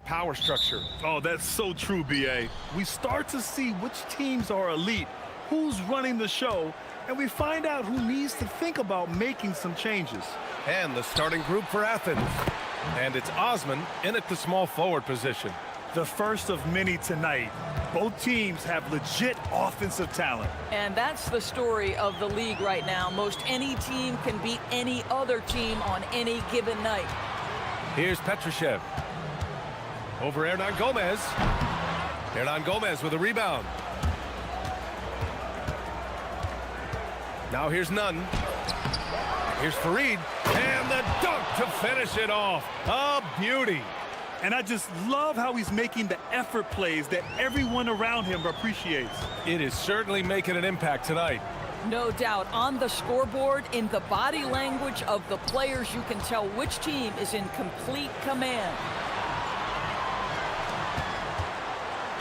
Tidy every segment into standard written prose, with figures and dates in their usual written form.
power structure. Oh, that's so true, B.A. We start to see which teams are elite, who's running the show, and we find out who needs to think about making some changes. And the starting group for Athens. And it's Osman in at the small forward position. The first of many tonight. Both teams have legit offensive talent. And that's the story of the league right now. Most any team can beat any other team on any given night. Here's Petrushev. Over Hernan Gomez. Hernan Gomez with a rebound. Now here's Nunn. Here's Farid. And the dunk to finish it off. A beauty. And I just love how he's making the effort plays that everyone around him appreciates. It is certainly making an impact tonight. No doubt. On the scoreboard, in the body language of the players, you can tell which team is in complete command.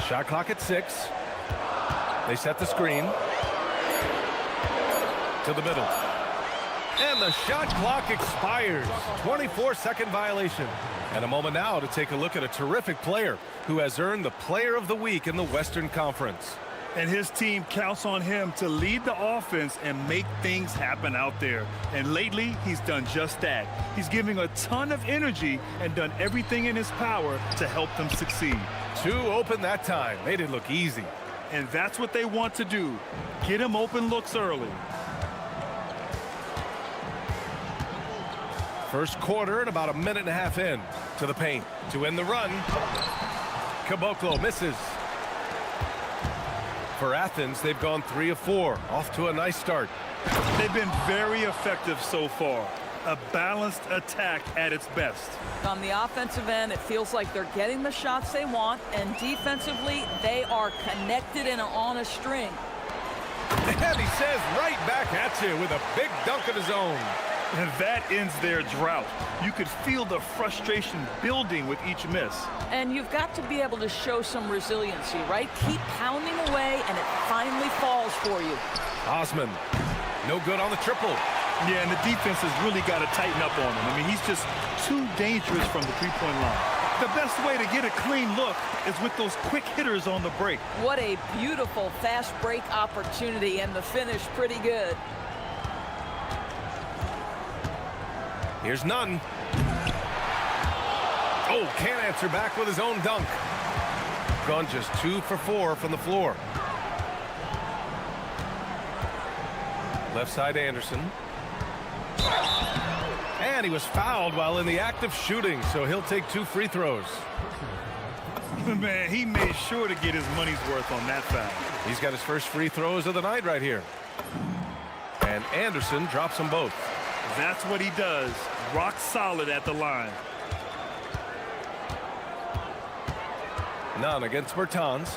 Shot clock at 6. They set the screen. To the middle. And the shot clock expires. 24-second violation. And a moment now to take a look at a terrific player who has earned the Player of the Week in the Western Conference. And his team counts on him to lead the offense and make things happen out there. And lately, he's done just that. He's giving a ton of energy and done everything in his power to help them succeed. 2 open that time. They didn't look easy. And that's what they want to do. Get him open looks early. First quarter and about a minute and a half in to the paint to end the run. Caboclo misses. For Athens, they've gone 3 of 4, off to a nice start. They've been very effective so far. A balanced attack at its best. On the offensive end, it feels like they're getting the shots they want, and defensively, they are connected and on a string. And he says right back at you with a big dunk of his own. And that ends their drought. You could feel the frustration building with each miss. And you've got to be able to show some resiliency, right? Keep pounding away, and it finally falls for you. Osman, no good on the triple. Yeah, and the defense has really got to tighten up on him. I mean, he's just too dangerous from the three-point line. The best way to get a clean look is with those quick hitters on the break. What a beautiful fast break opportunity, and the finish pretty good. Here's Nunn. Oh, can't answer back with his own dunk. Gone just 2 for 4 from the floor. Left side Anderson. And he was fouled while in the act of shooting, so he'll take 2 free throws. Man, he made sure to get his money's worth on that foul. He's got his first free throws of the night right here. And Anderson drops them both. That's what he does. Rock solid at the line. None against Bertans.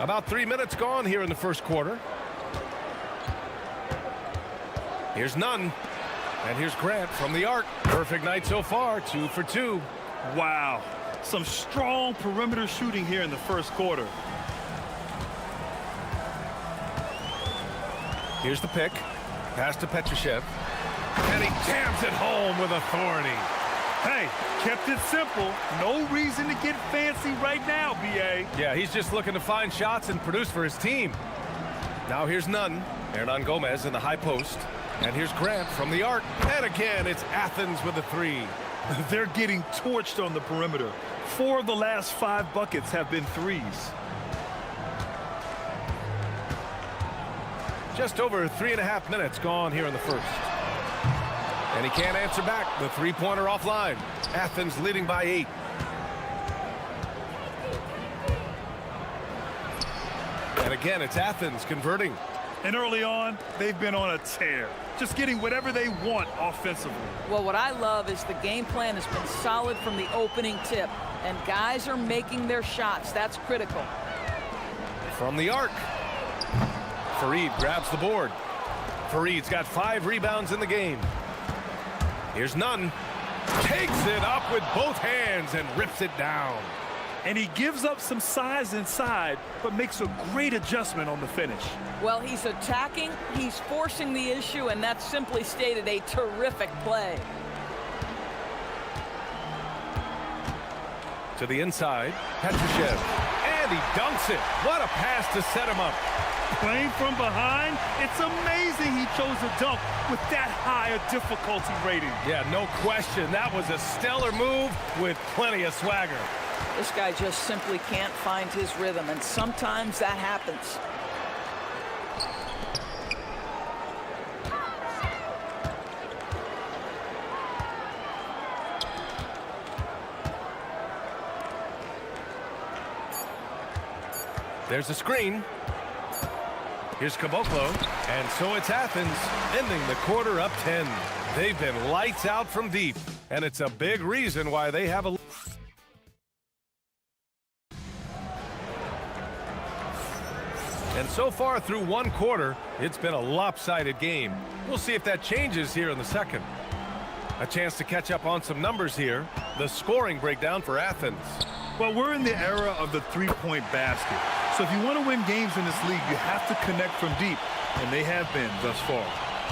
About 3 minutes gone here in the first quarter. Here's Nunn. And here's Grant from the arc. Perfect night so far, 2 for 2. Wow. Some strong perimeter shooting here in the first quarter. Here's the pick. Pass to Petrushev. And he jams it home with authority. Hey, kept it simple. No reason to get fancy right now, B.A. Yeah, he's just looking to find shots and produce for his team. Now here's Nunn. Hernan Gomez in the high post. And here's Grant from the arc. And again, it's Athens with the 3. They're getting torched on the perimeter. 4 of the last 5 buckets have been threes. Just over 3.5 minutes gone here in the first. And he can't answer back. The three-pointer offline. Athens leading by 8. And again, it's Athens converting. And early on, they've been on a tear. Just getting whatever they want offensively. Well, what I love is the game plan has been solid from the opening tip. And guys are making their shots. That's critical. From the arc. Farid grabs the board. Farid's got 5 rebounds in the game. Here's Nunn. Takes it up with both hands and rips it down. And he gives up some size inside, but makes a great adjustment on the finish. Well, he's attacking, he's forcing the issue, and that's simply stated a terrific play. To the inside, Petrushev. And he dunks it. What a pass to set him up. Playing from behind, it's amazing he chose a dunk with that higher difficulty rating. Yeah, no question. That was a stellar move with plenty of swagger. This guy just simply can't find his rhythm, and sometimes that happens. There's a screen. Here's Caboclo, and so it's Athens, ending the quarter up 10. They've been lights out from deep, and it's a big reason why they have a... And so far through one quarter, it's been a lopsided game. We'll see if that changes here in the second. A chance to catch up on some numbers here. The scoring breakdown for Athens. Well, we're in the era of the three-point basket. So if you want to win games in this league, you have to connect from deep, and they have been thus far.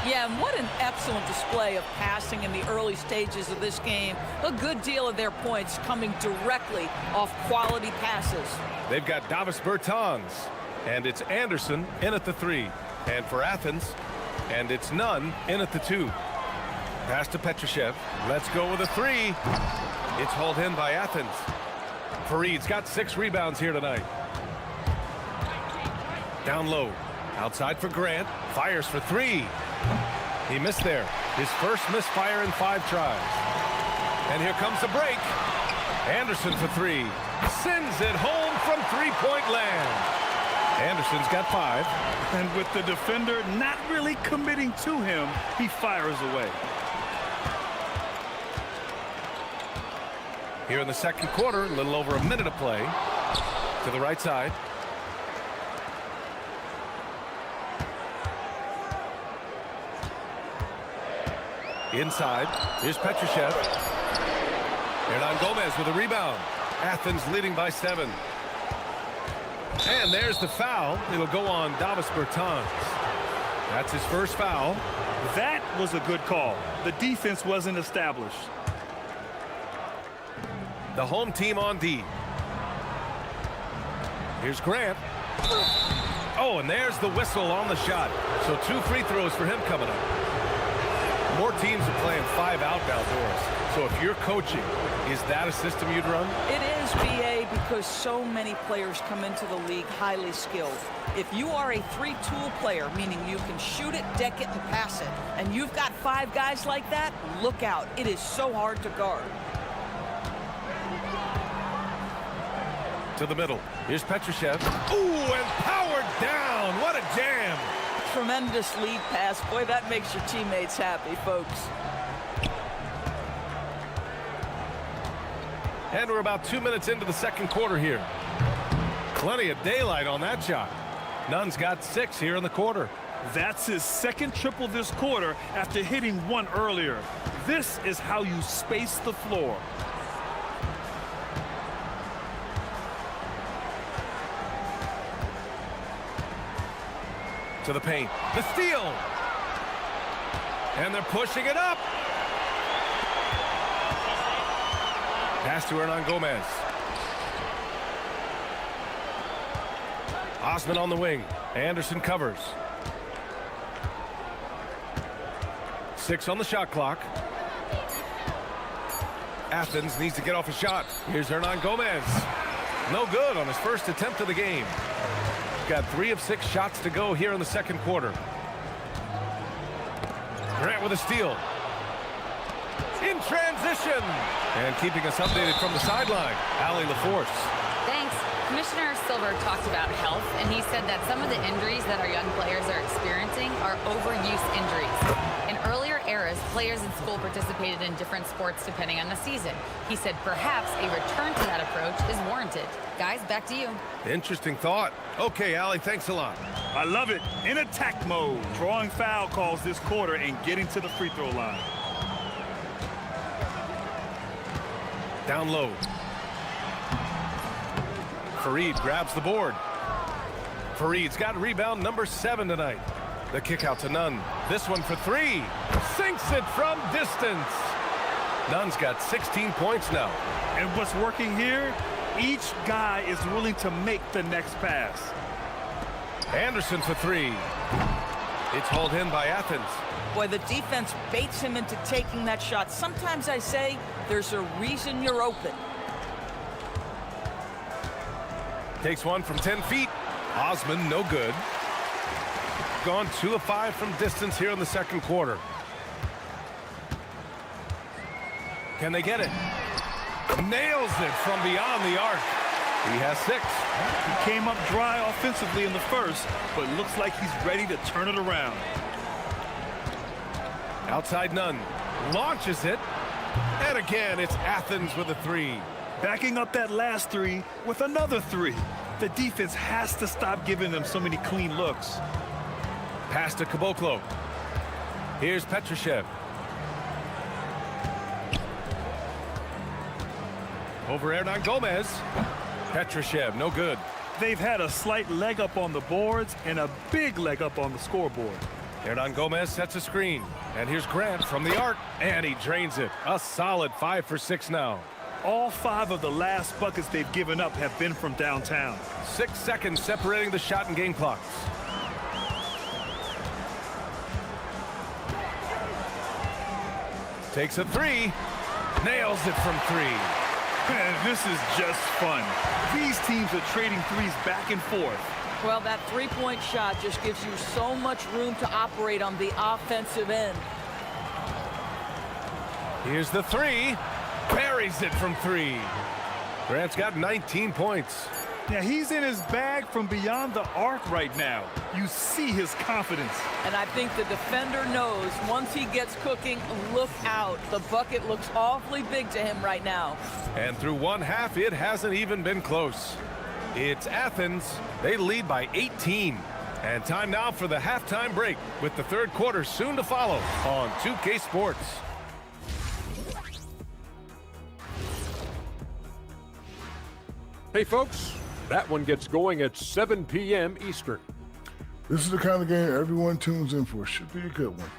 Yeah, and what an excellent display of passing in the early stages of this game. A good deal of their points coming directly off quality passes. They've got Davis Bertans, and it's Anderson in at the 3. And for Athens, and it's Nunn in at the 2. Pass to Petrushev. Let's go with a 3. It's hauled in by Athens. Fareed's got 6 rebounds here tonight. Down low. Outside for Grant. Fires for 3. He missed there. His first misfire in 5 tries. And here comes the break. Anderson for 3. Sends it home from three-point land. Anderson's got 5. And with the defender not really committing to him, he fires away. Here in the second quarter, a little over a minute of play. To the right side. Inside, here's Petrushev. Hernan Gomez with a rebound. Athens leading by 7. And there's the foul. It'll go on Davis Bertans. That's his first foul. That was a good call. The defense wasn't established. The home team on D. Here's Grant. Oh, and there's the whistle on the shot. So 2 free throws for him coming up. More teams are playing 5 outdoors. So if you're coaching, is that a system you'd run? It is, BA, because so many players come into the league highly skilled. If you are a 3-tool player, meaning you can shoot it, deck it, and pass it, and you've got 5 guys like that, look out. It is so hard to guard. To the middle. Here's Petrushev. Ooh, and powered down. What a jam. Tremendous lead pass. Boy, that makes your teammates happy, folks. And we're about 2 minutes into the second quarter here. Plenty of daylight on that shot. Nunn's got 6 here in the quarter. That's his second triple this quarter after hitting 1 earlier. This is how you space the floor. To the paint. The steal. And they're pushing it up. Pass to Hernan Gomez. Osman on the wing. Anderson covers. 6 on the shot clock. Athens needs to get off a shot. Here's Hernan Gomez. No good on his first attempt of the game. Got 3 of 6 shots to go here in the second quarter. Grant with a steal. In transition. And keeping us updated from the sideline, Allie LaForce. Thanks. Commissioner Silver talked about health, and he said that some of the injuries that our young players are experiencing are overuse injuries. In earlier eras, players in school participated in different sports depending on the season. He said perhaps a return to that approach is warranted. Guys, back to you. Interesting thought. Okay, Allie, thanks a lot. I love it. In attack mode, drawing foul calls this quarter and getting to the free throw line. Down low. Fareed grabs the board. Fareed's got rebound number 7 tonight. The kick out to Nunn. This one for 3. Sinks it from distance. Nunn's got 16 points now. And what's working here? Each guy is willing to make the next pass. Anderson for three. It's hauled in by Athens. Boy, the defense baits him into taking that shot. Sometimes I say there's a reason you're open. Takes one from 10 feet. Osman, no good. Gone 2 of 5 from distance here in the second quarter. Can they get it? Nails it from beyond the arc. He has 6. He came up dry offensively in the first, but looks like he's ready to turn it around. Outside Nunn. Launches it. And again, it's Athens with a 3. Backing up that last 3 with another 3. The defense has to stop giving them so many clean looks. Pass to Caboclo. Here's Petrushev. Over Hernan Gomez. Petrushev, no good. They've had a slight leg up on the boards and a big leg up on the scoreboard. Hernan Gomez sets a screen. And here's Grant from the arc. And he drains it. A solid 5 for 6 now. All 5 of the last buckets they've given up have been from downtown. 6 seconds separating the shot and game clocks. Takes a 3. Nails it from 3. Man, this is just fun. These teams are trading threes back and forth. Well, that three-point shot just gives you so much room to operate on the offensive end. Here's the 3. Buries it from 3. Grant's got 19 points. Yeah, he's in his bag from beyond the arc right now. You see his confidence. And I think the defender knows once he gets cooking, look out. The bucket looks awfully big to him right now. And through one half, it hasn't even been close. It's Athens. They lead by 18. And time now for the halftime break, with the third quarter soon to follow on 2K Sports. Hey folks, that one gets going at 7 p.m. Eastern. This is the kind of game everyone tunes in for. Should be a good one.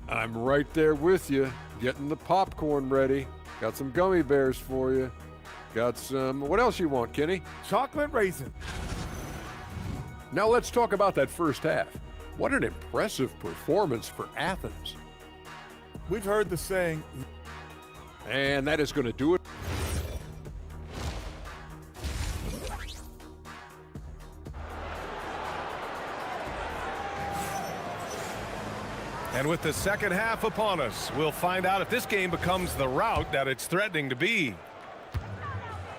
I'm right there with you, getting the popcorn ready. Got some gummy bears for you. Got some, what else you want, Kenny? Chocolate raisin. Now let's talk about that first half. What an impressive performance for Athens. We've heard the saying. And that is going to do it. And with the second half upon us, we'll find out if this game becomes the rout that it's threatening to be.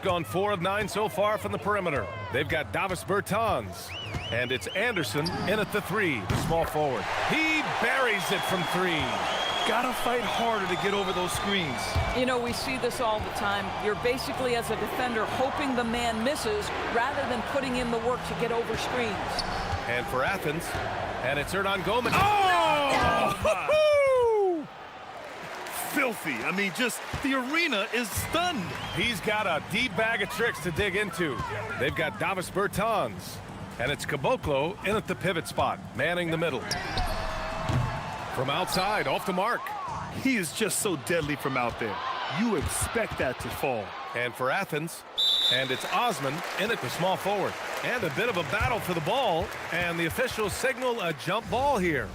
Gone 4 of 9 so far from the perimeter. They've got Davis Bertans. And it's Anderson in at the 3, the small forward. He buries it from 3. Gotta fight harder to get over those screens. You know, we see this all the time. You're basically, as a defender, hoping the man misses rather than putting in the work to get over screens. And for Athens, and it's Hernan Gomez. Oh! Filthy. I mean, just the arena is stunned. He's got a deep bag of tricks to dig into. They've got Davis Bertans. And it's Caboclo in at the pivot spot, manning the middle. From outside, off the mark. He is just so deadly from out there. You expect that to fall. And for Athens, and it's Osman in at the small forward. And a bit of a battle for the ball, and the officials signal a jump ball here.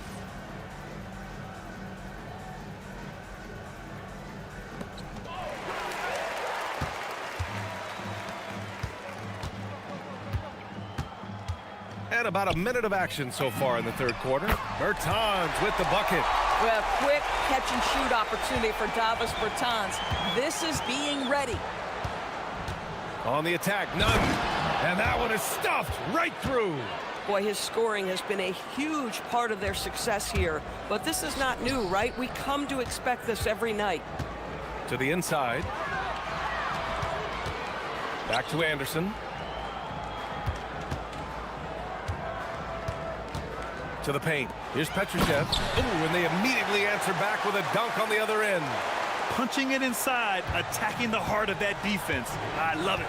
And about a minute of action so far in the third quarter. Bertans with the bucket. Well, quick catch-and-shoot opportunity for Davis Bertans. This is being ready. On the attack, Nunn. And that one is stuffed right through. Boy, his scoring has been a huge part of their success here. But this is not new, right? We come to expect this every night. To the inside. Back to Anderson. To the paint. Here's Petrushev. Ooh, and they immediately answer back with a dunk on the other end. Punching it inside, attacking the heart of that defense. I love it.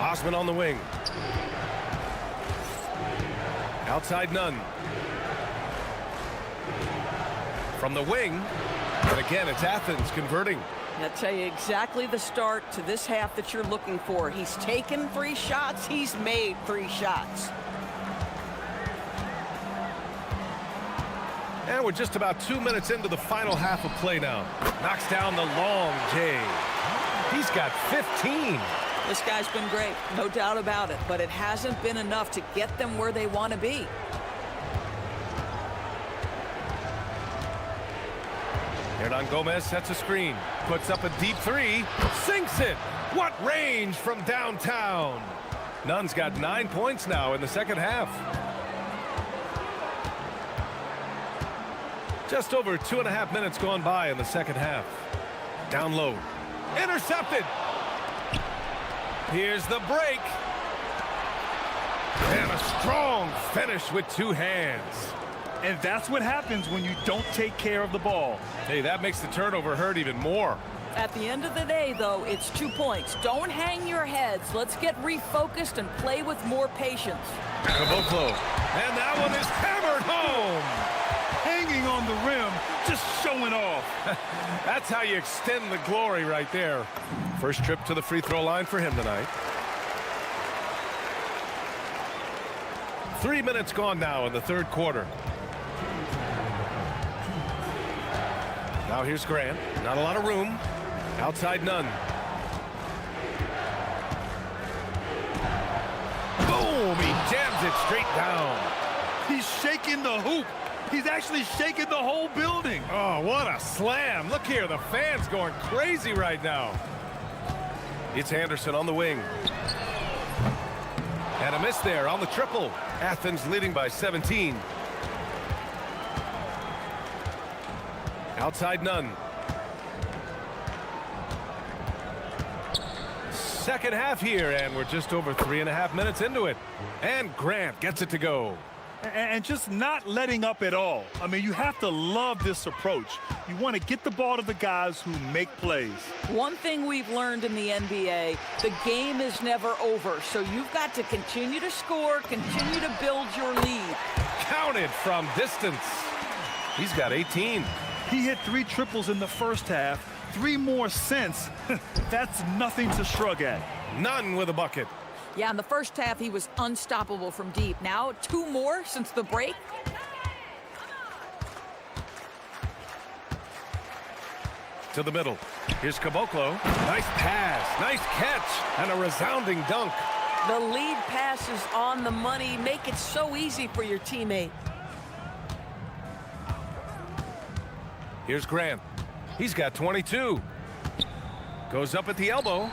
Osman on the wing. Outside Nunn. From the wing. And again, it's Athens converting. I'll tell you exactly the start to this half that you're looking for. He's taken 3 shots. He's made 3 shots. And we're just about 2 minutes into the final half of play now. Knocks down the long J. He's got 15. This guy's been great, no doubt about it, but it hasn't been enough to get them where they want to be. Hernan Gomez sets a screen, puts up a deep 3, sinks it. What range from downtown. Nunn's got 9 points now in the second half. Just over 2.5 minutes gone by in the second half. Down low. Intercepted. Here's the break. And a strong finish with 2 hands. And that's what happens when you don't take care of the ball. Hey, that makes the turnover hurt even more. At the end of the day, though, it's 2 points. Don't hang your heads. Let's get refocused and play with more patience. Caboclo. And that one is hammered home. Hanging on the rim, just showing off. That's how you extend the glory right there. First trip to the free throw line for him tonight. 3 minutes gone now in the third quarter. Now here's Grant. Not a lot of room. Outside Nunn. Boom! He jams it straight down. He's shaking the hoop. He's actually shaking the whole building. Oh, what a slam. Look here, the fans going crazy right now. It's Anderson on the wing. And a miss there on the triple. Athens leading by 17. Outside Nunn. Second half here, and we're just over 3.5 minutes into it. And Grant gets it to go. And just not letting up at all. I mean, you have to love this approach. You want to get the ball to the guys who make plays. One thing we've learned in the NBA, the game is never over. So you've got to continue to score, continue to build your lead. Counted from distance. He's got 18. He hit 3 triples in the first half, 3 more since. That's nothing to shrug at. Nunn with a bucket. Yeah, in the first half, he was unstoppable from deep. Now, 2 more since the break. To the middle. Here's Caboclo. Nice pass, nice catch, and a resounding dunk. The lead pass is on the money. Make it so easy for your teammate. Here's Grant. He's got 22. Goes up at the elbow.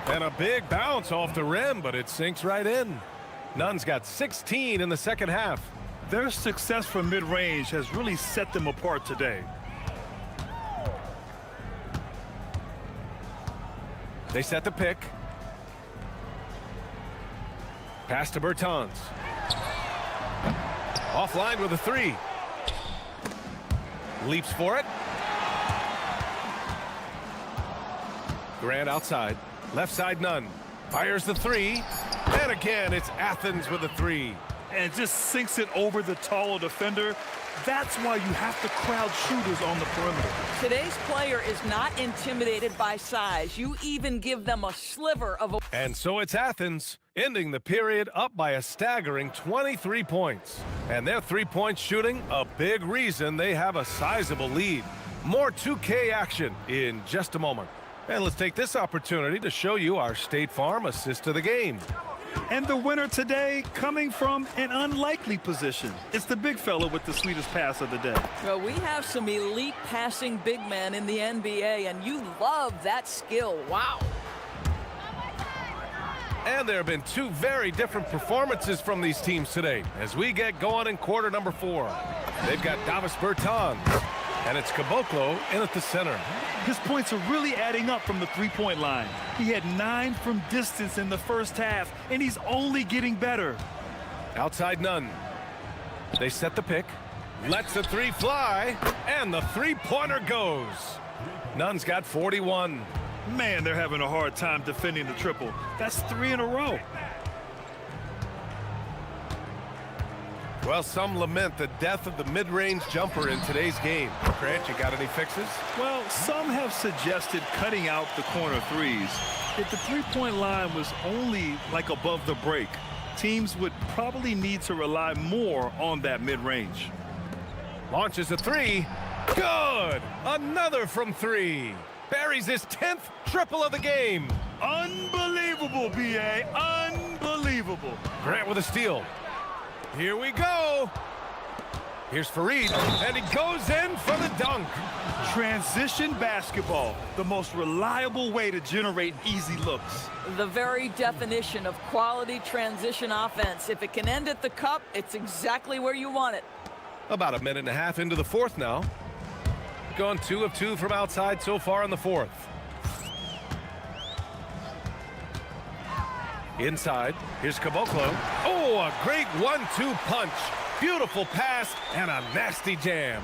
And a big bounce off the rim, but it sinks right in. Nunn's got 16 in the second half. Their success from mid-range has really set them apart today. They set the pick. Pass to Bertans. Offline with a 3. Leaps for it. Grant outside. Left side Nunn. Fires the 3. And again, it's Athens with a 3. And just sinks it over the taller defender. That's why you have to crowd shooters on the perimeter. Today's player is not intimidated by size. You even give them a sliver of a... And so it's Athens, ending the period up by a staggering 23 points. And their 3-point shooting, a big reason they have a sizable lead. More 2K action in just a moment. And let's take this opportunity to show you our State Farm assist to the game. And the winner today coming from an unlikely position. It's the big fella with the sweetest pass of the day. Well, we have some elite passing big men in the NBA, and you love that skill. Wow. And there have been 2 very different performances from these teams today as we get going in quarter number 4. They've got Davis Bertans, and it's Caboclo in at the center. His points are really adding up from the 3-point line. He had 9 from distance in the first half, and he's only getting better. Outside Nunn. They set the pick. Lets the 3 fly, and the 3-pointer goes. Nunn's got 41. Man, they're having a hard time defending the triple. That's 3 in a row. Well, some lament the death of the mid-range jumper in today's game. Grant, you got any fixes? Well, some have suggested cutting out the corner threes. If the three-point line was only like above the break, teams would probably need to rely more on that mid-range. Launches a three. Good! Another from three. Buries his 10th triple of the game. Unbelievable, B.A. Unbelievable. Grant with a steal. Here we go. Here's Fareed, and he goes in for the dunk. Transition basketball, the most reliable way to generate easy looks. The very definition of quality transition offense. If it can end at the cup, it's exactly where you want it. About a minute and a half into the fourth now. Gone 2 of 2 from outside so far in the fourth. Inside, here's Caboclo. Oh, a great 1-2 punch. Beautiful pass and a nasty jam.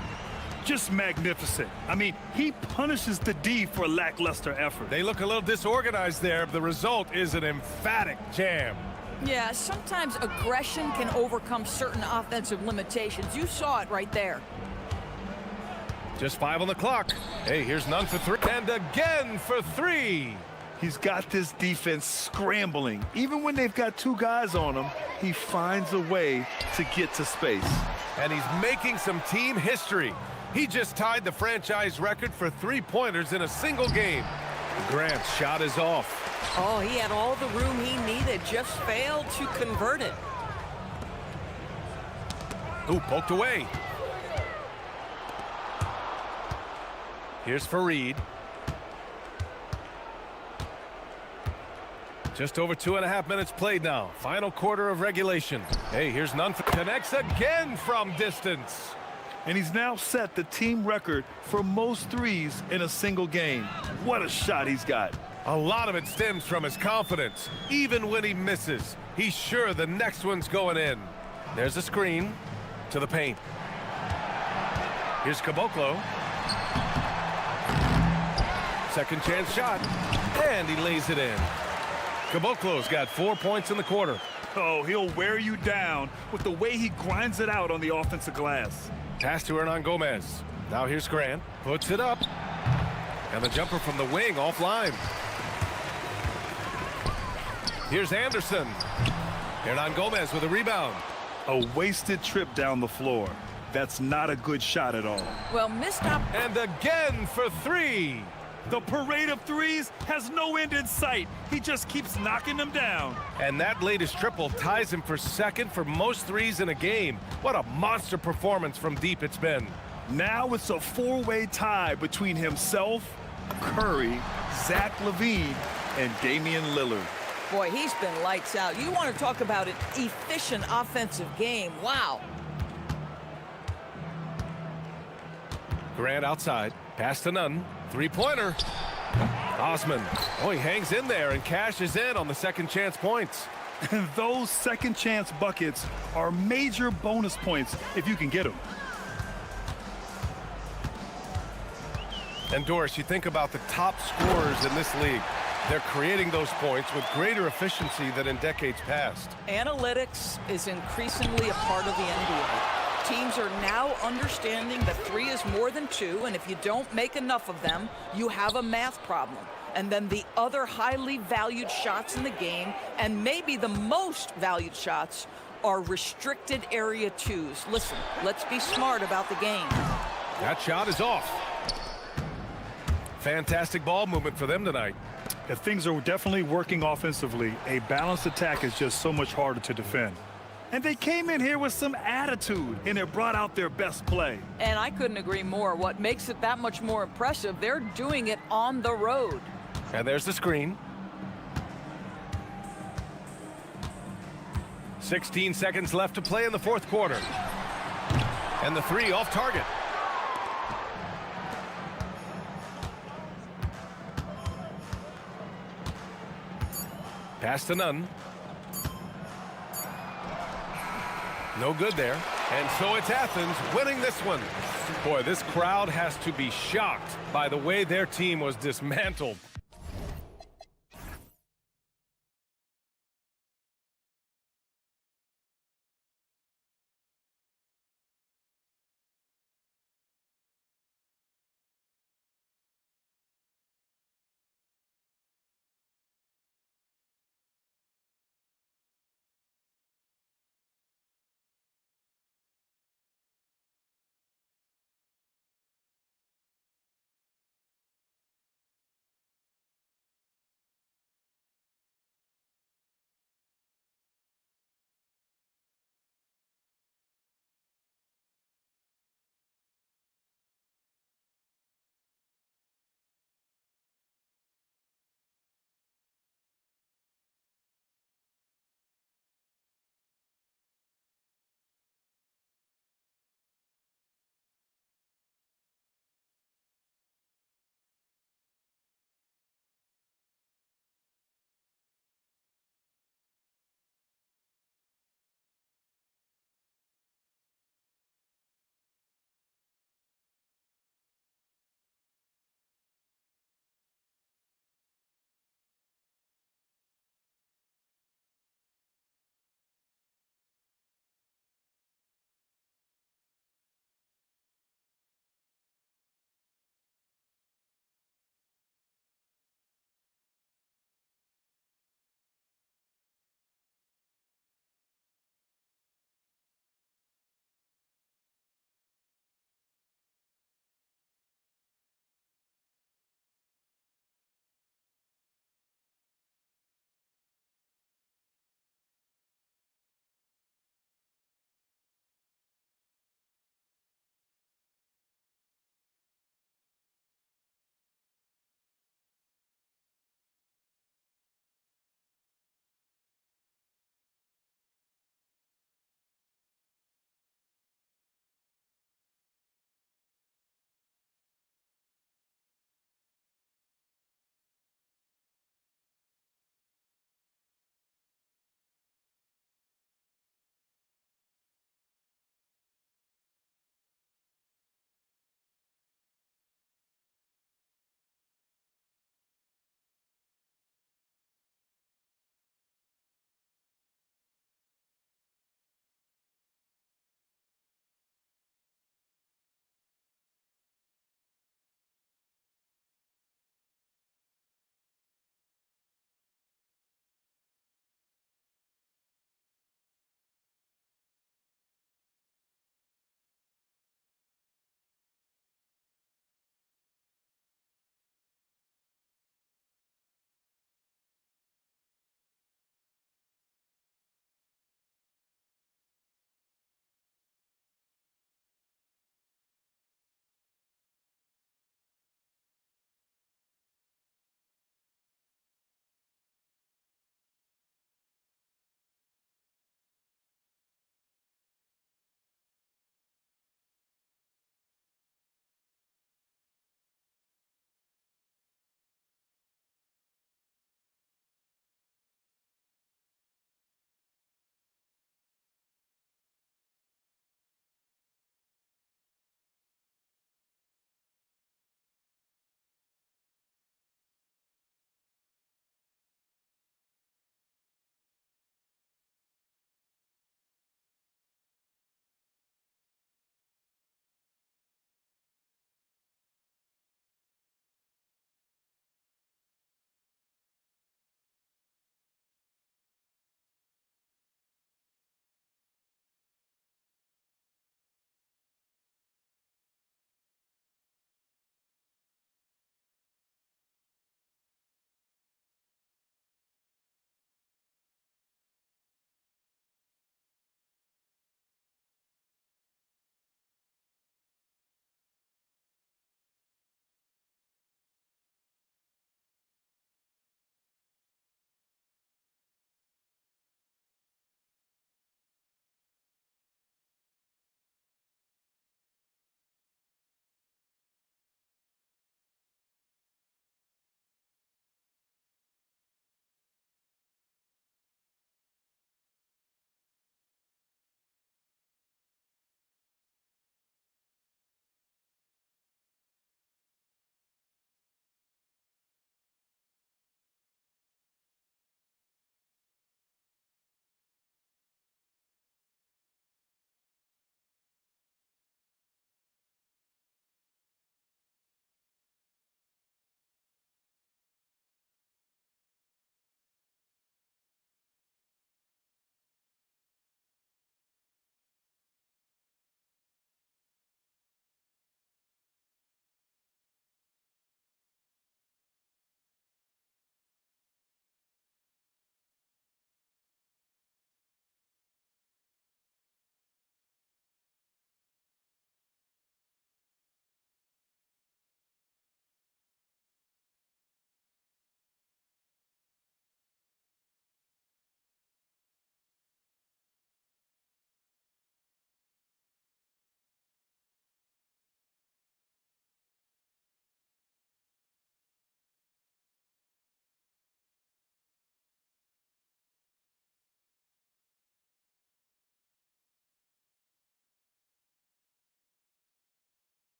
Just magnificent. I mean, he punishes the D for lackluster effort. They look a little disorganized there. The result is an emphatic jam. Yeah, sometimes aggression can overcome certain offensive limitations. You saw it right there. Just 5 on the clock. Hey, here's none for 3. And again for 3. He's got this defense scrambling. Even when they've got 2 guys on him, he finds a way to get to space. And he's making some team history. He just tied the franchise record for 3-pointers in a single game. Grant's shot is off. Oh, he had all the room he needed, just failed to convert it. Ooh, poked away. Here's Fareed. Just over 2.5 minutes played now. Final quarter of regulation. Hey, here's none. Connects again from distance. And he's now set the team record for most threes in a single game. What a shot he's got. A lot of it stems from his confidence. Even when he misses, he's sure the next one's going in. There's a screen to the paint. Here's Caboclo. Second chance shot. And he lays it in. Caboclo's got 4 points in the quarter. Oh, he'll wear you down with the way he grinds it out on the offensive glass. Pass to Hernan Gomez. Now here's Grant. Puts it up. And the jumper from the wing offline. Here's Anderson. Hernan Gomez with a rebound. A wasted trip down the floor. That's not a good shot at all. Well, missed up. And again for 3. The parade of threes has no end in sight. He just keeps knocking them down. And that latest triple ties him for second for most threes in a game. What a monster performance from deep it's been. Now it's a 4-way tie between himself, Curry, Zach LaVine, and Damian Lillard. Boy, he's been lights out. You want to talk about an efficient offensive game. Wow. Grant outside. Pass to none. 3-pointer. Osman. Oh, he hangs in there and cashes in on the second chance points. And those second chance buckets are major bonus points if you can get them. And Doris, you think about the top scorers in this league. They're creating those points with greater efficiency than in decades past. Analytics is increasingly a part of the NBA. Teams are now understanding that 3 is more than 2, and if you don't make enough of them, you have a math problem. And then the other highly valued shots in the game, and maybe the most valued shots, are restricted area 2s. Listen, let's be smart about the game. That shot is off. Fantastic ball movement for them tonight. If things are definitely working offensively, a balanced attack is just so much harder to defend. And they came in here with some attitude, and it brought out their best play. And I couldn't agree more. What makes it that much more impressive, they're doing it on the road. And there's the screen. 16 seconds left to play in the fourth quarter. And the 3 off target. Pass to none. No good there. And so it's Athens winning this one. Boy, this crowd has to be shocked by the way their team was dismantled.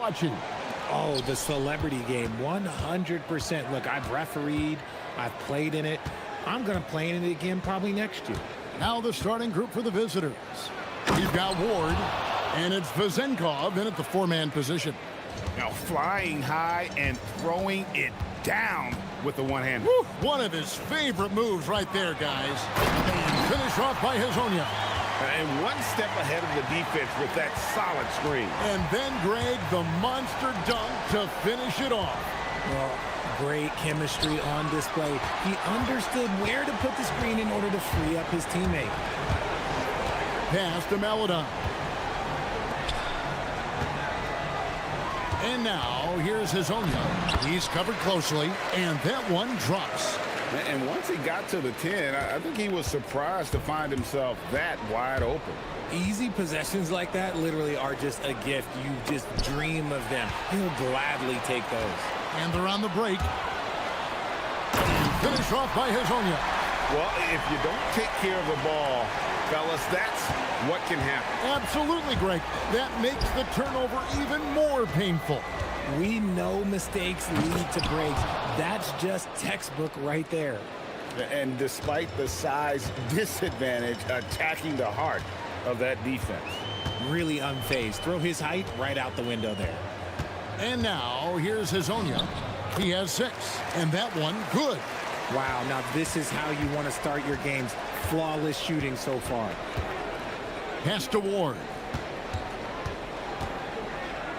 Watching. Oh, the celebrity game, 100%. Look, I've refereed, I've played in it. I'm going to play in it again probably next year. Now the starting group for the visitors. We've got Ward, and it's Vezenkov in at the four-man position. Now flying high and throwing it down with the one hand. One of his favorite moves right there, guys. And finish off by Hazonia. And one step ahead of the defense with that solid screen. And then Greg, the monster dunk to finish it off. Well, great chemistry on display. He understood where to put the screen in order to free up his teammate. Pass to Melodon. And now, here's Hazonia. He's covered closely, and that one drops. And once he got to the 10, I think he was surprised to find himself that wide open. Easy possessions like that literally are just a gift. You just dream of them. He'll gladly take those. And they're on the break. And finish off by Hazonia. Well, if you don't take care of the ball, fellas, that's what can happen. Absolutely, Greg. That makes the turnover even more painful. We know mistakes lead to breaks. That's just textbook right there. And despite the size disadvantage, attacking the heart of that defense. Really unfazed. Throw his height right out the window there. And now, here's Hazonia. He has 6, and that one good. Wow, now this is how you want to start your games. Flawless shooting so far. Pass to Ward.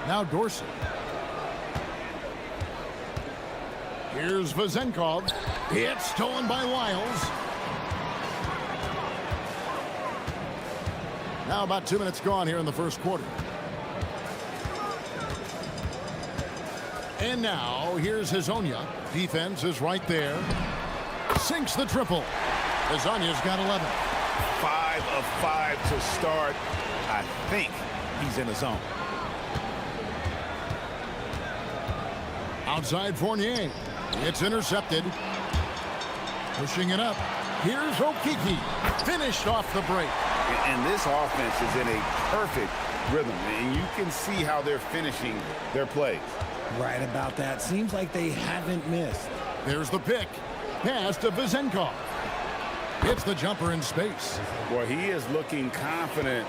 Now Dorsey. Here's Vezenkov. It's stolen by Lyles. Now about 2 minutes gone here in the first quarter. And now here's Hazonia. Defense is right there. Sinks the triple. Hazonia's got 11. 5 of 5 to start. I think he's in the zone. Outside Fournier. It's intercepted. Pushing it up. Here's Okiki. Finished off the break. And this offense is in a perfect rhythm. And you can see how they're finishing their plays. Right about that. Seems like they haven't missed. There's the pick. Pass to Vezenkov. It's the jumper in space. Well, he is looking confident.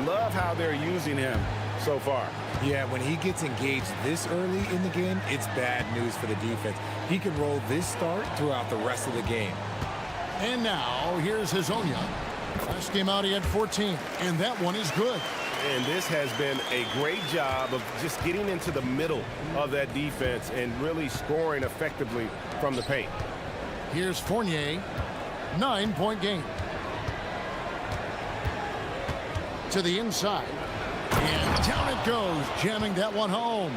Love how they're using him so far. Yeah, when he gets engaged this early in the game, it's bad news for the defense. He can roll this start throughout the rest of the game. And now, here's Hazonia. Last game out, he had 14, and that one is good. And this has been a great job of just getting into the middle of that defense and really scoring effectively from the paint. Here's Fournier. 9-point game. To the inside. And down it goes, jamming that one home.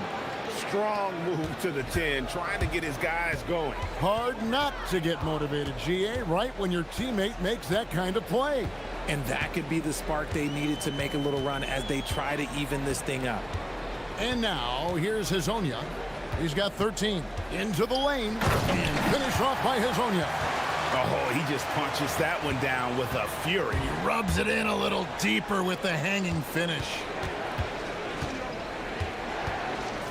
Strong move to the 10, trying to get his guys going. Hard not to get motivated, GA, right when your teammate makes that kind of play. And that could be the spark they needed to make a little run as they try to even this thing up. And now, here's Hazonia. He's got 13. Into the lane. And finish off by Hazonia. Oh, he just punches that one down with a fury. He rubs it in a little deeper with the hanging finish.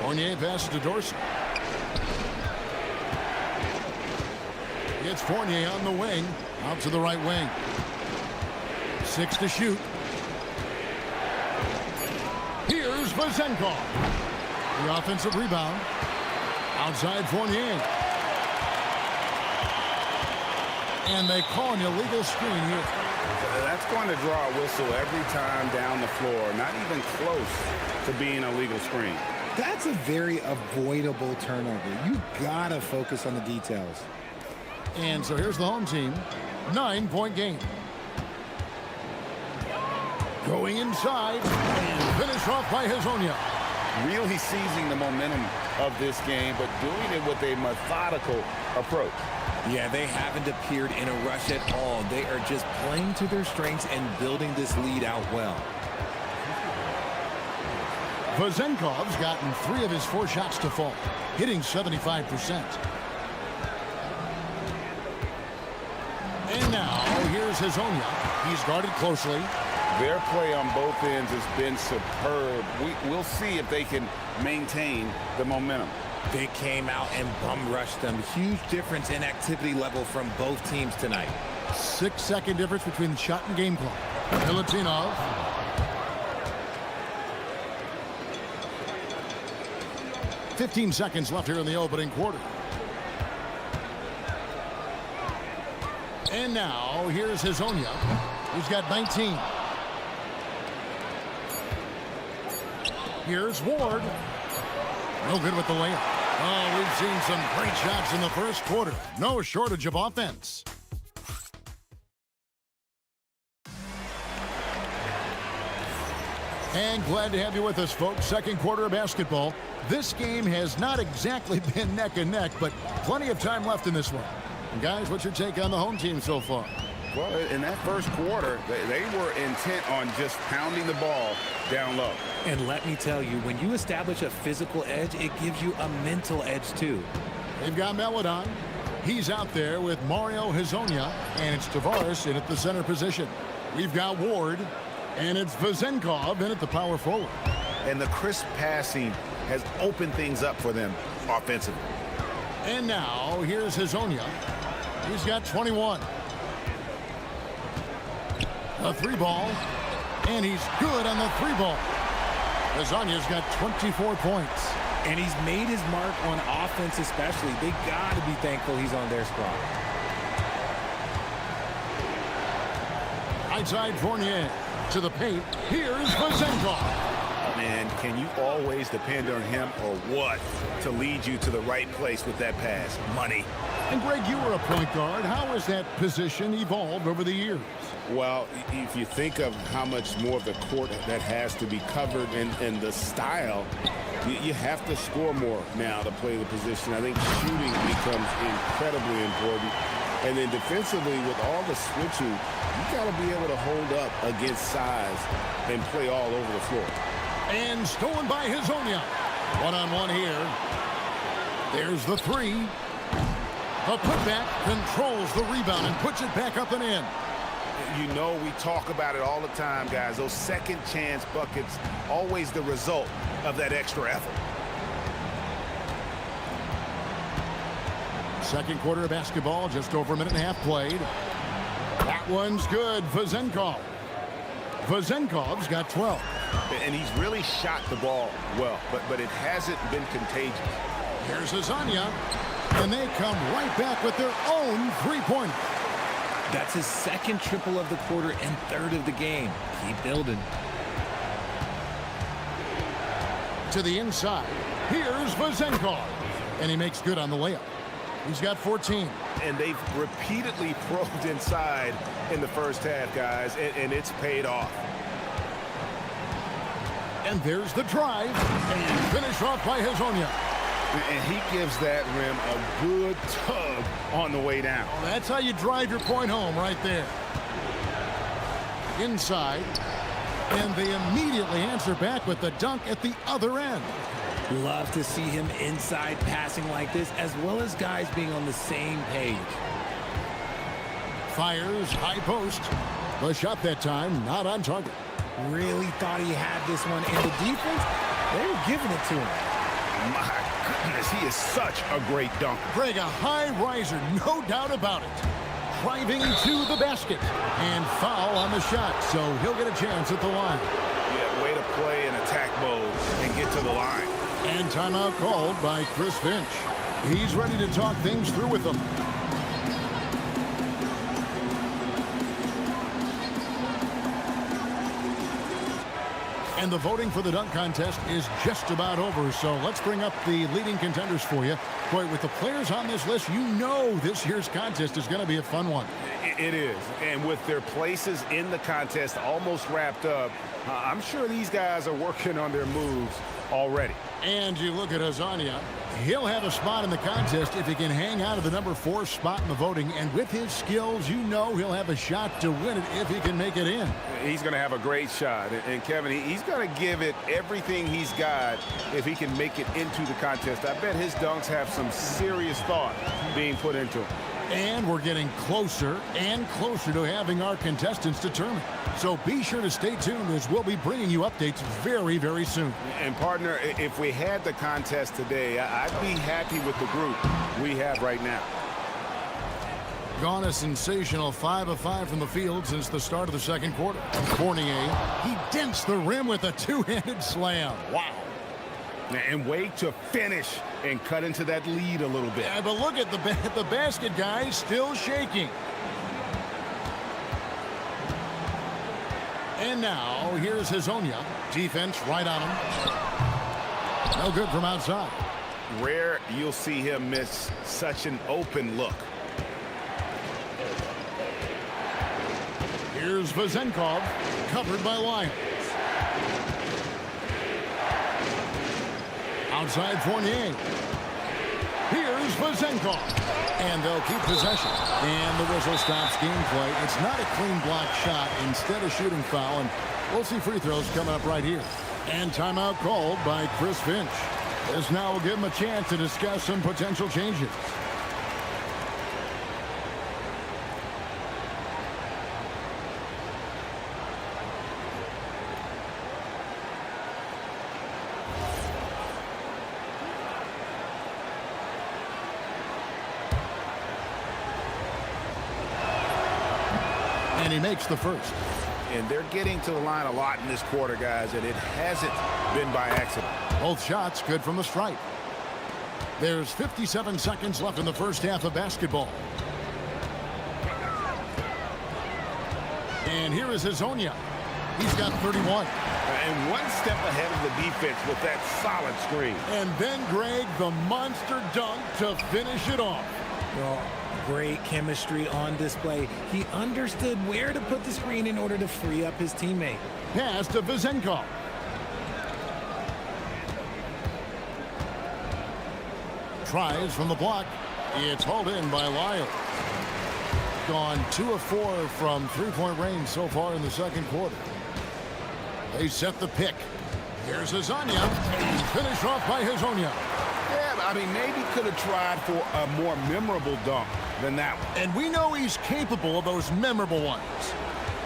Fournier passes to Dorsey. It's Fournier on the wing. Out to the right wing. 6 to shoot. Here's Vezenkov. The offensive rebound. Outside Fournier. And they call an illegal screen here. That's going to draw a whistle every time down the floor. Not even close to being a legal screen. That's a very avoidable turnover. You gotta focus on the details. And so here's the home team. 9-point game. Going inside and finish off by Hazonia. Really seizing the momentum of this game, but doing it with a methodical approach. Yeah, they haven't appeared in a rush at all. They are just playing to their strengths and building this lead out well. Vezenkov's gotten 3 of his 4 shots to fall, hitting 75%. And now, here's Hazonia. He's guarded closely. Their play on both ends has been superb. We'll see if they can maintain the momentum. They came out and bum rushed them. Huge difference in activity level from both teams tonight. 6-second difference between the shot and game clock. Milutinov. "15 seconds left here in the opening quarter. And now here's Hazonia, who's got 19. Here's Ward. No good with the layup. Oh, we've seen some great shots in the first quarter. No shortage of offense. And glad to have you with us, folks. Second quarter of basketball. This game has not exactly been neck and neck, but plenty of time left in this one. And guys, what's your take on the home team so far? Well, in that first quarter, they were intent on just pounding the ball down low. And let me tell you, when you establish a physical edge, it gives you a mental edge too. They've got Melodon. He's out there with Mario Hazonia, and it's Tavares in at the center position. We've got Ward, and it's Vezenkov in at the power forward. And the crisp passing has opened things up for them offensively. And now, here's Hazonia. He's got 21. A three ball, and he's good on the three ball. Hazonia's got 24 points. And he's made his mark on offense especially. They got to be thankful he's on their squad. Outside Fournier to the paint. Here's Vezenkov. Man, can you always depend on him or what to lead you to the right place with that pass? Money. And Greg, you were a point guard. How has that position evolved over the years? Well, if you think of how much more of the court that has to be covered and the style, you have to score more now to play the position. I think shooting becomes incredibly important. And then defensively, with all the switching, you got to be able to hold up against size and play all over the floor. And stolen by Hazonia. One-on-one here. There's the three. The putback controls the rebound and puts it back up and in. You know, we talk about it all the time, guys. Those second chance buckets, always the result of that extra effort. Second quarter of basketball, just over a minute and a half played. That one's good. Vezenkov. Vezenkov's got 12. And he's really shot the ball well, but it hasn't been contagious. Here's Hazonia, and they come right back with their own three-pointer. That's his second triple of the quarter and third of the game. Keep building. To the inside. Here's Vezenkov, and he makes good on the layup. He's got 14. And they've repeatedly probed inside in the first half, guys, and it's paid off. And there's the drive, and finished off by Hazonia. And he gives that rim a good tug on the way down. Well, that's how you drive your point home right there. Inside, and they immediately answer back with the dunk at the other end. Love to see him inside passing like this, as well as guys being on the same page. Fires, high post. The shot that time, not on target. Really thought he had this one, and the defense, they were giving it to him. My goodness, he is such a great dunker. Greg, a high riser, no doubt about it. Driving to the basket, and foul on the shot, so he'll get a chance at the line. Yeah, way to play in attack mode and get to the line. And timeout called by Chris Finch. He's ready to talk things through with them. And the voting for the dunk contest is just about over, so let's bring up the leading contenders for you. Boy, with the players on this list, you know this year's contest is going to be a fun one. It is, and with their places in the contest almost wrapped up, I'm sure these guys are working on their moves already. And you look at Hazonia, he'll have a spot in the contest if he can hang out of the number 4 spot in the voting. And with his skills, you know he'll have a shot to win it if he can make it in. He's going to have a great shot. And Kevin, he's going to give it everything he's got if he can make it into the contest. I bet his dunks have some serious thought being put into him. And we're getting closer and closer to having our contestants determined. So be sure to stay tuned as we'll be bringing you updates very, very soon. And partner, if we had the contest today, I'd be happy with the group we have right now. Gone a sensational 5 of 5 from the field since the start of the second quarter. Fournier, he dents the rim with a two-handed slam. Wow. And wait to finish and cut into that lead a little bit. Yeah, but look at the basket, guys, still shaking. And now, here's Hazonia. Defense right on him. No good from outside. Rare you'll see him miss such an open look. Here's Vazenkov, covered by Lyons. Outside Fournier. Here's Vazenkov. And they'll keep possession. And the whistle stops gameplay. It's not a clean block shot. Instead, a shooting foul. And we'll see free throws coming up right here. And timeout called by Chris Finch. This now will give him a chance to discuss some potential changes. And he makes the first. And they're getting to the line a lot in this quarter, guys, and it hasn't been by accident. Both shots good from the stripe. There's 57 seconds left in the first half of basketball. And here is Hazonia. He's got 31. And one step ahead of the defense with that solid screen. And then, Greg, the monster dunk to finish it off. Well, great chemistry on display. He understood where to put the screen in order to free up his teammate. Pass to Vazenkov. Tries from the block. It's hauled in by Lyles. Gone 2 of 4 from three-point range so far in the second quarter. They set the pick. Here's Hazonia. And finished off by Hazonia. Yeah, I mean, maybe could have tried for a more memorable dunk than that one. And we know he's capable of those memorable ones.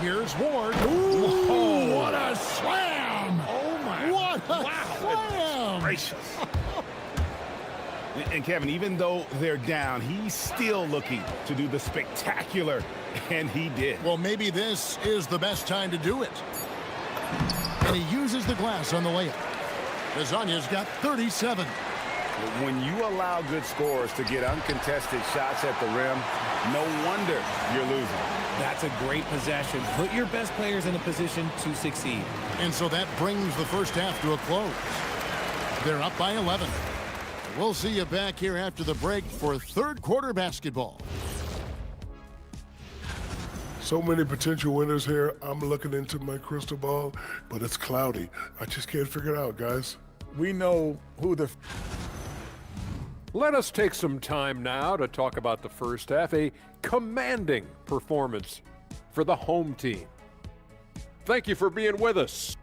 Here's Ward. Ooh, oh, what a slam! Oh, my. What a slam! Gracious. And Kevin, even though they're down, he's still looking to do the spectacular, and he did. Well, maybe this is the best time to do it. And he uses the glass on the layup. Hazonia's got 37. When you allow good scorers to get uncontested shots at the rim, no wonder you're losing. That's a great possession. Put your best players in a position to succeed. And so that brings the first half to a close. They're up by 11. We'll see you back here after the break for third quarter basketball. So many potential winners here. I'm looking into my crystal ball, but it's cloudy. I just can't figure it out, guys. We know who the... Let us take some time now to talk about the first half, a commanding performance for the home team. Thank you for being with us.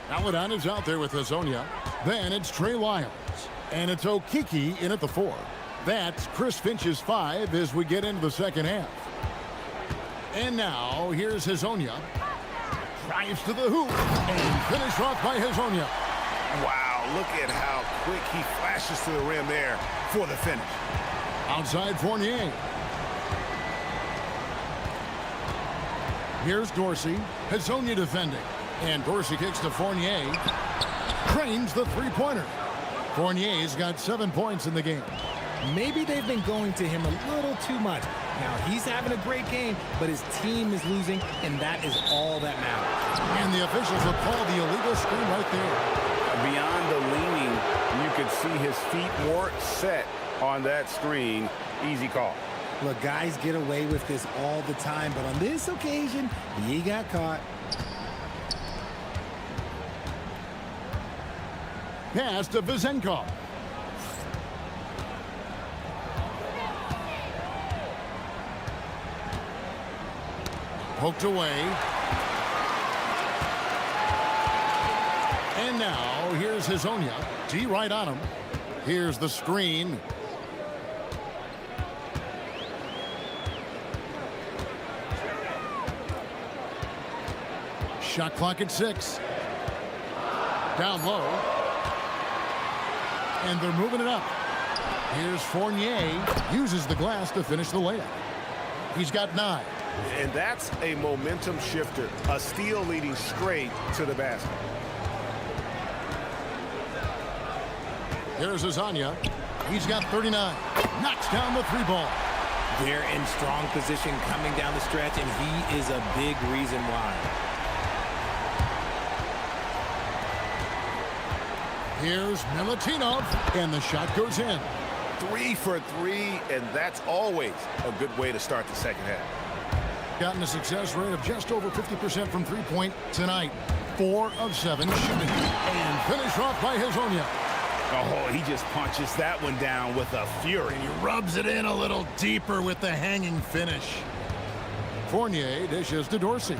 Paladon is out there with Hazonia. Then it's Trey Lyles. And it's Okiki in at the 4. That's Chris Finch's 5 as we get into the second half. And now, here's Hazonia. Drives to the hoop. And finished off by Hazonia. Wow, look at how quick he flashes to the rim there for the finish. Outside Fournier. Here's Dorsey. Hezonja defending. And Dorsey kicks to Fournier. Cranes the three-pointer. Fournier's got 7 points in the game. Maybe they've been going to him a little too much. Now, he's having a great game, but his team is losing, and that is all that matters. And the officials have called the illegal screen right there. Beyond the leaning, you could see his feet weren't set on that screen. Easy call. Look, guys get away with this all the time, but on this occasion, he got caught. Pass to Vezenkov. Poked away. And now, here's Hezonja. D right on him. Here's the screen. Shot clock at 6. Down low. And they're moving it up. Here's Fournier. Uses the glass to finish the layup. He's got 9. And that's a momentum shifter. A steal leading straight to the basket. Here's Hezonja. He's got 39. Knocks down the 3 ball. They're in strong position coming down the stretch, and he is a big reason why. Here's Milutinov, and the shot goes in. 3 for 3, and that's always a good way to start the second half. Gotten a success rate of just over 50% from three-point tonight. 4 of 7 shooting. And finish off by Hezonja. Oh, he just punches that one down with a fury. He rubs it in a little deeper with the hanging finish. Fournier dishes to Dorsey.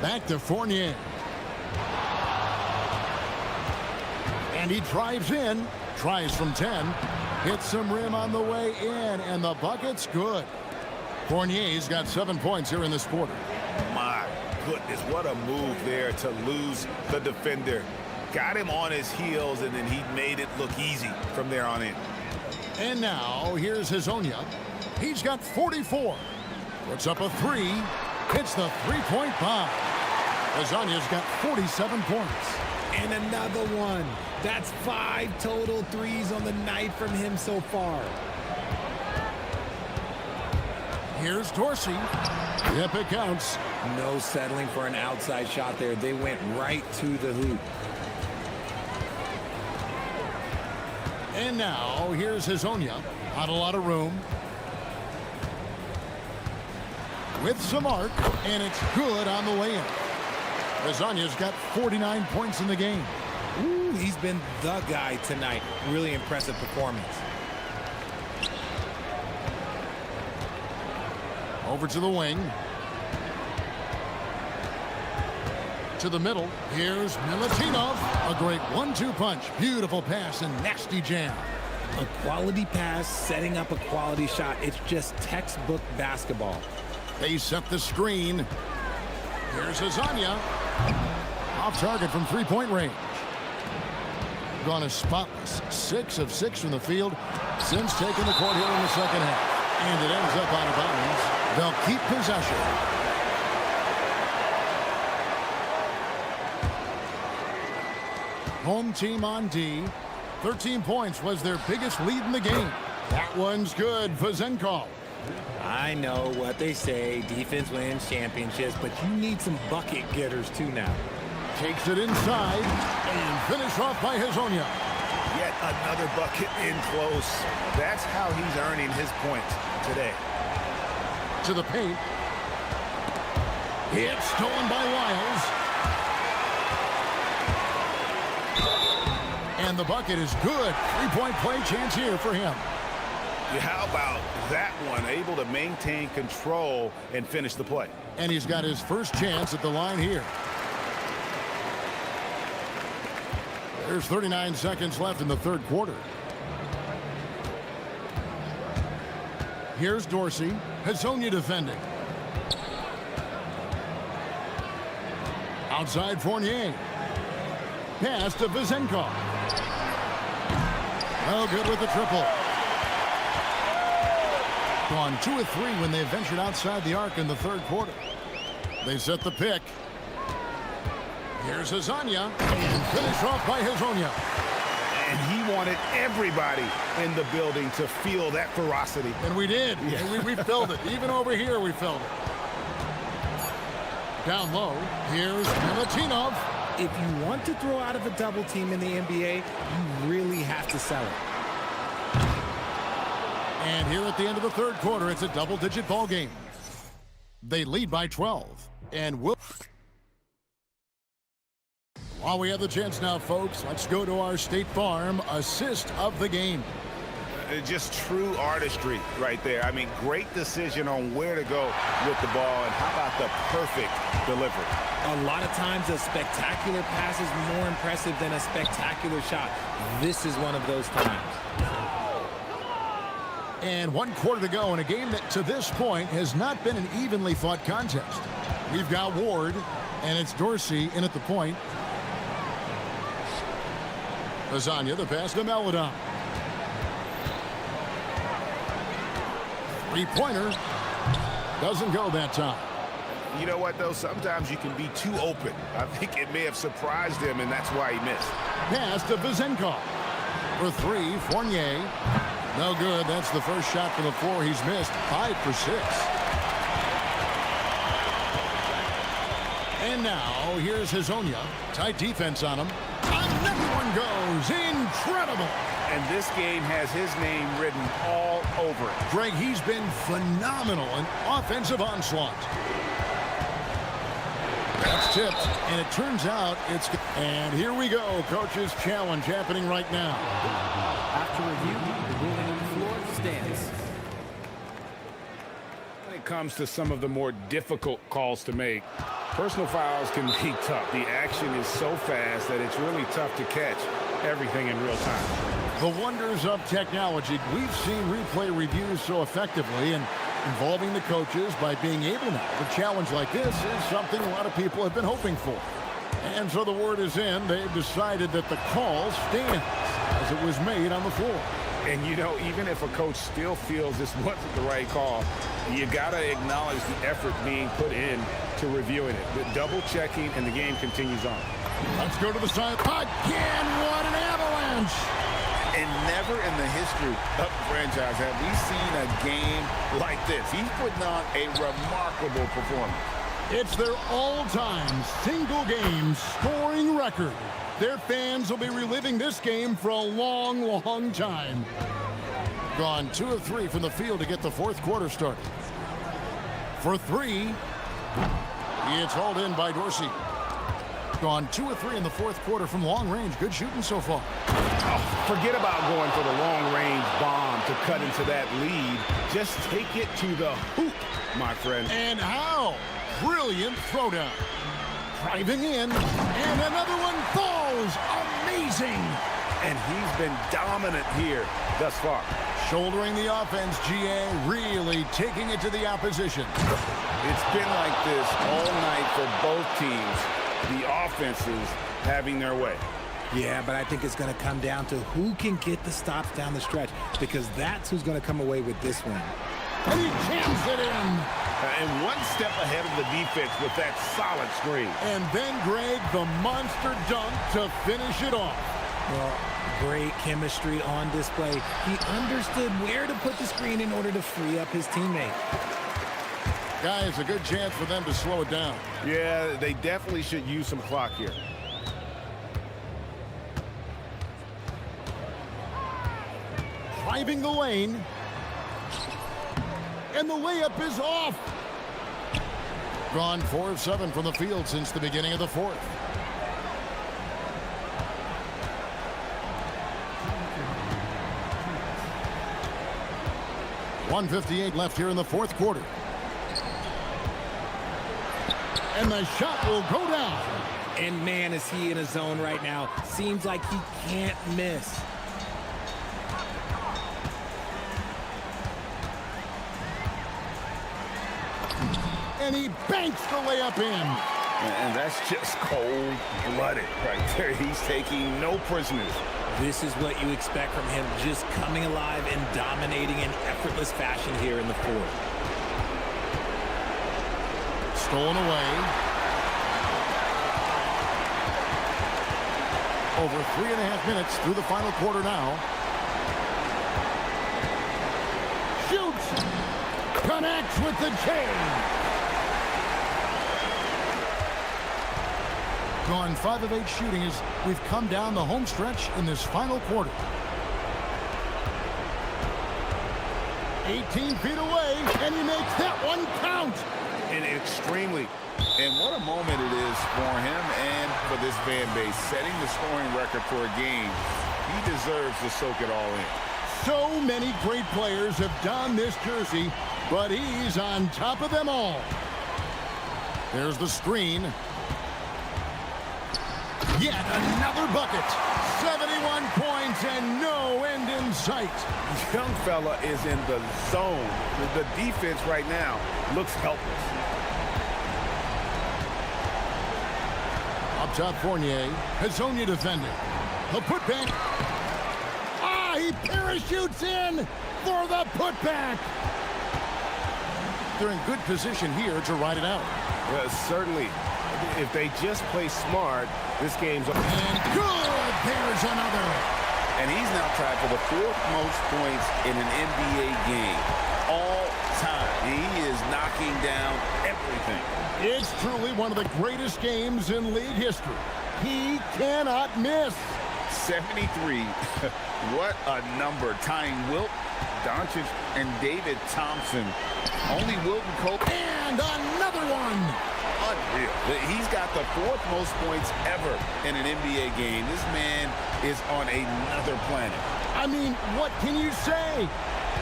Back to Fournier. And he drives in. Tries from 10. Hits some rim on the way in. And the bucket's good. Fournier's got 7 points here in this quarter. My goodness, what a move there to lose the defender. Got him on his heels, and then he made it look easy from there on in. And now, here's Hezonja. He's got 44. Puts up a 3. Hits the three-point bomb. Hezonja's got 47 points. And another one. That's 5 total threes on the night from him so far. Here's Dorsey. Yep, it counts. No settling for an outside shot there. They went right to the hoop. And now, here's Hezonja. Not a lot of room. With some arc, and it's good on the way in. Hezonja's got 49 points in the game. Ooh, he's been the guy tonight. Really impressive performance. Over to the wing. To the middle. Here's Milutinov. A great 1-2 punch. Beautiful pass and nasty jam. A quality pass, setting up a quality shot. It's just textbook basketball. They set the screen. Here's Hezonja. Off target from three-point range. Gone as spotless. 6 of 6 from the field since taking the court here in the second half. And it ends up out of bounds. They'll keep possession. Home team on D. 13 points was their biggest lead in the game. That one's good. Vezenkov. I know what they say. Defense wins championships, but you need some bucket getters too now. Takes it inside and finish off by Hezonja. Yet another bucket in close. That's how he's earning his points today. To the paint. It's stolen by Wiles. And the bucket is good. Three-point play chance here for him. How about that one? Able to maintain control and finish the play. And he's got his first chance at the line here. There's 39 seconds left in the third quarter. Here's Dorsey. Hezonja defending. Outside Fournier. Pass to Vezenkov. No good with the triple. Gone 2 of 3 when they ventured outside the arc in the third quarter. They set the pick. Here's Hazanya, and finish off by Hazanya. And he wanted everybody in the building to feel that ferocity. And we did. Yeah. And we felt it. Even over here, we felt it. Down low, here's Milutinov. If you want to throw out of a double team in the NBA, you really have to sell it. And here at the end of the third quarter, it's a double-digit ball game. They lead by 12. And while we have the chance now, folks, let's go to our State Farm assist of the game. Just true artistry right there. I mean, great decision on where to go with the ball, and how about the perfect delivery? A lot of times a spectacular pass is more impressive than a spectacular shot. This is one of those times. And 1 quarter to go in a game that to this point has not been an evenly fought contest. We've got Ward, and it's Dorsey in at the point. Lasagna, the pass to Melodon. Three-pointer doesn't go that time. You know what, though? Sometimes you can be too open. I think it may have surprised him, and that's why he missed. Pass to Vizenkov. For 3, Fournier. No good. That's the first shot from the floor he's missed. 5 for 6. And now, here's Hazonia. Tight defense on him. Another one goes. Incredible. And this game has his name written all over it. Greg, he's been phenomenal in offensive onslaught. That's tipped, and it turns out it's... And here we go. Coach's challenge happening right now. After review, the ruling on the floor stands. When it comes to some of the more difficult calls to make, personal fouls can be tough. The action is so fast that it's really tough to catch everything in real time. The wonders of technology. We've seen replay reviews so effectively, and involving the coaches by being able now to challenge like this is something a lot of people have been hoping for. And so the word is in. They've decided that the call stands as it was made on the floor. And, you know, even if a coach still feels this wasn't the right call, you got to acknowledge the effort being put in to reviewing it. The double-checking, and the game continues on. Let's go to the side. Again, what an avalanche! And never in the history of the franchise have we seen a game like this. He's putting on a remarkable performance. It's their all-time single-game scoring record. Their fans will be reliving this game for a long, long time. Gone 2 of 3 from the field to get the fourth quarter started. For 3, it's hauled in by Dorsey. Gone 2 of 3 in the fourth quarter from long range. Good shooting so far. Oh, forget about going for the long-range bomb to cut into that lead. Just take it to the hoop, my friend. And how? Brilliant throwdown. Driving in, and another one falls. Amazing. And he's been dominant here thus far. Shouldering the offense, GA really taking it to the opposition. It's been like this all night for both teams. The offenses having their way. Yeah, but I think it's going to come down to who can get the stops down the stretch, because that's who's going to come away with this one. And he jams it in. And one step ahead of the defense with that solid screen. And then, Greg, the monster dunk to finish it off. Well, great chemistry on display. He understood where to put the screen in order to free up his teammate. Guys, a good chance for them to slow it down. Yeah, they definitely should use some clock here. Driving the lane. And the layup is off. Gone 4 of 7 from the field since the beginning of the fourth. .158 left here in the fourth quarter. And the shot will go down. And man, is he in a zone right now. Seems like he can't miss. And he banks the layup in. And that's just cold-blooded right there. He's taking no prisoners This is what you expect from him, just coming alive and dominating in effortless fashion here in the fourth. Stolen away. Over 3.5 minutes through the final quarter now. Shoots! Connects with the chain! Gone 5 of 8 shooting as we've come down the home stretch in this final quarter. 18 feet away, and he makes that one count! And extremely. And what a moment it is for him and for this fan base. Setting the scoring record for a game. He deserves to soak it all in. So many great players have donned this jersey, but he's on top of them all. There's the screen. Yet another bucket. 71 points and no end in sight. Young fella is in the zone. The defense right now looks helpless. Up top, Fournier. Hazonia defending. The putback. He parachutes in for the putback. They're in good position here to ride it out. Certainly. If they just play smart, this game's over. And good! There's another. And he's now tied for the 4th most points in an NBA game all time. He is knocking down everything. It's truly one of the greatest games in league history. He cannot miss. 73. What a number. Tying Wilt, Doncic, and David Thompson. Only Wilt and Kobe. And another one. Unreal. He's got the 4th most points ever in an NBA game. This man is on another planet. I mean, what can you say?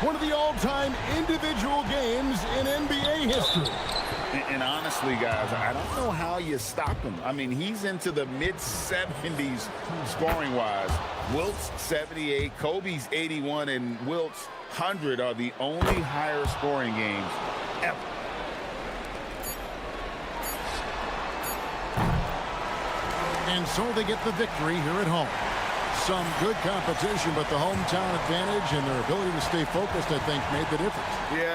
One of the all-time individual games in NBA history. And honestly, guys, I don't know how you stop him. I mean, he's into the mid-70s scoring-wise. Wilt's 78, Kobe's 81, and Wilt's 100 are the only higher scoring games ever. And so they get the victory here at home. Some good competition, but the hometown advantage and their ability to stay focused, I think, made the difference. Yeah.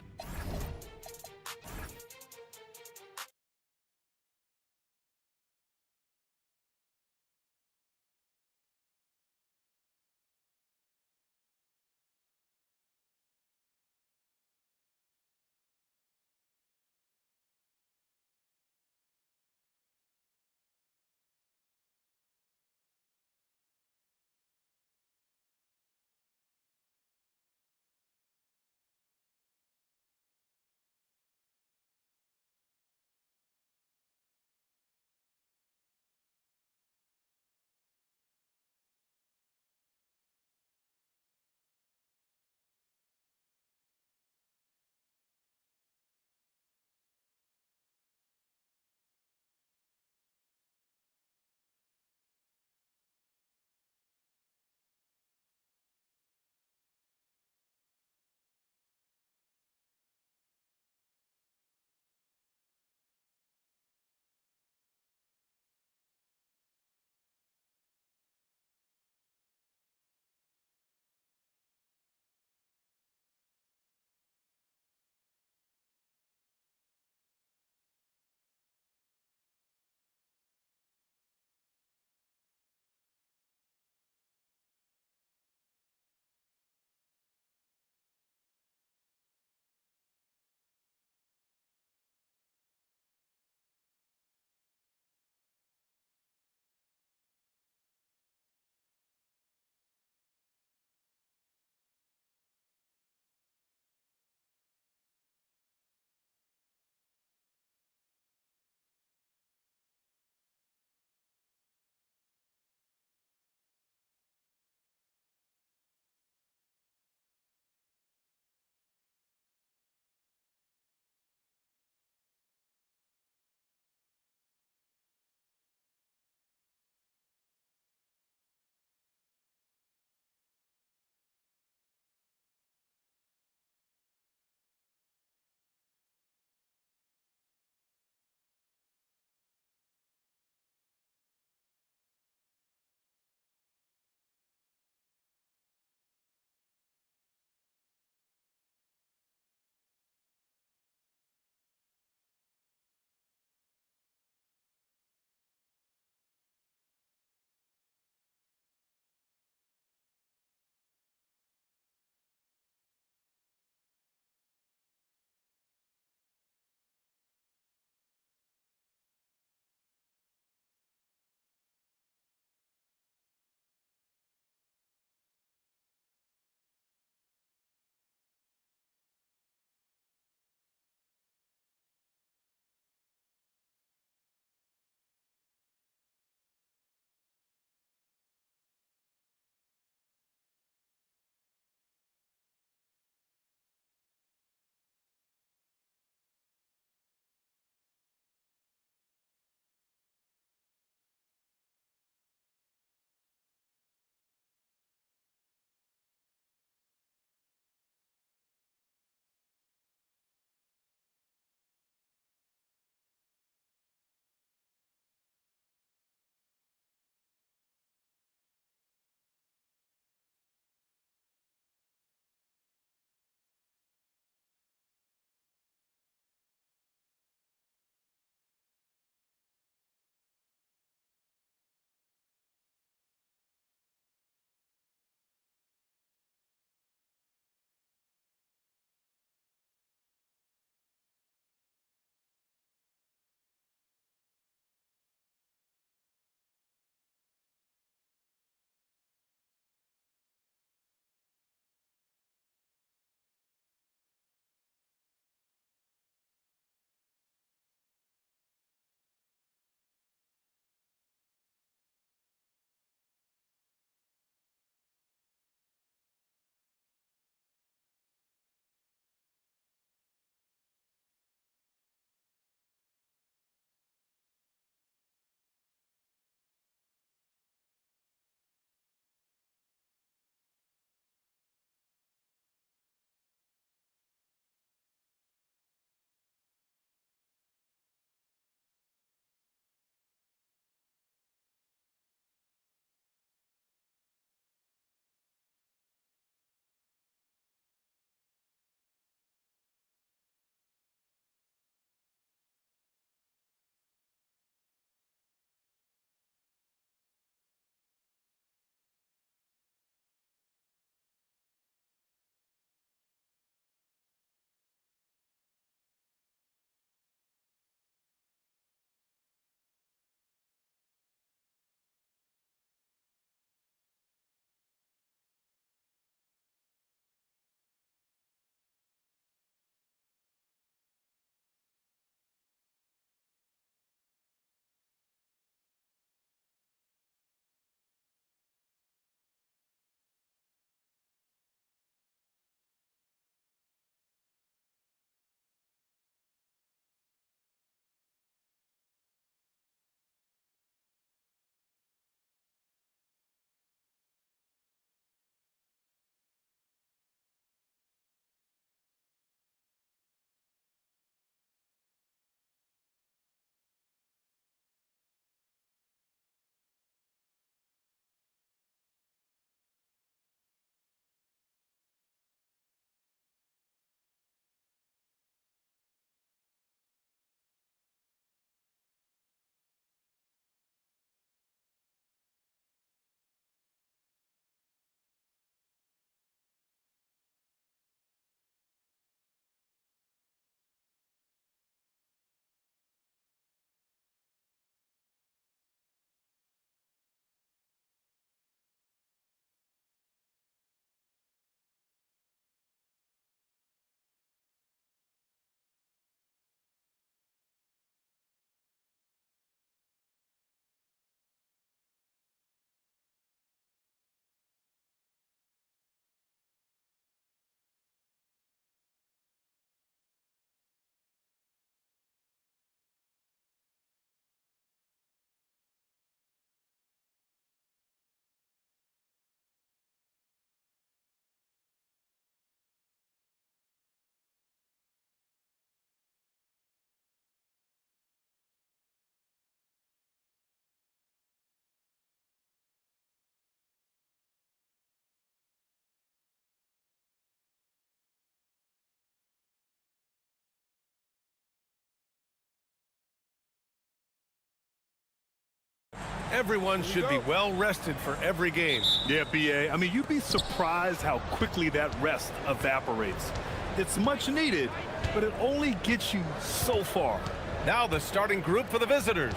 Everyone should be well rested for every game. Yeah, BA. I mean, you'd be surprised how quickly that rest evaporates. It's much needed, but it only gets you so far. Now the starting group for the visitors.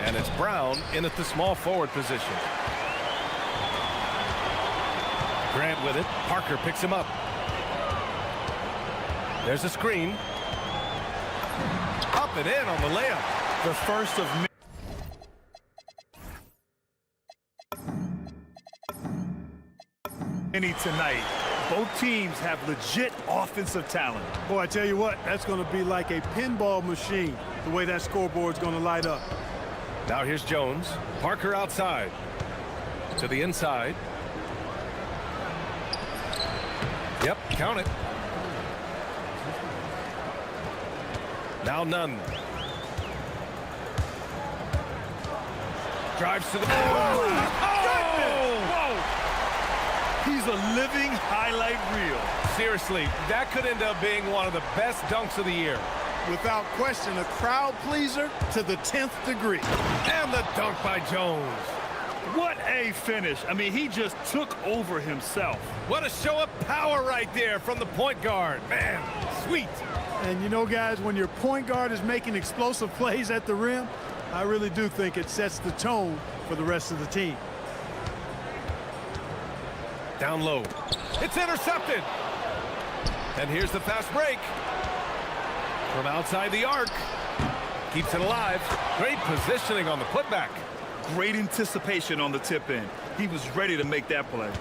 And it's Brown in at the small forward position. Grant with it. Parker picks him up. There's a screen. Up and in on the layup. The first of many tonight. Both teams have legit offensive talent. Boy, I tell you what, that's going to be like a pinball machine, the way that scoreboard's going to light up. Now here's Jones. Parker outside. To the inside. Yep, count it. Now Nunn. Drives to the... He's a living highlight reel. Seriously, that could end up being one of the best dunks of the year. Without question, a crowd pleaser to the 10th degree. And the dunk by Jones. What a finish. I mean, he just took over himself. What a show of power right there from the point guard. Man, sweet. And you know, guys, when your point guard is making explosive plays at the rim, I really do think it sets the tone for the rest of the team. Down low. It's intercepted. And here's the fast break. From outside the arc. Keeps it alive. Great positioning on the putback. Great anticipation on the tip in. He was ready to make that play.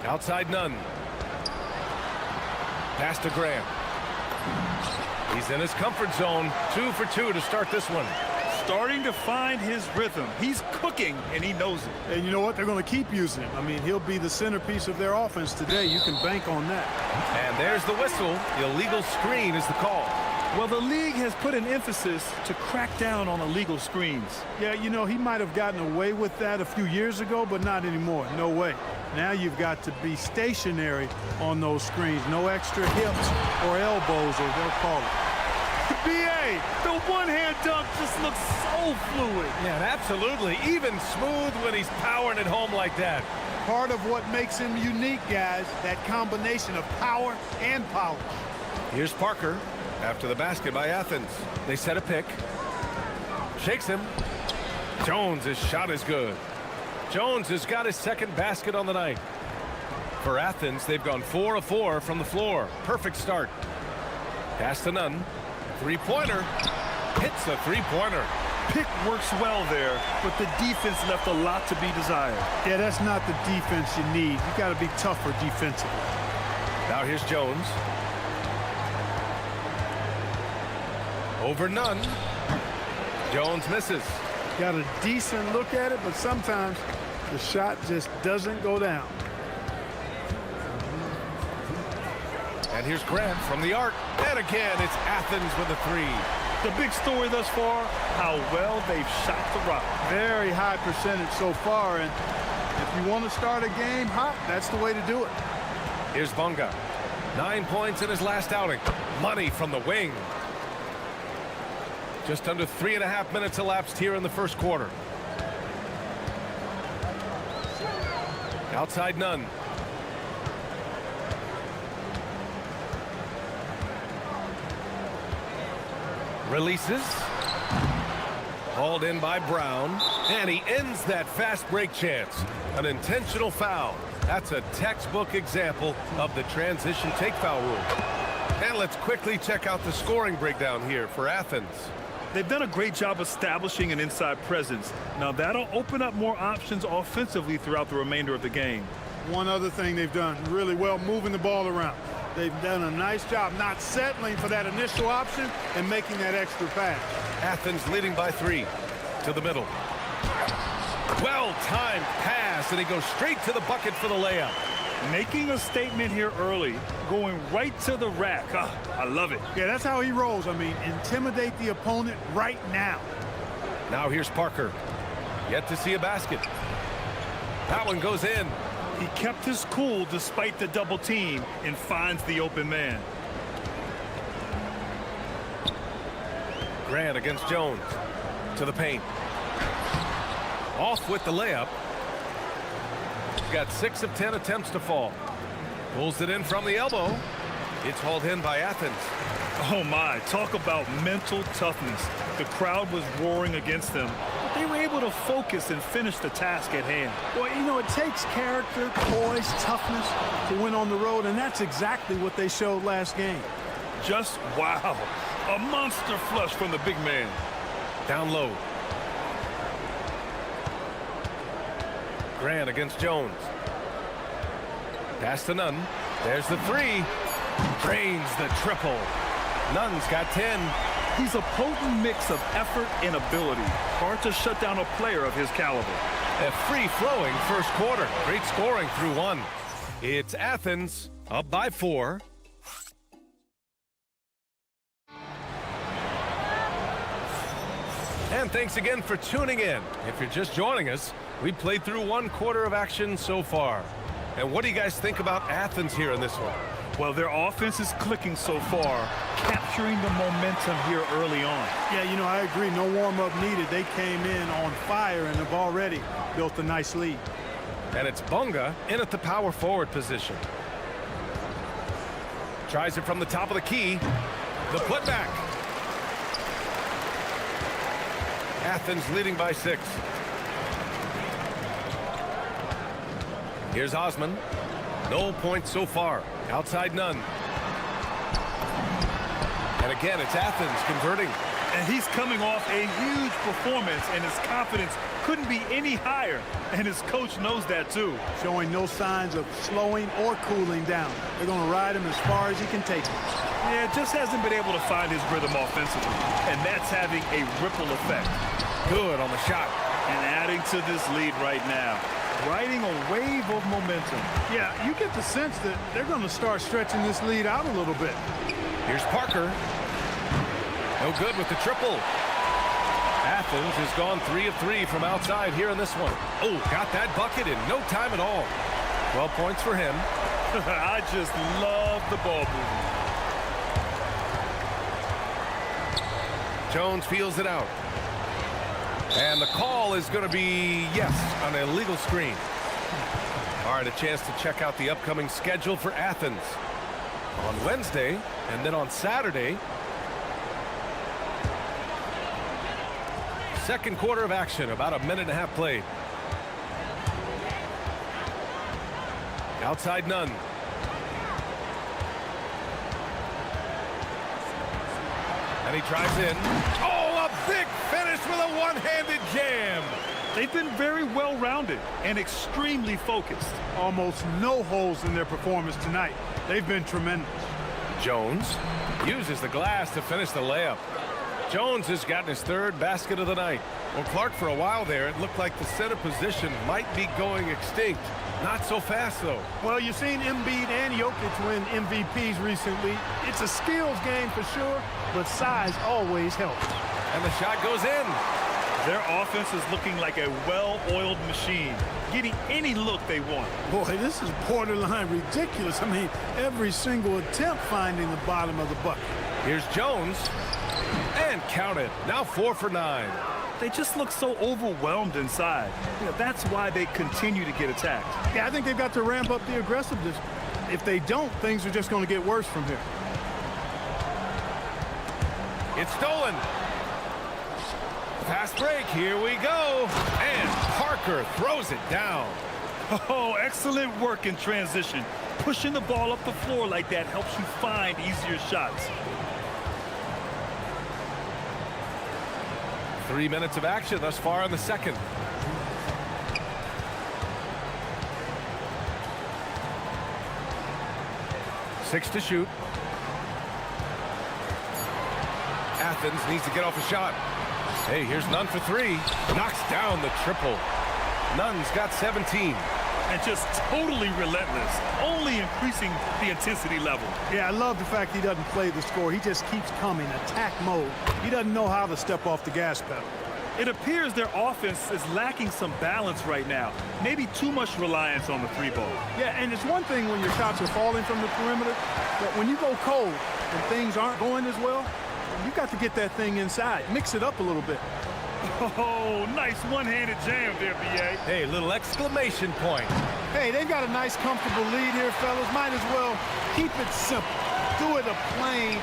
Outside Nunn. Pass to Grant. He's in his comfort zone. 2 for 2 to start this one. Starting to find his rhythm. He's cooking, and he knows it. And you know what? They're going to keep using him. I mean, he'll be the centerpiece of their offense today. You can bank on that. And there's the whistle. The illegal screen is the call. Well, the league has put an emphasis to crack down on illegal screens. Yeah, you know, he might have gotten away with that a few years ago, but not anymore. No way. Now you've got to be stationary on those screens. No extra hips or elbows, or they'll call it. BA, the one-hand dunk just looks so fluid. Yeah, absolutely. Even smooth when he's powering it home like that. Part of what makes him unique, guys, that combination of power and polish. Here's Parker after the basket by Athens. They set a pick. Shakes him. Jones' shot is good. Jones has got his second basket on the night. For Athens, they've gone 4 of 4 from the floor. Perfect start. Pass to Nunn. Three-pointer. Hits a three-pointer. Pick works well there, but the defense left a lot to be desired. Yeah, that's not the defense you need. You got to be tougher defensively. Now here's Jones. Over Nunn. Jones misses. Got a decent look at it, but sometimes the shot just doesn't go down. And here's Grant from the arc. And again, it's Athens with a three. The big story thus far, how well they've shot the rock. Very high percentage so far, and if you want to start a game hot, that's the way to do it. Here's Bunga. 9 points in his last outing. Money from the wing. Just under 3.5 minutes elapsed here in the first quarter. Outside Nunn. Releases. Hauled in by Brown. And he ends that fast break chance. An intentional foul. That's a textbook example of the transition take foul rule. And let's quickly check out the scoring breakdown here for Athens. They've done a great job establishing an inside presence. Now that'll open up more options offensively throughout the remainder of the game. One other thing they've done really well, moving the ball around. They've done a nice job not settling for that initial option and making that extra pass. Athens leading by 3 to the middle. Well-timed pass, and he goes straight to the bucket for the layup. Making a statement here early, going right to the rack. I love it. Yeah, that's how he rolls. I mean, intimidate the opponent right now. Now here's Parker. Yet to see a basket. That one goes in. He kept his cool despite the double team and finds the open man. Grant against Jones. To the paint. Off with the layup. He's got 6 of 10 attempts to fall. Pulls it in from the elbow. It's hauled in by Athens. Oh my, talk about mental toughness. The crowd was roaring against them, but they were able to focus and finish the task at hand. Well, you know, it takes character, poise, toughness to win on the road, and that's exactly what they showed last game. Just wow. A monster flush from the big man. Down low. Grant against Jones. Pass to Nunn. There's the three. Drains the triple. Nunn's got 10. He's a potent mix of effort and ability. Hard to shut down a player of his caliber. A free-flowing first quarter. Great scoring through 1. It's Athens up by 4. And thanks again for tuning in. If you're just joining us, we played through 1 quarter of action so far. And what do you guys think about Athens here in this one? Well, their offense is clicking so far, capturing the momentum here early on. Yeah, you know, I agree. No warm-up needed. They came in on fire and have already built a nice lead. And it's Bunga in at the power forward position. Tries it from the top of the key. The putback. Athens leading by 6. Here's Osman. No points so far. Outside Nunn. And again, it's Athens converting. And he's coming off a huge performance, and his confidence couldn't be any higher. And his coach knows that, too. Showing no signs of slowing or cooling down. They're going to ride him as far as he can take him. Yeah, just hasn't been able to find his rhythm offensively. And that's having a ripple effect. Good on the shot. And adding to this lead right now. Riding a wave of momentum. Yeah, you get the sense that they're going to start stretching this lead out a little bit. Here's Parker. No good with the triple. Athens has gone 3 of 3 from outside here in this one. Oh, got that bucket in no time at all. 12 points for him. I just love the ball movement. Jones feels it out. And the call is going to be, yes, an illegal screen. All right, a chance to check out the upcoming schedule for Athens. On Wednesday, and then on Saturday. Second quarter of action, about a minute and a half played. Outside Nunn. And he drives in. Oh, a big finish with a one-handed jam. They've been very well-rounded and extremely focused. Almost no holes in their performance tonight. They've been tremendous. Jones uses the glass to finish the layup. Jones has gotten his 3rd basket of the night. Well, Clark, for a while there, it looked like the center position might be going extinct. Not so fast, though. Well, you've seen Embiid and Jokic win MVPs recently. It's a skills game for sure, but size always helps. And the shot goes in. Their offense is looking like a well-oiled machine, getting any look they want. Boy, this is borderline ridiculous. I mean, every single attempt finding the bottom of the bucket. Here's Jones. And count it. Now 4 for 9. They just look so overwhelmed inside. You know, that's why they continue to get attacked. Yeah, I think they've got to ramp up the aggressiveness. If they don't, things are just going to get worse from here. It's stolen. Fast break. Here we go. And Parker throws it down. Oh, excellent work in transition. Pushing the ball up the floor like that helps you find easier shots. 3 minutes of action thus far in the second. Six to shoot. Athens needs to get off a shot. Hey, here's Nunn for 3. Knocks down the triple. Nunn's got 17. And just totally relentless, only increasing the intensity level. Yeah, I love the fact he doesn't play the score. He just keeps coming, attack mode. He doesn't know how to step off the gas pedal. It appears their offense is lacking some balance right now. Maybe too much reliance on the 3-ball. Yeah, and it's one thing when your shots are falling from the perimeter, but when you go cold and things aren't going as well, You got to get that thing inside. Mix it up a little bit. Oh, nice one-handed jam there, B.A. Hey, little exclamation point. Hey, they've got a nice, comfortable lead here, fellas. Might as well keep it simple. Do it a plain,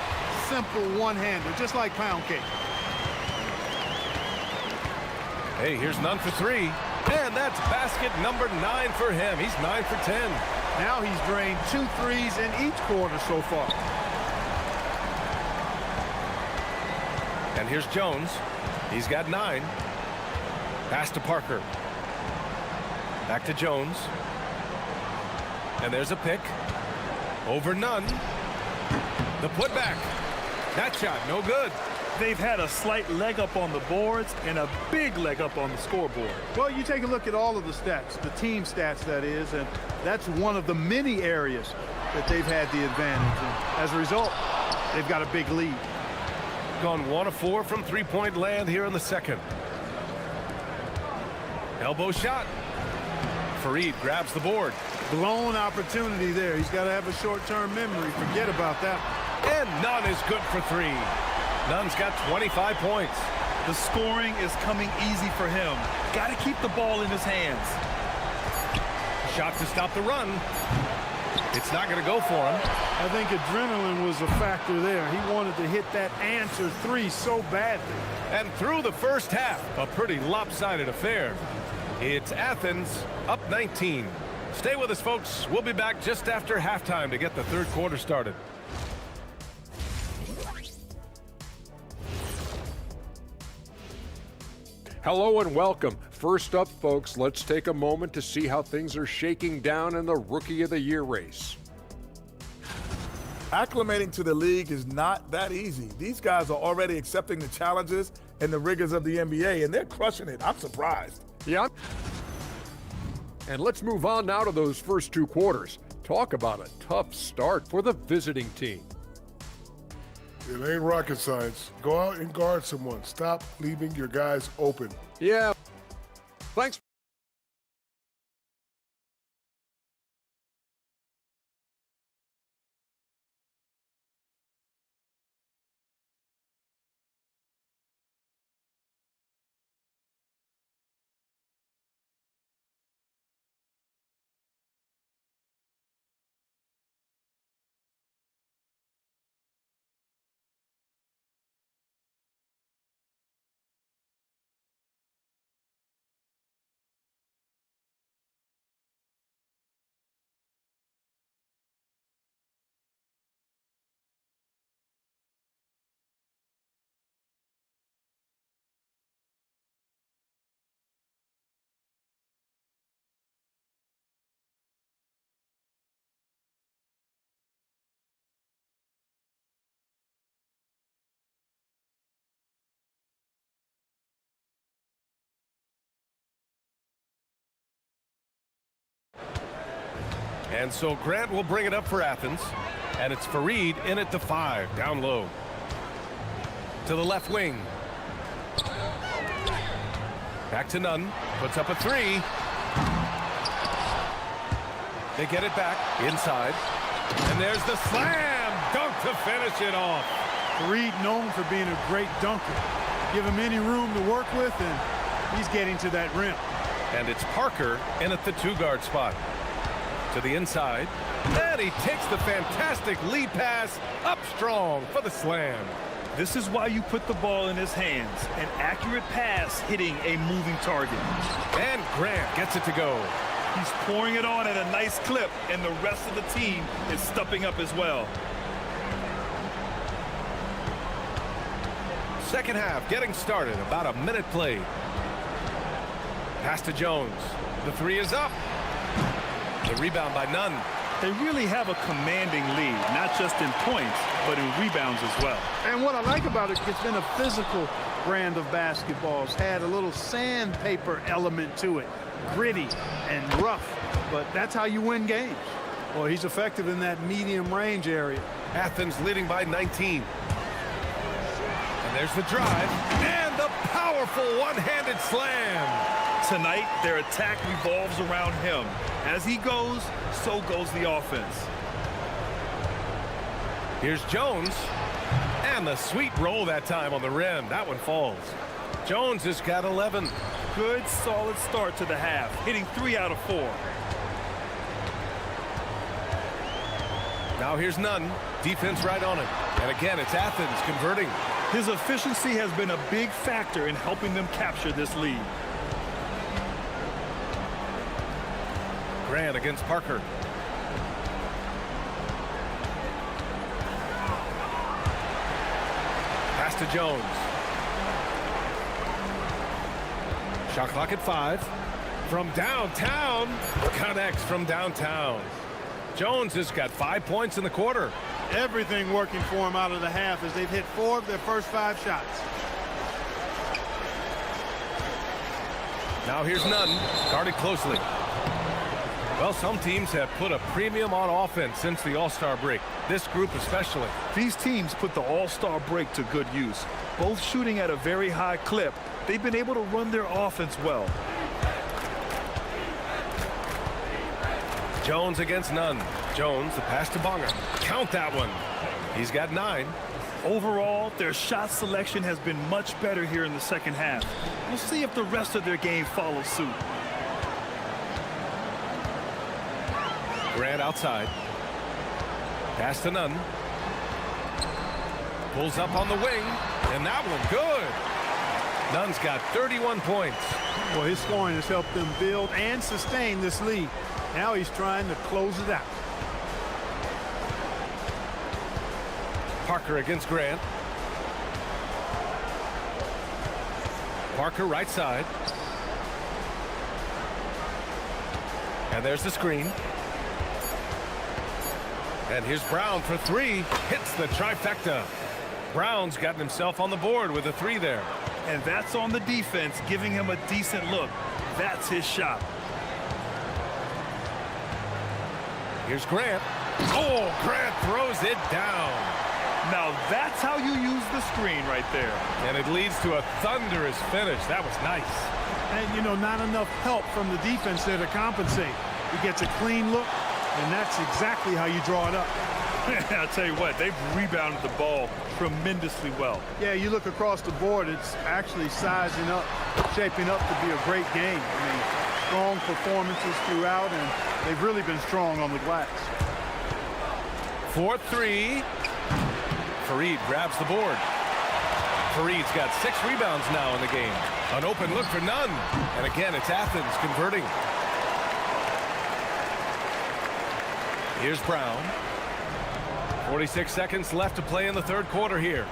simple one-hander, just like pound cake. Hey, here's none for three. And that's basket number 9 for him. He's 9 for 10. Now he's drained 2 threes in each quarter so far. And here's Jones. He's got 9. Pass to Parker. Back to Jones. And there's a pick. Over none. The putback. That shot, no good. They've had a slight leg up on the boards and a big leg up on the scoreboard. Well, you take a look at all of the stats, the team stats, that is, and that's one of the many areas that they've had the advantage. And as a result, they've got a big lead. Gone 1 of 4 from three-point land here in the second. Elbow shot. Fareed grabs the board. Blown opportunity there. He's got to have a short-term memory. Forget about that. And none is good for 3. Nunn's got 25 points. The scoring is coming easy for him. Got to keep the ball in his hands. Shot to stop the run. It's not going to go for him. I think adrenaline was a factor there. He wanted to hit that answer 3 so badly. And through the first half, a pretty lopsided affair. It's Athens up 19. Stay with us, folks. We'll be back just after halftime to get the third quarter started. Hello and welcome. First up, folks, let's take a moment to see how things are shaking down in the Rookie of the Year race. Acclimating to the league is not that easy. These guys are already accepting the challenges and the rigors of the NBA, and they're crushing it. I'm surprised. Yeah. And let's move on now to those first 2 quarters. Talk about a tough start for the visiting team. It ain't rocket science. Go out and guard someone. Stop leaving your guys open. Yeah. Thanks. And so Grant will bring it up for Athens. And it's Fareed in at the 5, down low. To the left wing. Back to Nunn. Puts up a 3. They get it back inside. And there's the slam dunk to finish it off. Fareed known for being a great dunker. Give him any room to work with, and he's getting to that rim. And it's Parker in at the 2-guard spot. To the inside. And he takes the fantastic lead pass up strong for the slam. This is why you put the ball in his hands. An accurate pass hitting a moving target. And Grant gets it to go. He's pouring it on at a nice clip, and the rest of the team is stepping up as well. Second half getting started. About a minute played. Pass to Jones. The 3 is up. The rebound by Nunn. They really have a commanding lead, not just in points, but in rebounds as well. And what I like about it, it's been a physical brand of basketball. It's had a little sandpaper element to it. Gritty and rough, but that's how you win games. Well, he's effective in that medium range area. Athens leading by 19. And there's the drive. And the powerful one-handed slam. Tonight, their attack revolves around him. As he goes, so goes the offense. Here's Jones. And the sweet roll that time on the rim. That one falls. Jones has got 11. Good, solid start to the half, hitting 3 out of 4. Now here's Nunn. Defense right on him. And again, it's Athens converting. His efficiency has been a big factor in helping them capture this lead. Grant against Parker. Pass to Jones. Shot clock at 5. From downtown. Connects from downtown. Jones has got 5 points in the quarter. Everything working for him out of the half as they've hit 4 of their first 5 shots. Now here's Nunn, guarded closely. Well, some teams have put a premium on offense since the All-Star break. This group especially. These teams put the All-Star break to good use. Both shooting at a very high clip, they've been able to run their offense well. Jones against Nunn. Jones, the pass to Bonga. Count that one. He's got 9. Overall, their shot selection has been much better here in the second half. We'll see if the rest of their game follows suit. Grant outside. Pass to Nunn. Pulls up on the wing. And that one good. Nunn's got 31 points. Well, his scoring has helped them build and sustain this lead. Now he's trying to close it out. Parker against Grant. Parker right side. And there's the screen. And here's Brown for 3. Hits the trifecta. Brown's gotten himself on the board with a 3 there. And that's on the defense, giving him a decent look. That's his shot. Here's Grant. Oh, Grant throws it down. Now that's how you use the screen right there. And it leads to a thunderous finish. That was nice. And, you know, not enough help from the defense there to compensate. He gets a clean look, and that's exactly how you draw it up. I'll tell you what, they've rebounded the ball tremendously well. Yeah, you look across the board, it's actually sizing up, shaping up to be a great game. I mean, strong performances throughout, and they've really been strong on the glass. 4-3. Fareed grabs the board. Fareed's got 6 rebounds now in the game. An open look for Nunn. And again, it's Athens converting. Here's Brown. 46 seconds left to play in the third quarter here.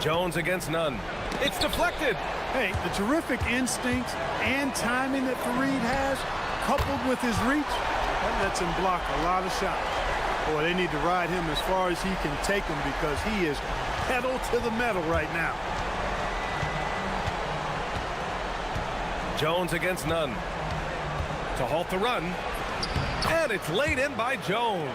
Jones against Nunn. It's deflected. Hey, the terrific instincts and timing that Fareed has, coupled with his reach, that lets him block a lot of shots. Boy, they need to ride him as far as he can take them because he is pedal to the metal right now. Jones against Nunn. To halt the run. And it's laid in by Jones.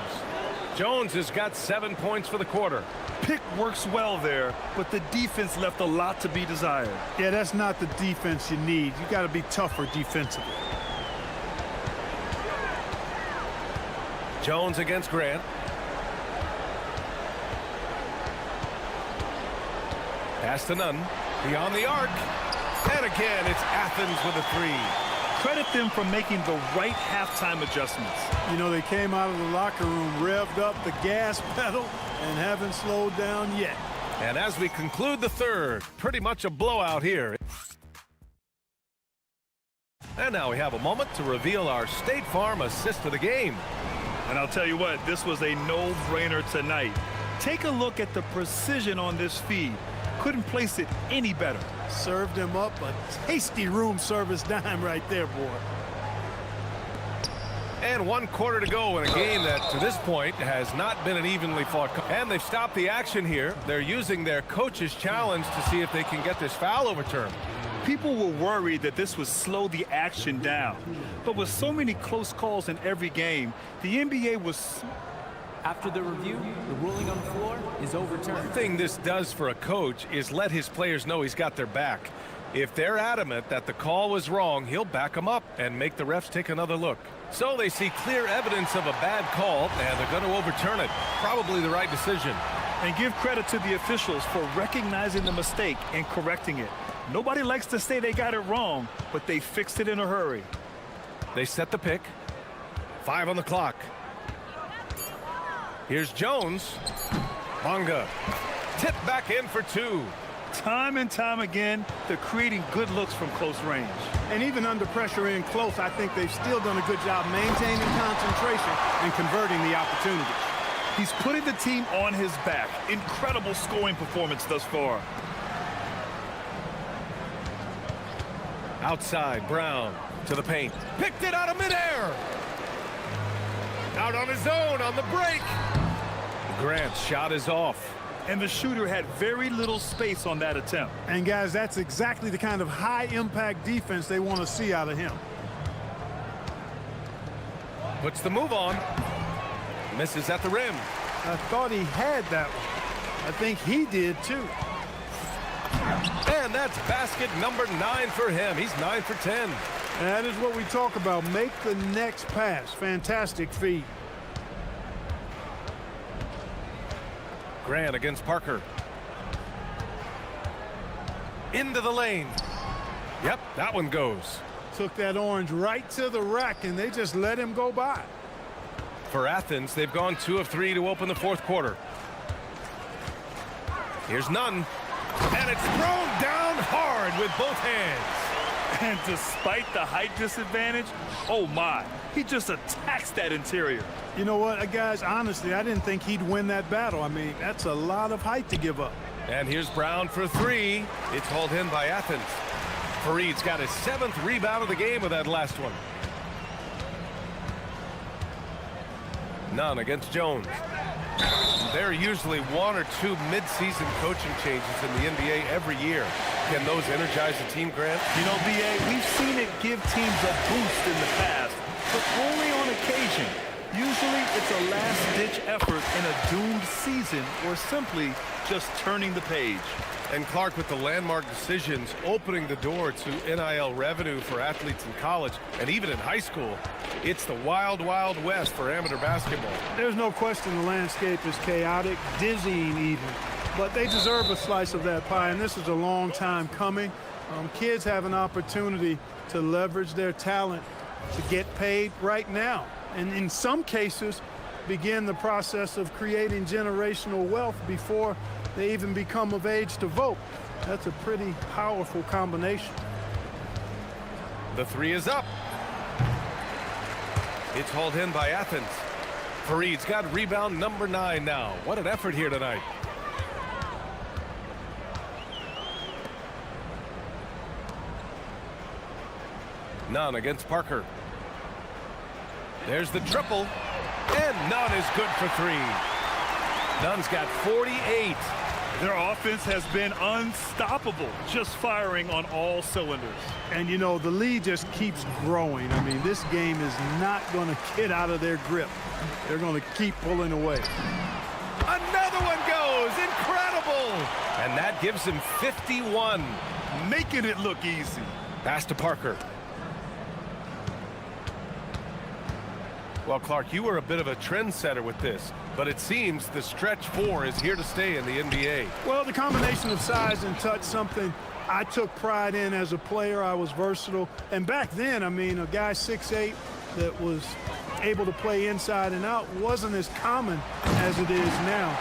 Jones has got 7 points for the quarter. Pick works well there, but the defense left a lot to be desired. Yeah, that's not the defense you need. You got to be tougher defensively. Jones against Grant. Pass to Nunn. Beyond the arc. And again, it's Athens with a 3. Credit them for making the right halftime adjustments. You know, they came out of the locker room, revved up the gas pedal, and haven't slowed down yet. And as we conclude the third, pretty much a blowout here. And now we have a moment to reveal our State Farm assist of the game. And I'll tell you what, this was a no-brainer tonight. Take a look at the precision on this feed. Couldn't place it any better. Served him up a tasty room service dime right there, boy. And 1 quarter to go in a game that, to this point, has not been an evenly fought. And they've stopped the action here. They're using their coach's challenge to see if they can get this foul overturned. People were worried that this would slow the action down. But with so many close calls in every game, the NBA was... After the review, the ruling on the floor is overturned. One thing this does for a coach is let his players know he's got their back. If they're adamant that the call was wrong, he'll back them up and make the refs take another look. So they see clear evidence of a bad call, and they're going to overturn it. Probably the right decision. And give credit to the officials for recognizing the mistake and correcting it. Nobody likes to say they got it wrong, but they fixed it in a hurry. They set the pick. 5 on the clock. Here's Jones. Bonga. Tip back in for 2. Time and time again, they're creating good looks from close range. And even under pressure in close, I think they've still done a good job maintaining concentration and converting the opportunities. He's putting the team on his back. Incredible scoring performance thus far. Outside, Brown to the paint. Picked it out of midair. Out on his own on the break. Grant's shot is off. And the shooter had very little space on that attempt. And guys, that's exactly the kind of high-impact defense they want to see out of him. Puts the move on. Misses at the rim. I thought he had that one. I think he did too. And that's basket number 9 for him. He's 9 for 10. That is what we talk about. Make the next pass. Fantastic feed. Grant against Parker. Into the lane. Yep, that one goes. Took that orange right to the rack, and they just let him go by. For Athens, they've gone 2 of 3 to open the 4th quarter. Here's none. And it's thrown down hard with both hands. And despite the height disadvantage, oh my, he just attacks that interior. You know what, guys, honestly, I didn't think he'd win that battle. I mean, that's a lot of height to give up. And here's Brown for 3. It's hauled in by Athens. Fareed's got his 7th rebound of the game with that last one. None against Jones. There are usually 1 or 2 mid-season coaching changes in the NBA every year. Can those energize the team, Grant? You know, B.A., we've seen it give teams a boost in the past, but only on occasion. Usually it's a last-ditch effort in a doomed season or simply just turning the page. And Clark, with the landmark decisions opening the door to NIL revenue for athletes in college and even in high school, it's the wild, wild west for amateur basketball. There's no question the landscape is chaotic, dizzying even. But they deserve a slice of that pie, and this is a long time coming. Kids have an opportunity to leverage their talent to get paid right now. And in some cases, begin the process of creating generational wealth before they even become of age to vote. That's a pretty powerful combination. The 3 is up. It's hauled in by Athens. Fareed's got rebound number 9 now. What an effort here tonight. None against Parker. There's the triple. And none is good for 3. Nunn's got 48. Their offense has been unstoppable, just firing on all cylinders. And, you know, the lead just keeps growing. I mean, this game is not going to get out of their grip. They're going to keep pulling away. Another one goes. Incredible. And that gives him 51. Making it look easy. Pass to Parker. Well, Clark, you were a bit of a trendsetter with this, but it seems the stretch 4 is here to stay in the NBA. Well, the combination of size and touch, something I took pride in as a player. I was versatile. And back then, I mean, a guy 6'8" that was able to play inside and out wasn't as common as it is now.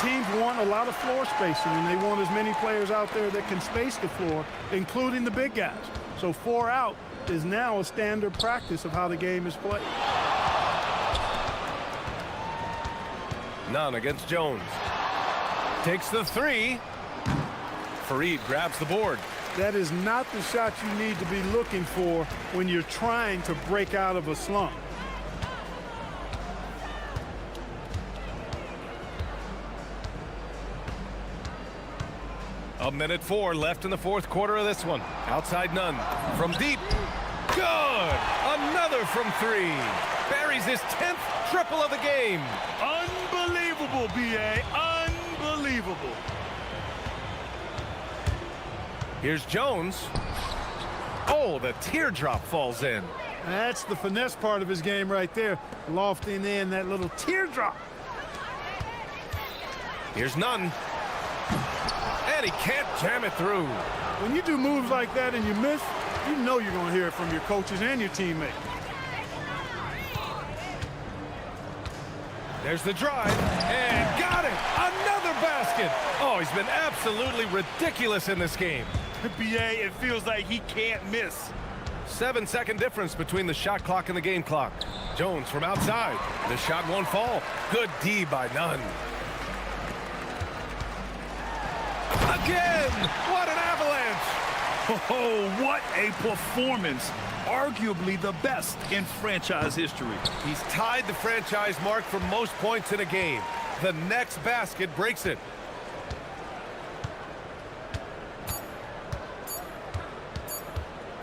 Teams want a lot of floor spacing, and they want as many players out there that can space the floor, including the big guys. So 4 out is now a standard practice of how the game is played. None against Jones. Takes the 3. Fareed grabs the board. That is not the shot you need to be looking for when you're trying to break out of a slump. A minute 4 left in the 4th quarter of this one. Outside Nunn. From deep. Good! Another from 3. Buries his 10th triple of the game. Unbelievable, B.A. Unbelievable. Here's Jones. Oh, the teardrop falls in. That's the finesse part of his game right there. Lofting in that little teardrop. Here's Nunn. And he can't jam it through. When you do moves like that and you miss, you know you're going to hear it from your coaches and your teammates. There's the drive, and got it! Another basket! Oh, he's been absolutely ridiculous in this game. BA, it feels like he can't miss. 7-second difference between the shot clock and the game clock. Jones from outside. The shot won't fall. Good D by Nunn. Again! What an avalanche! Oh, what a performance. Arguably the best in franchise history. He's tied the franchise mark for most points in a game. The next basket breaks it.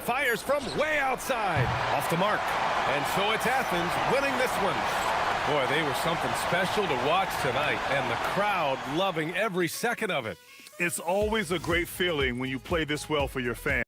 Fires from way outside. Off the mark. And so it's Athens winning this one. Boy, they were something special to watch tonight, and the crowd loving every second of it. It's always a great feeling when you play this well for your fans.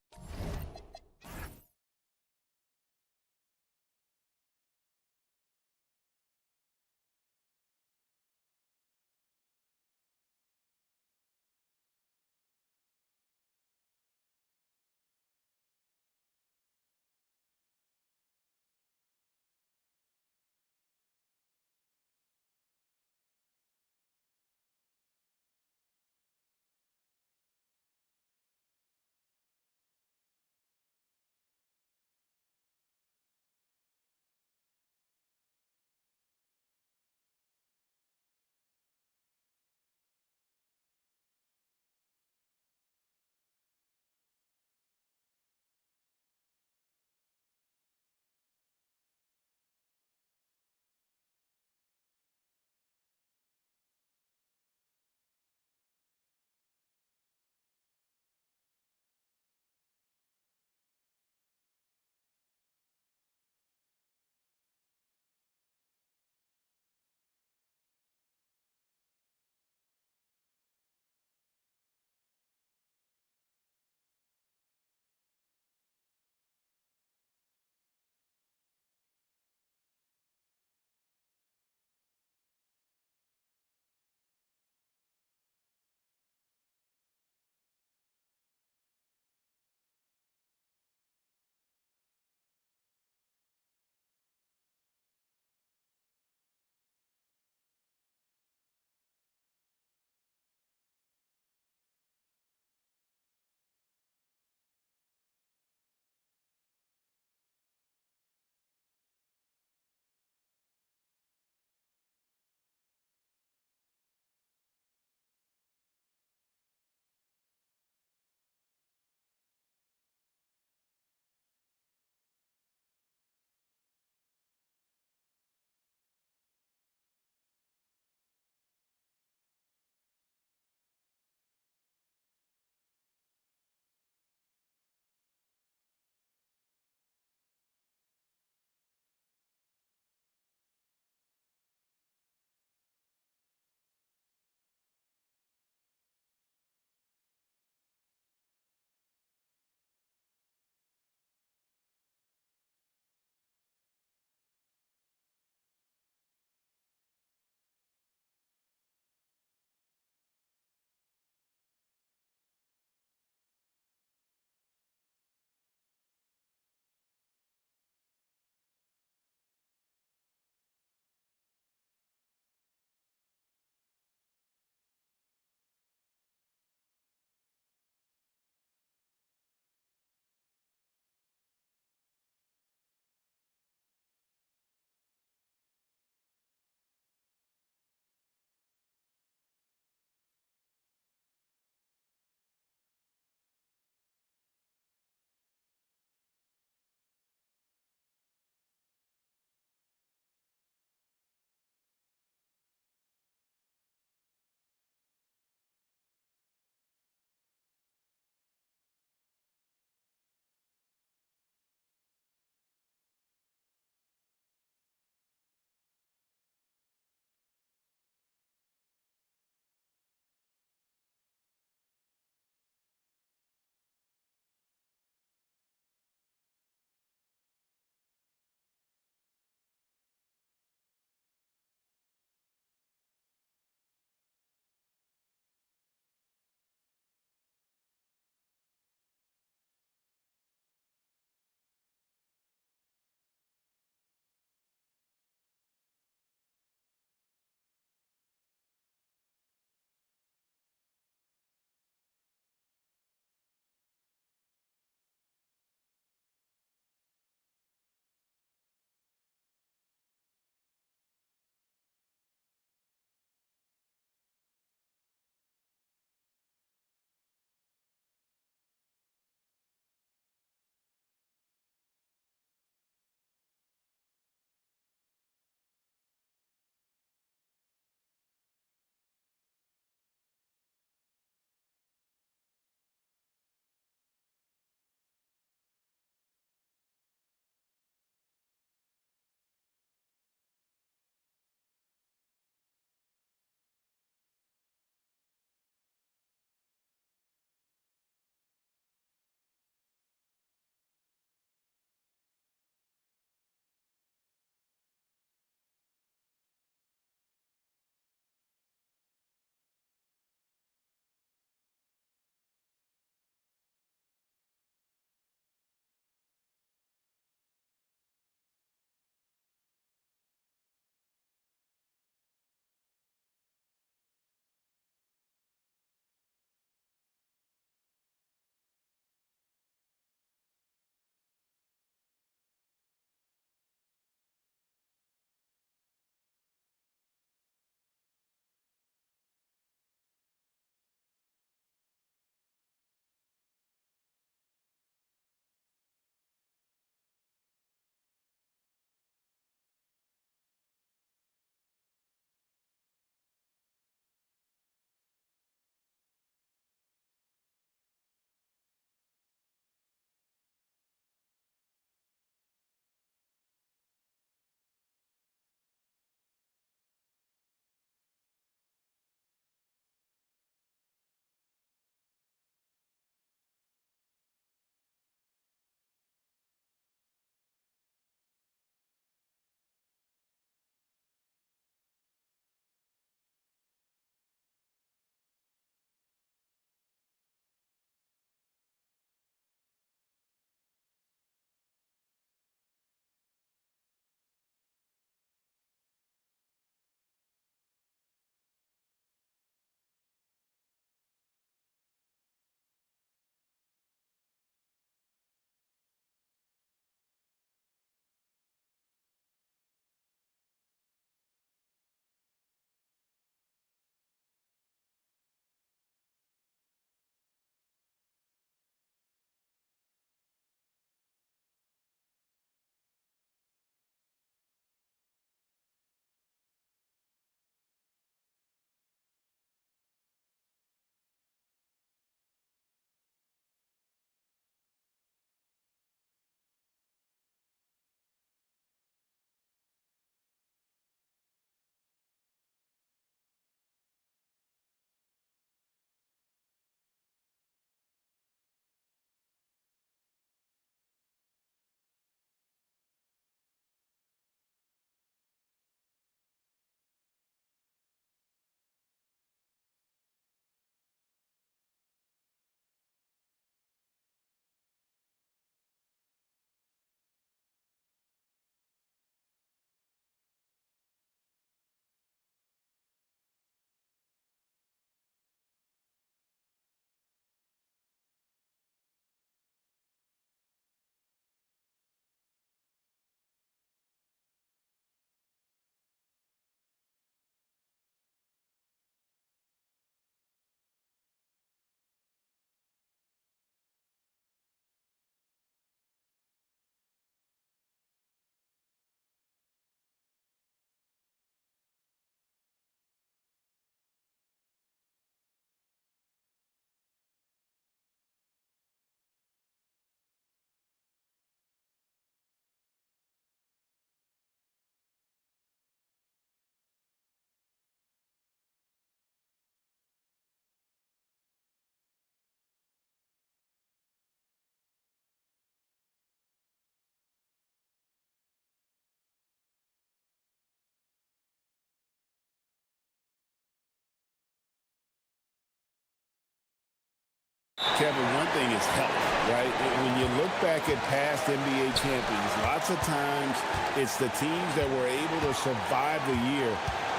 Kevin, one thing is health, right? When you look back at past NBA champions, lots of times it's the teams that were able to survive the year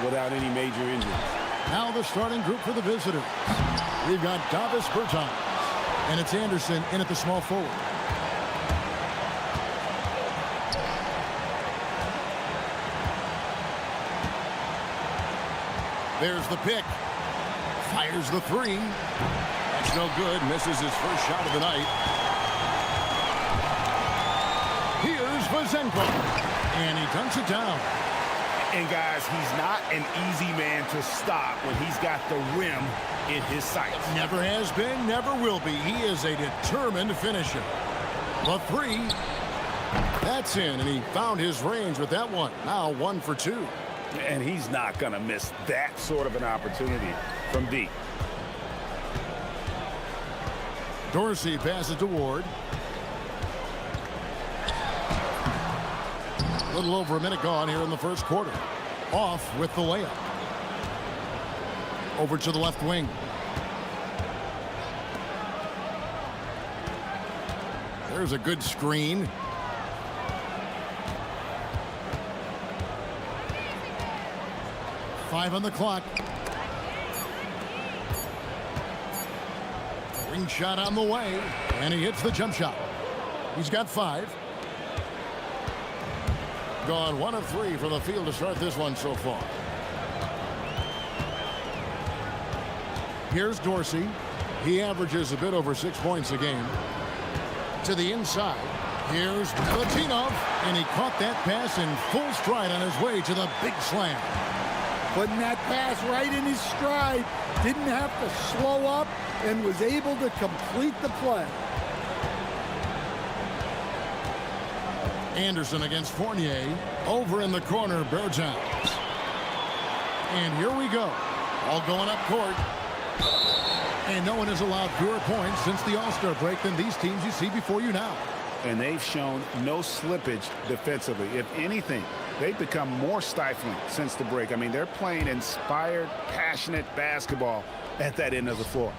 without any major injuries. Now the starting group for the visitors. We've got Davis Bertans, and it's Anderson in at the small forward. There's the pick. Fires the three. That's no good. Misses his first shot of the night. Here's Vazenko. And he dunks it down. And guys, he's not an easy man to stop when he's got the rim in his sights. Never has been, never will be. He is a determined finisher. The three. That's in, and he found his range with that one. Now 1 for 2. And he's not going to miss that sort of an opportunity from deep. Dorsey passes to Ward. A little over a minute gone here in the first quarter. Off with the layup. Over to the left wing. There's a good screen. Five on the clock. Ring shot on the way, and he hits the jump shot. He's got 5. Gone 1 of 3 from the field to start this one so far. Here's Dorsey. He averages a bit over 6 points a game. To the inside. Here's Milutinov, and he caught that pass in full stride on his way to the big slam. Putting that pass right in his stride. Didn't have to slow up and was able to complete the play. Anderson against Fournier. Over in the corner, Bertans. And here we go. All going up court. And no one has allowed fewer points since the All-Star break than these teams you see before you now. And they've shown no slippage defensively. If anything, they've become more stifling since the break. I mean, they're playing inspired, passionate basketball at that end of the floor.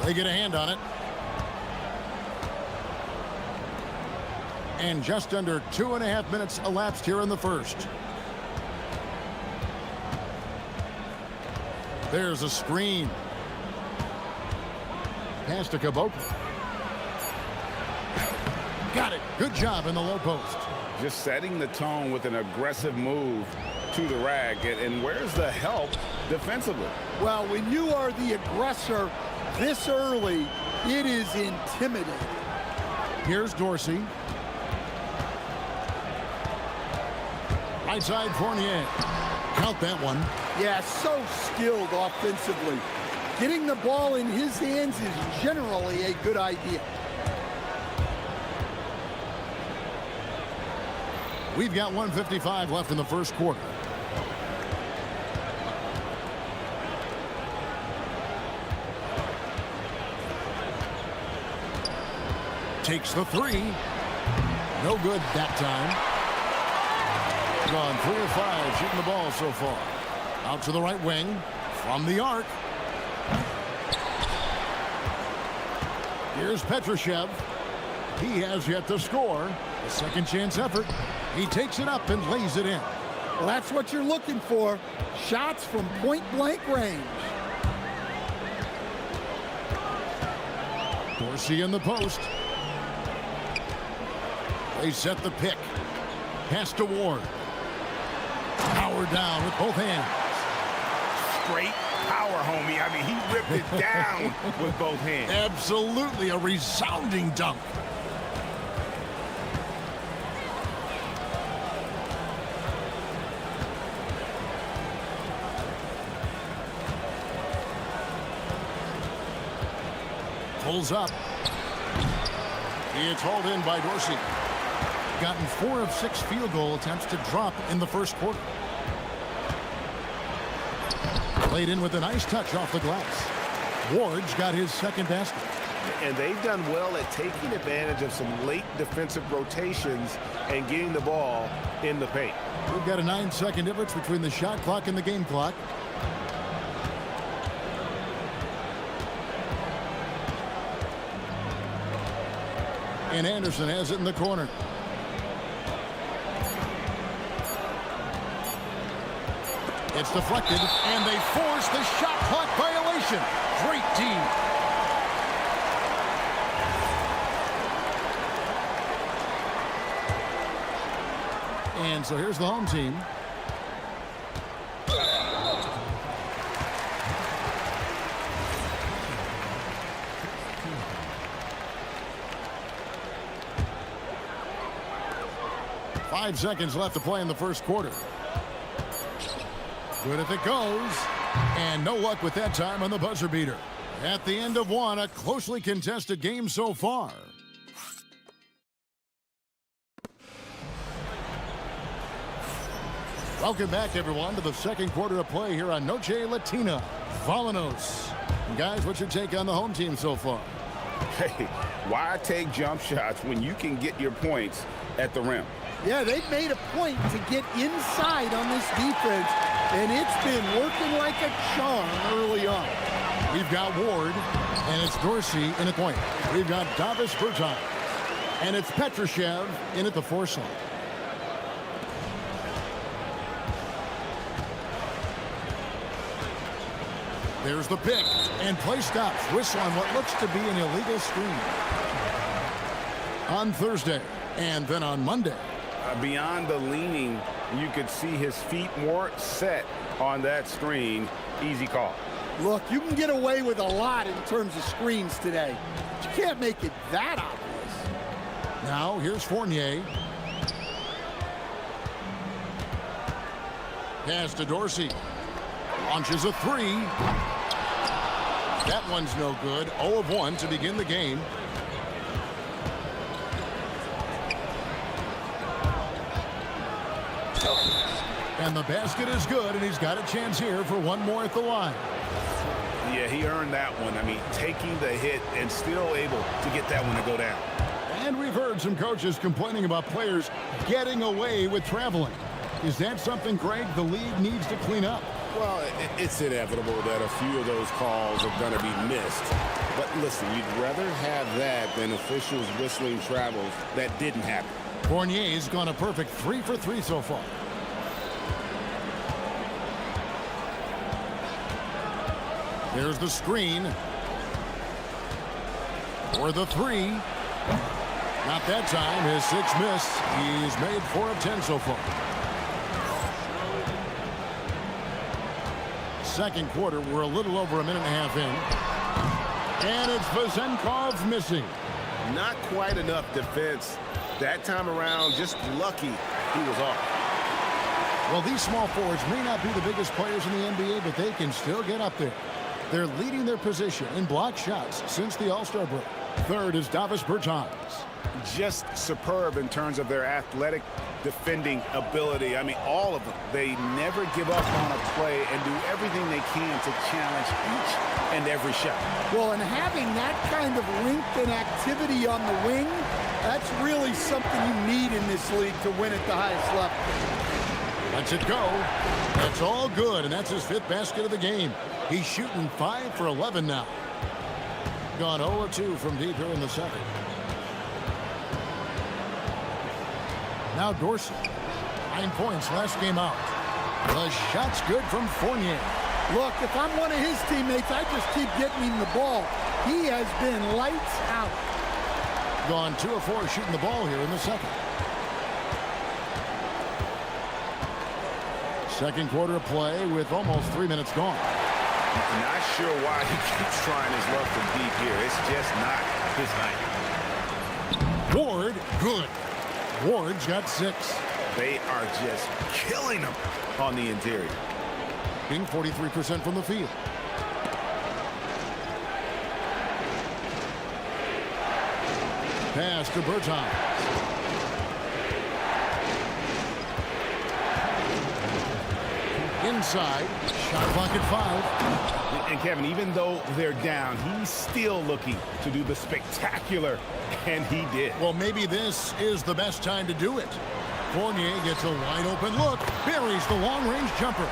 They get a hand on it. And just under 2.5 minutes elapsed here in the first. There's a screen. Pass to Caboclo. Got it. Good job in the low post. Just setting the tone with an aggressive move to the rack. And where's the help defensively? Well, when you are the aggressor this early, it is intimidating. Here's Dorsey. Right side Fournier. Count that one. Yeah, so skilled offensively. Getting the ball in his hands is generally a good idea. We've got 1:55 left in the first quarter. Takes the three. No good that time. Gone 3 of 5 shooting the ball so far. Out to the right wing from the arc. Here's Petrushev. He has yet to score. A second chance effort. He takes it up and lays it in. Well, that's what you're looking for. Shots from point-blank range. Dorsey in the post. They set the pick. Pass to Ward. Power down with both hands. Straight power, homie. I mean, he ripped it down with both hands. Absolutely a resounding dunk. Pulls up. It's hauled in by Dorsey. Gotten 4 of 6 field goal attempts to drop in the first quarter. Played in with a nice touch off the glass. Ward's got his second basket. And they've done well at taking advantage of some late defensive rotations and getting the ball in the paint. We've got a 9-second difference between the shot clock and the game clock. And Anderson has it in the corner. It's deflected, and they force the shot clock violation. Great team. And so here's the home team. Five seconds left to play in the first quarter. Good if it goes. And no luck with that time on the buzzer beater. At the end of one, a closely contested game so far. Welcome back, everyone, to the second quarter of play here on Noche Latina. Volanos. And guys, what's your take on the home team so far? Hey, why take jump shots when you can get your points at the rim? Yeah, they've made a point to get inside on this defense, and it's been working like a charm early on. We've got Ward, and it's Dorsey in at point. We've got Davis Bertans, and it's Petrushev in at the four slot. There's the pick, and play stops. Whistle on what looks to be an illegal screen. On Thursday, and then on Monday. Beyond the leaning, you could see his feet more set on that screen. Easy call. Look, you can get away with a lot in terms of screens today. But you can't make it that obvious. Now, here's Fournier. Pass to Dorsey. Launches a three. That one's no good. 0 of 1 to begin the game. And the basket is good, and he's got a chance here for one more at the line. Yeah, he earned that one. I mean, taking the hit and still able to get that one to go down. And we've heard some coaches complaining about players getting away with traveling. Is that something, Greg, the league needs to clean up? Well, it's inevitable that a few of those calls are going to be missed. But listen, you'd rather have that than officials whistling travels that didn't happen. Fournier's gone a perfect 3 for 3 so far. There's the screen. For the three. Not that time. His 6 miss. He's made 4 of 10 so far. Second quarter, we're a little over a minute and a half in. And it's Vazenkov missing. Not quite enough defense. That time around, just lucky he was off. Well, these small forwards may not be the biggest players in the NBA, but they can still get up there. They're leading their position in block shots since the All-Star break. Third is Davis Bertans. Just superb in terms of their athletic defending ability. I mean, all of them. They never give up on a play and do everything they can to challenge each and every shot. Well, and having that kind of length and activity on the wing, that's really something you need in this league to win at the highest level. Lets it go. That's all good, and that's his 5th basket of the game. He's shooting 5 for 11 now. Gone 0 of 2 from deep here in the second. Now Dorsey. 9 points last game out. The shot's good from Fournier. Look, if I'm one of his teammates, I just keep getting him the ball. He has been lights out. Gone 2 of 4 shooting the ball here in the second. Second quarter of play with almost 3 minutes gone. Not sure why he keeps trying his luck from deep here. It's just not his night. Ward, good. Ward's got 6. They are just killing him on the interior. Being 43% from the field. Pass to Bertans. Inside. Shot clock at 5. And Kevin, even though they're down, he's still looking to do the spectacular, and he did. Well, maybe this is the best time to do it. Fournier gets a wide open look, buries the long-range jumper.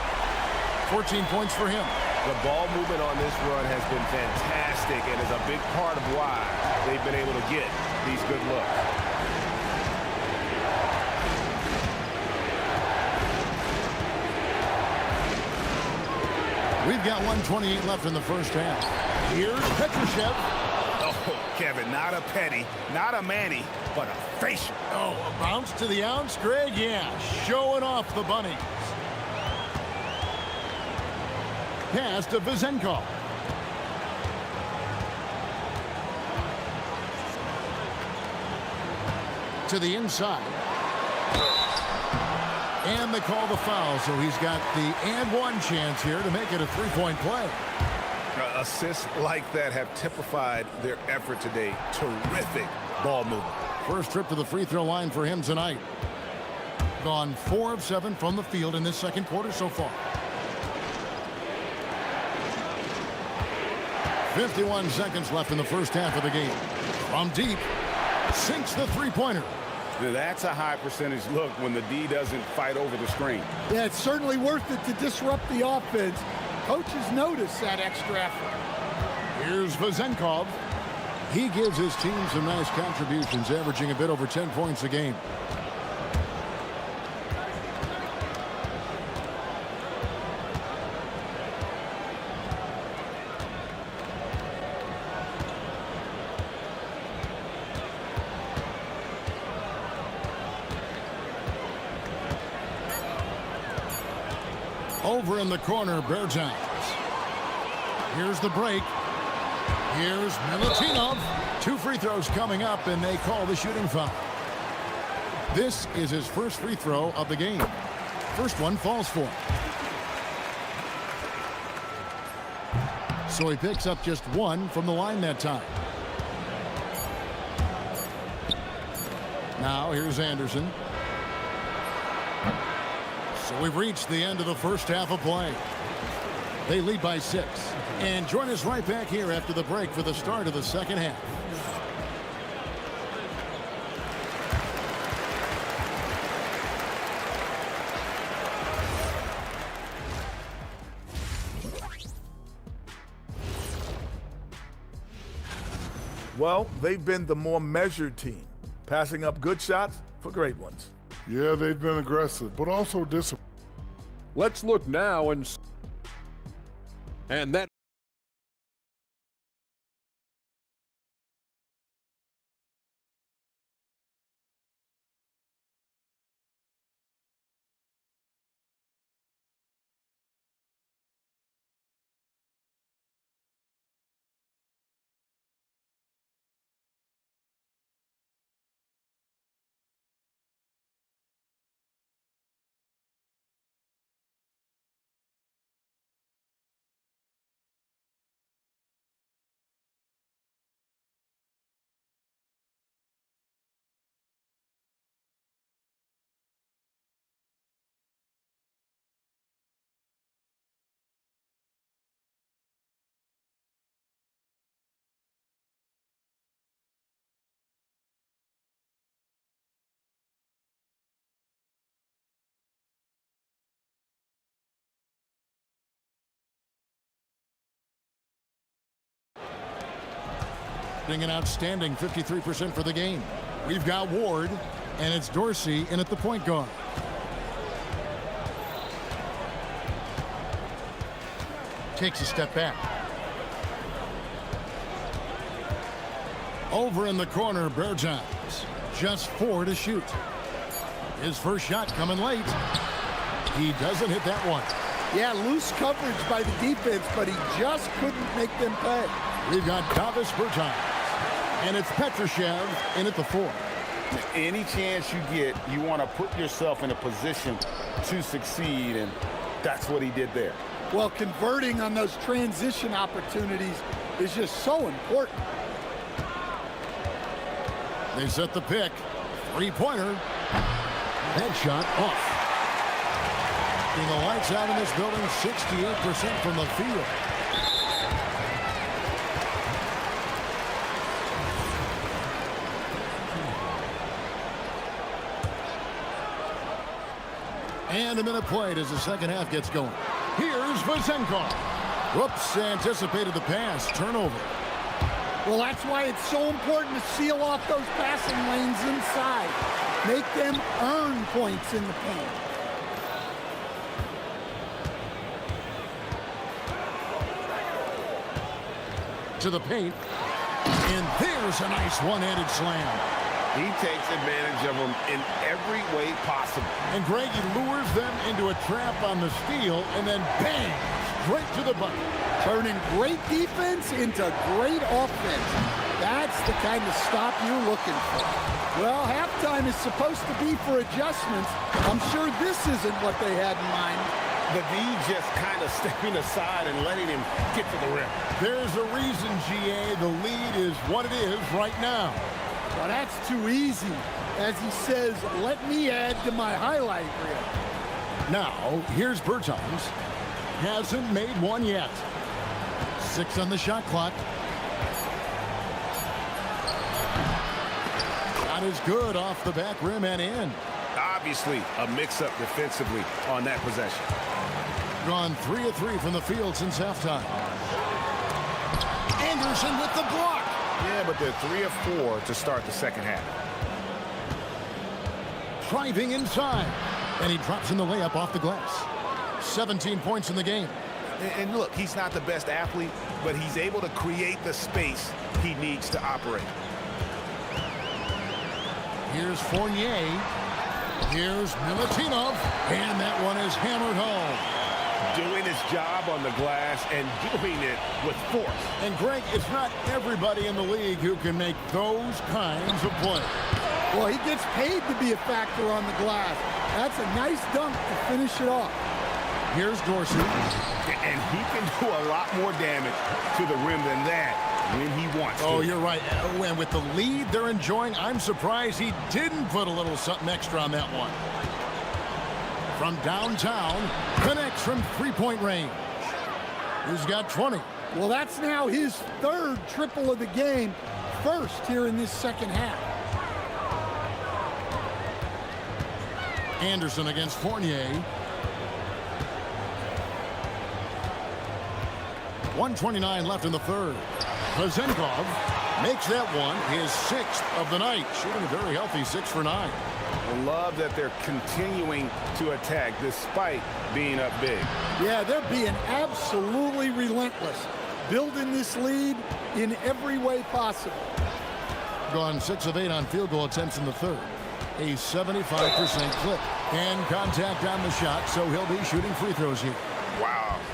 14 points for him. The ball movement on this run has been fantastic and is a big part of why they've been able to get these good looks. We've got 1:28 left in the first half. Here's Petrushev. Oh, Kevin, not a petty, not a Manny, but a facial. Oh, a bounce to the ounce, Greg? Yeah, showing off the bunnies. Pass to Vizenkov. To the inside. And they call the foul, so he's got the and one chance here to make it a three-point play. Assists like that have typified their effort today. Terrific ball movement. First trip to the free throw line for him tonight. Gone 4 of 7 from the field in this second quarter so far. 51 seconds left in the first half of the game. From deep, sinks the three-pointer. That's a high percentage look when the D doesn't fight over the screen. Yeah, it's certainly worth it to disrupt the offense. Coaches notice that extra effort. Here's Vizenkov. He gives his team some nice contributions, averaging a bit over 10 points a game. Over in the corner, Bertans. Here's the break. Here's Milutinov. 2 free throws coming up, and they call the shooting foul. This is his first free throw of the game. First one falls for him. So he picks up just 1 from the line that time. Now here's Anderson. So we've reached the end of the first half of play. They lead by 6. And join us right back here after the break for the start of the second half. Well, they've been the more measured team, passing up good shots for great ones. Yeah, they've been aggressive, but also disciplined. Let's look now and that an outstanding 53% for the game. We've got Ward, and it's Dorsey in at the point guard. Takes a step back. Over in the corner, Bertans. Just 4 to shoot. His first shot coming late. He doesn't hit that one. Yeah, loose coverage by the defense, but he just couldn't make them pay. We've got Davis Bertans. And it's Petrushev in at the 4. Any chance you get, you want to put yourself in a position to succeed, and that's what he did there. Well, converting on those transition opportunities is just so important. They set the pick. 3-pointer. Headshot off. And the lights out in this building, 68% from the field. And a minute played as the second half gets going. Here's Vizenkov. Whoops, anticipated the pass. Turnover. Well, that's why it's so important to seal off those passing lanes inside. Make them earn points in the paint. To the paint. And there's a nice one-handed slam. He takes advantage of them in every way possible. And Greg, he lures them into a trap on the steal and then bang, straight to the bucket. Turning great defense into great offense. That's the kind of stop you're looking for. Well, halftime is supposed to be for adjustments. I'm sure this isn't what they had in mind. The V just kind of stepping aside and letting him get to the rim. There's a reason, GA, the lead is what it is right now. Well, that's too easy. As he says, let me add to my highlight reel. Now, here's Bertans. Hasn't made one yet. 6 on the shot clock. Shot is good off the back rim and in. Obviously, a mix-up defensively on that possession. Gone 3 of 3 from the field since halftime. Anderson with the block. Yeah, but they're 3 of 4 to start the second half. Driving inside. And he drops in the layup off the glass. 17 points in the game. And look, he's not the best athlete, but he's able to create the space he needs to operate. Here's Fournier. Here's Milutinov. And that one is hammered home. Doing his job on the glass and doing it with force. And Greg, it's not everybody in the league who can make those kinds of plays. Well, he gets paid to be a factor on the glass. That's a nice dunk to finish it off. Here's Dorsey. And he can do a lot more damage to the rim than that when he wants to. Oh, you're right. And with the lead they're enjoying, I'm surprised he didn't put a little something extra on that one. From downtown, connects from three-point range. He's got 20. Well, that's now his third triple of the game, first here in this second half. Anderson against Fournier. 1:29 left in the third. Kozenkov makes that one his 6th of the night, shooting a very healthy 6 for 9. I love that they're continuing to attack despite being up big. Yeah, they're being absolutely relentless, building this lead in every way possible. Gone 6 of 8 on field goal attempts in the third. A 75% clip. And contact on the shot, so he'll be shooting free throws here.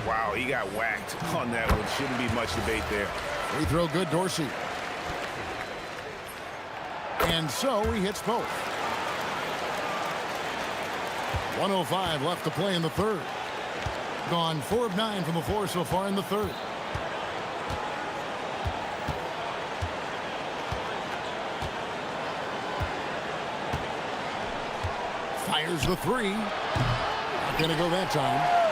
Wow, he got whacked on that one. Shouldn't be much debate there. Free throw good, Dorsey. And so he hits both. 1:05 left to play in the third. Gone 4 of 9 from the floor so far in the third. Fires the three. Not going to go that time.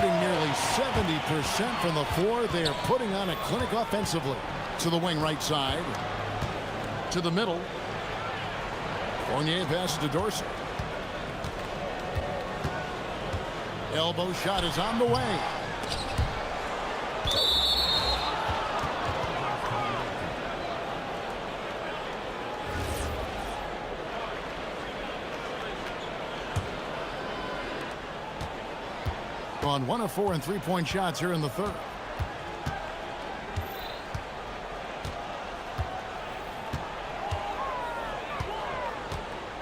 Nearly 70% from the floor. They are putting on a clinic offensively. To the wing right side. To the middle. Fournier passes to Dorsey. Elbow shot is on the way. On 1 of 4 and 3-point shots here in the third.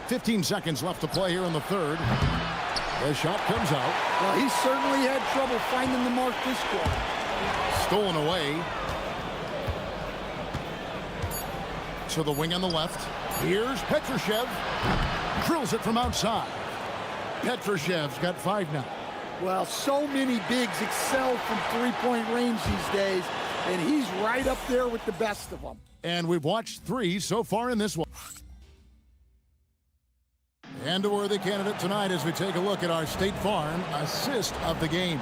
"15 seconds left to play here in the third. The shot comes out. Well, he certainly had trouble finding the mark this quarter. Stolen away. To the wing on the left. Here's Petrushev. Drills it from outside. Petrushev's got 5 now. Well, so many bigs excel from three-point range these days, and he's right up there with the best of them. And we've watched 3 so far in this one. And a worthy candidate tonight as we take a look at our State Farm assist of the game.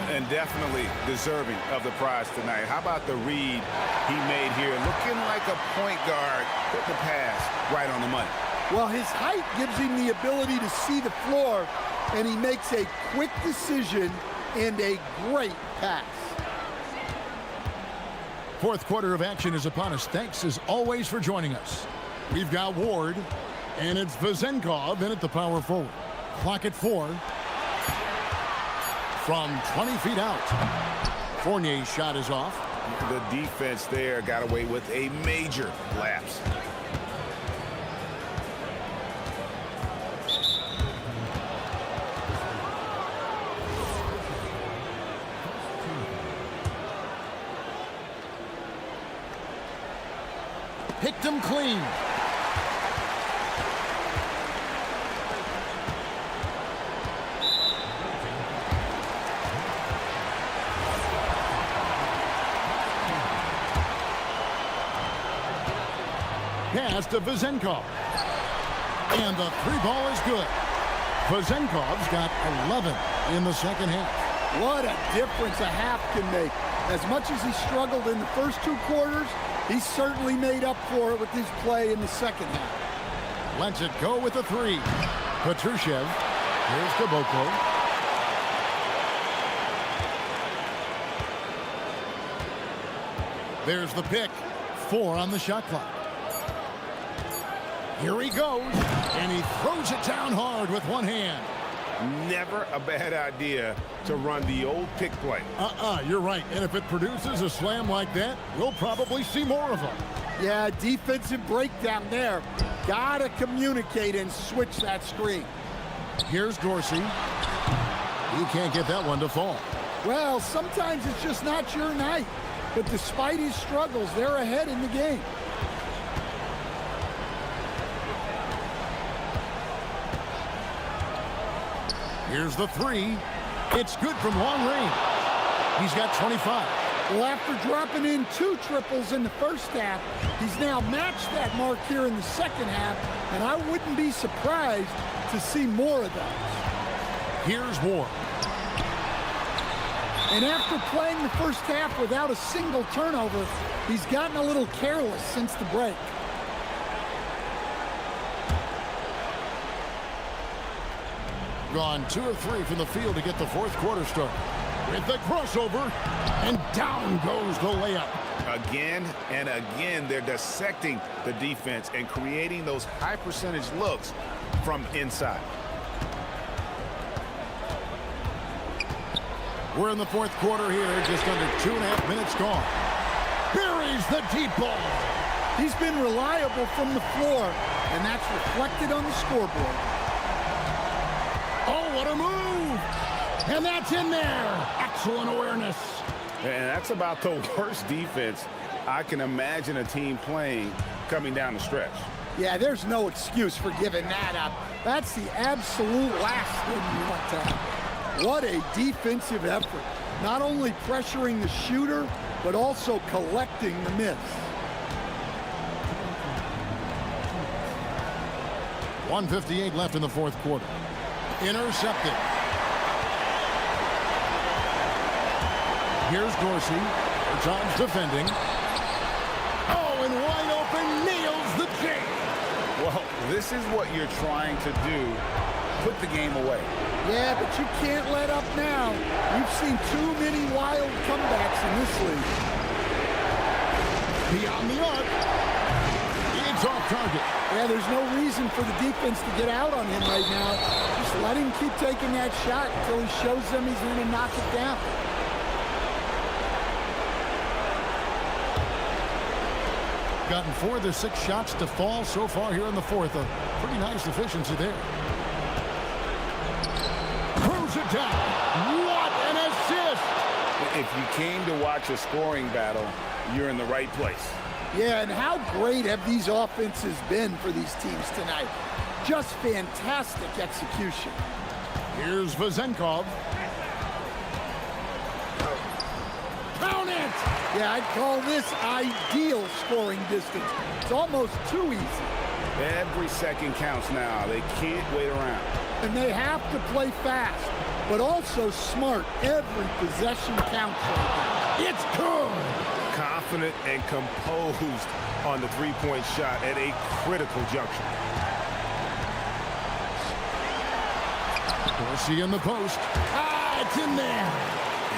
And definitely deserving of the prize tonight. How about the read he made here? Looking like a point guard. Put the pass right on the money. Well, his height gives him the ability to see the floor, and he makes a quick decision and a great pass. Fourth quarter of action is upon us. Thanks, as always, for joining us. We've got Ward, and it's Vezenkov in at the power forward. Clock at 4. From 20 feet out. Fournier's shot is off. The defense there got away with a major lapse. Picked him clean. Pass to Vezenkov. And the three ball is good. Vezenkov's got 11 in the second half. What a difference a half can make. As much as he struggled in the first 2 quarters, he certainly made up for it with his play in the second half. Lets it go with a 3. Petrushev. Here's Kaboko. There's the pick. 4 on the shot clock. Here he goes, and he throws it down hard with one hand. Never a bad idea to run the old pick play. You're right. And if it produces a slam like that, we'll probably see more of them. Yeah, defensive breakdown there. Gotta communicate and switch that screen. Here's Dorsey. He can't get that one to fall. Well, sometimes it's just not your night. But despite his struggles, they're ahead in the game. Here's the 3. It's good from long range. He's got 25. Well, after dropping in 2 triples in the first half, he's now matched that mark here in the second half, and I wouldn't be surprised to see more of those. Here's Ward. And after playing the first half without a single turnover, he's gotten a little careless since the break. Gone 2 or 3 from the field to get the fourth quarter started. With the crossover, and down goes the layup. Again and again, they're dissecting the defense and creating those high percentage looks from inside. We're in the fourth quarter here, just under 2.5 minutes gone. Buries the deep ball. He's been reliable from the floor, and that's reflected on the scoreboard. Oh, what a move! And that's in there. Excellent awareness. And that's about the worst defense I can imagine a team playing coming down the stretch. Yeah, there's no excuse for giving that up. That's the absolute last thing you want to happen. What a defensive effort. Not only pressuring the shooter, but also collecting the miss. .158 left in the fourth quarter. Intercepted. Here's Dorsey. Times defending. Oh, and wide open, nails the J. Well, this is what you're trying to do. Put the game away. Yeah, but you can't let up now. You've seen too many wild comebacks in this league. Beyond the arc. It's off target. Yeah, there's no reason for the defense to get out on him right now. Just let him keep taking that shot until he shows them he's going to knock it down. Gotten 4 of the 6 shots to fall so far here in the fourth. A pretty nice efficiency there. Throws it down. What an assist! If you came to watch a scoring battle, you're in the right place. Yeah, and how great have these offenses been for these teams tonight? Just fantastic execution. Here's Vezenkov. Count it! Yeah, I'd call this ideal scoring distance. It's almost too easy. Every second counts now. They can't wait around. And they have to play fast, but also smart. Every possession counts right now. It's good! Confident and composed on the three-point shot at a critical juncture. Dorsey in the post. Ah, it's in there.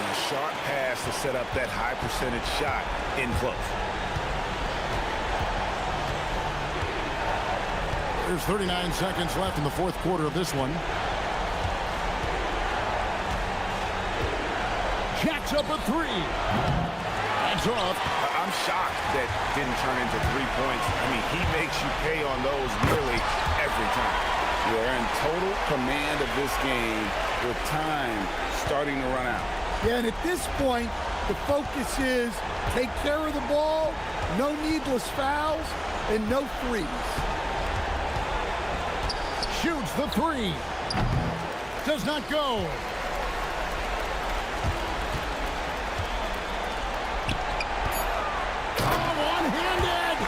And a sharp pass to set up that high percentage shot in close. There's 39 seconds left in the fourth quarter of this one. Jacks up a three. That's off. I'm shocked that didn't turn into 3 points. I mean, he makes you pay on those nearly every time. We're in total command of this game with time starting to run out. Yeah, and at this point, the focus is take care of the ball, no needless fouls, and no threes. Shoots the three. Does not go. One-handed.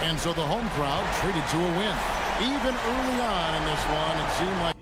And so the home crowd treated to a win. Even early on in this one, it seemed like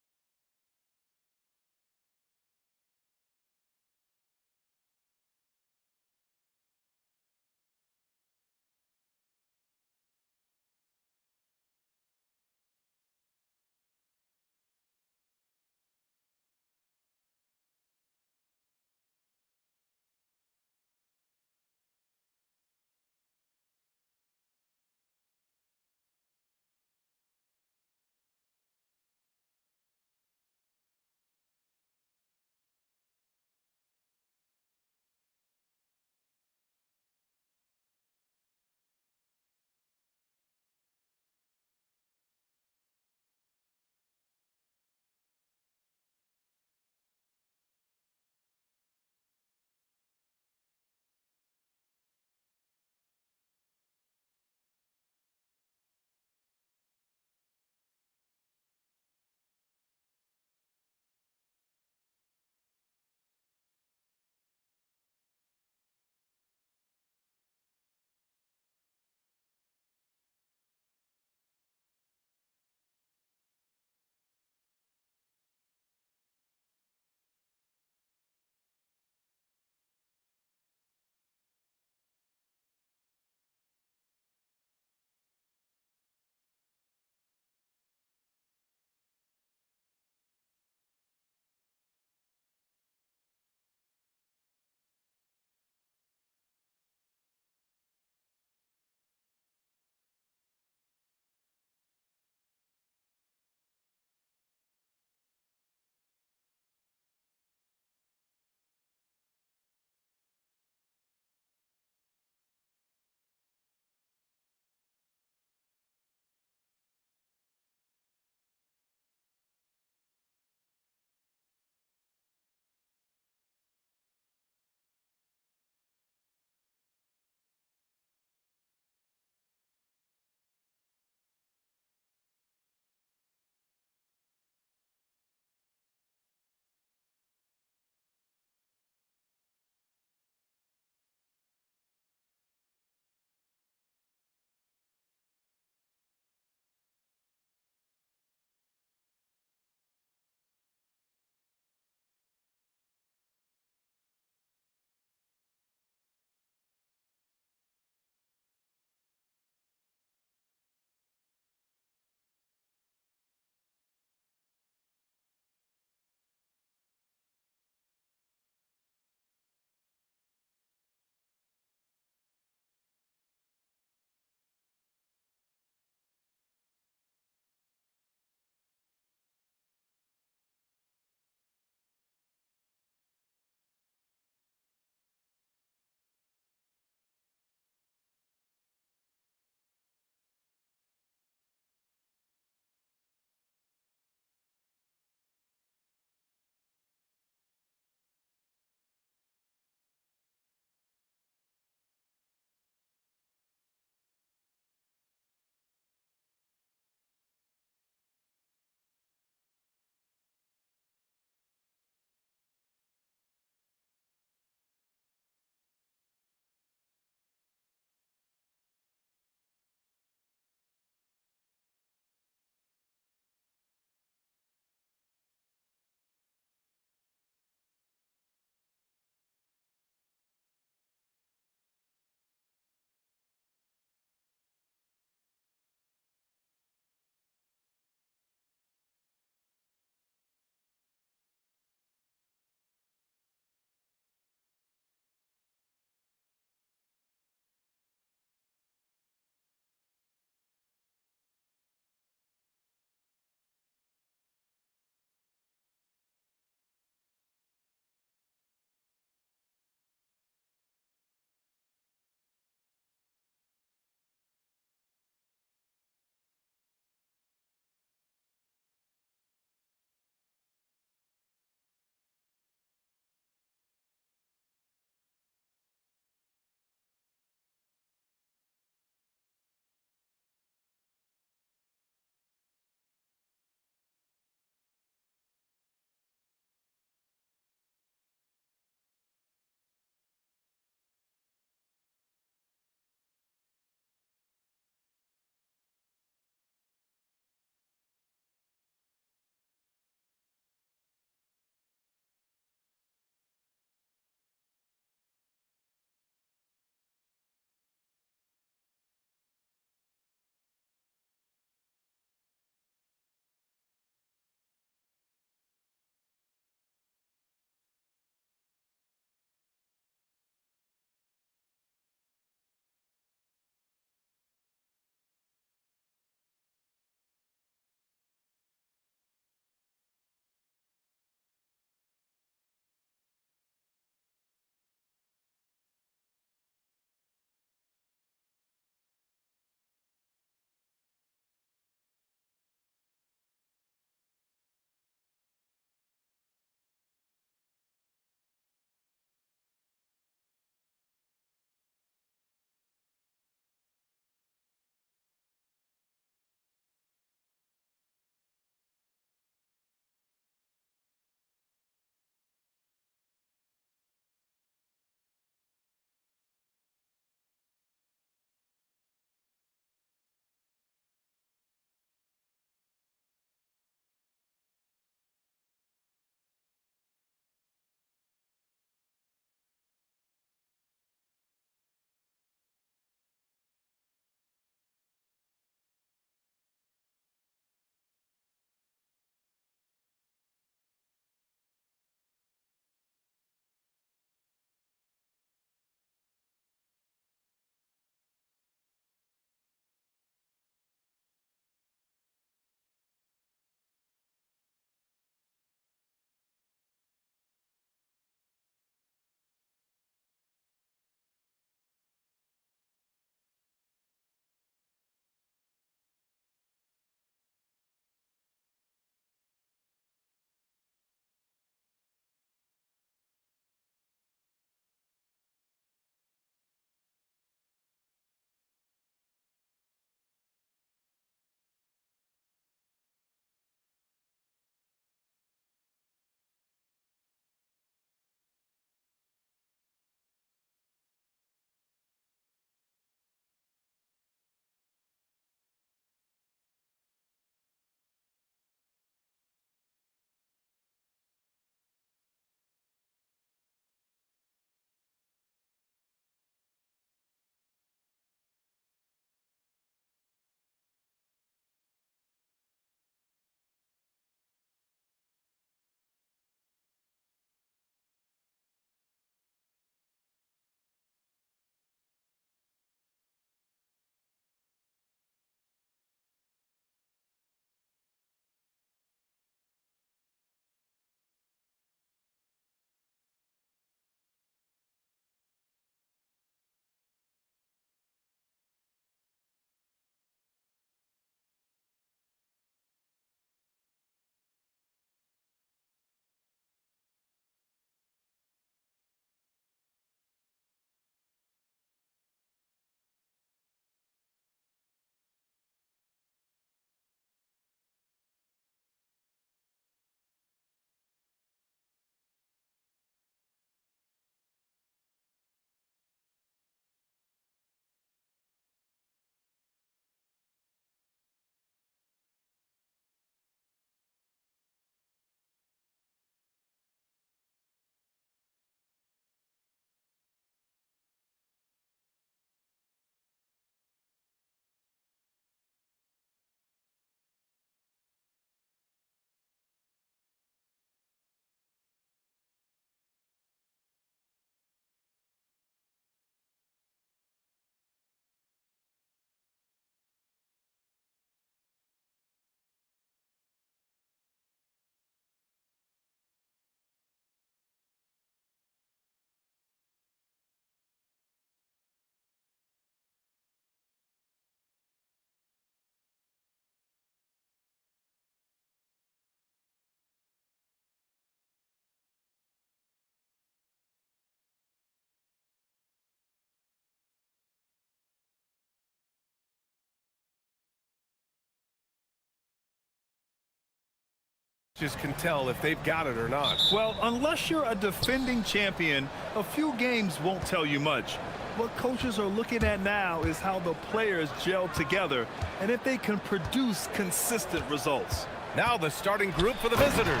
Just can tell if they've got it or not. Well, unless you're a defending champion, a few games won't tell you much. What coaches are looking at now is how the players gel together and if they can produce consistent results. Now the starting group for the visitors.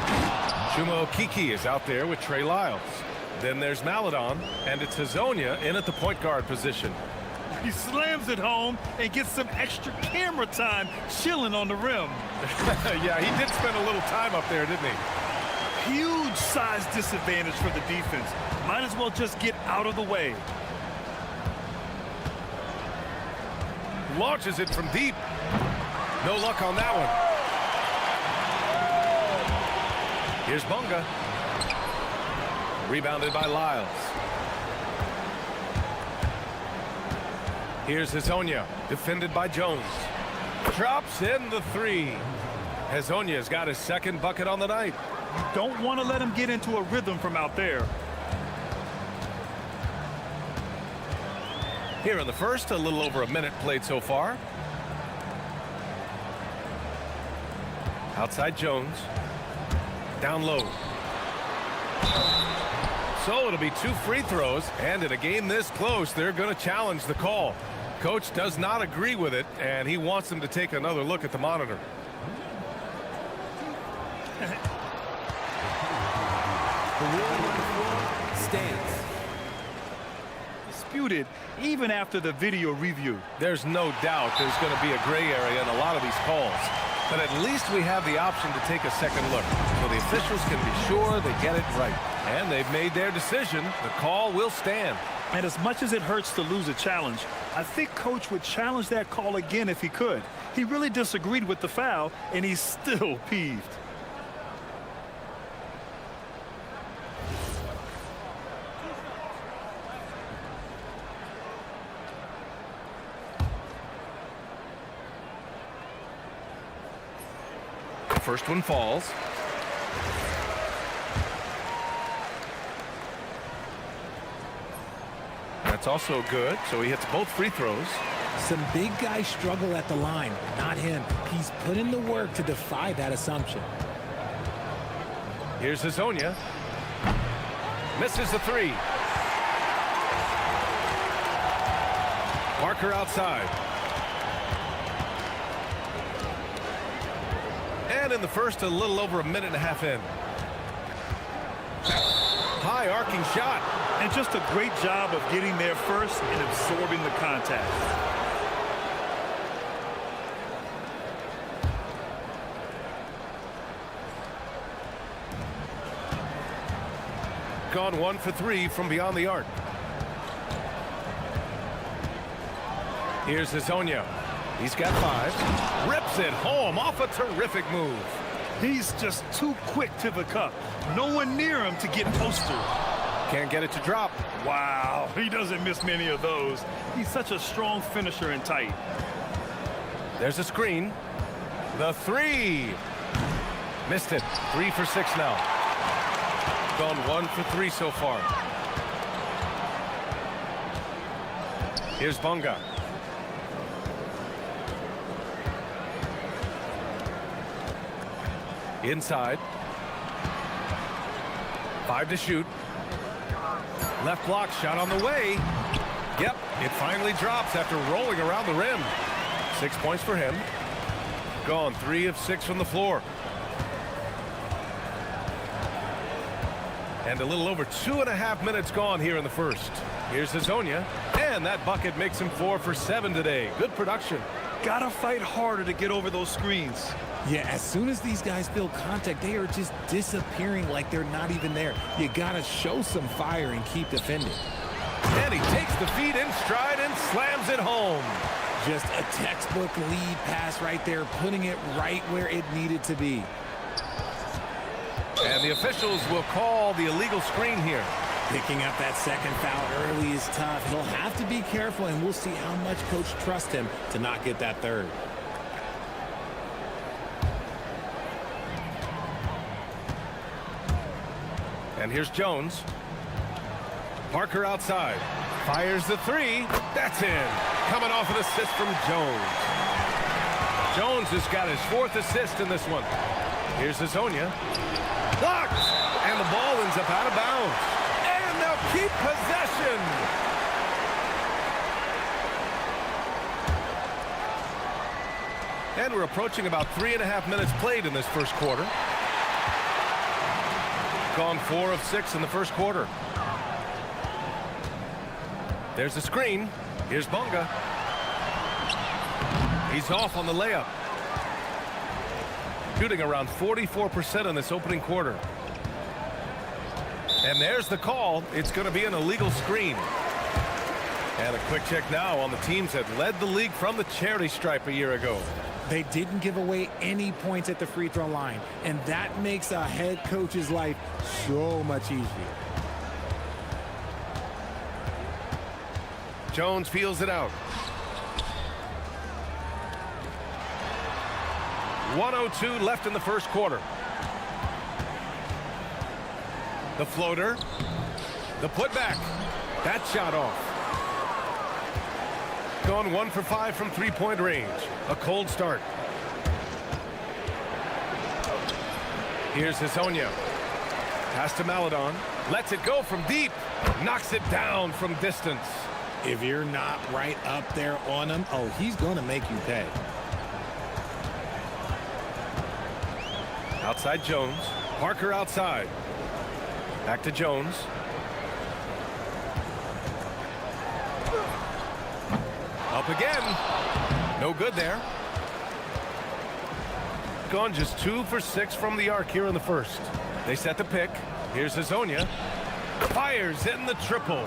Chuma Okiki is out there with Trey Lyles. Then there's Maladon, and it's Hazonia in at the point guard position. He slams it home and gets some extra camera time chilling on the rim. Yeah, he did spend a little time up there, didn't he? Huge size disadvantage for the defense. Might as well just get out of the way. Launches it from deep. No luck on that one. Here's Bunga. Rebounded by Lyles. Here's Hazonia, defended by Jones. Drops in the three. Hazonia's got his second bucket on the night. You don't want to let him get into a rhythm from out there. Here in the first, a little over a minute played so far. Outside Jones. Down low. So it'll be 2 free throws, and in a game this close, they're going to challenge the call. Coach does not agree with it, and he wants them to take another look at the monitor. The ruling on the floor stands. Disputed even after the video review. There's no doubt there's going to be a gray area in a lot of these calls. But at least we have the option to take a second look, so the officials can be sure they get it right. And they've made their decision. The call will stand. And as much as it hurts to lose a challenge, I think Coach would challenge that call again if he could. He really disagreed with the foul, and he's still peeved. First one falls. That's also good, so he hits both free throws. Some big guys struggle at the line, not him. He's put in the work to defy that assumption. Here's Hazonia. Misses the three. Parker outside. And in the first, a little over a minute and a half in. High arcing shot. And just a great job of getting there first and absorbing the contact. Gone 1 for 3 from beyond the arc. Here's Hazonia. He's got 5. Rips it home off a terrific move. He's just too quick to the cup. No one near him to get posted. Can't get it to drop. Wow, he doesn't miss many of those. He's such a strong finisher and tight. There's a screen. The three. Missed it. 3 for 6 now. Gone 1 for 3 so far. Here's Bunga. Inside. 5 to shoot. Left block shot on the way. Yep, it finally drops after rolling around the rim. 6 points for him. Gone 3 of 6 from the floor. And a little over 2.5 minutes gone here in the first. Here's Hazonia, and that bucket makes him 4 for 7 today. Good production. Gotta fight harder to get over those screens. Yeah, as soon as these guys feel contact, they are just disappearing like they're not even there. You gotta show some fire and keep defending. And he takes the feed in stride and slams it home. Just a textbook lead pass right there, putting it right where it needed to be. And the officials will call the illegal screen here. Picking up that second foul early is tough. He'll have to be careful, and we'll see how much coach trusts him to not get that third. And here's Jones. Parker outside. Fires the three. That's in. Coming off an assist from Jones. Jones has got his 4th assist in this one. Here's Hazonia. Blocked! And the ball ends up out of bounds. And they'll keep possession. And we're approaching about 3.5 minutes played in this first quarter. Gone 4 of 6 in the first quarter. There's the screen. Here's Bunga. He's off on the layup. Shooting around 44% in this opening quarter. And there's the call. It's going to be an illegal screen. And a quick check now on the teams that led the league from the charity stripe a year ago. They didn't give away any points at the free throw line, and that makes a head coach's life so much easier. Jones feels it out. 1:02 left in the first quarter. The floater. The putback. That shot off. Gone 1 for 5 from three-point range. A cold start. Here's Hazonia. Pass to Maladon. Lets it go from deep. Knocks it down from distance. If you're not right up there on him, oh, he's going to make you pay. Outside Jones. Parker outside. Back to Jones. Up again. No good there. Gone just 2 for 6 from the arc here in the first. They set the pick. Here's Hazonia. Fires in the triple.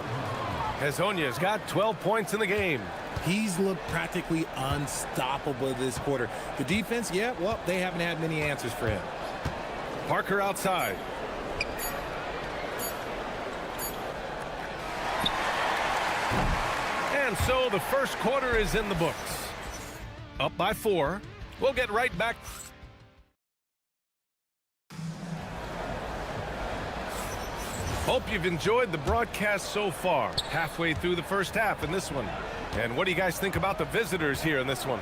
Hazonia's got 12 points in the game. He's looked practically unstoppable this quarter. The defense, yeah, well, they haven't had many answers for him. Parker outside. And so the first quarter is in the books. Up by 4. We'll get right back. Hope you've enjoyed the broadcast so far. Halfway through the first half in this one. And what do you guys think about the visitors here in this one?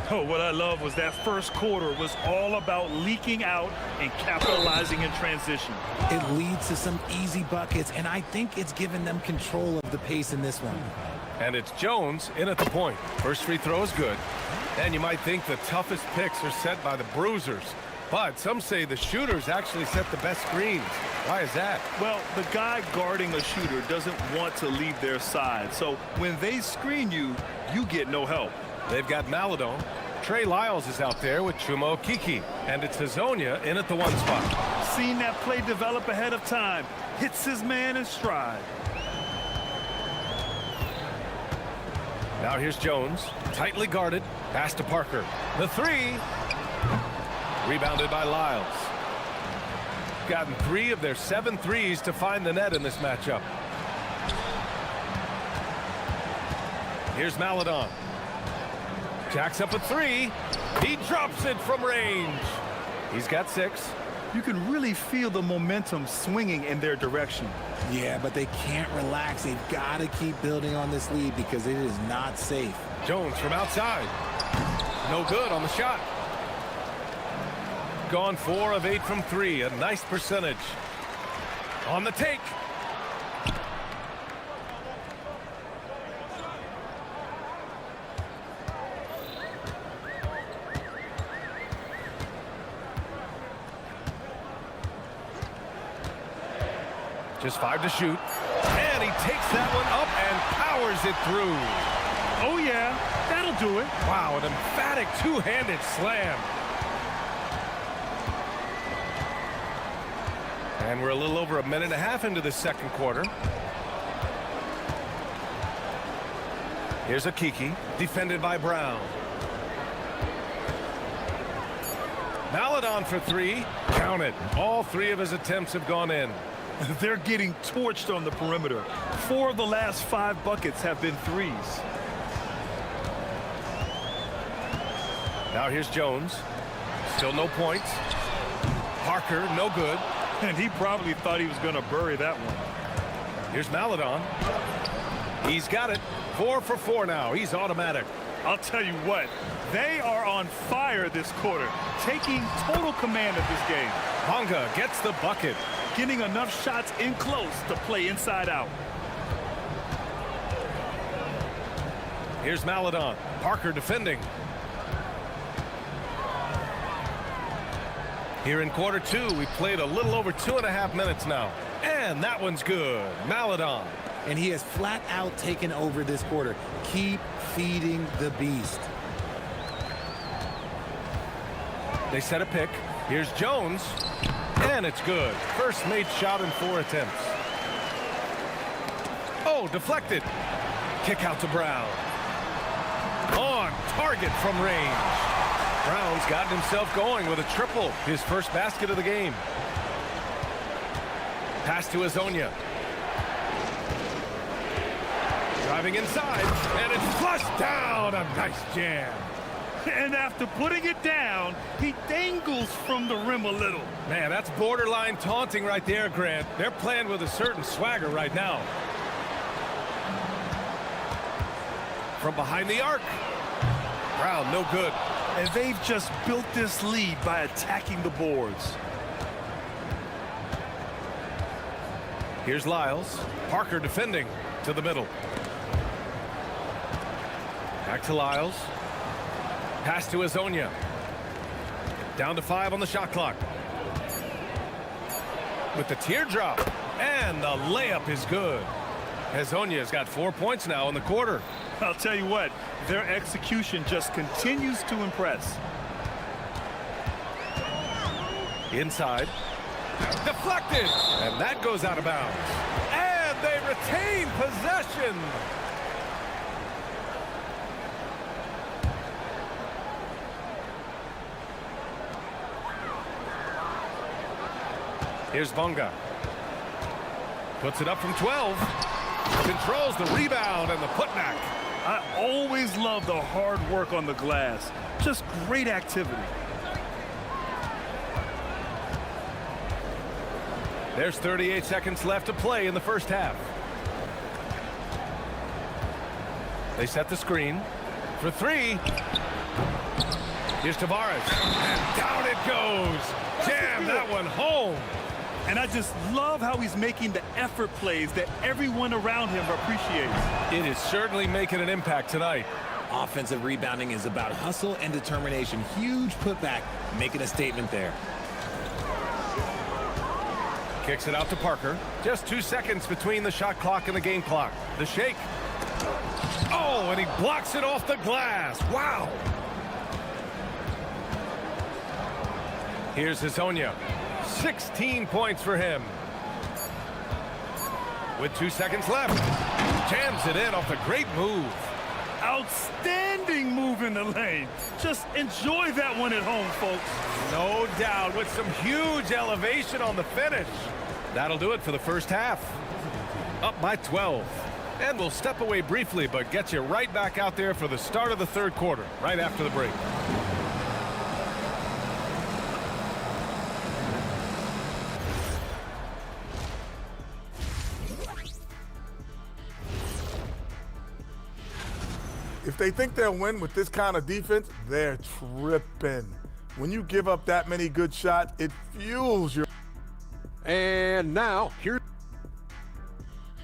Oh, what I love was that first quarter was all about leaking out and capitalizing in transition. It leads to some easy buckets, and I think it's given them control of the pace in this one. And it's Jones in at the point. First free throw is good. And you might think the toughest picks are set by the bruisers. But some say the shooters actually set the best screens. Why is that? Well, the guy guarding a shooter doesn't want to leave their side. So when they screen you, you get no help. They've got Maladon. Trey Lyles is out there with Chuma Okeke. And it's Hazonia in at the 1 spot. Seen that play develop ahead of time. Hits his man in stride. Now here's Jones. Tightly guarded. Pass to Parker. The 3. Rebounded by Lyles. Gotten 3 of their 7 threes to find the net in this matchup. Here's Maladon. Jacks up a 3. He drops it from range. He's got 6. You can really feel the momentum swinging in their direction. Yeah, but they can't relax. They've got to keep building on this lead because it is not safe. Jones from outside. No good on the shot. Gone 4 of 8 from 3. A nice percentage. On the take. Just 5 to shoot. And he takes that one up and powers it through. Oh, yeah. That'll do it. Wow, an emphatic two-handed slam. And we're a little over 1.5 minutes into the second quarter. Here's Okeke, defended by Brown. Maladon for 3. Count it. All 3 of his attempts have gone in. They're getting torched on the perimeter. 4 of the last 5 buckets have been threes. Now here's Jones. Still no points. Parker, no good. And he probably thought he was going to bury that one. Here's Maladon. He's got it. 4 for 4 now. He's automatic. I'll tell you what, they are on fire this quarter, taking total command of this game. Bonga gets the bucket. Getting enough shots in close to play inside out. Here's Maladon. Parker defending. Here in quarter two, we played a little over 2.5 minutes now. And that one's good. Maladon. And he has flat out taken over this quarter. Keep feeding the beast. They set a pick. Here's Jones. And it's good. First made shot in 4 attempts. Oh, deflected. Kick out to Brown. On target from range. Brown's gotten himself going with a triple. His first basket of the game. Pass to Azonia. Driving inside, and it's flushed down. A nice jam. And after putting it down, he dangles from the rim a little. Man, that's borderline taunting right there, Grant. They're playing with a certain swagger right now. From behind the arc. Brown, no good. And they've just built this lead by attacking the boards. Here's Lyles. Parker defending to the middle. Back to Lyles. Pass to Azonia. Down to 5 on the shot clock. With the teardrop. And the layup is good. Azonia's got 4 points now in the quarter. I'll tell you what, their execution just continues to impress. Inside. Deflected. And that goes out of bounds. And they retain possession. Here's Bonga. Puts it up from 12. Controls the rebound and the putback. I always love the hard work on the glass. Just great activity. There's 38 seconds left to play in the first half. They set the screen for 3. Here's Tavares. And down it goes. Jam that one home. And I just love how he's making the effort plays that everyone around him appreciates. It is certainly making an impact tonight. Offensive rebounding is about hustle and determination. Huge putback, making a statement there. Kicks it out to Parker. Just 2 seconds between the shot clock and the game clock. The shake. Oh, and he blocks it off the glass. Wow. Here's Azonia. 16 points for him. With 2 seconds left. Jams it in off the great move. Outstanding move in the lane. Just enjoy that one at home, folks. No doubt, with some huge elevation on the finish. That'll do it for the first half. Up by 12. And we'll step away briefly, but get you right back out there for the start of the third quarter, right after the break. If they think they'll win with this kind of defense, they're tripping. When you give up that many good shots, it fuels your... And now,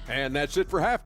and that's it for half.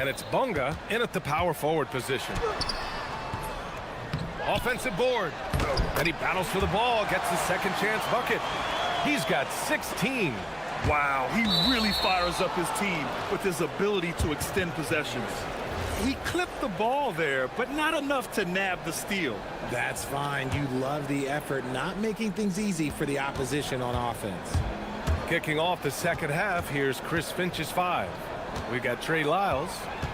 And it's Bunga in at the power forward position. Offensive board. And he battles for the ball, gets the second chance bucket. He's got 16. Wow, he really fires up his team with his ability to extend possessions. He clipped the ball there, but not enough to nab the steal. That's fine. You love the effort, not making things easy for the opposition on offense. Kicking off the second half, here's Chris Finch's 5. We've got Trey Lyles.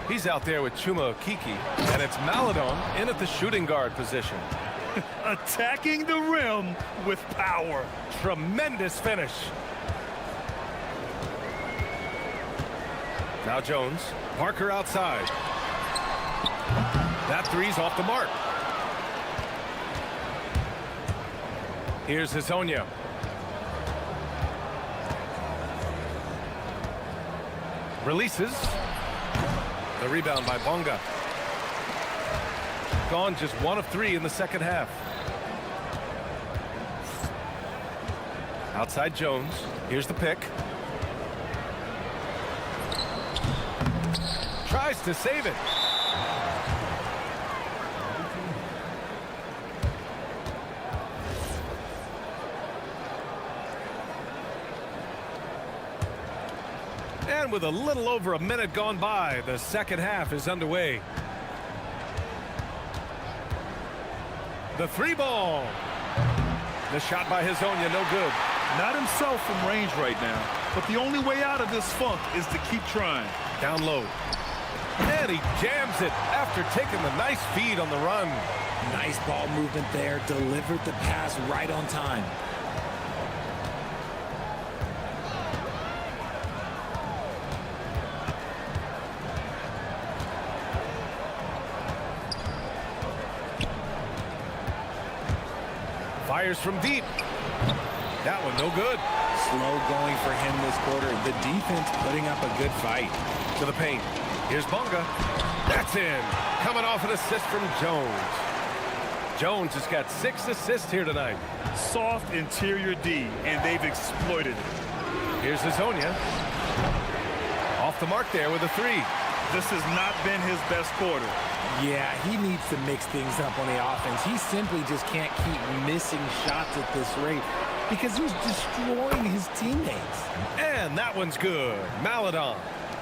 He's out there with Chuma Okiki. And it's Maladon in at the shooting guard position. Attacking the rim with power. Tremendous finish. Now Jones. Parker outside. That three's off the mark. Here's Hezonja. Releases. The rebound by Bunga. Gone just 1 of 3 in the second half. Outside Jones. Here's the pick. Tries to save it. And with a little over a minute gone by, the second half is underway. The 3 ball. The shot by Hezonja, no good. Not himself from range right now, but the only way out of this funk is to keep trying. Down low. And he jams it after taking the nice feed on the run. Nice ball movement there. Delivered the pass right on time. Fires from deep. That one no good. Slow going for him this quarter. The defense putting up a good fight. To the paint. Here's Bunga. That's in. Coming off an assist from Jones. Jones has got 6 assists here tonight. Soft interior D, and they've exploited it. Here's Hezonja. Off the mark there with a 3. This has not been his best quarter. Yeah, he needs to mix things up on the offense. He simply just can't keep missing shots at this rate because he's destroying his teammates. And that one's good. Maladon.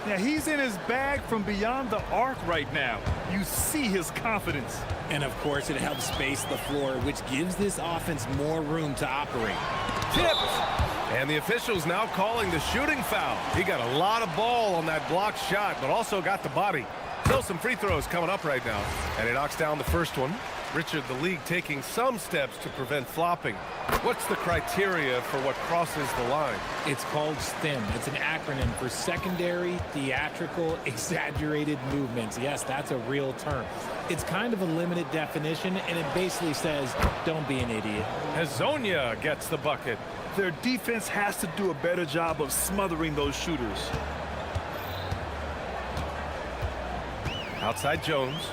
Now, he's in his bag from beyond the arc right now. You see his confidence. And, of course, it helps space the floor, which gives this offense more room to operate. Tipped. And the officials now calling the shooting foul. He got a lot of ball on that blocked shot, but also got the body. Still some free throws coming up right now. And he knocks down the first one. Richard, the league taking some steps to prevent flopping. What's the criteria for what crosses the line? It's called STEM. It's an acronym for secondary, theatrical, exaggerated movements. Yes, that's a real term. It's kind of a limited definition, and it basically says, don't be an idiot. Hezonja gets the bucket. Their defense has to do a better job of smothering those shooters. Outside Jones.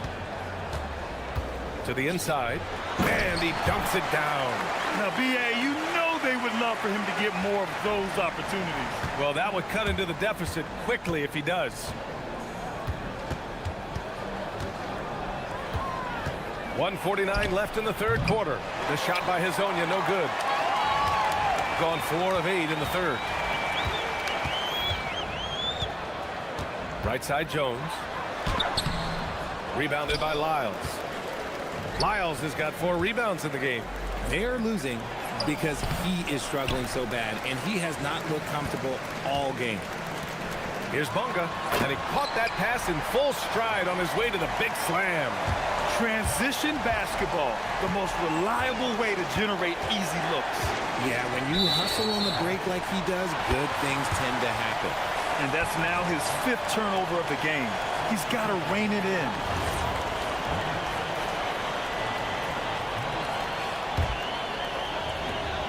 To the inside. And he dunks it down. Now, B.A., you know they would love for him to get more of those opportunities. Well, that would cut into the deficit quickly if he does. .149 left in the third quarter. The shot by Hezonja, no good. Gone 4 of 8 in the third. Right side Jones. Rebounded by Lyles. Lyles has got 4 rebounds in the game. They are losing because he is struggling so bad, and he has not looked comfortable all game. Here's Bunga, and he caught that pass in full stride on his way to the big slam. Transition basketball, the most reliable way to generate easy looks. Yeah, when you hustle on the break like he does, good things tend to happen. And that's now his 5th turnover of the game. He's got to rein it in.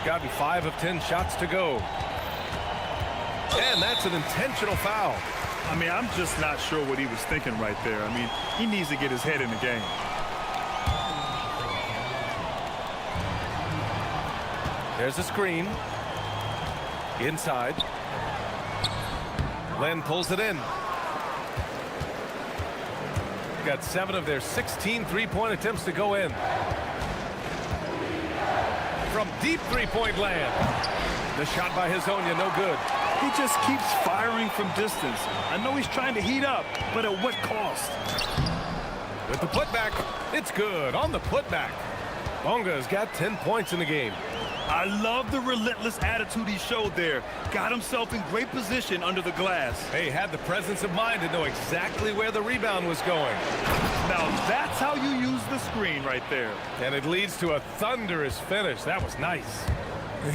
Got to be 5 of 10 shots to go. And that's an intentional foul. I mean, I'm just not sure what he was thinking right there. I mean, he needs to get his head in the game. There's a screen. Inside. Len pulls it in. got 7 of their 16 three-point attempts to go in. From deep three-point land. The shot by Hezonja, no good. He just keeps firing from distance. I know he's trying to heat up, but at what cost? With the putback, it's good on the putback. Bonga's got 10 points in the game. I love the relentless attitude he showed there. Got himself in great position under the glass. He had the presence of mind to know exactly where the rebound was going. Now that's how you use the screen right there. And it leads to a thunderous finish. That was nice.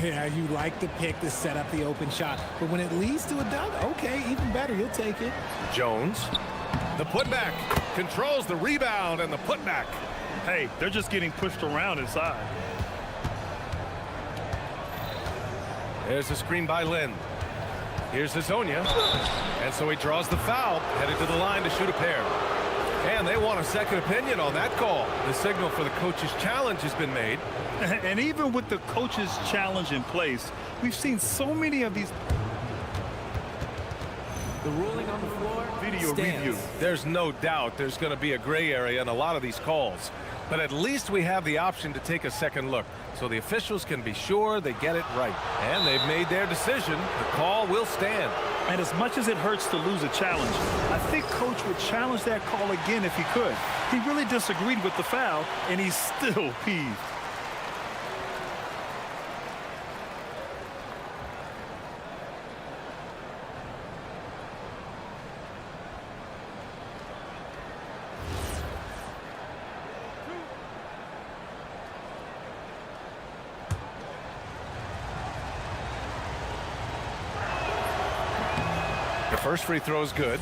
Yeah, you like the pick to set up the open shot, but when it leads to a dunk, okay, even better, you'll take it. Jones, the putback, controls the rebound and the putback. Hey, they're just getting pushed around inside. There's a screen by Lin. Here's Hezonja, and so he draws the foul, headed to the line to shoot a pair. And they want a second opinion on that call. The signal for the coach's challenge has been made. And even with the coach's challenge in place, we've seen so many of these. The ruling on the floor. Video review. There's no doubt there's going to be a gray area in a lot of these calls. But at least we have the option to take a second look, so the officials can be sure they get it right. And they've made their decision. The call will stand. And as much as it hurts to lose a challenge, I think Coach would challenge that call again if he could. He really disagreed with the foul, and he's still peeved. First free throw is good.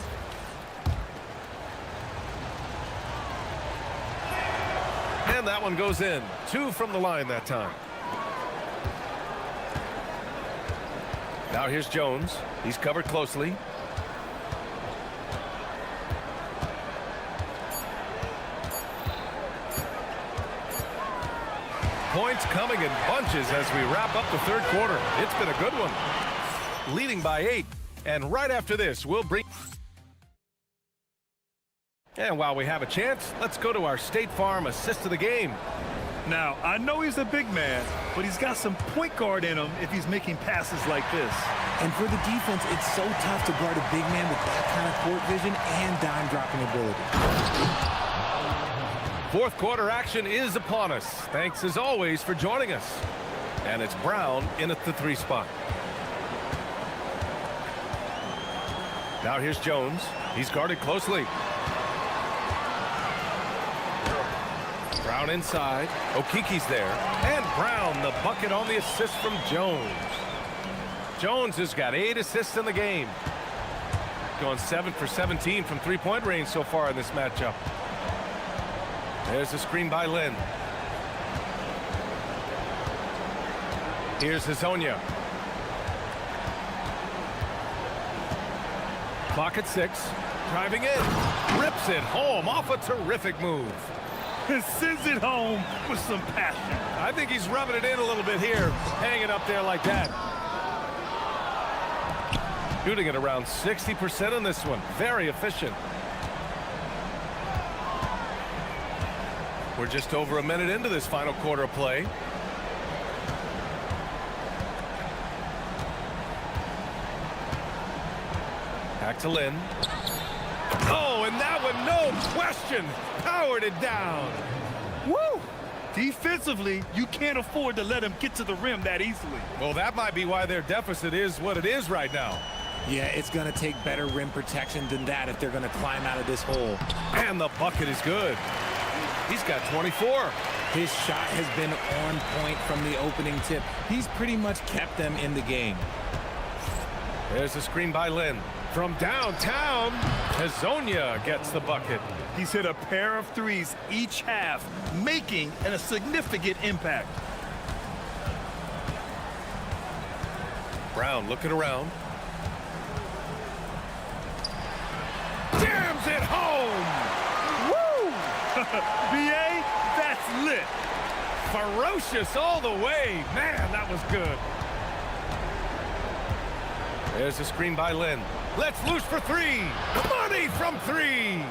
And that one goes in. 2 from the line that time. Now here's Jones. He's covered closely. Points coming in bunches as we wrap up the third quarter. It's been a good one. Leading by 8. And right after this, we'll bring... And while we have a chance, let's go to our State Farm assist of the game. Now, I know he's a big man, but he's got some point guard in him if he's making passes like this. And for the defense, it's so tough to guard a big man with that kind of court vision and dime-dropping ability. Fourth quarter action is upon us. Thanks, as always, for joining us. And it's Brown in at the 3 spot. Now here's Jones. He's guarded closely. Brown inside. Okiki's there. And Brown, the bucket on the assist from Jones. Jones has got 8 assists in the game. Going 7 for 17 from three-point range so far in this matchup. There's a screen by Lin. Here's Hezonja. Clock at 6. Driving in. Rips it home off a terrific move. And sends it home with some passion. I think he's rubbing it in a little bit here. Hanging up there like that. Shooting at around 60% on this one. Very efficient. We're just over a minute into this final quarter of play. Back to Lin. Oh, and that one, no question, powered it down. Woo! Defensively, you can't afford to let him get to the rim that easily. Well, that might be why their deficit is what it is right now. Yeah, it's going to take better rim protection than that if they're going to climb out of this hole. And the bucket is good. He's got 24. His shot has been on point from the opening tip. He's pretty much kept them in the game. There's a screen by Lin. From downtown, Hezonja gets the bucket. He's hit a pair of threes each half, making a significant impact. Brown looking around. Jams it home! Woo! BA, that's lit. Ferocious all the way. Man, that was good. There's a screen by Lin. Let's loose for 3. Money from 3.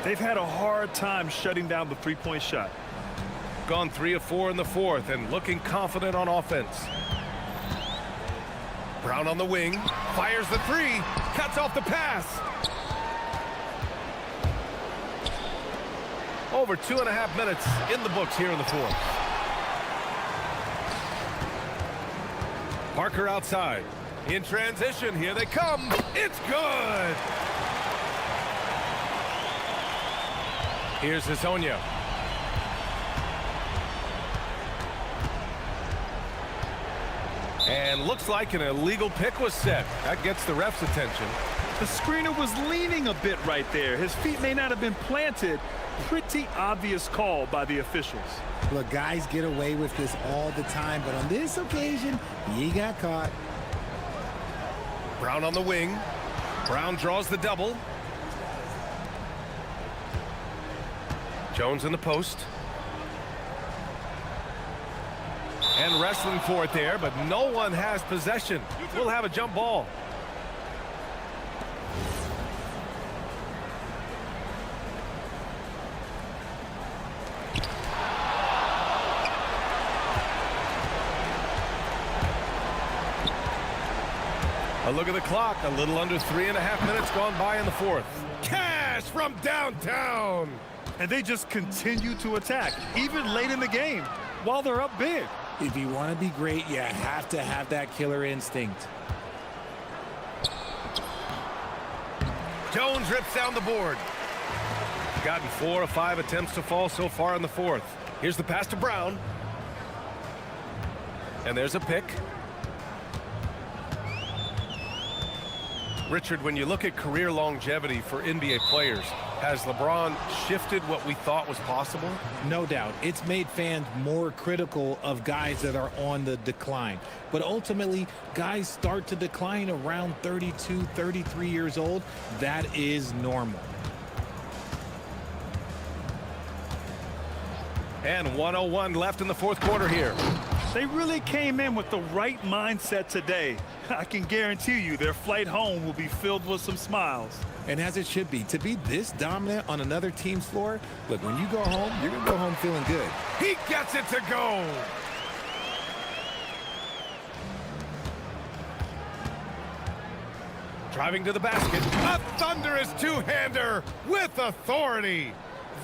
They've had a hard time shutting down the three-point shot. Gone 3 of 4 in the fourth and looking confident on offense. Brown on the wing, fires the three, cuts off the pass. Over 2.5 minutes in the books here in the fourth. Parker outside. In transition, here they come. It's good. Here's Hazonia. And looks like an illegal pick was set. That gets the ref's attention. The screener was leaning a bit right there. His feet may not have been planted. Pretty obvious call by the officials. Look, guys get away with this all the time, but on this occasion, he got caught. Brown on the wing. Brown draws the double. Jones in the post. And wrestling for it there, but no one has possession. We'll have a jump ball. A look at the clock. A little under 3.5 minutes gone by in the fourth. Cash from downtown. And they just continue to attack, even late in the game, while they're up big. If you want to be great, you have to have that killer instinct. Jones rips down the board. Gotten 4 of 5 attempts to fall so far in the fourth. Here's the pass to Brown. And there's a pick. Richard, when you look at career longevity for NBA players, has LeBron shifted what we thought was possible? No doubt. It's made fans more critical of guys that are on the decline. But ultimately, guys start to decline around 32, 33 years old. That is normal. And 1:01 left in the fourth quarter here. They really came in with the right mindset today. I can guarantee you their flight home will be filled with some smiles. And as it should be. To be this dominant on another team's floor, look, when you go home, you're going to go home feeling good. He gets it to go. Driving to the basket. A thunderous two-hander with authority.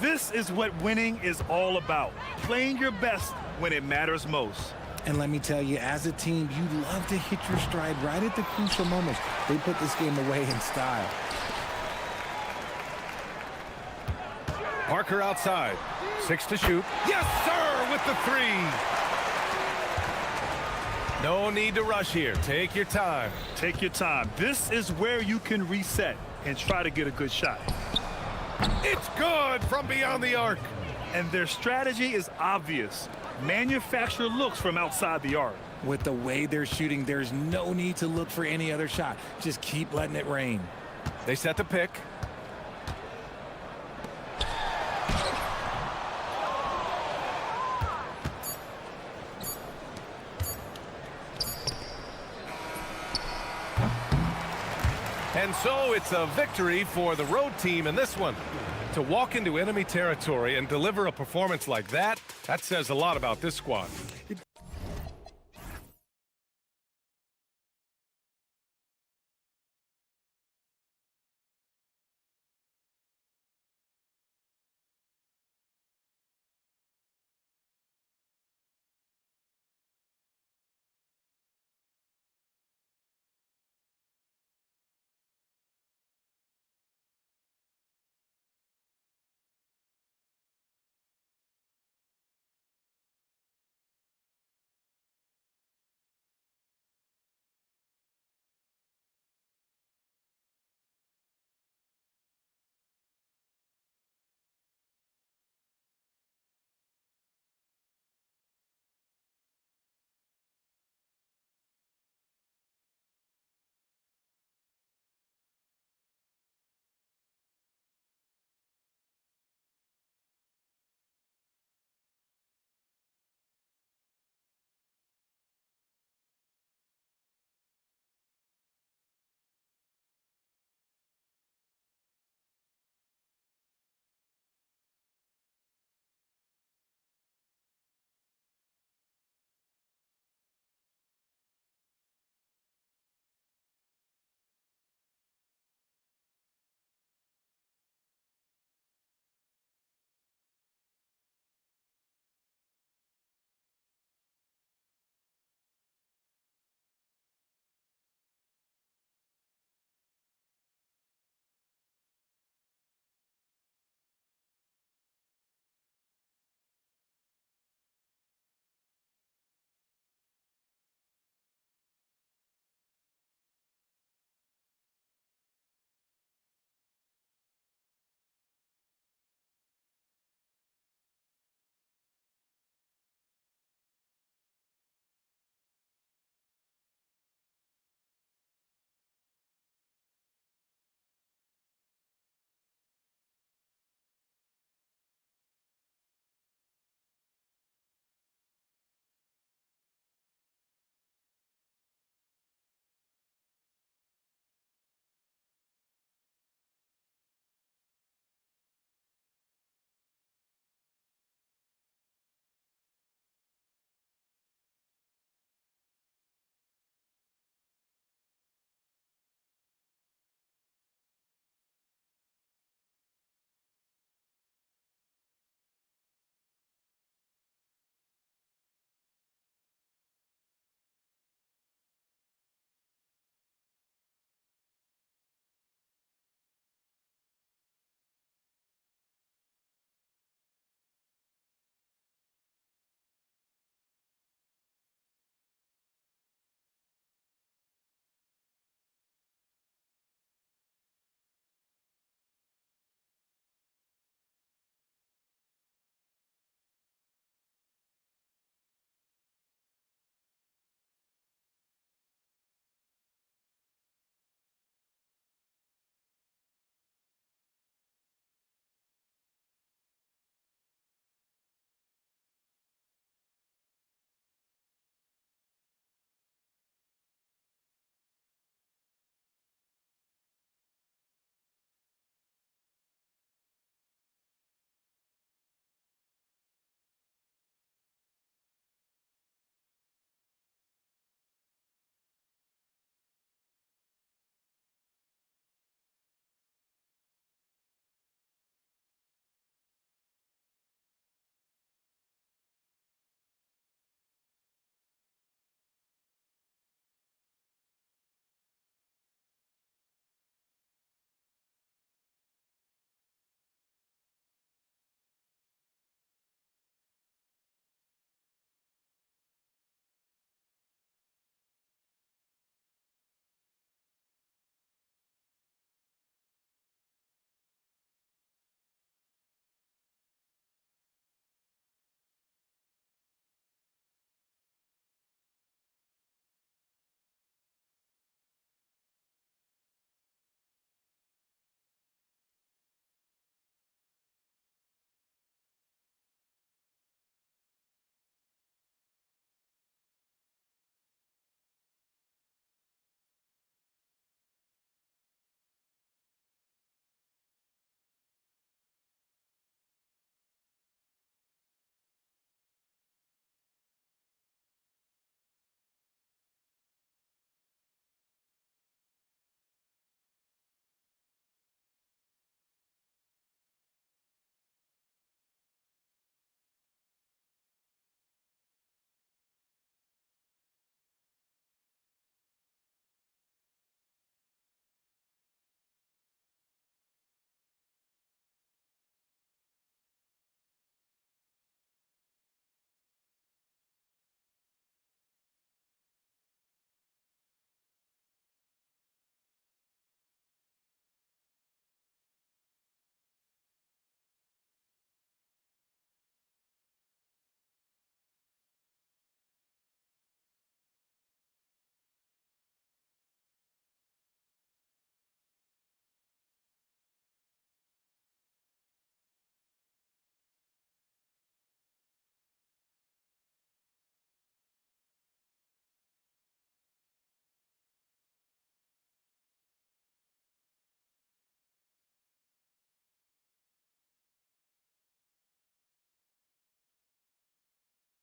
This is what winning is all about. Playing your best when it matters most. And let me tell you, as a team, you love to hit your stride right at the crucial moments. They put this game away in style. Parker outside. 6 to shoot. Yes, sir, with the 3. No need to rush here. Take your time. Take your time. This is where you can reset and try to get a good shot. It's good from beyond the arc. And their strategy is obvious. Manufacture looks from outside the arc. With the way they're shooting, there's no need to look for any other shot. Just keep letting it rain. They set the pick. And so it's a victory for the road team in this one. To walk into enemy territory and deliver a performance like that, that says a lot about this squad.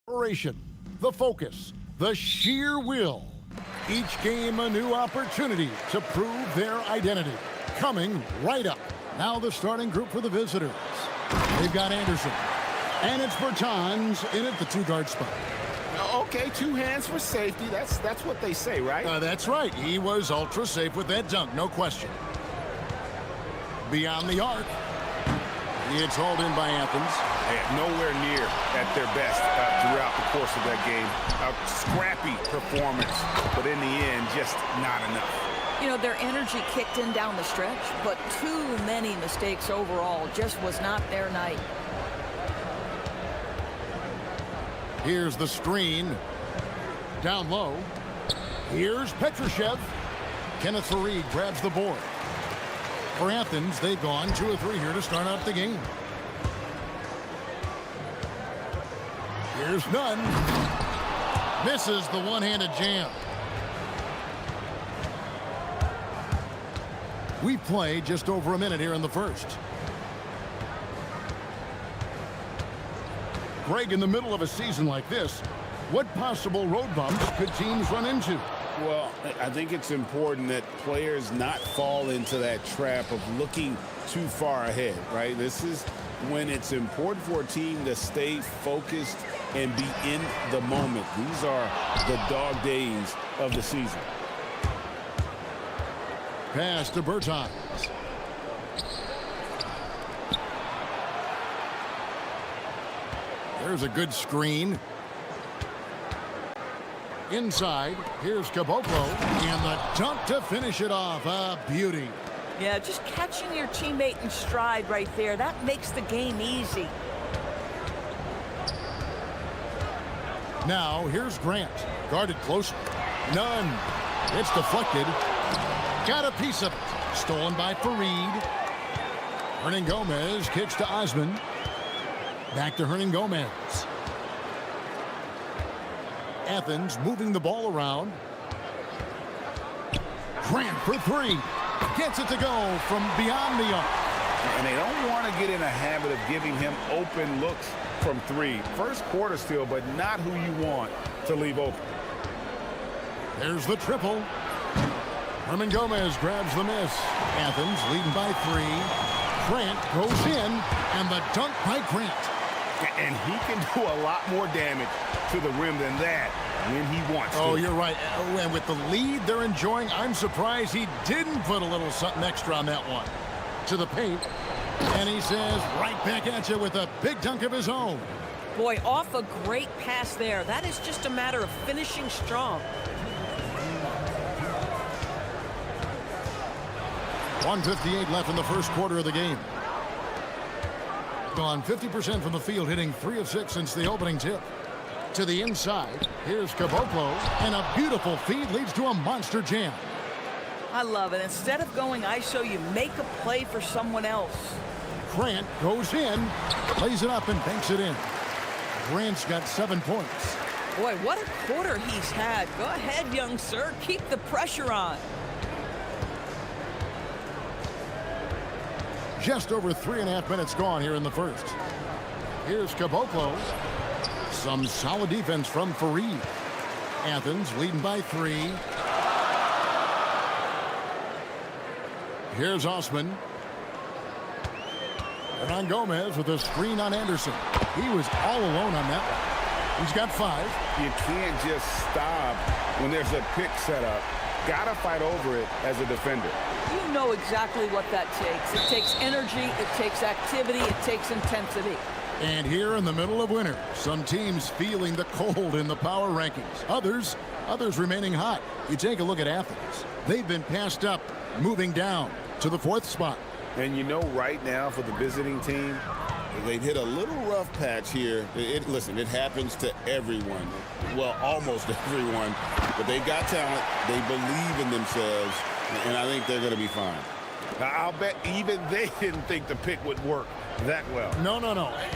The focus, the sheer will. Each game a new opportunity to prove their identity. Coming right up. Now the starting group for the visitors. They've got Anderson. And it's Bertans in at the two-guard spot. Okay, 2 hands for safety. That's what they say, right? That's right. He was ultra safe with that dunk, no question. Beyond the arc. It's hauled in by Athens. Yeah, nowhere near at their best throughout the course of that game. A scrappy performance, but in the end, just not enough. You know, their energy kicked in down the stretch, but too many mistakes overall. Just was not their night. Here's the screen. Down low. Here's Petrushev. Kenneth Fareed grabs the board. For Athens, they've gone 2 of 3 here to start out the game. Here's Nunn. Misses the one-handed jam. We've played just over a minute here in the first. Greg, in the middle of a season like this, what possible road bumps could teams run into? Well, I think it's important that players not fall into that trap of looking too far ahead, right? This is when it's important for a team to stay focused and be in the moment. These are the dog days of the season. Pass to Bertans. There's a good screen. Inside, here's Caboclo, and the dunk to finish it off. A beauty. Yeah, just catching your teammate in stride right there, that makes the game easy. Now, here's Grant. Guarded closely. None. It's deflected. Got a piece of it. Stolen by Fareed. Hernan Gomez kicks to Osman. Back to Hernan Gomez. Athens moving the ball around. Grant for 3. Gets it to go from beyond the arc. And they don't want to get in a habit of giving him open looks from 3. First quarter still, but not who you want to leave open. There's the triple. Hernan Gomez grabs the miss. Athens leading by 3. Grant goes in, and the dunk by Grant. And he can do a lot more damage to the rim than that when he wants to. Oh, you're right. And with the lead they're enjoying, I'm surprised he didn't put a little something extra on that one. To the paint. And he says, right back at you with a big dunk of his own. Boy, off a great pass there. That is just a matter of finishing strong. 1:58 left in the first quarter of the game. Gone 50% from the field, hitting 3 of 6 since the opening tip. To the inside, here's Caboclo, and a beautiful feed leads to a monster jam. I love it. Instead of going ISO, you make a play for someone else. Grant goes in, plays it up, and banks it in. Grant's got 7 points. Boy, what a quarter he's had. Go ahead, young sir. Keep the pressure on. Just over 3.5 minutes gone here in the first. Here's Caboclo. Some solid defense from Fareed. Athens leading by 3. Here's Osman. Hernan Gomez with a screen on Anderson. He was all alone on that one. He's got 5. You can't just stop when there's a pick set up. Gotta fight over it as a defender. You know exactly what that takes. It takes energy, it takes activity, it takes intensity. And here in the middle of winter, some teams feeling the cold in the power rankings. Others remaining hot. You take a look at Athens. They've been passed up, moving down to the 4th spot. And you know right now for the visiting team, they've hit a little rough patch here. Listen, it happens to everyone. Well, almost everyone. But they've got talent. They believe in themselves. And I think they're going to be fine. I'll bet even they didn't think the pick would work that well. No.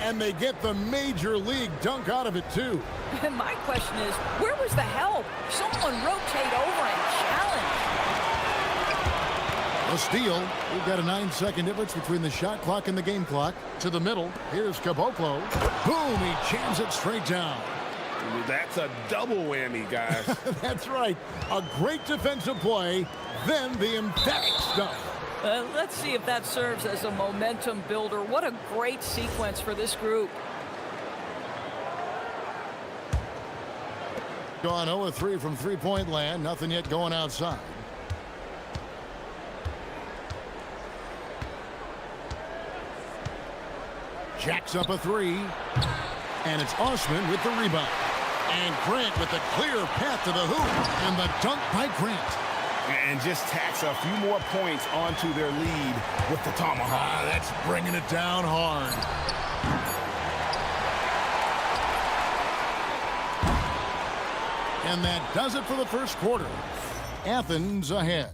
And they get the major league dunk out of it, too. And my question is, where was the help? Someone rotate over and challenge. A steal. We've got a 9-second difference between the shot clock and the game clock. To the middle. Here's Caboclo. Boom! He jams it straight down. That's a double whammy, guys. That's right. A great defensive play, then the emphatic stuff. Let's see if that serves as a momentum builder. What a great sequence for this group. Gone 0-3 from three-point land. Nothing yet going outside. Jacks up a three. And it's Osman with the rebound. And Grant with the clear path to the hoop. And the dunk by Grant. And just tacks a few more points onto their lead with the tomahawk. That's bringing it down hard. And that does it for the first quarter. Athens ahead.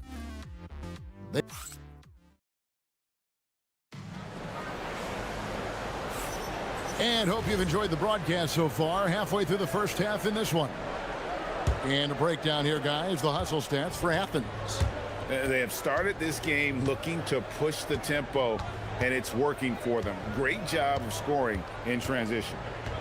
And hope you've enjoyed the broadcast so far. Halfway through the first half in this one. And a breakdown here, guys. The hustle stats for Athens. They have started this game looking to push the tempo, and it's working for them. Great job of scoring in transition.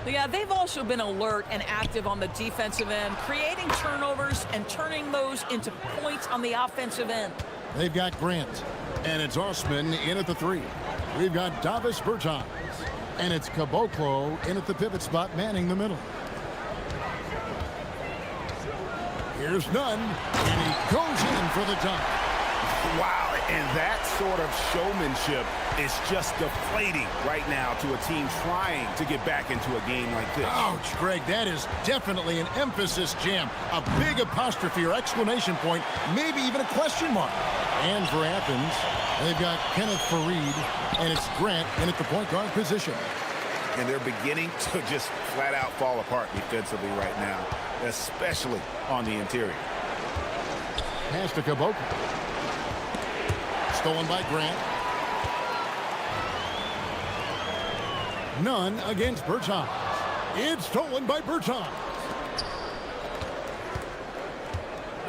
Yeah, they've also been alert and active on the defensive end, creating turnovers and turning those into points on the offensive end. They've got Grant, and it's Osman in at the three. We've got Davis Bertans, and it's Caboclo in at the pivot spot, manning the middle. Here's Nunn, and he goes in for the dunk. Wow, and that sort of showmanship is just deflating right now to a team trying to get back into a game like this. Ouch, Greg, that is definitely an emphasis jam. A big apostrophe or exclamation point, maybe even a question mark. And for Athens, they've got Kenneth Fareed, and it's Grant in at the point guard position. And they're beginning to just flat out fall apart defensively right now, especially on the interior. Pass to Caboclo. Stolen by Grant. None against Bertans. It's stolen by Bertans.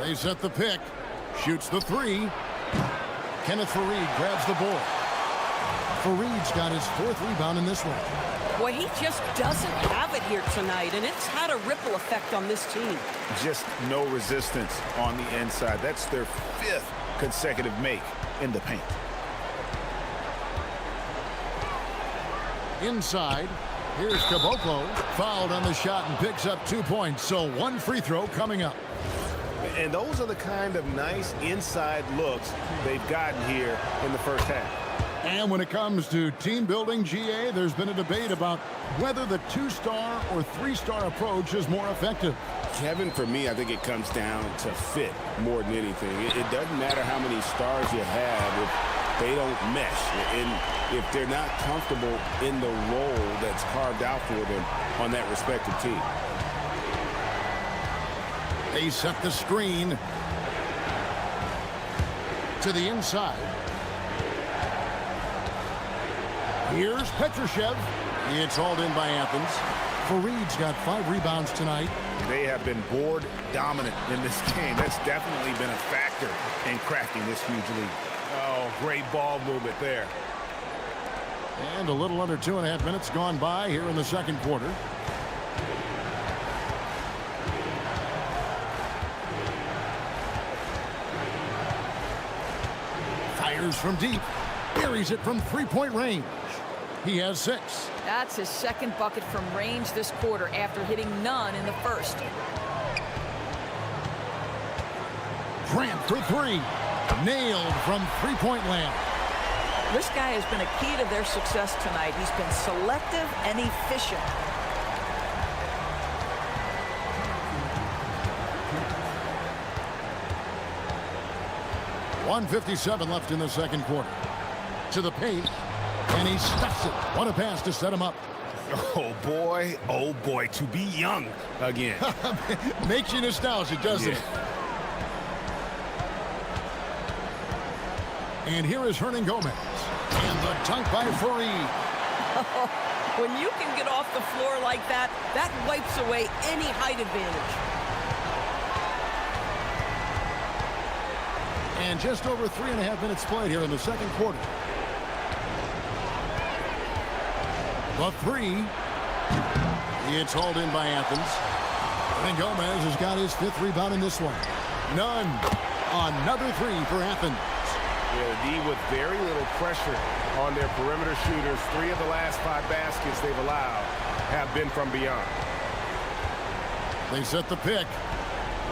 They set the pick. Shoots the three. Kenneth Fareed grabs the ball. Fareed's got his fourth rebound in this one. Boy, he just doesn't have it here tonight, and it's had a ripple effect on this team. Just no resistance on the inside. That's their fifth consecutive make in the paint. Inside, here's Caboclo. Fouled on the shot and picks up 2 points, so one free throw coming up. And those are the kind of nice inside looks they've gotten here in the first half. And when it comes to team building, GA, there's been a debate about whether the 2-star or 3-star approach is more effective. Kevin, for me, I think it comes down to fit more than anything. It doesn't matter how many stars you have if they don't mesh. And if they're not comfortable in the role that's carved out for them on that respective team. They set the screen to the inside. Here's Petrushev. It's hauled in by Athens. Fareed's got 5 rebounds tonight. They have been board dominant in this game. That's definitely been a factor in cracking this huge lead. Oh, great ball movement there. And a little under 2.5 minutes gone by here in the second quarter. Fires from deep. Buries it from 3-point range. He has 6. That's his second bucket from range this quarter after hitting none in the first. Grant for 3. Nailed from 3-point land. This guy has been a key to their success tonight. He's been selective and efficient. .157 left in the second quarter. To the paint, and he stuffs it. What a pass to set him up. Oh boy, to be young again. Makes you nostalgic, doesn't it? And here is Hernan Gomez. And the dunk by Fareed. When you can get off the floor like that, that wipes away any height advantage. And just over 3.5 minutes played here in the second quarter. The 3. It's hauled in by Athens. And Gomez has got his 5th rebound in this one. None. Another 3 for Athens. Yeah, the D with very little pressure on their perimeter shooters. 3 of the last 5 baskets they've allowed have been from beyond. They set the pick.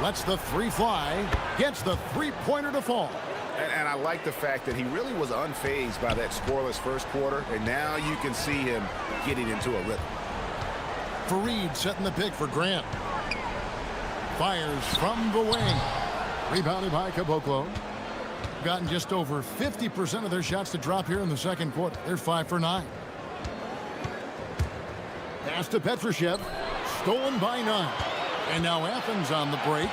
Lets the 3 fly. Gets the 3-pointer to fall. And I like the fact that he really was unfazed by that scoreless first quarter, and now you can see him getting into a rhythm. Fareed setting the pick for Grant. Fires from the wing. Rebounded by Caboclo. Gotten just over 50% of their shots to drop here in the second quarter. They're 5 for 9. Pass to Petrushev. Stolen by none. And now Athens on the break.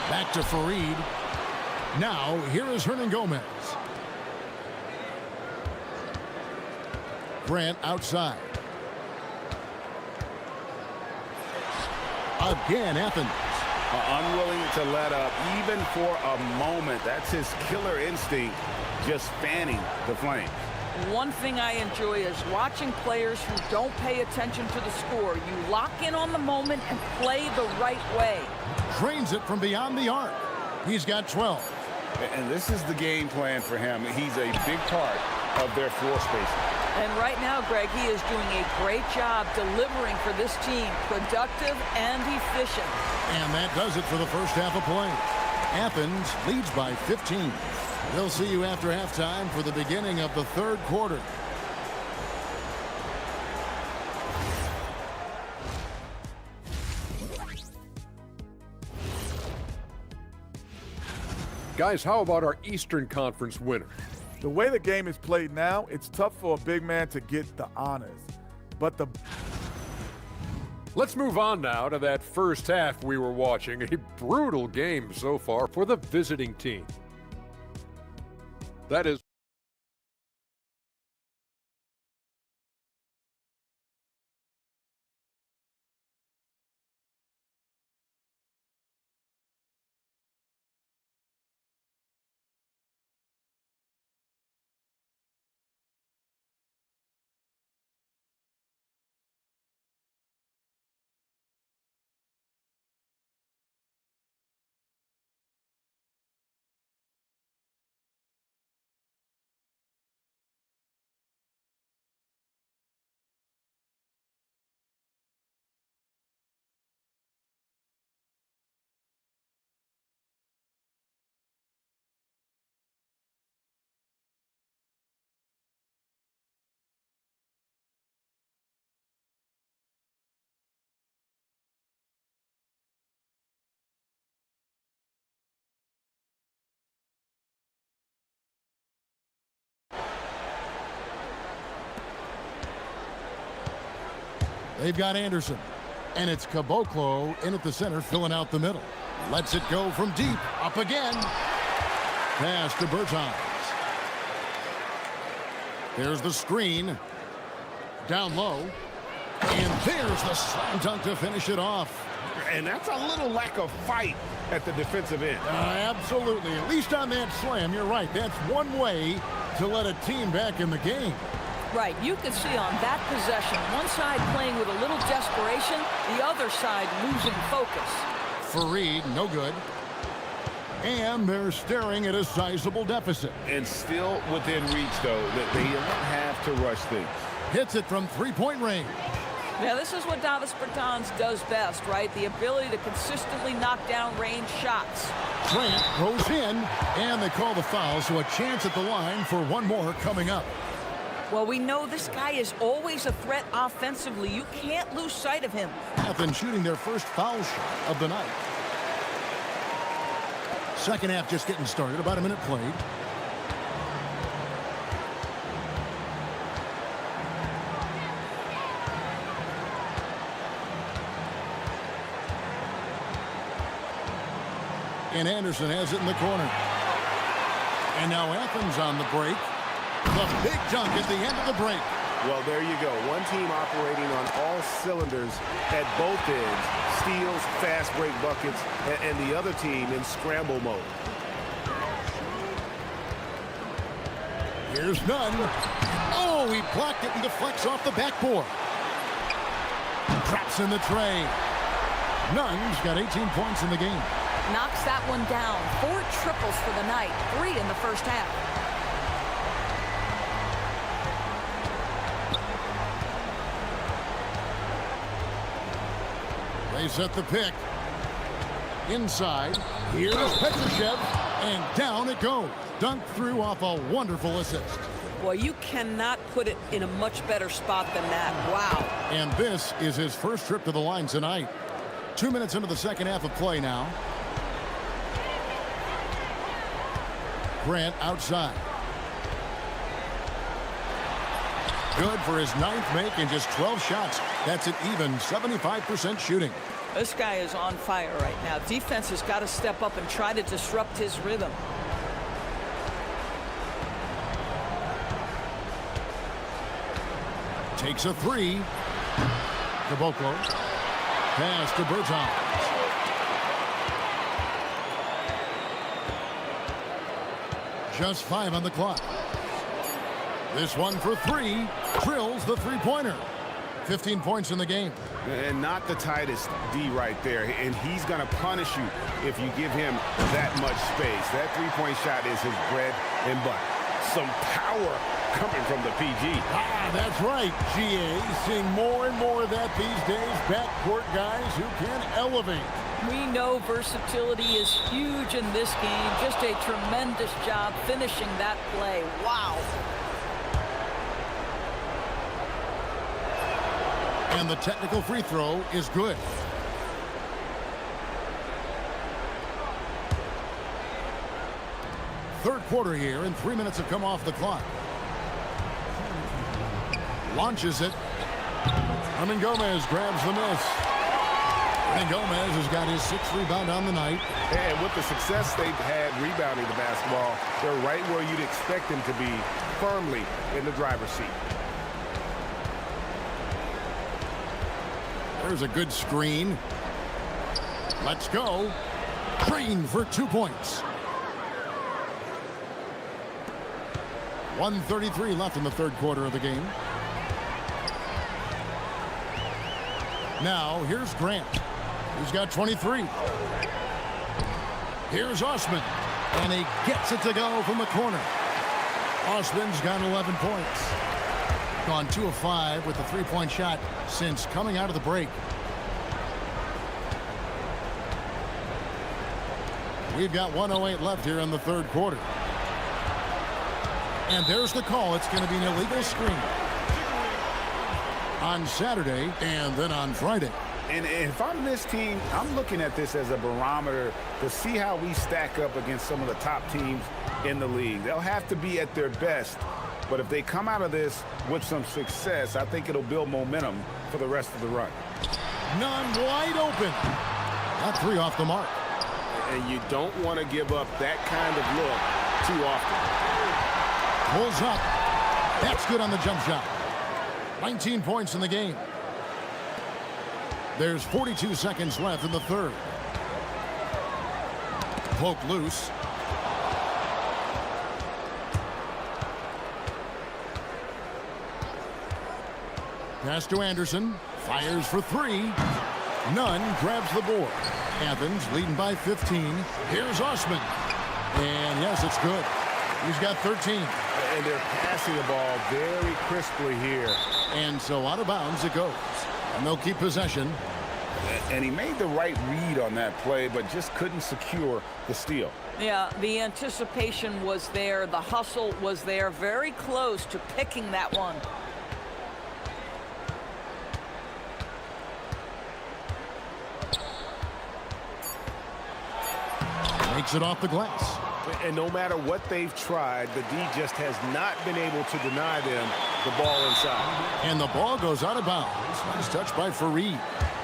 Back to Fareed. Now, here is Hernan Gomez. Grant outside. Again, Athens. Unwilling to let up, even for a moment. That's his killer instinct, just fanning the flame. One thing I enjoy is watching players who don't pay attention to the score. You lock in on the moment and play the right way. Drains it from beyond the arc. He's got 12. And this is the game plan for him. He's a big part of their floor spacing. And right now, Greg, he is doing a great job delivering for this team, productive and efficient. And that does it for the first half of play. Athens leads by 15. We'll see you after halftime for the beginning of the third quarter. Guys, how about our Eastern Conference winner? The way the game is played now, it's tough for a big man to get the honors. But Let's move on now to that first half we were watching. A brutal game so far for the visiting team. That is They've got Anderson. And it's Caboclo in at the center, filling out the middle. Lets it go from deep. Up again. Pass to Bertans. There's the screen. Down low. And there's the slam dunk to finish it off. And that's a little lack of fight at the defensive end. Absolutely. At least on that slam, you're right. That's one way to let a team back in the game. Right, you can see on that possession, one side playing with a little desperation, the other side losing focus. Fareed, no good. And they're staring at a sizable deficit. And still within reach, though, that they don't have to rush things. Hits it from three-point range. Now, this is what Davis Bertans does best, right? The ability to consistently knock down range shots. Grant goes in, and they call the foul, so a chance at the line for one more coming up. Well, we know this guy is always a threat offensively. You can't lose sight of him. Athens shooting their first foul shot of the night. Second half just getting started, about a minute played. And Anderson has it in the corner. And now Athens on the break. The big dunk at the end of the break. Well, there you go. One team operating on all cylinders at both ends. Steals, fast break buckets, and the other team in scramble mode. Here's none. Oh, he blocked it and deflects off the backboard. Drops in the tray. Nunn's got 18 points in the game. Knocks that one down. 4 triples for the night, 3 in the first half. They set the pick. Inside, here's Petrushev, and down it goes. Dunked through off a wonderful assist. Boy, you cannot put it in a much better spot than that. Wow. And this is his first trip to the line tonight. 2 minutes into the second half of play now. Grant outside. Good for his 9th make and just 12 shots. That's an even 75% shooting. This guy is on fire right now. Defense has got to step up and try to disrupt his rhythm. Takes a 3. Caboclo. Pass to Bertans. Just 5 on the clock. This one for 3. Drills the three-pointer. 15 points in the game. And not the tightest D right there. And he's going to punish you if you give him that much space. That three-point shot is his bread and butter. Some power coming from the PG. Ah, that's right, GA. Seeing more and more of that these days. Backcourt guys who can elevate. We know versatility is huge in this game. Just a tremendous job finishing that play. Wow. And the technical free throw is good. Third quarter here, and 3 minutes have come off the clock. Launches it. Hernan Gomez grabs the miss. Hernan Gomez has got his 6th rebound on the night. And with the success they've had rebounding the basketball, they're right where you'd expect them to be, firmly in the driver's seat. There's a good screen. Let's go. Green for 2 points. 1:33 left in the third quarter of the game. Now, here's Grant. He's got 23. Here's Osman. And he gets it to go from the corner. Osman's got 11 points. Gone 2 of 5 with the three-point shot since coming out of the break. We've got 1:08 left here in the third quarter. And there's the call. It's going to be an illegal screen on Saturday and then on Friday. And if I'm this team, I'm looking at this as a barometer to see how we stack up against some of the top teams in the league. They'll have to be at their best. But if they come out of this with some success, I think it'll build momentum for the rest of the run. None wide open. That 3 off the mark. And you don't want to give up that kind of look too often. Pulls up. That's good on the jump shot. 19 points in the game. There's 42 seconds left in the third. Poked loose. Pass to Anderson. Fires for 3. Nunn grabs the board. Athens leading by 15. Here's Osman. And yes, it's good. He's got 13. And they're passing the ball very crisply here. And so out of bounds it goes. And they'll keep possession. And he made the right read on that play, but just couldn't secure the steal. Yeah, the anticipation was there. The hustle was there. Very close to picking that one. Makes it off the glass. And no matter what they've tried, the D just has not been able to deny them the ball inside. And the ball goes out of bounds. Nice touch by Fareed.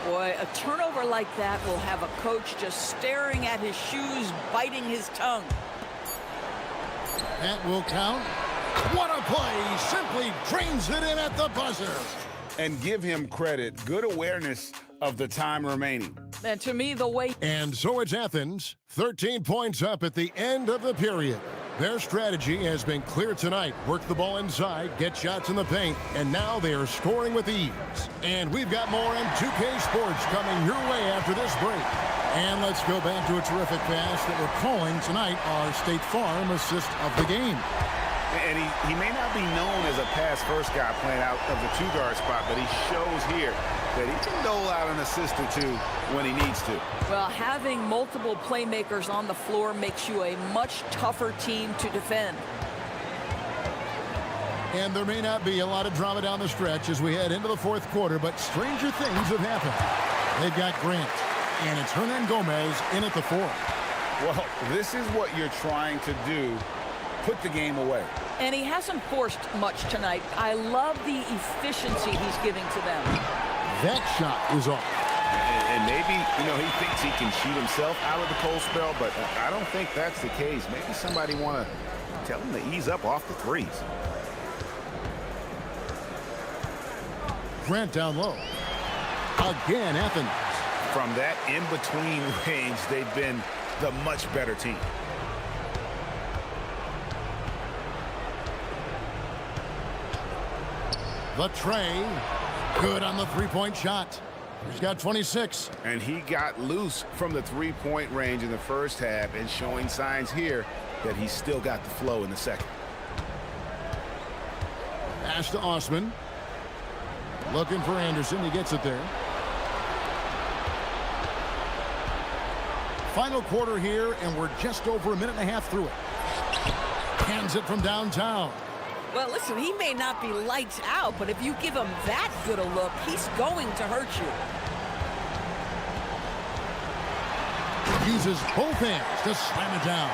Boy, a turnover like that will have a coach just staring at his shoes, biting his tongue. That will count. What a play. Simply drains it in at the buzzer. And give him credit. Good awareness of the time remaining. And to me, the way... And so it's Athens. 13 points up at the end of the period. Their strategy has been clear tonight. Work the ball inside, get shots in the paint, and now they are scoring with ease. And we've got more M2K Sports coming your way after this break. And let's go back to a terrific pass that we're calling tonight our State Farm assist of the game. And he may not be known as a pass-first guy playing out of the two-guard spot, but he shows here that he can dole out an assist or two when he needs to. Well, having multiple playmakers on the floor makes you a much tougher team to defend. And there may not be a lot of drama down the stretch as we head into the fourth quarter, but stranger things have happened. They've got Grant, and it's Hernan Gomez in at the 4. Well, this is what you're trying to do, put the game away. And he hasn't forced much tonight. I love the efficiency he's giving to them. That shot is off. And maybe, he thinks he can shoot himself out of the cold spell, but I don't think that's the case. Maybe somebody want to tell him to ease up off the threes. Grant down low. Again, Athens. From that in-between range, they've been the much better team. The tray, good on the three-point shot. He's got 26. And he got loose from the three-point range in the first half and showing signs here that he's still got the flow in the second. Pass to Osman. Looking for Anderson. He gets it there. Final quarter here, and we're just over a minute and a half through it. Hands it from downtown. Well, listen, he may not be lights out, but if you give him that good a look, he's going to hurt you. Uses both hands to slam it down.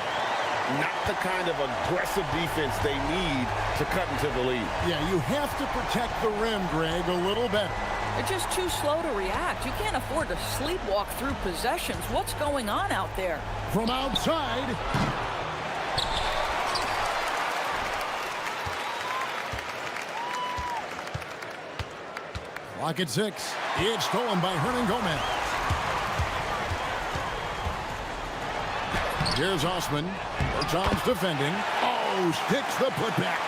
Not the kind of aggressive defense they need to cut into the lead. Yeah, you have to protect the rim, Greg, a little better. They're just too slow to react. You can't afford to sleepwalk through possessions. What's going on out there? From outside. Clock at 6. It's stolen by Hernan Gomez. Here's Osman. Bertans defending. Oh, sticks the putback.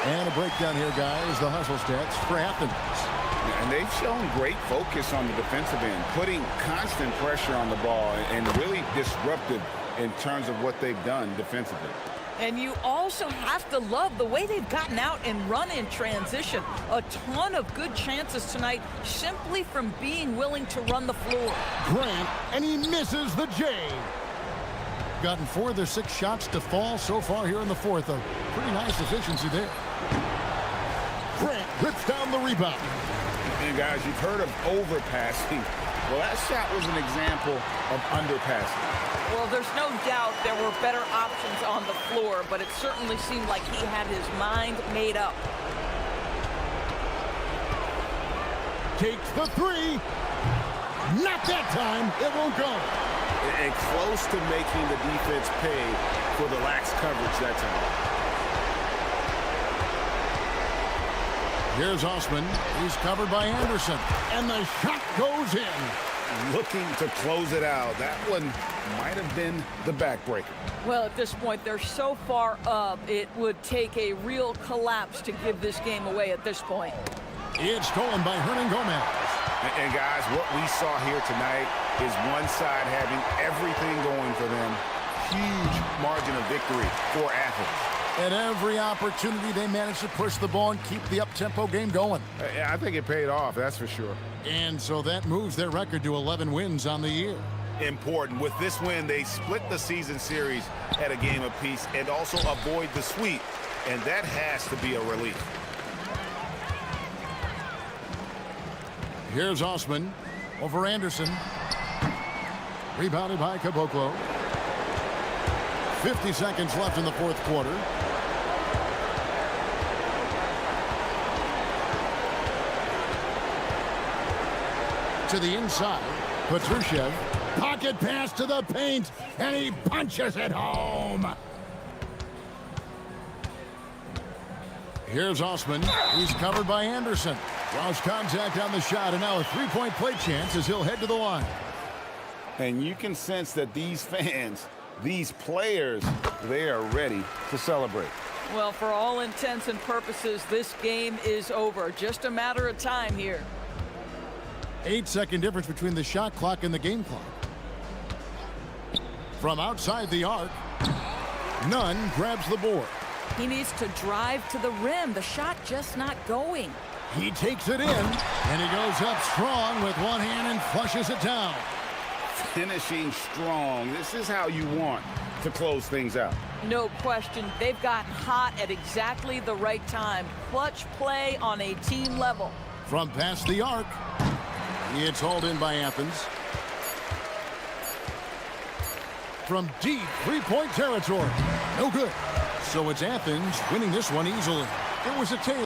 And a breakdown here, guys. The hustle stats for Athens. And they've shown great focus on the defensive end, putting constant pressure on the ball and really disruptive in terms of what they've done defensively. And you also have to love the way they've gotten out and run in transition. A ton of good chances tonight simply from being willing to run the floor. Grant, and he misses the J. Gotten 4 of their 6 shots to fall so far here in the fourth. A pretty nice efficiency there. Grant rips down the rebound. And guys, you've heard of overpassing. Well, that shot was an example of underpassing. Well, there's no doubt there were better options on the floor, but it certainly seemed like he had his mind made up. Takes the 3. Not that time. It won't go. And close to making the defense pay for the lax coverage that time. Here's Osman. He's covered by Anderson. And the shot goes in. Looking to close it out. That one might have been the backbreaker. Well, at this point, they're so far up, it would take a real collapse to give this game away at this point. It's stolen by Hernan Gomez. And guys, what we saw here tonight is one side having everything going for them. Huge margin of victory for Athens. At every opportunity, they managed to push the ball and keep the up-tempo game going. I think it paid off, that's for sure. And so that moves their record to 11 wins on the year. Important. With this win, they split the season series at a game apiece and also avoid the sweep. And that has to be a relief. Here's Osman over Anderson. Rebounded by Caboclo. 50 seconds left in the fourth quarter. To the inside. Petrushev. Pocket pass to the paint. And he punches it home. Here's Osman. He's covered by Anderson. Draws contact on the shot, and now a three-point play chance as he'll head to the line. And you can sense that these fans these players, they are ready to celebrate. Well, for all intents and purposes, this game is over. Just a matter of time here. 8-second difference between the shot clock and the game clock. From outside the arc, Nunn grabs the board. He needs to drive to the rim. The shot just not going. He takes it in, and he goes up strong with one hand and flushes it down. Finishing strong. This is how you want to close things out. No question. They've gotten hot at exactly the right time. Clutch play on a team level. From past the arc, it's hauled in by Athens. From deep three-point territory. No good. So it's Athens winning this one easily. It was a tail.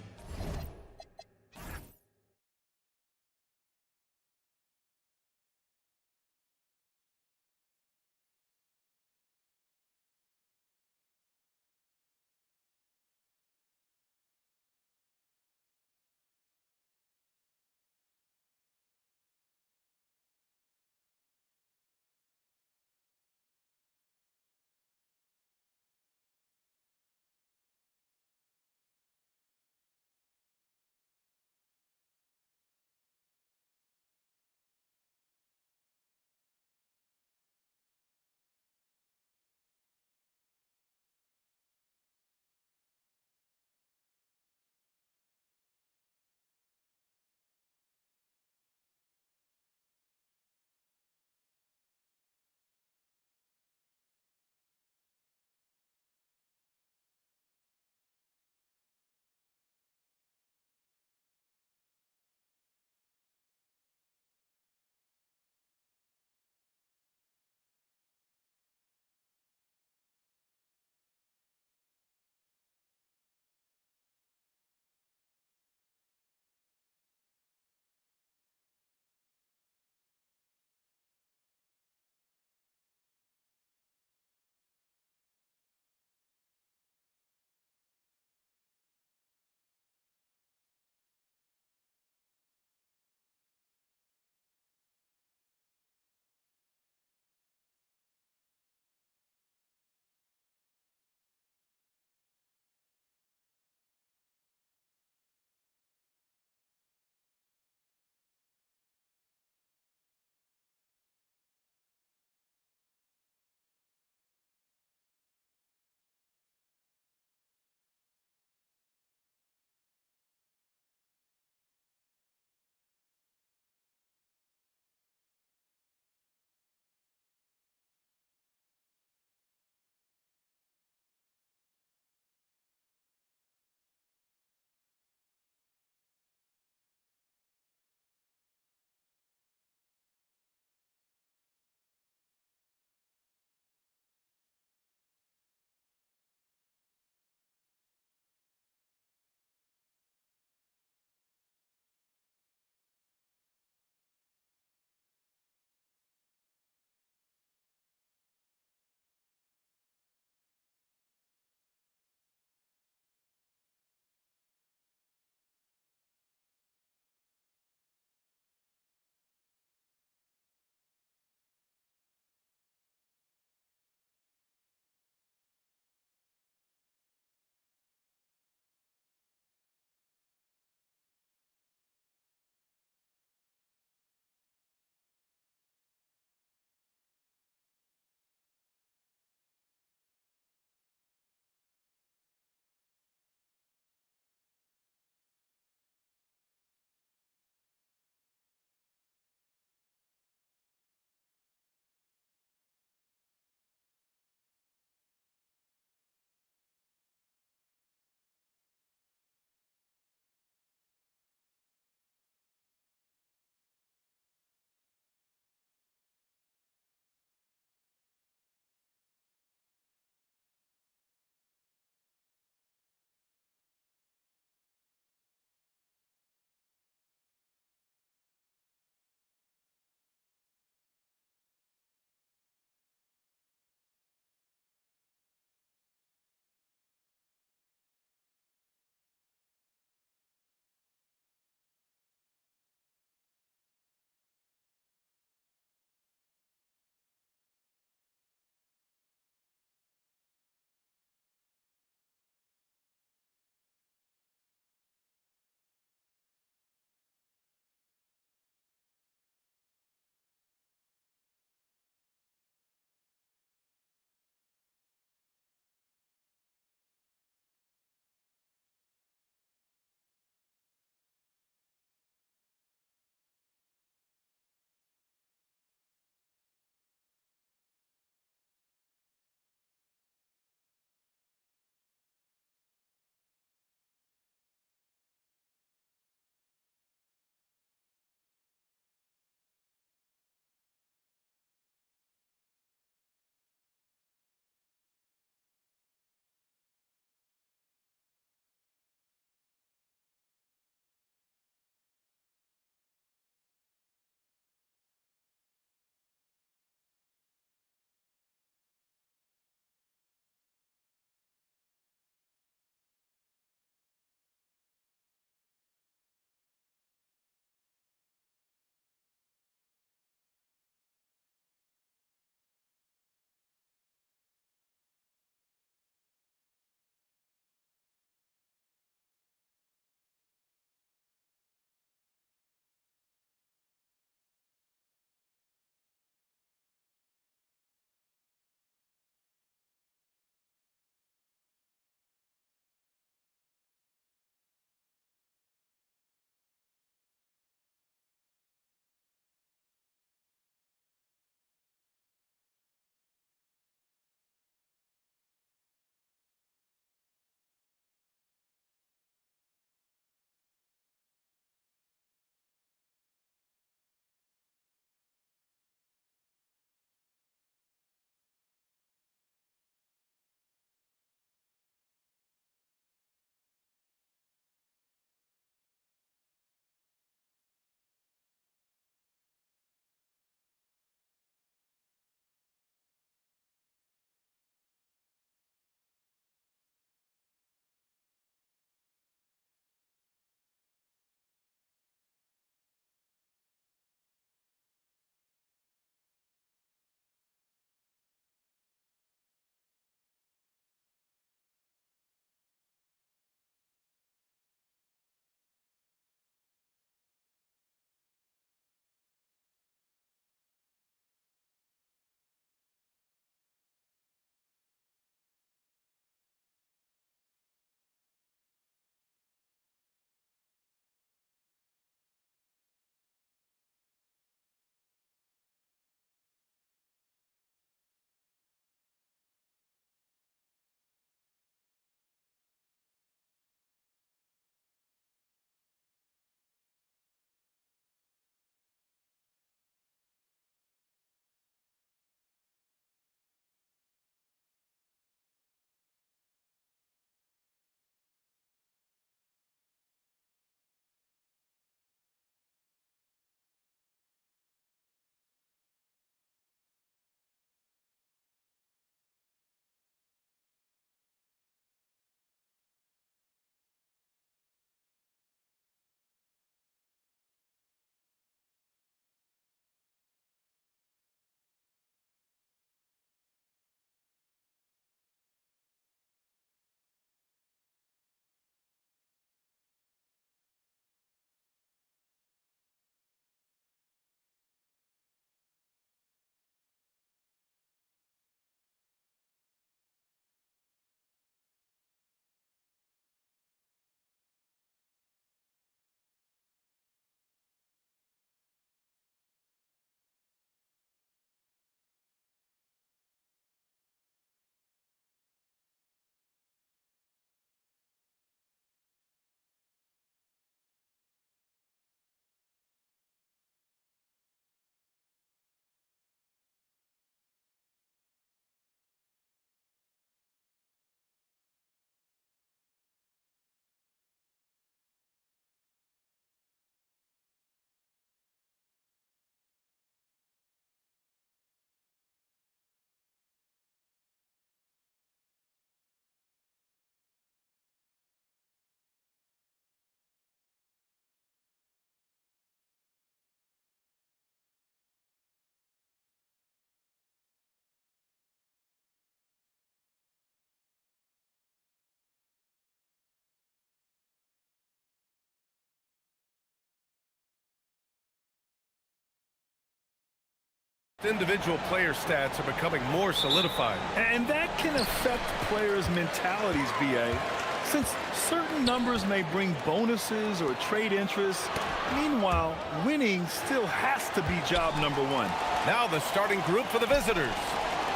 Individual player stats are becoming more solidified. And that can affect players' mentalities, BA. Since certain numbers may bring bonuses or trade interests, meanwhile, winning still has to be job number one. Now the starting group for the visitors.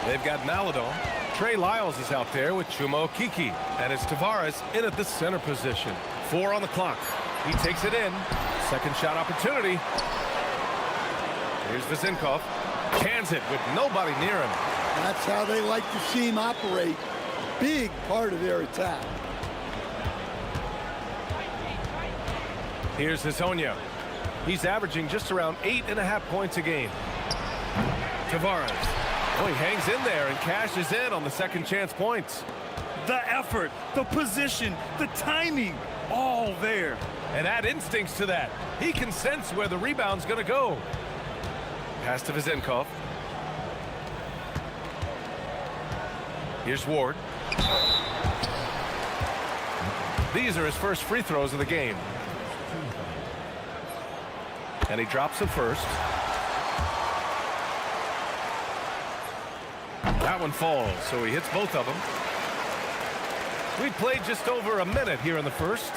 They've got Maladon. Trey Lyles is out there with Chuma Okiki. And it's Tavares in at the center position. 4 on the clock. He takes it in. Second shot opportunity. Here's Vezinkov. Cans it with nobody near him. That's how they like to see him operate. Big part of their attack. Here's Hezonja. He's averaging just around 8.5 points a game. Tavares. Oh, he hangs in there and cashes in on the second chance points. The effort, the position, the timing, all there. And add instincts to that. He can sense where the rebound's going to go. Pass to Vezinkov. Here's Ward. These are his first free throws of the game. And he drops it first. That one falls, so he hits both of them. We've played just over a minute here in the first.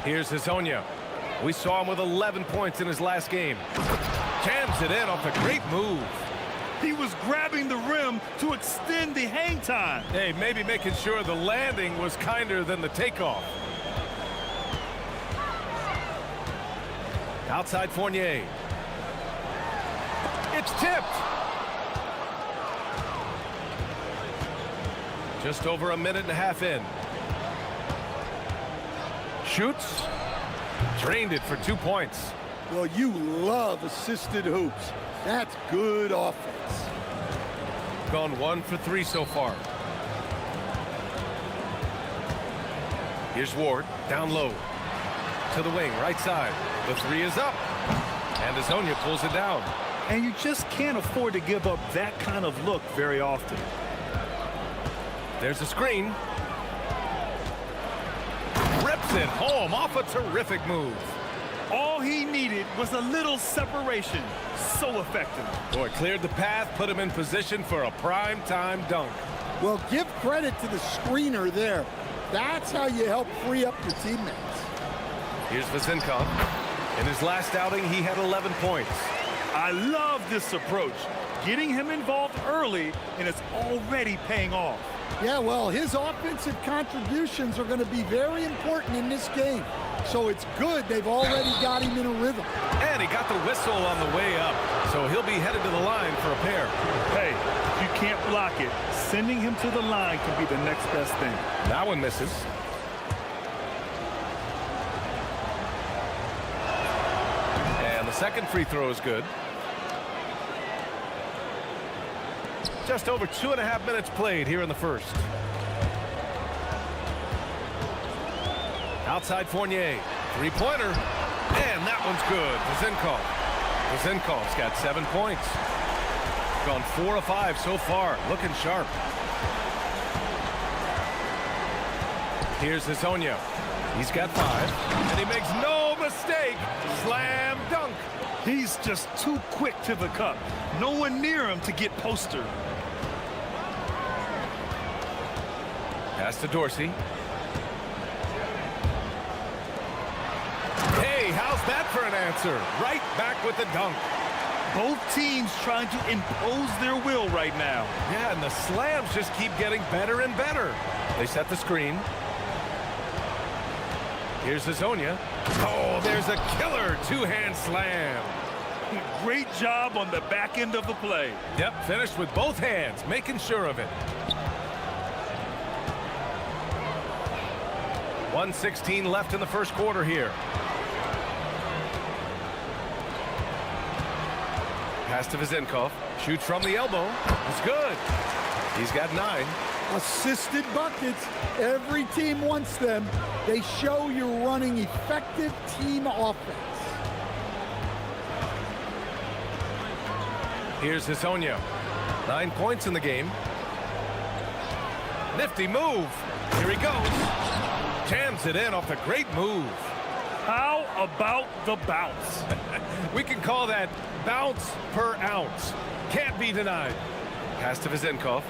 Here's Hezonja. We saw him with 11 points in his last game. Jams it in off a great move. He was grabbing the rim to extend the hang time. Hey, maybe making sure the landing was kinder than the takeoff. Outside Fournier. It's tipped. Just over a minute and a half in. Shoots. Drained it for 2 points. Well, you love assisted hoops. That's good offense. Gone 1 for 3 so far. Here's Ward, down low. To the wing, right side. The 3 is up. And Hezonja pulls it down. And you just can't afford to give up that kind of look very often. There's a screen. Rips it home off a terrific move. All he needed was a little separation. So effective. Boy, cleared the path, put him in position for a prime-time dunk. Well, give credit to the screener there. That's how you help free up your teammates. Here's Vezinkov. In his last outing, he had 11 points. I love this approach. Getting him involved early, and it's already paying off. Yeah, well, his offensive contributions are going to be very important in this game. So it's good they've already got him in a rhythm. And he got the whistle on the way up. So he'll be headed to the line for a pair. Hey, if you can't block it, sending him to the line can be the next best thing. That one misses. And the second free throw is good. Just over 2.5 minutes played here in the first. Outside Fournier. Three-pointer. And that one's good. Vezinkov's got 7 points. Gone 4 of 5 so far. Looking sharp. Here's Hezonja. He's got 5. And he makes no mistake. Slam dunk. He's just too quick to the cup. No one near him to get poster. Pass to Dorsey. Hey, how's that for an answer? Right back with the dunk. Both teams trying to impose their will right now. Yeah, and the slams just keep getting better and better. They set the screen. Here's Hezonja. Oh, there's a killer two-hand slam. Great job on the back end of the play. Yep, finished with both hands, making sure of it. 1:16 left in the first quarter here. Pass to Vezinkov. Shoots from the elbow. It's good. He's got 9. Assisted buckets. Every team wants them. They show you're running effective team offense. Here's Hezonja. 9 points in the game. Nifty move. Here he goes. Jams it in off a great move. How about the bounce? We can call that bounce per ounce. Can't be denied. Pass to Vizenkov.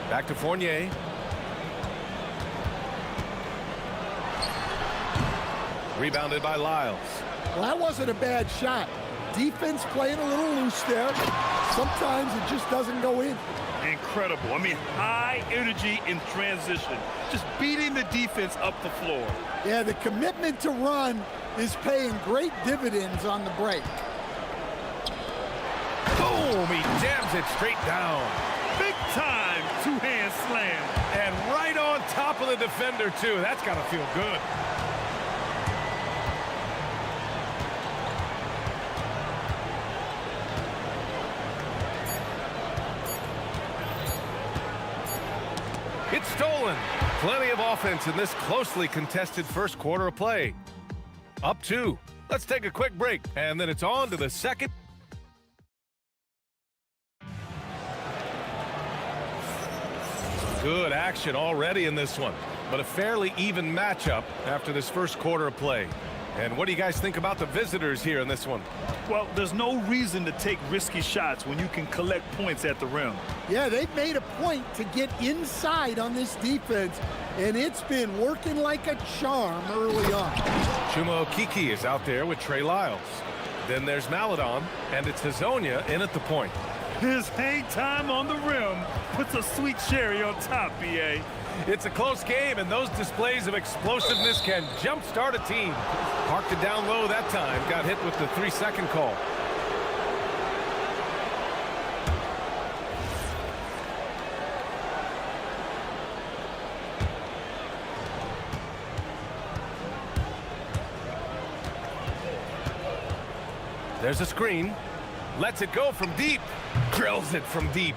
Back to Fournier. Rebounded by Lyles. Well, that wasn't a bad shot. Defense playing a little loose there. Sometimes it just doesn't go in. Incredible. I mean, high energy in transition. Just beating the defense up the floor. Yeah, the commitment to run is paying great dividends on the break. Boom! He jams it straight down. Big time two-hand slam. And right on top of the defender, too. That's got to feel good. It's stolen. Plenty of offense in this closely contested first quarter of play. Up 2. Let's take a quick break, and then it's on to the second. Good action already in this one, but a fairly even matchup after this first quarter of play. And what do you guys think about the visitors here in this one? Well, there's no reason to take risky shots when you can collect points at the rim. Yeah, they've made a point to get inside on this defense, and it's been working like a charm early on. Chuma Okeke is out there with Trey Lyles. Then there's Maladon, and it's Hazonia in at the point. His hang time on the rim puts a sweet cherry on top, B.A. It's a close game, and those displays of explosiveness can jumpstart a team. Parked it down low that time. Got hit with the 3-second call. There's a screen. Lets it go from deep. Drills it from deep.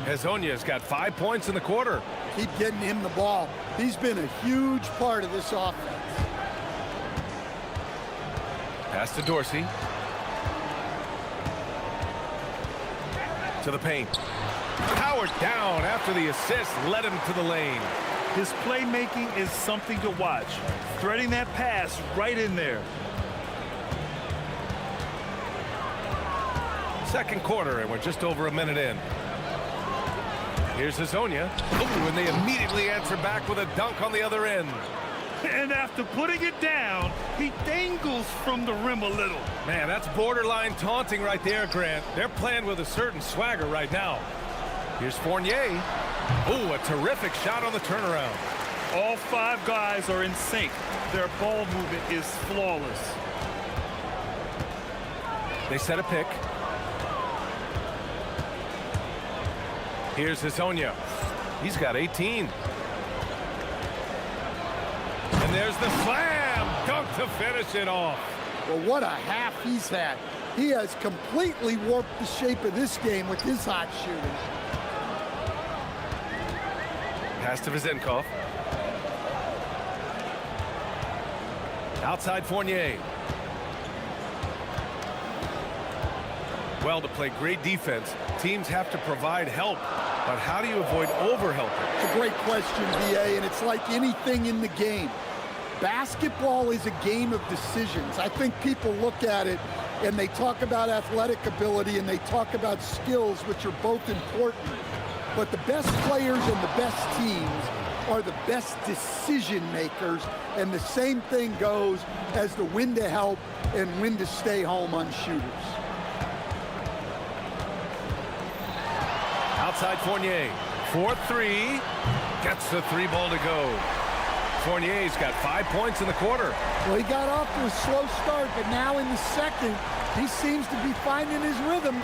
Hazonia's got 5 points in the quarter. Keep getting him the ball. He's been a huge part of this offense. Pass to Dorsey. To the paint. Powered down after the assist led him to the lane. His playmaking is something to watch. Threading that pass right in there. Second quarter, and we're just over a minute in. Here's Hazonia. Ooh, and they immediately answer back with a dunk on the other end. And after putting it down, he dangles from the rim a little. Man, that's borderline taunting right there, Grant. They're playing with a certain swagger right now. Here's Fournier. Ooh, a terrific shot on the turnaround. All 5 guys are in sync. Their ball movement is flawless. They set a pick. Here's Hazonia. He's got 18. And there's the slam dunk to finish it off. Well, what a half he's had. He has completely warped the shape of this game with his hot shooting. Pass to Vizenkov. Outside Fournier. Well, to play great defense, teams have to provide help. But how do you avoid overhelping? It's a great question, B.A., and it's like anything in the game. Basketball is a game of decisions. I think people look at it and they talk about athletic ability and they talk about skills, which are both important. But the best players and the best teams are the best decision makers, and the same thing goes as to when to help and when to stay home on shooters. Outside Fournier. 4-3. Gets the 3-ball to go. Fournier's got 5 points in the quarter. Well, he got off to a slow start, but now in the second, he seems to be finding his rhythm.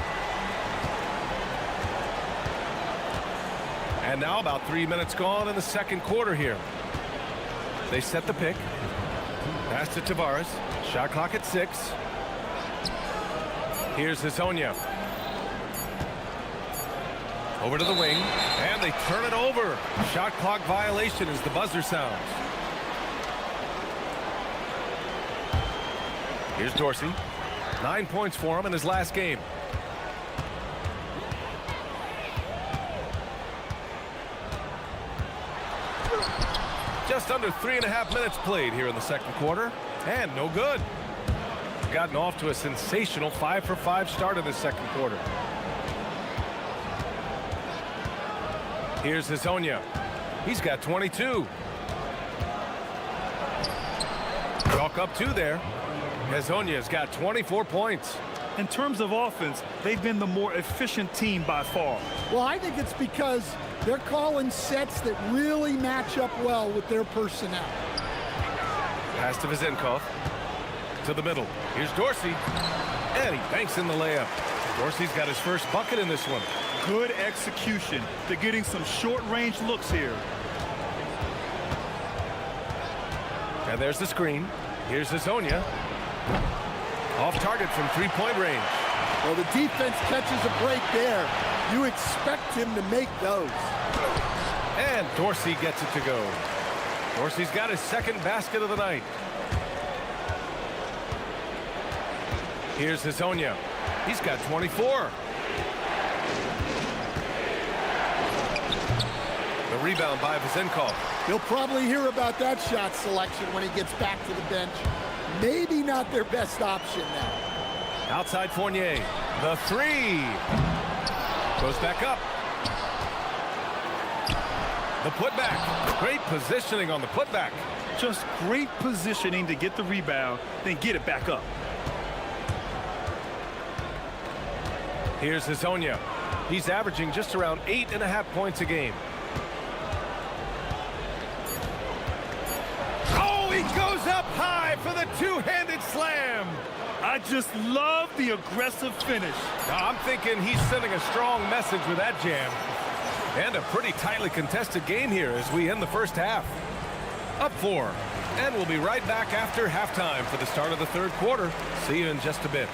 And now about 3 minutes gone in the second quarter here. They set the pick. Pass to Tavares. Shot clock at 6. Here's Hazonia. Over to the wing, and they turn it over. Shot clock violation as the buzzer sounds. Here's Dorsey. 9 points for him in his last game. Just under 3.5 minutes played here in the second quarter, and no good. Gotten off to a sensational 5-for-5 start in this second quarter. Here's Hazonia. He's got 22. Chalk up 2 there. Hazonia's got 24 points. In terms of offense, they've been the more efficient team by far. Well, I think it's because they're calling sets that really match up well with their personnel. Pass to Vizenkov. To the middle. Here's Dorsey. And he banks in the layup. Dorsey's got his first bucket in this one. Good execution. They're getting some short-range looks here. And there's the screen. Here's Hazonia. Off target from three-point range. Well, the defense catches a break there. You expect him to make those. And Dorsey gets it to go. Dorsey's got his second basket of the night. Here's Hazonia. He's got 24. The rebound by Vizenkov. He'll probably hear about that shot selection when he gets back to the bench. Maybe not their best option now. Outside Fournier. The three. Goes back up. The putback. Great positioning on the putback. Just great positioning to get the rebound, then get it back up. Here's Hazonia. He's averaging just around 8.5 points a game. Oh, he goes up high for the two-handed slam. I just love the aggressive finish. I'm thinking he's sending a strong message with that jam. And a pretty tightly contested game here as we end the first half. Up 4. And we'll be right back after halftime for the start of the third quarter. See you in just a bit.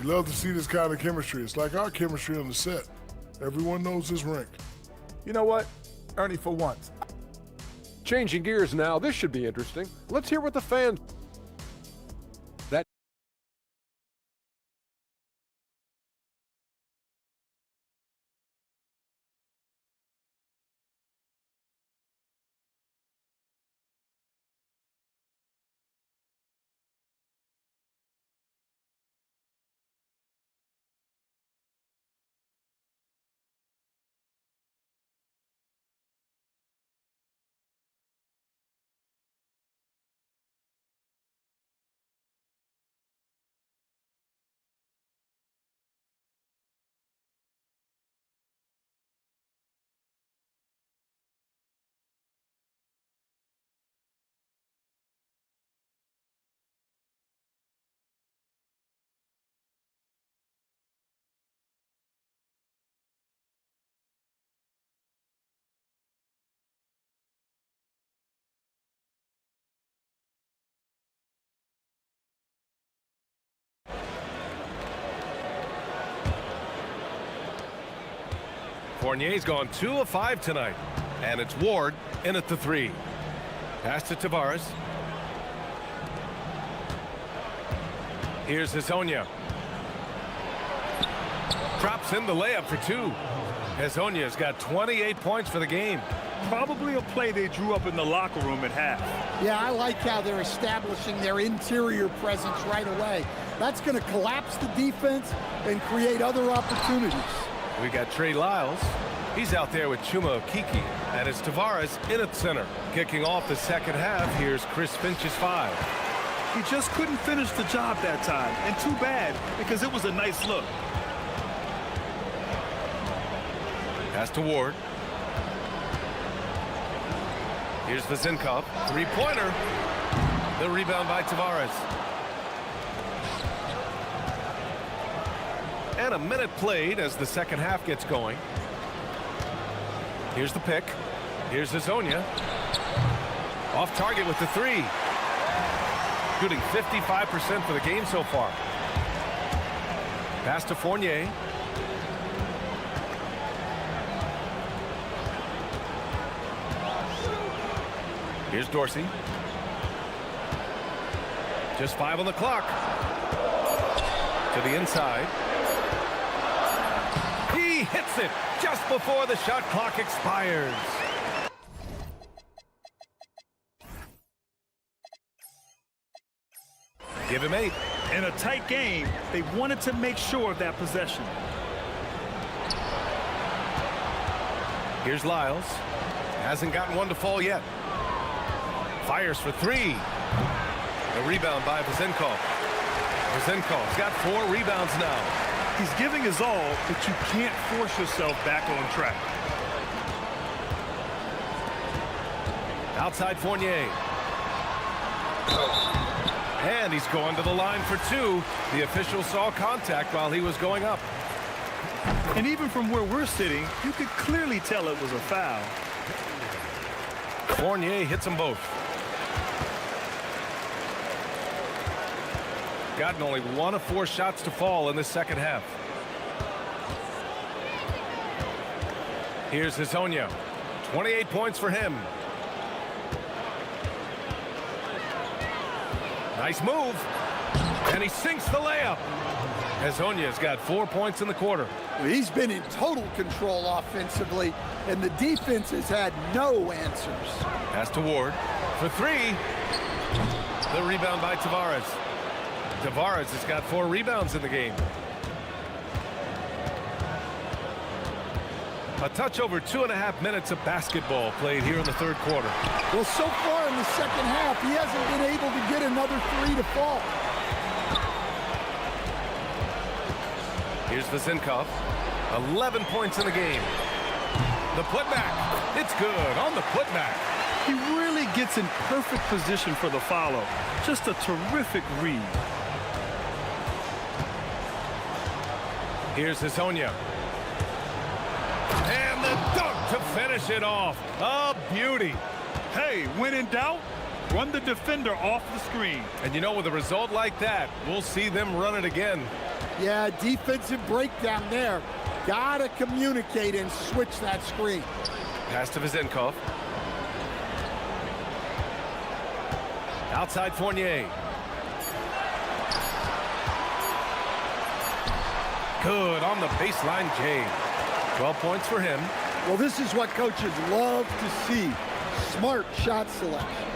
You love to see this kind of chemistry. It's like our chemistry on the set. Everyone knows his rank. You know what, Ernie, for once. Changing gears now, this should be interesting. Let's hear what the fans... That Fournier's gone 2 of 5 tonight. And it's Ward in at the 3. Pass to Tavares. Here's Hazonia. Drops in the layup for 2. Hazonia's got 28 points for the game. Probably a play they drew up in the locker room at half. Yeah, I like how they're establishing their interior presence right away. That's going to collapse the defense and create other opportunities. We got Trey Lyles. He's out there with Chuma Okiki. And it's Tavares in at center. Kicking off the second half, here's Chris Finch's 5. He just couldn't finish the job that time. And too bad, because it was a nice look. Pass to Ward. Here's Vizenkov. Three-pointer. The rebound by Tavares. And a minute played as the second half gets going. Here's the pick. Here's Hazonia. Off target with the 3. Shooting 55% for the game so far. Pass to Fournier. Here's Dorsey. Just 5 on the clock. To the inside. He hits it just before the shot clock expires. Give him 8. In a tight game, they wanted to make sure of that possession. Here's Lyles. Hasn't gotten one to fall yet. Fires for 3. A rebound by Vezenkov. Vezenkov's got 4 rebounds now. He's giving his all, but you can't force yourself back on track. Outside Fournier. And he's going to the line for 2. The official saw contact while he was going up. And even from where we're sitting, you could clearly tell it was a foul. Fournier hits them both. Gotten only 1 of 4 shots to fall in this second half. Here's Hezonja. 28 points for him. Nice move. And he sinks the layup. Hezonja's got 4 points in the quarter. Well, he's been in total control offensively, and the defense has had no answers. Pass to Ward for 3. The rebound by Tavares. Tavares has got 4 rebounds in the game. A touch over 2.5 minutes of basketball played here in the third quarter. Well, so far in the second half, he hasn't been able to get another 3 to fall. Here's Vezenkov. 11 points in the game. The putback. It's good on the putback. He really gets in perfect position for the follow. Just a terrific read. Here's Hezonja. And the dunk to finish it off. A beauty. Hey, when in doubt, run the defender off the screen. And you know, with a result like that, we'll see them run it again. Yeah, defensive breakdown there. Gotta communicate and switch that screen. Pass to Vezenkov. Outside Fournier. Good on the baseline, Jay. 12 points for him. Well, this is what coaches love to see. Smart shot selection.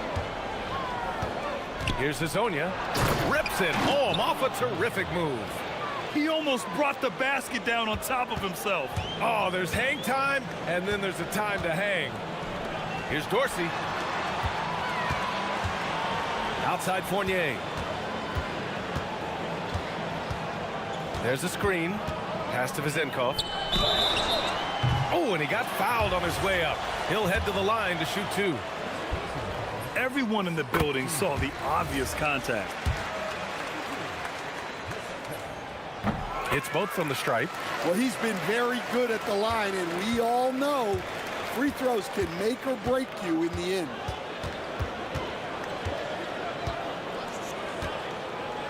Here's Hezonja. Rips it home off a terrific move. He almost brought the basket down on top of himself. Oh, there's hang time, and then there's a time to hang. Here's Dorsey. Outside Fournier. There's a screen. Pass to Vezenkov. Oh, and he got fouled on his way up. He'll head to the line to shoot 2. Everyone in the building saw the obvious contact. It's both from the stripe. Well, he's been very good at the line, and we all know free throws can make or break you in the end.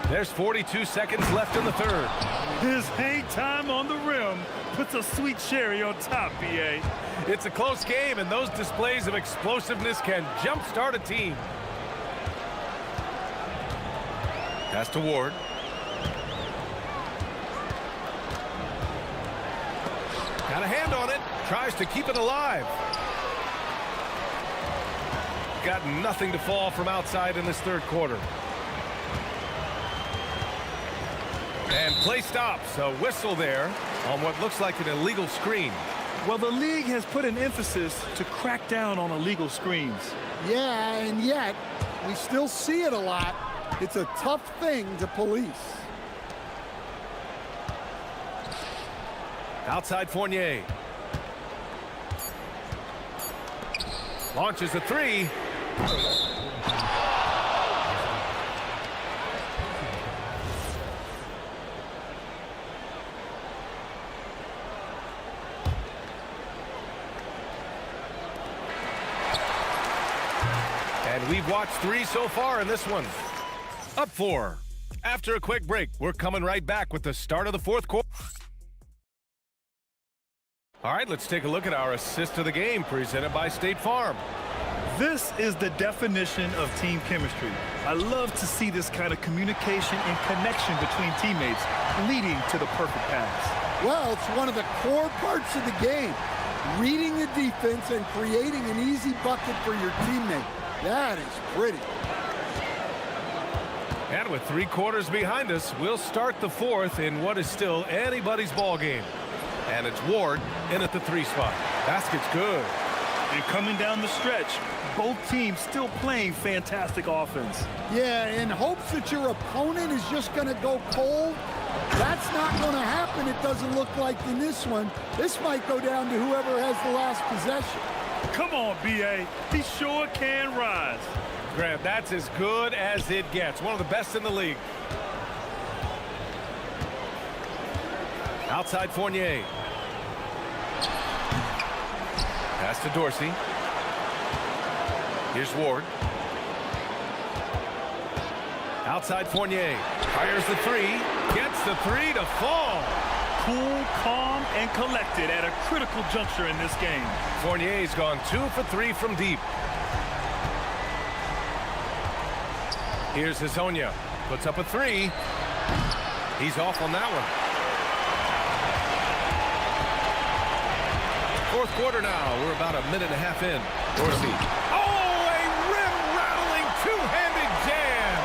There's 42 seconds left in the third. His hang time on the rim puts a sweet cherry on top, B.A. It's a close game, and those displays of explosiveness can jumpstart a team. Pass to Ward. Got a hand on it. Tries to keep it alive. Got nothing to fall from outside in this third quarter. And play stops. A whistle there on what looks like an illegal screen. Well, the league has put an emphasis to crack down on illegal screens. Yeah, and yet we still see it a lot. It's a tough thing to police. Outside Fournier. Launches a 3. And we've watched 3 so far in this one. Up 4. After a quick break, we're coming right back with the start of the fourth quarter. All right, let's take a look at our assist of the game presented by State Farm. This is the definition of team chemistry. I love to see this kind of communication and connection between teammates leading to the perfect pass. Well, it's one of the core parts of the game. Reading the defense and creating an easy bucket for your teammate. That is pretty. And with 3 quarters behind us, we'll start the fourth in what is still anybody's ball game. And it's Ward in at the 3 spot. Basket's good. And coming down the stretch, both teams still playing fantastic offense. Yeah, in hopes that your opponent is just going to go cold. That's not going to happen, it doesn't look like in this one. This might go down to whoever has the last possession. Come on, B.A. He sure can rise. Grant, that's as good as it gets. One of the best in the league. Outside Fournier. Pass to Dorsey. Here's Ward. Outside Fournier. Fires the 3. Gets the 3 to fall. Cool, calm, and collected at a critical juncture in this game. Fournier's gone 2 for 3 from deep. Here's Hazonia. Puts up a 3. He's off on that one. Fourth quarter now. We're about a minute and a half in. Dorsey. Oh, a rim-rattling two-handed jam.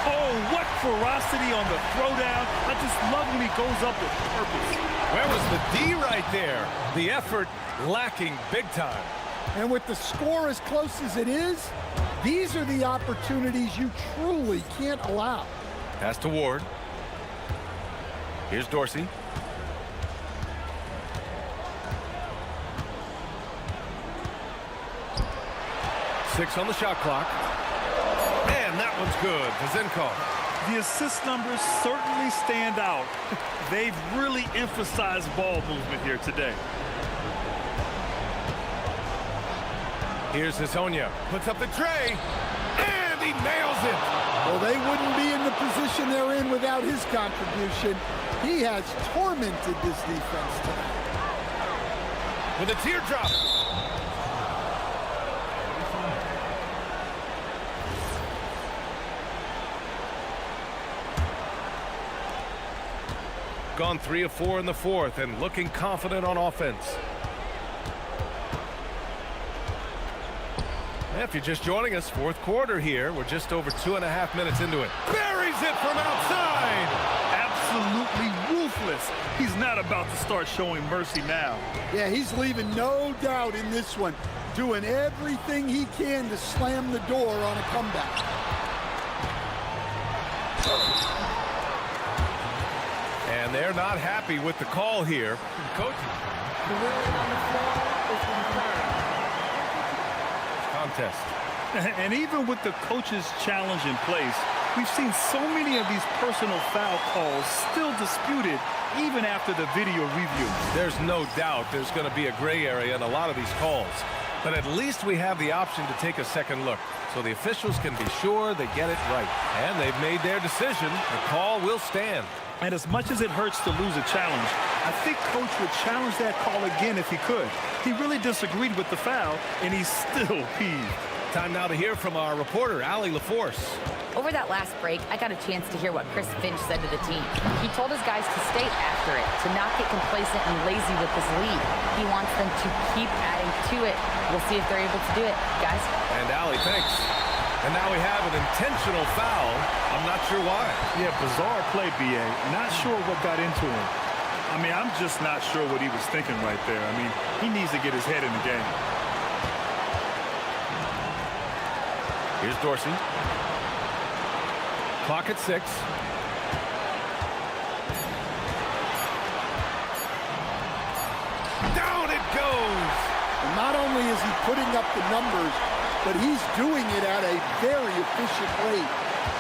Oh, what ferocity on the throwdown. I just love when he goes up with purpose. Where was the D right there? The effort lacking big time. And with the score as close as it is, these are the opportunities you truly can't allow. Pass to Ward. Here's Dorsey. Six on the shot clock. Man, that one's good. Zinkov. The assist numbers certainly stand out. They've really emphasized ball movement here today. Here's Hazonia. Puts up the tray. And he nails it. Well, they wouldn't be in the position they're in without his contribution. He has tormented this defense tonight. With a teardrop. Gone 3 of 4 in the fourth and looking confident on offense. If you're just joining us, fourth quarter here. We're just over 2.5 minutes into it. Buries it from outside. Absolutely ruthless. He's not about to start showing mercy now. Yeah, he's leaving no doubt in this one. Doing everything he can to slam the door on a comeback. And they're not happy with the call here. Coach. The ruling on the floor is confirmed. Contest. And even with the coach's challenge in place, we've seen so many of these personal foul calls still disputed even after the video review. There's no doubt there's going to be a gray area in a lot of these calls. But at least we have the option to take a second look, so the officials can be sure they get it right. And they've made their decision. The call will stand. And as much as it hurts to lose a challenge, I think Coach would challenge that call again if he could. He really disagreed with the foul, and he's still peeved. Time now to hear from our reporter, Allie LaForce. Over that last break, I got a chance to hear what Chris Finch said to the team. He told his guys to stay after it, to not get complacent and lazy with this lead. He wants them to keep adding to it. We'll see if they're able to do it, guys. And Allie, thanks. And now we have an intentional foul. I'm not sure why. Yeah, bizarre play, B.A. Not sure what got into him. I mean, I'm just not sure what he was thinking right there. I mean, he needs to get his head in the game. Here's Dorsey. Clock at 6. Down it goes. And not only is he putting up the numbers, but he's doing it at a very efficient rate,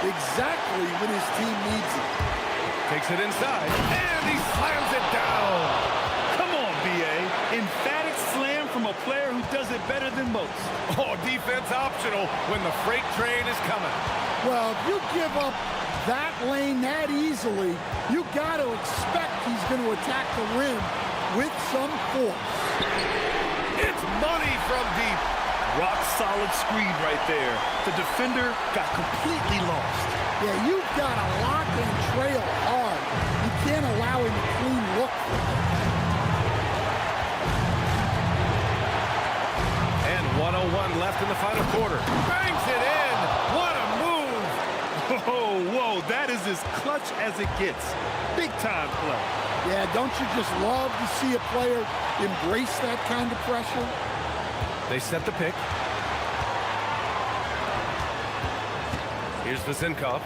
exactly when his team needs it. Takes it inside, and he slams it down. Come on, B.A. Emphatic slam from a player who does it better than most. Oh, defense optional when the freight train is coming. Well, if you give up that lane that easily, you got to expect he's going to attack the rim with some force. It's money from deep. Rock solid screen right there. The defender got completely lost. Yeah, you've got to lock and trail hard. You can't allow him a clean look for that. is as clutch as it gets. Big time play. Yeah, don't you just love to see a player embrace that kind of pressure? They set the pick. Here's Vazinkov.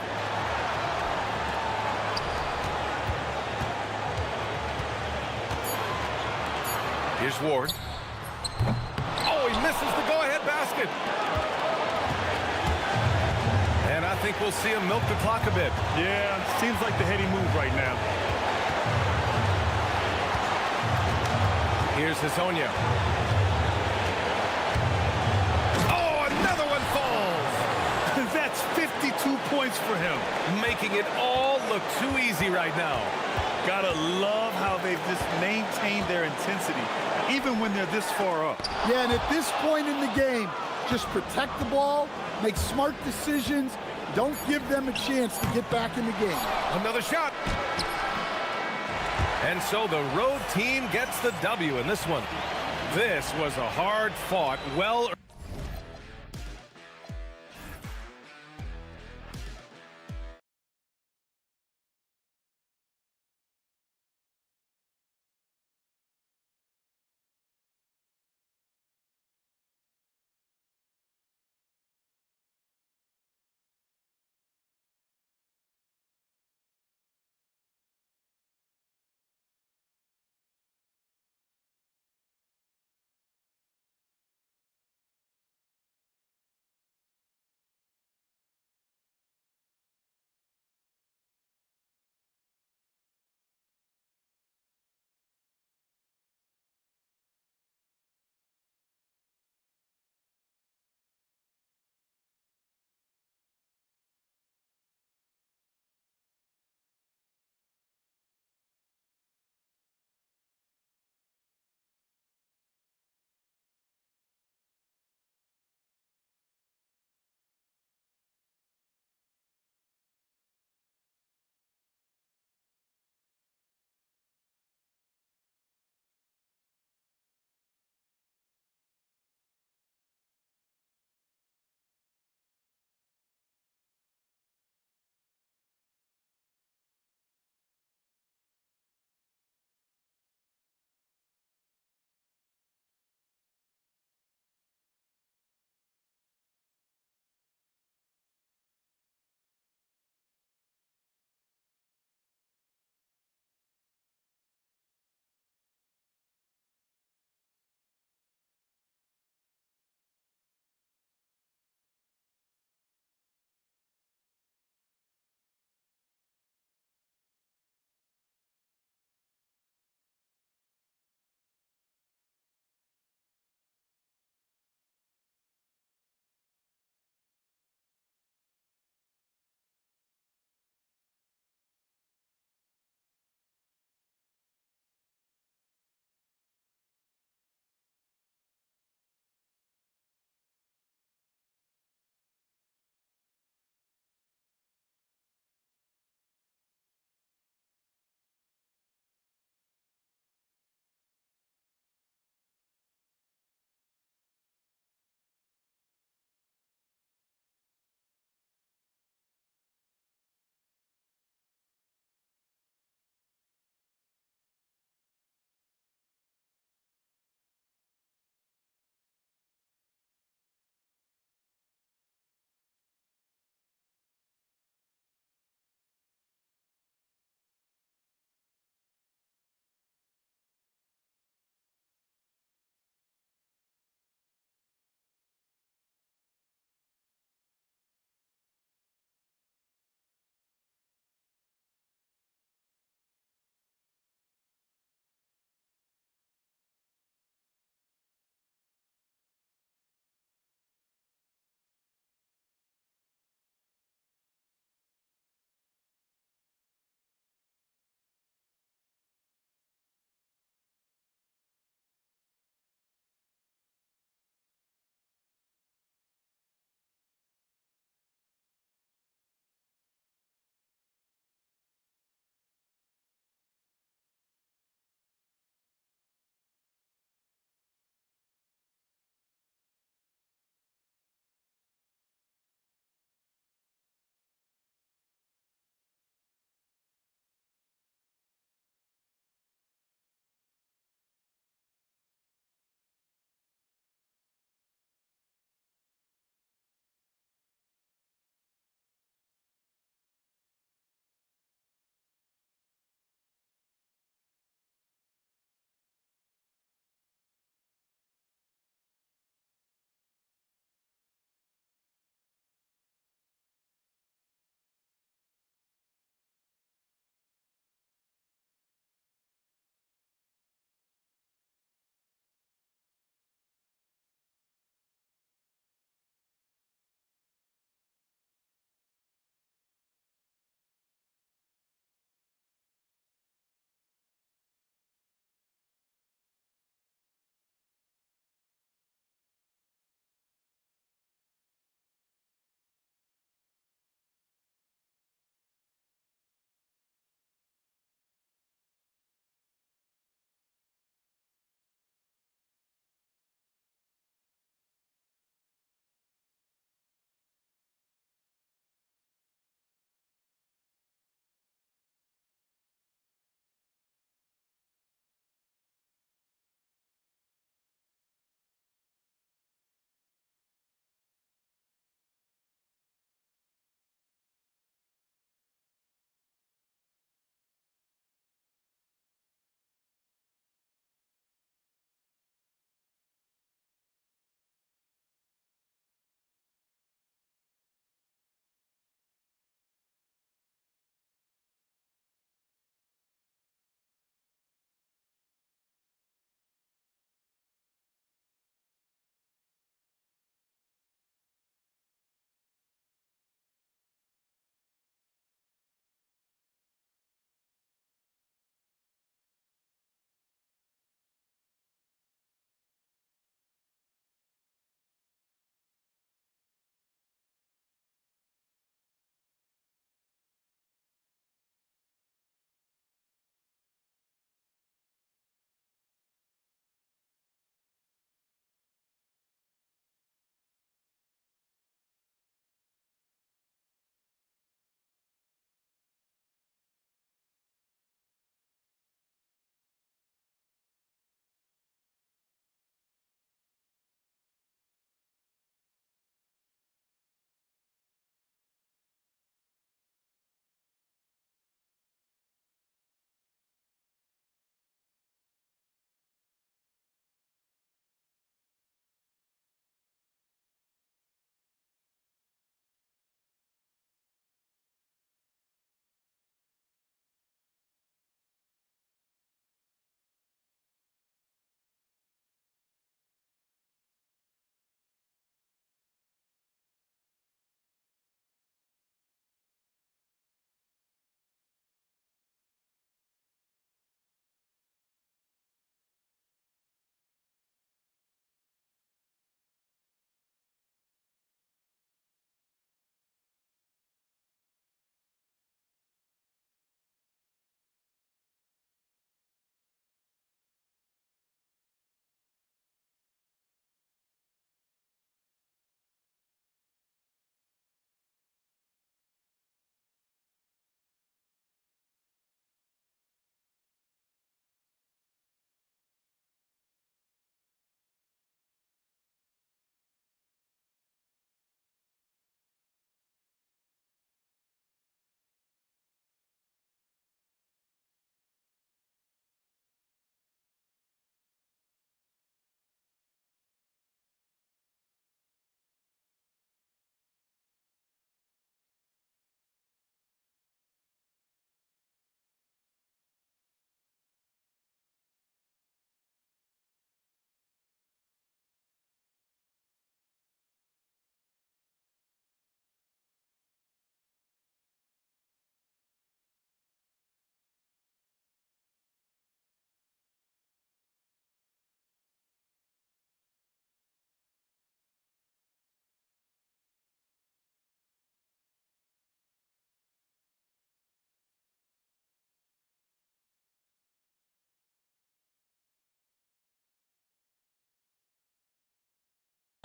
Here's Ward. Oh, he misses the go-ahead basket. And I think we'll see him milk the clock a bit. Yeah, seems like the heady move right now. Here's Hazonia. Oh, another one falls. That's 52 points for him. Making it all look too easy right now. Gotta love how they've just maintained their intensity, even when they're this far up. Yeah, and at this point in the game, just protect the ball, make smart decisions, don't give them a chance to get back in the game. Another shot. And so the road team gets the W in this one. This was a hard-fought, well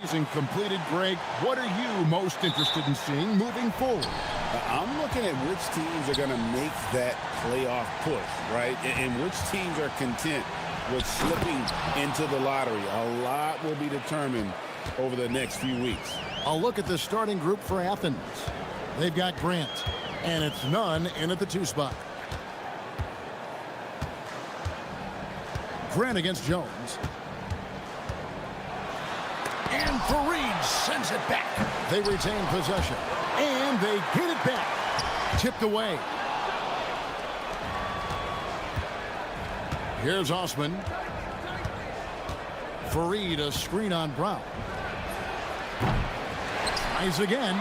Completed, Greg. What are you most interested in seeing moving forward? I'm looking at which teams are going to make that playoff push, right? And which teams are content with slipping into the lottery. A lot will be determined over the next few weeks. I'll look at the starting group for Athens. They've got Grant, and it's Nunn in at the 2 spot. Grant against Jones. And Fareed sends it back. They retain possession. And they get it back. Tipped away. Here's Osman. Fareed, a screen on Brown. Tries again.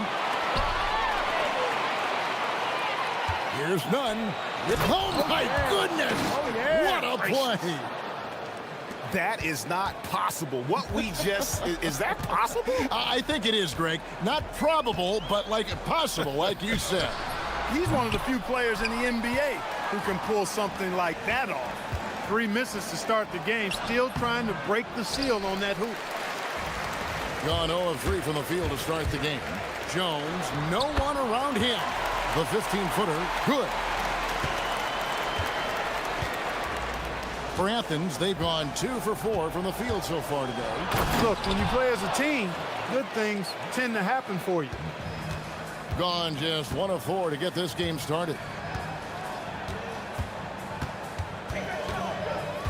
Here's Nunn. Oh, my goodness. Oh, yeah. What a play. That is not possible. What we just, is that possible? I think it is, Greg. Not probable, but like possible, like you said. He's one of the few players in the NBA who can pull something like that off. 3 misses to start the game, still trying to break the seal on that hoop. Gone 0 of 3 from the field to start the game. Jones, no one around him. The 15-footer, good. For Athens, they've gone 2 for 4 from the field so far today. Look, when you play as a team, good things tend to happen for you. Gone just 1 of 4 to get this game started.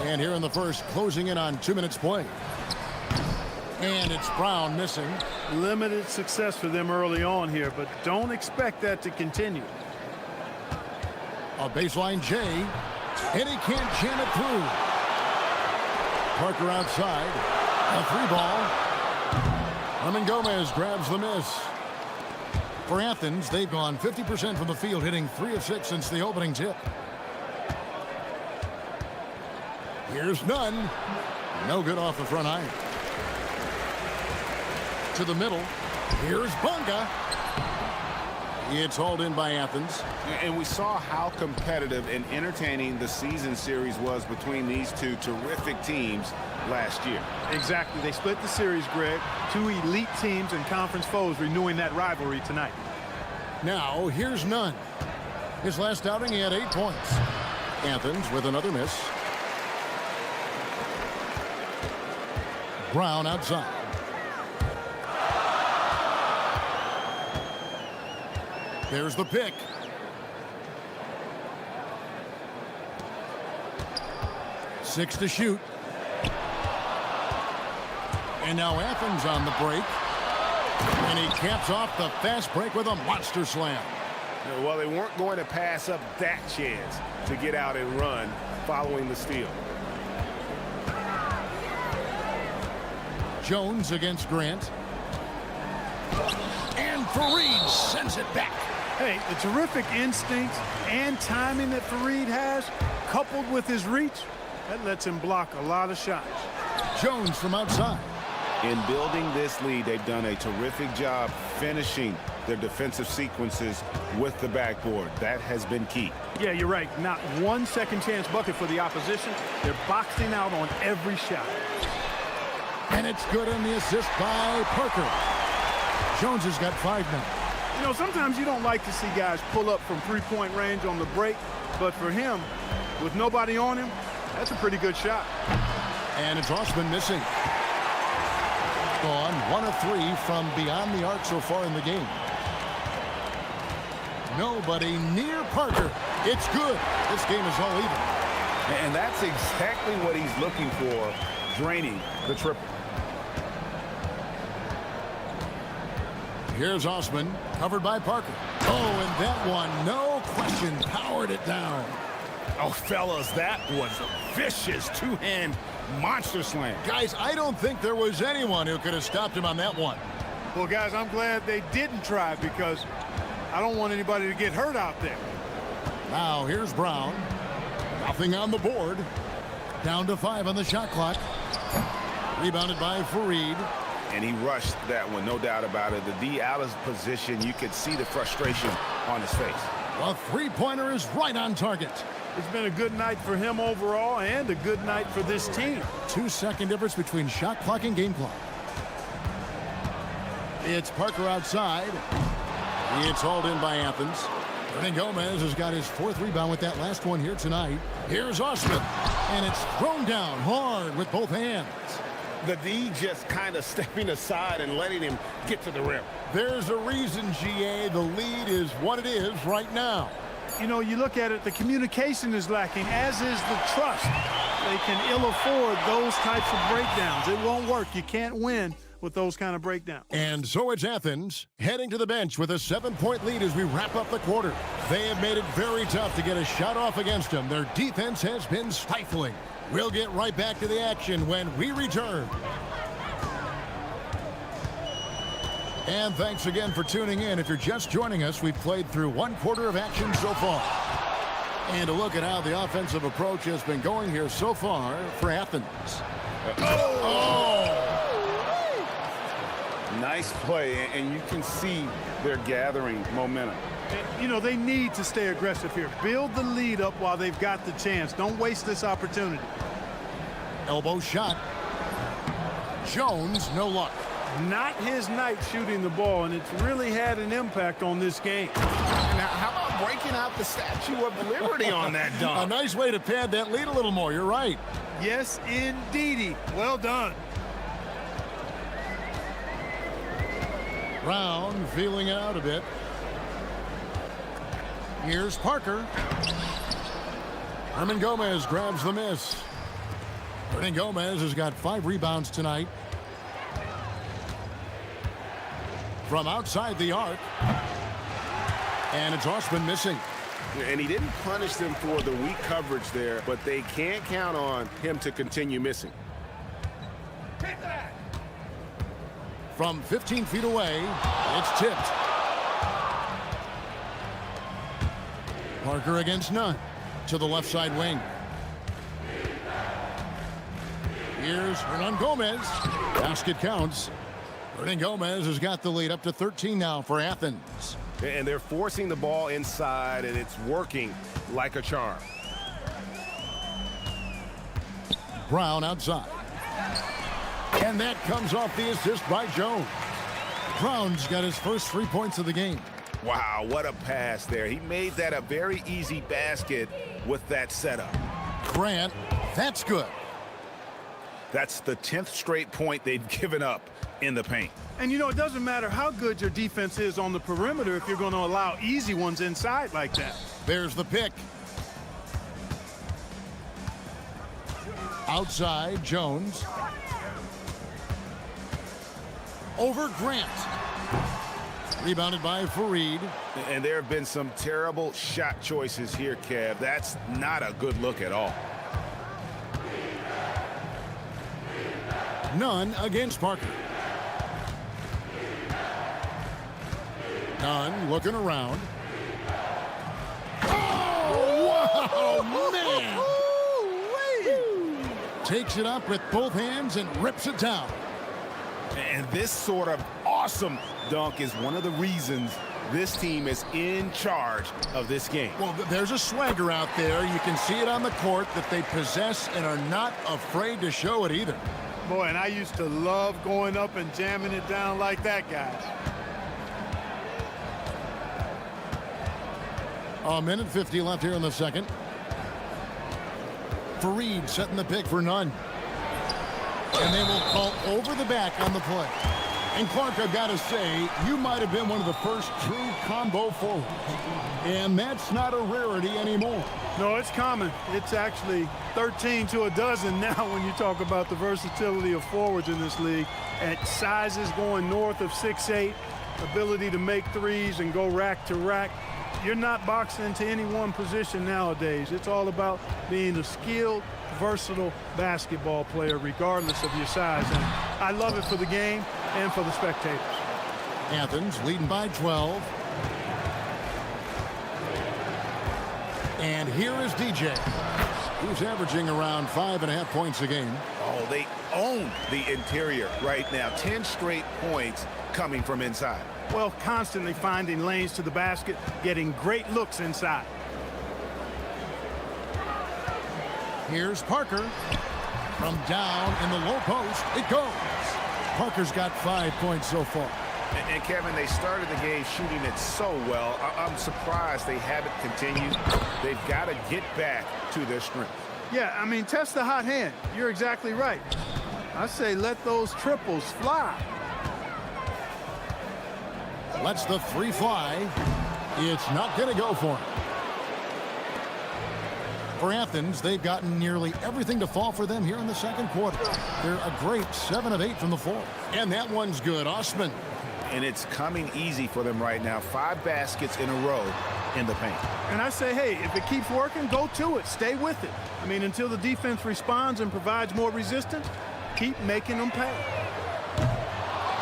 And here in the first, closing in on 2 minutes play. And it's Brown missing. Limited success for them early on here, but don't expect that to continue. A baseline J, and he can't jam it through. Parker outside. A 3-ball. Herman Gomez grabs the miss. For Athens, they've gone 50% from the field, hitting 3 of 6 since the opening tip. Here's Nunn. No good off the front iron. To the middle. Here's Bunga. It's hauled in by Athens. And we saw how competitive and entertaining the season series was between these two terrific teams last year. Exactly. They split the series, Greg. 2 elite teams and conference foes renewing that rivalry tonight. Now, here's Nunn. His last outing, he had 8 points. Athens with another miss. Brown outside. There's the pick. Six to shoot. And now Athens on the break. And he caps off the fast break with a monster slam. Well, they weren't going to pass up that chance to get out and run following the steal. Jones against Grant. And Fareed sends it back. Hey, the terrific instincts and timing that Fareed has, coupled with his reach, that lets him block a lot of shots. Jones from outside. In building this lead, they've done a terrific job finishing their defensive sequences with the backboard. That has been key. Yeah, you're right. Not one second chance bucket for the opposition. They're boxing out on every shot. And it's good on the assist by Parker. Jones has got 5 now. You know, sometimes you don't like to see guys pull up from 3-point range on the break, but for him, with nobody on him, that's a pretty good shot. And it's Osman missing. Gone 1 of 3 from beyond the arc so far in the game. Nobody near Parker. It's good. This game is all even. And that's exactly what he's looking for, draining the triple. Here's Osman, covered by Parker. Oh, and that one, no question, powered it down. Oh, fellas, that was a vicious 2-hand monster slam. Guys, I don't think there was anyone who could have stopped him on that one. Well, guys, I'm glad they didn't try because I don't want anybody to get hurt out there. Now, here's Brown. Nothing on the board. Down to 5 on the shot clock. Rebounded by Fareed. And he rushed that one, no doubt about it. The D out of position, you could see the frustration on his face. A 3-pointer is right on target. It's been a good night for him overall and a good night for this team. 2-second difference between shot clock and game clock. It's Parker outside. It's hauled in by Athens. Hernan Gomez has got his 4th rebound with that last one here tonight. Here's Osman, and it's thrown down hard with both hands. The D just kind of stepping aside and letting him get to the rim. There's a reason, GA, the lead is what it is right now. You know, you look at it, the communication is lacking, as is the trust. They can ill afford those types of breakdowns. It won't work. You can't win with those kind of breakdowns. And so it's Athens heading to the bench with a 7-point lead as we wrap up the quarter. They have made it very tough to get a shot off against them. Their defense has been stifling. We'll get right back to the action when we return. And thanks again for tuning in. If you're just joining us, we've played through 1 quarter of action so far. And a look at how the offensive approach has been going here so far for Athens. Nice play, and you can see they're gathering momentum. You know, they need to stay aggressive here. Build the lead up while they've got the chance. Don't waste this opportunity. Elbow shot. Jones, no luck. Not his night shooting the ball, and it's really had an impact on this game. Now, how about breaking out the Statue of Liberty on that dunk? A nice way to pad that lead a little more. You're right. Yes, indeedy. Well done. Brown feeling out a bit. Here's Parker. Hernan Gomez grabs the miss. Hernan Gomez has got 5 rebounds tonight. From outside the arc. And it's Osman missing. And he didn't punish them for the weak coverage there, but they can't count on him to continue missing. From 15 feet away, it's tipped. Parker against none to the left side wing. Here's Hernan Gomez. Basket counts. Hernan Gomez has got the lead up to 13 now for Athens. And they're forcing the ball inside, and it's working like a charm. Brown outside. And that comes off the assist by Jones. Brown's got his first 3 points of the game. Wow, what a pass there. He made that a very easy basket with that setup. Grant, that's good. That's the 10th straight point they've given up in the paint. And, you know, it doesn't matter how good your defense is on the perimeter if you're going to allow easy ones inside like that. There's the pick. Outside, Jones. Over Grant. Rebounded by Fareed. And there have been some terrible shot choices here, Kev. That's not a good look at all. None against Parker. None looking around. Oh, man! Takes it up with both hands and rips it down. And this sort of awesome dunk is one of the reasons this team is in charge of this game. Well, there's a swagger out there. You can see it on the court that they possess and are not afraid to show it either. Boy, and I used to love going up and jamming it down like that, guys. A minute 50 left here in the second. Fareed setting the pick for none. And they will call over the back on the play. And Clark, I've got to say, you might have been one of the first true combo forwards. And that's not a rarity anymore. No, it's common. It's actually 13 to a dozen now when you talk about the versatility of forwards in this league. At sizes going north of 6'8", ability to make threes and go rack to rack. You're not boxed into any one position nowadays. It's all about being a skilled, versatile basketball player regardless of your size. And I love it for the game and for the spectators. Athens leading by 12. And here is DJ, who's averaging around 5.5 points a game. Oh, they own the interior right now. 10 straight points coming from inside. Well, constantly finding lanes to the basket, getting great looks inside. Here's Parker. From down in the low post, it goes. Parker's got 5 points so far. And Kevin, they started the game shooting it so well. I'm surprised they haven't continued. They've got to get back to their strength. Yeah, I mean, test the hot hand. You're exactly right. I say let those triples fly. Lets the three fly. It's not going to go for him. For Athens, they've gotten nearly everything to fall for them here in the second quarter. They're a great 7 of 8 from the floor. And that one's good. Osman. And it's coming easy for them right now. 5 baskets in a row in the paint. And I say, hey, if it keeps working, go to it. Stay with it. I mean, until the defense responds and provides more resistance, keep making them pay.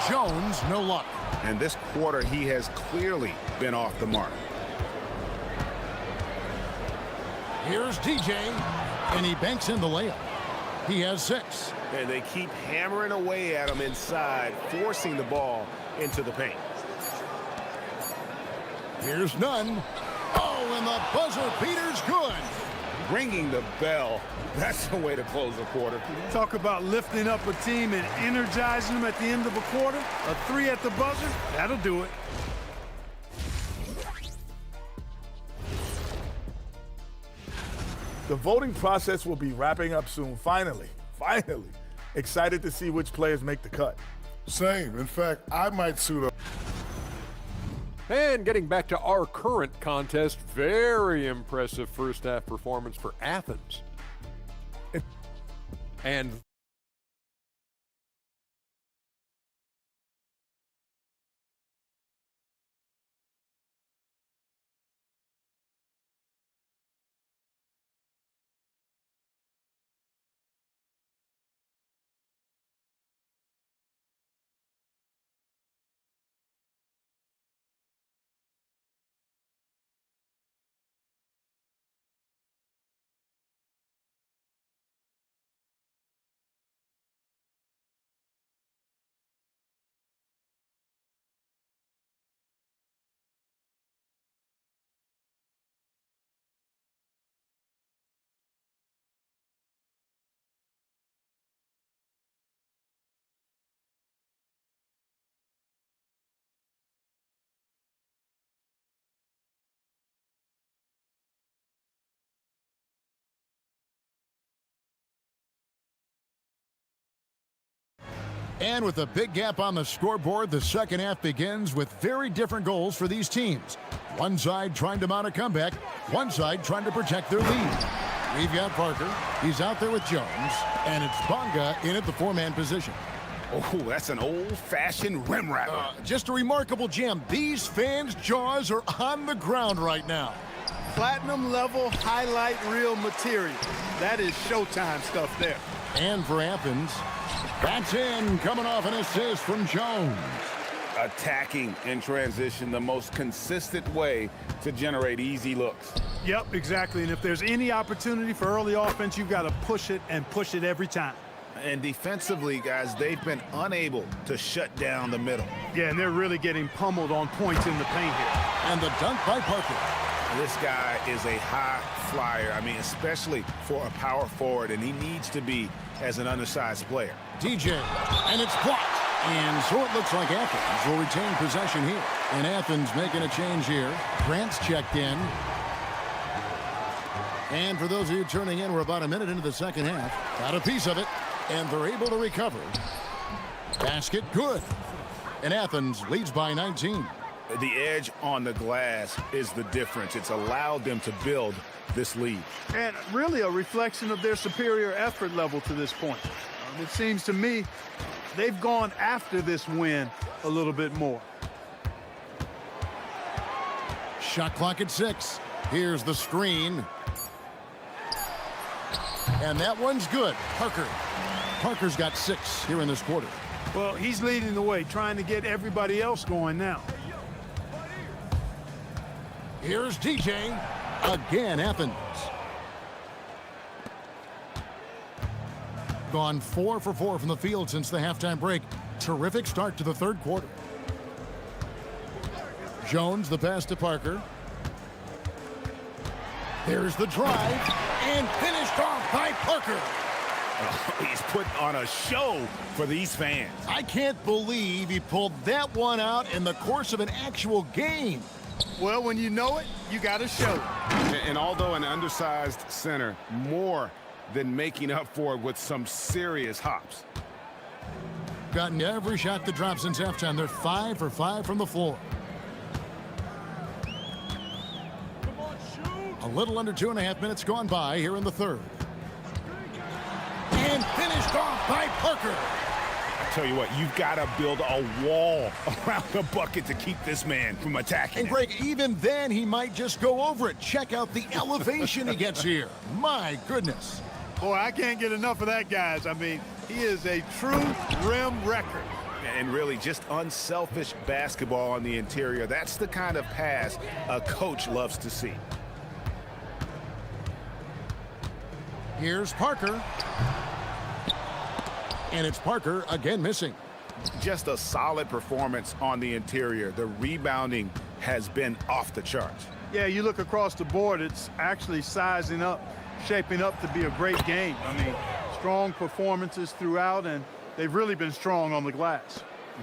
Jones, no luck. And this quarter, he has clearly been off the mark. Here's DJ, and he banks in the layup. He has 6. And they keep hammering away at him inside, forcing the ball into the paint. Here's none. Oh, and the buzzer beater's good. Ringing the bell. That's the way to close a quarter. Talk about lifting up a team and energizing them at the end of a quarter. A 3 at the buzzer, that'll do it. The voting process will be wrapping up soon. Finally. Excited to see which players make the cut. Same. In fact, I might suit up. And getting back to our current contest, very impressive first half performance for Athens. And And with a big gap on the scoreboard, the second half begins with very different goals for these teams. One side trying to mount a comeback, one side trying to protect their lead. We've got Parker. He's out there with Jones, and it's Bonga in at the 4-man position. Oh, that's an old-fashioned rim wrapper. Just a remarkable jam. These fans' jaws are on the ground right now. Platinum level highlight reel material. That is Showtime stuff there. And for Athens, that's in, coming off an assist from Jones. Attacking in transition, the most consistent way to generate easy looks. Yep, exactly. And if there's any opportunity for early offense, you've got to push it and push it every time. And defensively, guys, they've been unable to shut down the middle. Yeah, and they're really getting pummeled on points in the paint here. And the dunk by Parker. This guy is a high flyer. I mean, especially for a power forward, and he needs to be as an undersized player. DJ, and it's blocked. And so it looks like Athens will retain possession here. And Athens making a change here. Grant's checked in. And for those of you turning in, we're about a minute into the second half. Got a piece of it, and they're able to recover. Basket good. And Athens leads by 19. The edge on the glass is the difference. It's allowed them to build this lead. And really a reflection of their superior effort level to this point. It seems to me they've gone after this win a little bit more. Shot clock at 6. Here's the screen. And that one's good. Parker's got 6 here in this quarter. Well, he's leading the way, trying to get everybody else going now. Here's DJ. Again, Athens. Gone 4 for 4 from the field since the halftime break. Terrific start to the third quarter. Jones, the pass to Parker. There's the drive, and finished off by Parker. He's putting on a show for these fans. I can't believe he pulled that one out in the course of an actual game. Well, when you know it, you got to show it. And although an undersized center, more than making up for it with some serious hops. Gotten every shot that dropped since halftime. They're 5 for 5 from the floor. A little under 2.5 minutes gone by here in the third. And finished off by Parker. I tell you what, you've got to build a wall around the bucket to keep this man from attacking. And Greg, even then, he might just go over it. Check out the elevation he gets here. My goodness. Boy, I can't get enough of that, guys. I mean, he is a true rim wrecker. And really just unselfish basketball on the interior. That's the kind of pass a coach loves to see. Here's Parker. And it's Parker again missing. Just a solid performance on the interior. The rebounding has been off the charts. Yeah, you look across the board, it's actually sizing up, shaping up to be a great game. I mean, strong performances throughout, and they've really been strong on the glass.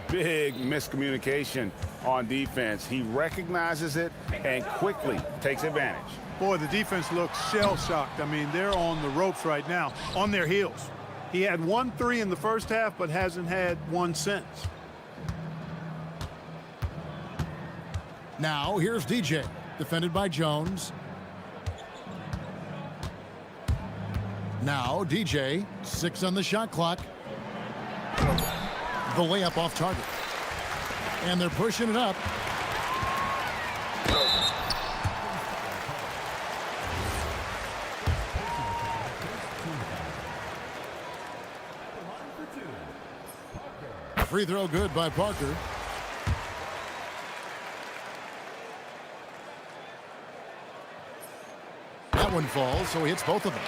Big miscommunication on defense. He recognizes it and quickly takes advantage. Boy, the defense looks shell-shocked. I mean, they're on the ropes right now, on their heels. He had 1 3 in the first half, but hasn't had one since. Now, here's DJ, defended by Jones. Now, DJ, 6 on the shot clock. The layup off target. And they're pushing it up. Free throw good by Parker. That one falls, so he hits both of them.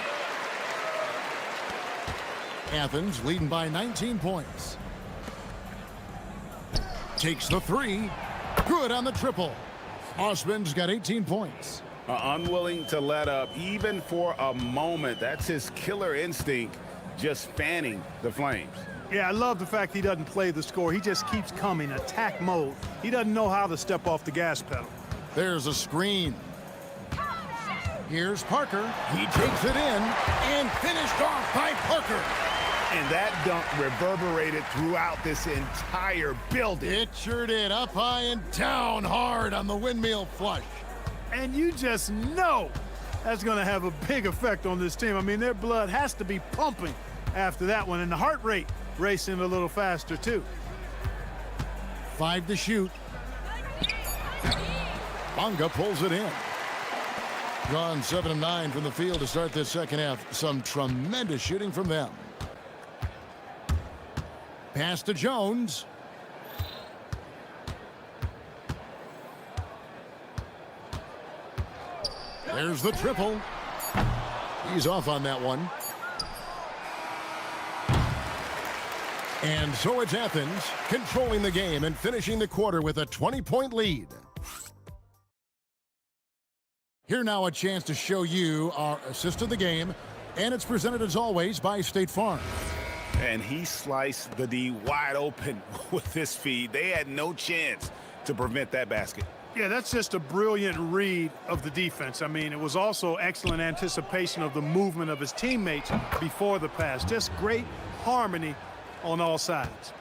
Athens leading by 19 points. Takes the three. Good on the triple. Osman's got 18 points. Unwilling to let up even for a moment. That's his killer instinct, just fanning the flames. Yeah, I love the fact he doesn't play the score. He just keeps coming, attack mode. He doesn't know how to step off the gas pedal. There's a screen. Here's Parker. He takes it in and finished off by Parker. And that dunk reverberated throughout this entire building. It sure did. Up high and down hard on the windmill flush. And you just know that's going to have a big effect on this team. I mean, their blood has to be pumping after that one, and the heart rate racing a little faster, too. 5 to shoot. Bonga pulls it in. Gone 7 of 9 from the field to start this second half. Some tremendous shooting from them. Pass to Jones. There's the triple. He's off on that one. And so it's Athens controlling the game and finishing the quarter with a 20-point lead. Here now a chance to show you our assist of the game, and it's presented as always by State Farm. And he sliced the D wide open with this feed. They had no chance to prevent that basket. Yeah, that's just a brilliant read of the defense. I mean, it was also excellent anticipation of the movement of his teammates before the pass. Just great harmony on all sides.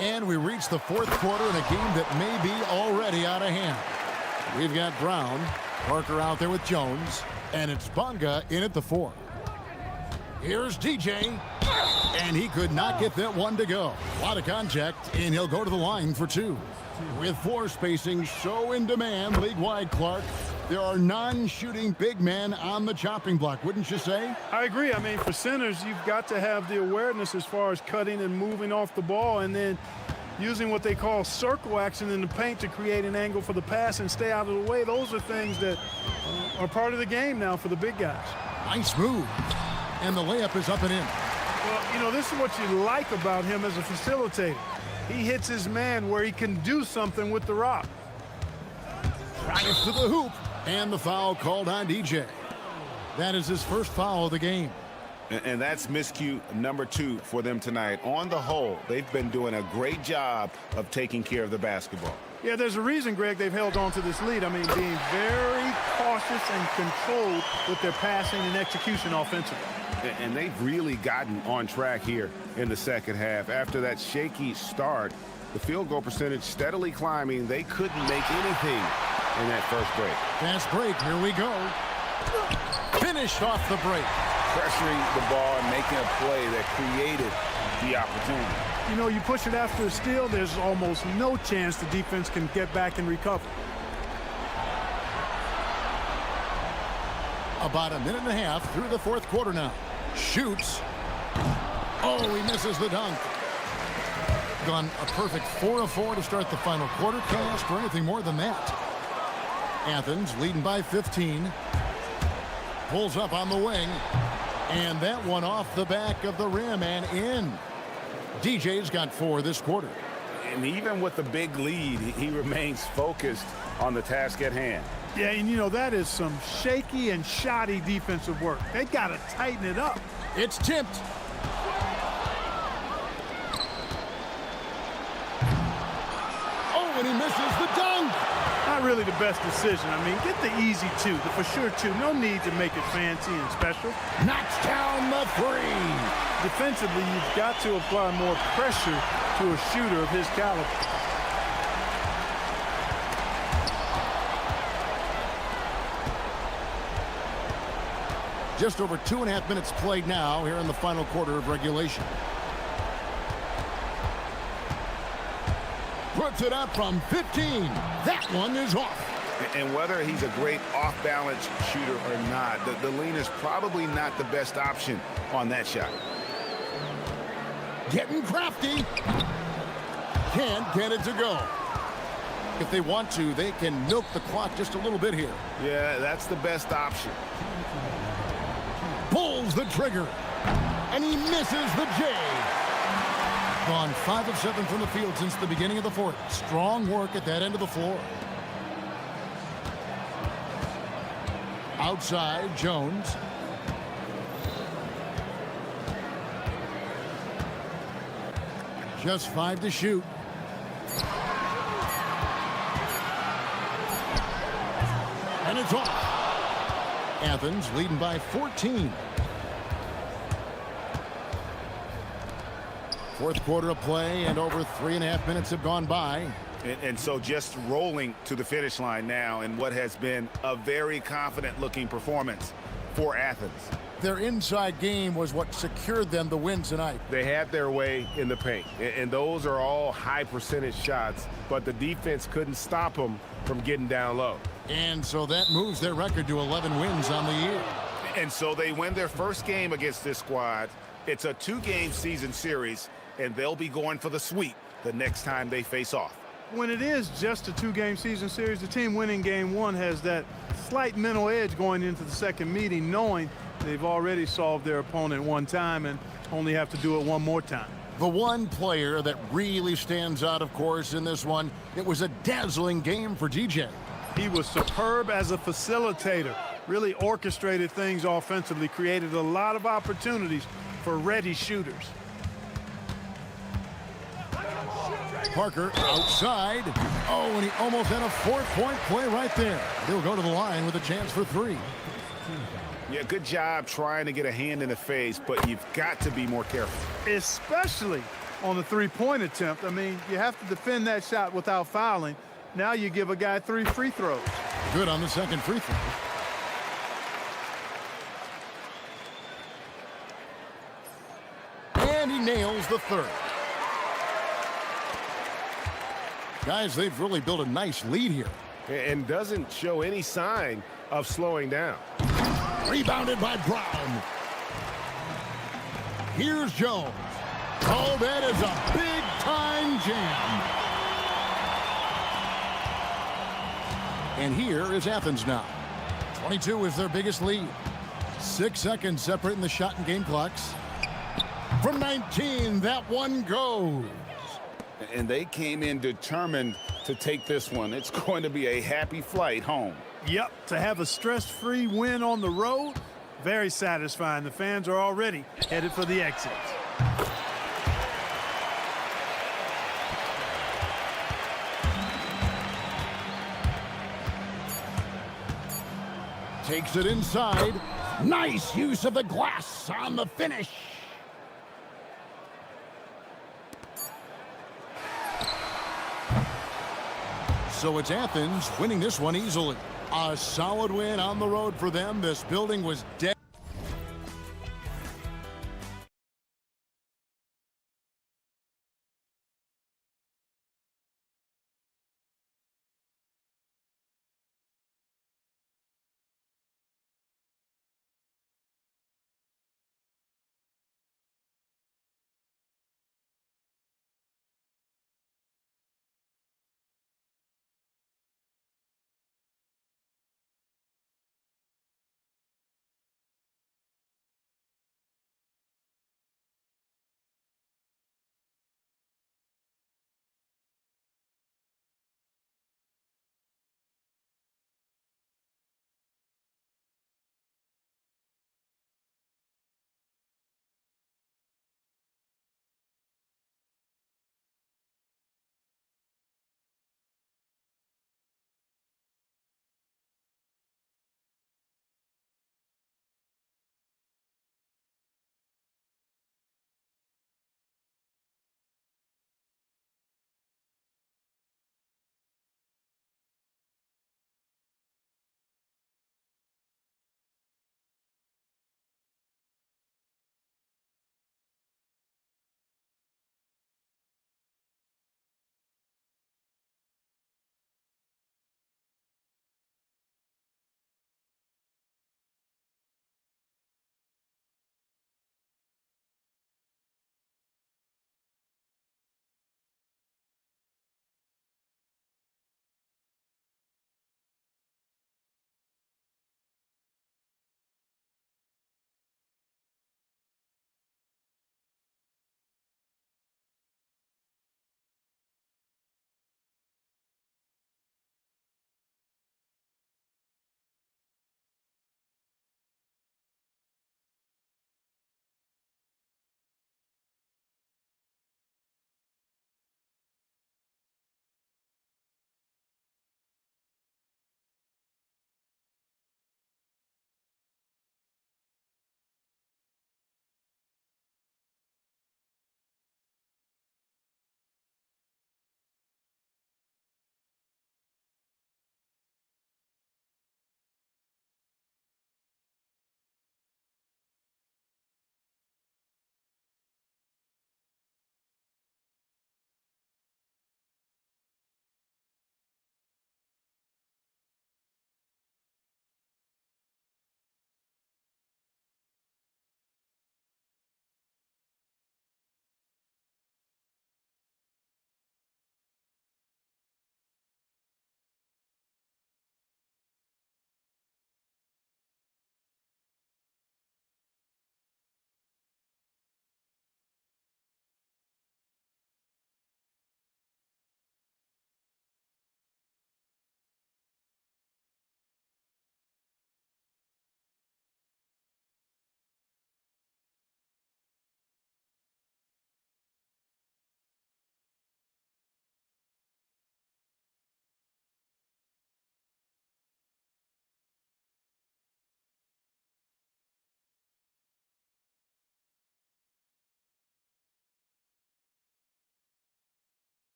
And we reach the fourth quarter in a game that may be already out of hand. We've got Brown, Parker out there with Jones, and it's Bonga in at the 4. Here's DJ, and he could not get that one to go. A lot of contact, and he'll go to the line for 2. With floor spacing so in demand league-wide, Clark, there are non-shooting big men on the chopping block, wouldn't you say? I agree. I mean, for centers, you've got to have the awareness as far as cutting and moving off the ball, and then using what they call circle action in the paint to create an angle for the pass and stay out of the way. Those are things that are part of the game now for the big guys. Nice move. And the layup is up and in. Well, you know, this is what you like about him as a facilitator. He hits his man where he can do something with the rock. Drives to the hoop. And the foul called on DJ. That is his first foul of the game. And that's miscue number 2 for them tonight. On the whole, they've been doing a great job of taking care of the basketball. Yeah, there's a reason, Greg, they've held on to this lead. I mean, being very cautious and controlled with their passing and execution offensively. And they've really gotten on track here in the second half. After that shaky start, the field goal percentage steadily climbing. They couldn't make anything in that first break. Fast break, here we go. Finished off the break. Pressuring the ball and making a play that created the opportunity. You know, you push it after a steal, there's almost no chance the defense can get back and recover. About a minute and a half through the fourth quarter now. Shoots. Oh, he misses the dunk. Gone a perfect 4 of 4 to start the final quarter. Can't ask for anything more than that. Athens leading by 15. Pulls up on the wing. And that one off the back of the rim and in. DJ's got 4 this quarter. And even with the big lead, he remains focused on the task at hand. Yeah, and you know, that is some shaky and shoddy defensive work. They got to tighten it up. It's tipped. Oh, and he misses the dunk. Not really the best decision. I mean, get the easy 2, the for sure 2. No need to make it fancy and special. Knocks down the 3. Defensively, you've got to apply more pressure to a shooter of his caliber. Just over 2.5 minutes played now here in the final quarter of regulation. Puts it up from 15. That one is off. And whether he's a great off-balance shooter or not, the lean is probably not the best option on that shot. Getting crafty. Can't get it to go. If they want to, they can milk the clock just a little bit here. Yeah, that's the best option. Pulls the trigger. And he misses the J. Gone 5 of 7 from the field since the beginning of the fourth. Strong work at that end of the floor. Outside, Jones. Just 5 to shoot. And it's off. Athens leading by 14. Fourth quarter of play, and over 3.5 minutes have gone by. And so just rolling to the finish line now in what has been a very confident-looking performance for Athens. Their inside game was what secured them the win tonight. They had their way in the paint, and those are all high-percentage shots, but the defense couldn't stop them from getting down low. And so that moves their record to 11 wins on the year. And so they win their first game against this squad. It's a 2-game season series, and they'll be going for the sweep the next time they face off. When it is just a 2-game season series, the team winning game 1 has that slight mental edge going into the second meeting, knowing they've already solved their opponent one time and only have to do it one more time. The one player that really stands out, of course, in this one, it was a dazzling game for DJ. He was superb as a facilitator, really orchestrated things offensively, created a lot of opportunities for ready shooters. Parker outside. Oh, and he almost had a 4-point play right there. He'll go to the line with a chance for 3. Yeah, good job trying to get a hand in the face, but you've got to be more careful. Especially on the 3-point attempt. I mean, you have to defend that shot without fouling. Now you give a guy 3 free throws. Good on the second free throw. And he nails the third. Guys, they've really built a nice lead here. And doesn't show any sign of slowing down. Rebounded by Brown. Here's Jones. Oh, that is a big-time jam. And here is Athens now. 22 is their biggest lead. 6 seconds separating the shot and game clocks. From 19, that one goes. And they came in determined to take this one. It's going to be a happy flight home. Yep, to have a stress-free win on the road, Very satisfying. The fans are already headed for the exits. Takes it inside. Nice use of the glass on the finish. So it's Athens winning this one easily. A solid win on the road for them. This building was dead.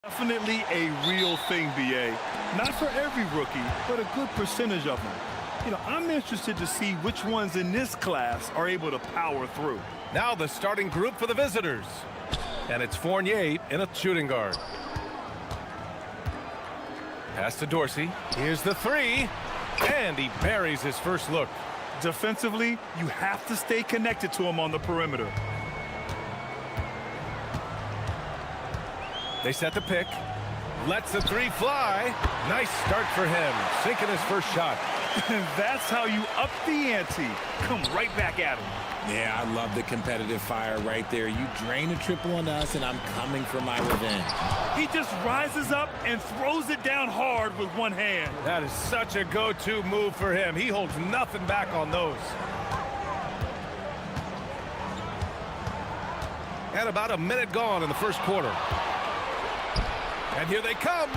Definitely a real thing, BA. Not for every rookie, but a good percentage of them. You know, I'm interested to see which ones in this class are able to power through. Now the starting group for the visitors. And it's Fournier in a shooting guard. Pass to Dorsey. Here's the three. And he buries his first look. Defensively, you have to stay connected to him on the perimeter. They set the pick. Lets the three fly. Nice start for him. Sinking his first shot. And that's how you up the ante. Come right back at him. Yeah, I love the competitive fire right there. You drain a triple on us, and I'm coming for my revenge. He just rises up and throws it down hard with one hand. That is such a go-to move for him. He holds nothing back on those. And about a minute gone in the first quarter. And here they come.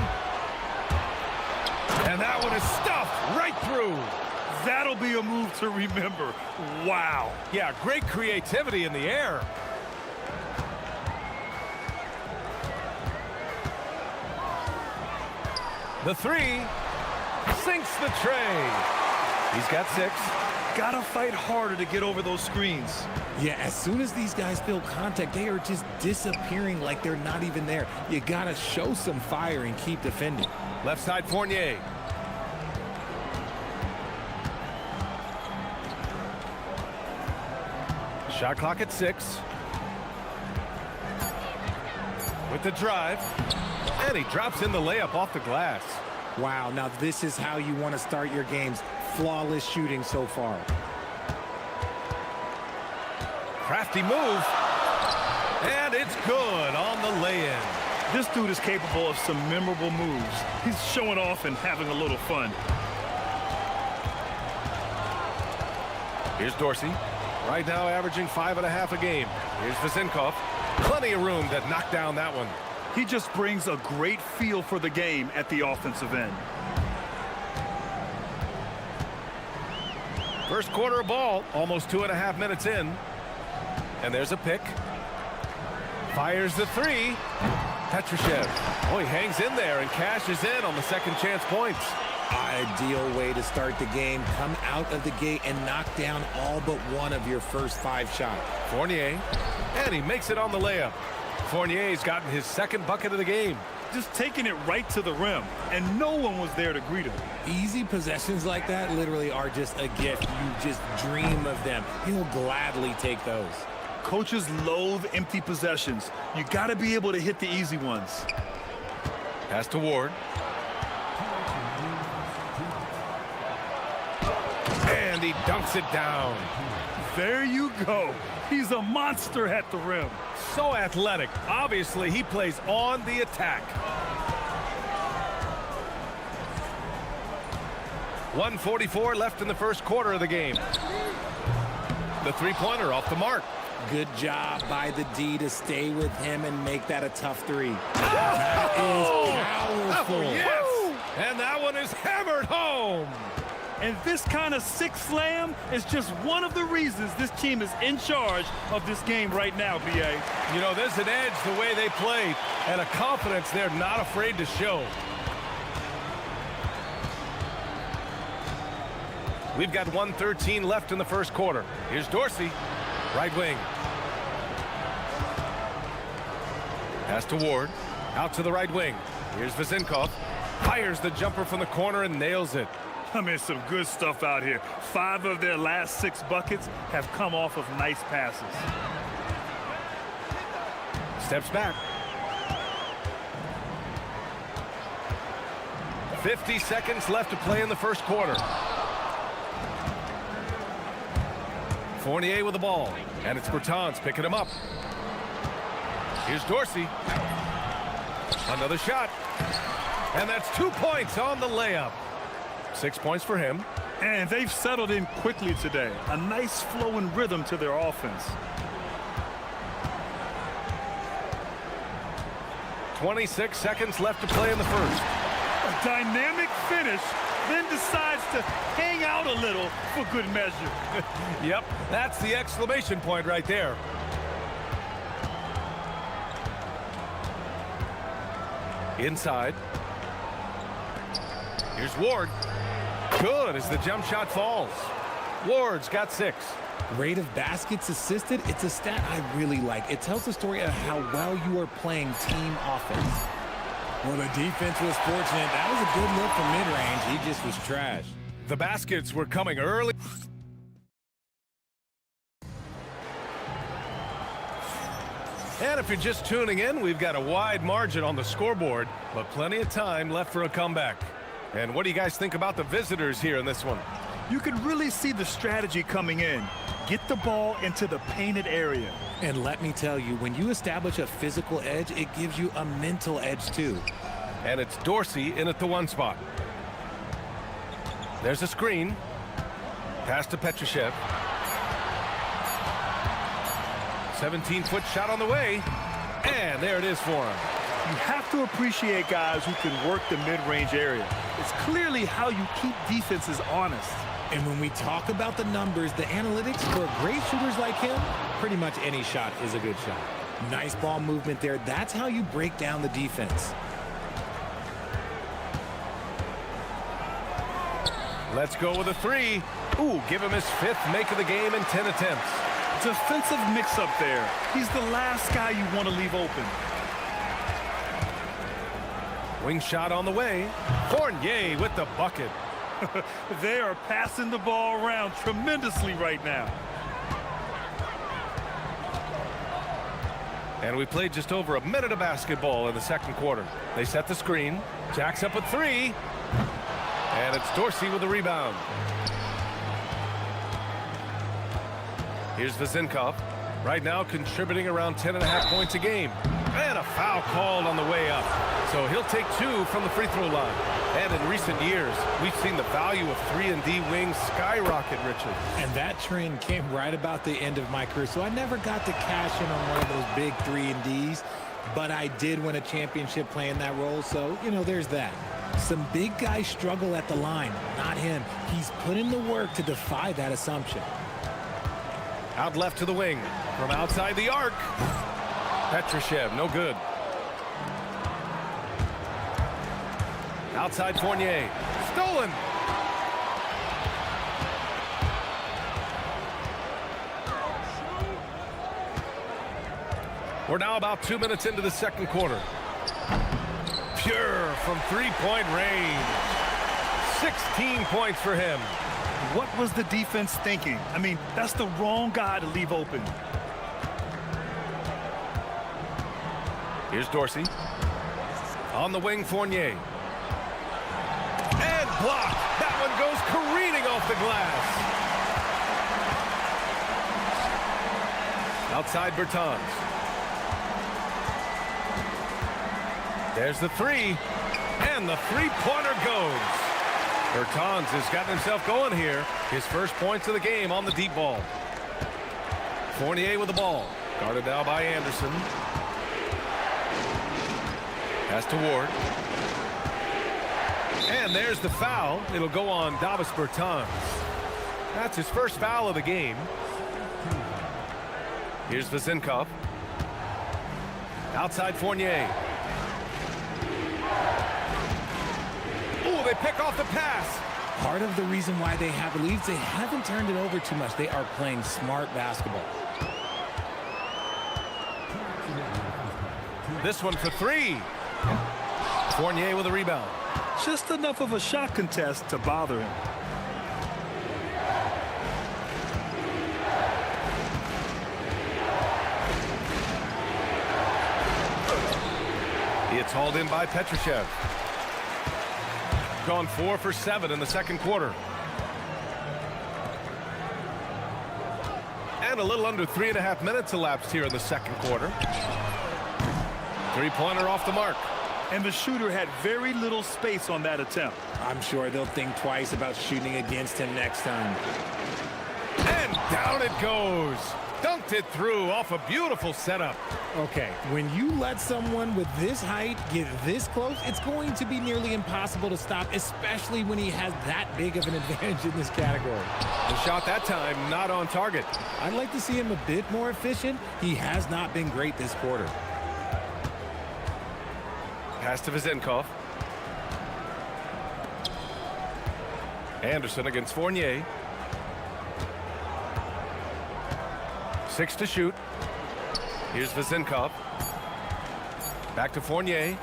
And that one is stuffed right through. That'll be a move to remember. Wow. Yeah, great creativity in the air. The three sinks the tray. He's got 6. Gotta fight harder to get over those screens. Yeah, as soon as these guys feel contact, they are just disappearing like they're not even there. You gotta show some fire and keep defending. Left side Fournier. Shot clock at 6. With the drive. And he drops in the layup off the glass. Wow, now this is how you want to start your games. Flawless shooting so far. Crafty move. And it's good on the lay-in. This dude is capable of some memorable moves. He's showing off and having a little fun. Here's Dorsey. Right now averaging 5.5 a game. Here's Vasenkov. Plenty of room to knock down that one. He just brings a great feel for the game at the offensive end. First quarter of ball, almost 2.5 minutes in. And there's a pick. Fires the three. Petrushev. Oh, he hangs in there and cashes in on the second chance points. Ideal way to start the game. Come out of the gate and knock down all but one of your first 5 shots. Fournier. And he makes it on the layup. Fournier's gotten his second bucket of the game. Just taking it right to the rim, and no one was there to greet him. Easy possessions like that literally are just a gift. You just dream of them. He'll gladly take those. Coaches loathe empty possessions. You got to be able to hit the easy ones. Pass to Ward. And he dunks it down. There you go. He's a monster at the rim. So athletic. Obviously, he plays on the attack. 1:44 left in the first quarter of the game. The three-pointer off the mark. Good job by the D to stay with him and make that a tough three. That is powerful. Oh, yes. And that one is hammered home. And this kind of sick slam is just one of the reasons this team is in charge of this game right now, BA. You know, there's an edge the way they play and a confidence they're not afraid to show. We've got 1:13 left in the first quarter. Here's Dorsey, right wing. Pass to Ward, out to the right wing. Here's Vasenkov, fires the jumper from the corner and nails it. I mean, some good stuff out here. 5 of their last 6 buckets have come off of nice passes. Steps back. 50 seconds left to play in the first quarter. Fournier with the ball, and it's Bertans picking him up. Here's Dorsey. Another shot. And that's 2 points on the layup. 6 points for him. And they've settled in quickly today. A nice flow and rhythm to their offense. 26 seconds left to play in the first. A dynamic finish, then decides to hang out a little for good measure. Yep, that's the exclamation point right there. Inside. Here's Ward. Good as the jump shot falls. Ward's got 6. Rate of baskets assisted, it's a stat I really like. It tells the story of how well you are playing team offense. Well, the defense was fortunate. That was a good look from mid-range. He just was trash. The baskets were coming early. And if you're just tuning in, we've got a wide margin on the scoreboard, but plenty of time left for a comeback. And what do you guys think about the visitors here in this one? You can really see the strategy coming in. Get the ball into the painted area. And let me tell you, when you establish a physical edge, it gives you a mental edge too. And it's Dorsey in at the 1 spot. There's a screen. Pass to Petrushev. 17-foot shot on the way. And there it is for him. You have to appreciate guys who can work the mid-range area. It's clearly how you keep defenses honest. And when we talk about the numbers, the analytics for great shooters like him, pretty much any shot is a good shot. Nice ball movement there. That's how you break down the defense. Let's go with a 3. Ooh, give him his 5th make of the game in 10 attempts. Defensive mix-up there. He's the last guy you want to leave open. Wing shot on the way. Fournier with the bucket. They are passing the ball around tremendously right now. And we played just over a minute of basketball in the second quarter. They set the screen. Jacks up a 3. And it's Dorsey with the rebound. Here's Vezinkov. Right now contributing around 10.5 points a game. And a foul called on the way up. So he'll take 2 from the free throw line. And in recent years, we've seen the value of 3-and-D wings skyrocket, Richard. And that trend came right about the end of my career. So I never got to cash in on one of those big 3-and-Ds. But I did win a championship playing that role. So, you know, there's that. Some big guys struggle at the line. Not him. He's put in the work to defy that assumption. Out left to the wing. From outside the arc. Petrushev, no good. Outside Fournier. Stolen. We're now about 2 minutes into the second quarter. Pure from three-point range. 16 points for him. What was the defense thinking? I mean, that's the wrong guy to leave open. Here's Dorsey. On the wing, Fournier. And blocked. That one goes careening off the glass. Outside Bertans. There's the 3. And the three-pointer goes. Bertans has gotten himself going here. His first points of the game on the deep ball. Fournier with the ball. Guarded now by Anderson. Pass to Ward. And there's the foul. It'll go on Davis Bertans. That's his first foul of the game. Here's Vezinkov. Outside Fournier. Ooh, they pick off the pass. Part of the reason why they have leads, they haven't turned it over too much. They are playing smart basketball. This one for 3. Fournier with a rebound. Just enough of a shot contest to bother him. It's hauled in by Petrushev. Gone 4 for 7 in the second quarter. And a little under 3.5 minutes elapsed here in the second quarter. Three-pointer off the mark. And the shooter had very little space on that attempt. I'm sure they'll think twice about shooting against him next time. And down it goes. Dunked it through off a beautiful setup. Okay, when you let someone with this height get this close, it's going to be nearly impossible to stop, especially when he has that big of an advantage in this category. The shot that time not on target. I'd like to see him a bit more efficient. He has not been great this quarter. Pass to Vezinkov. Anderson against Fournier. 6 to shoot. Here's Vezinkov. Back to Fournier.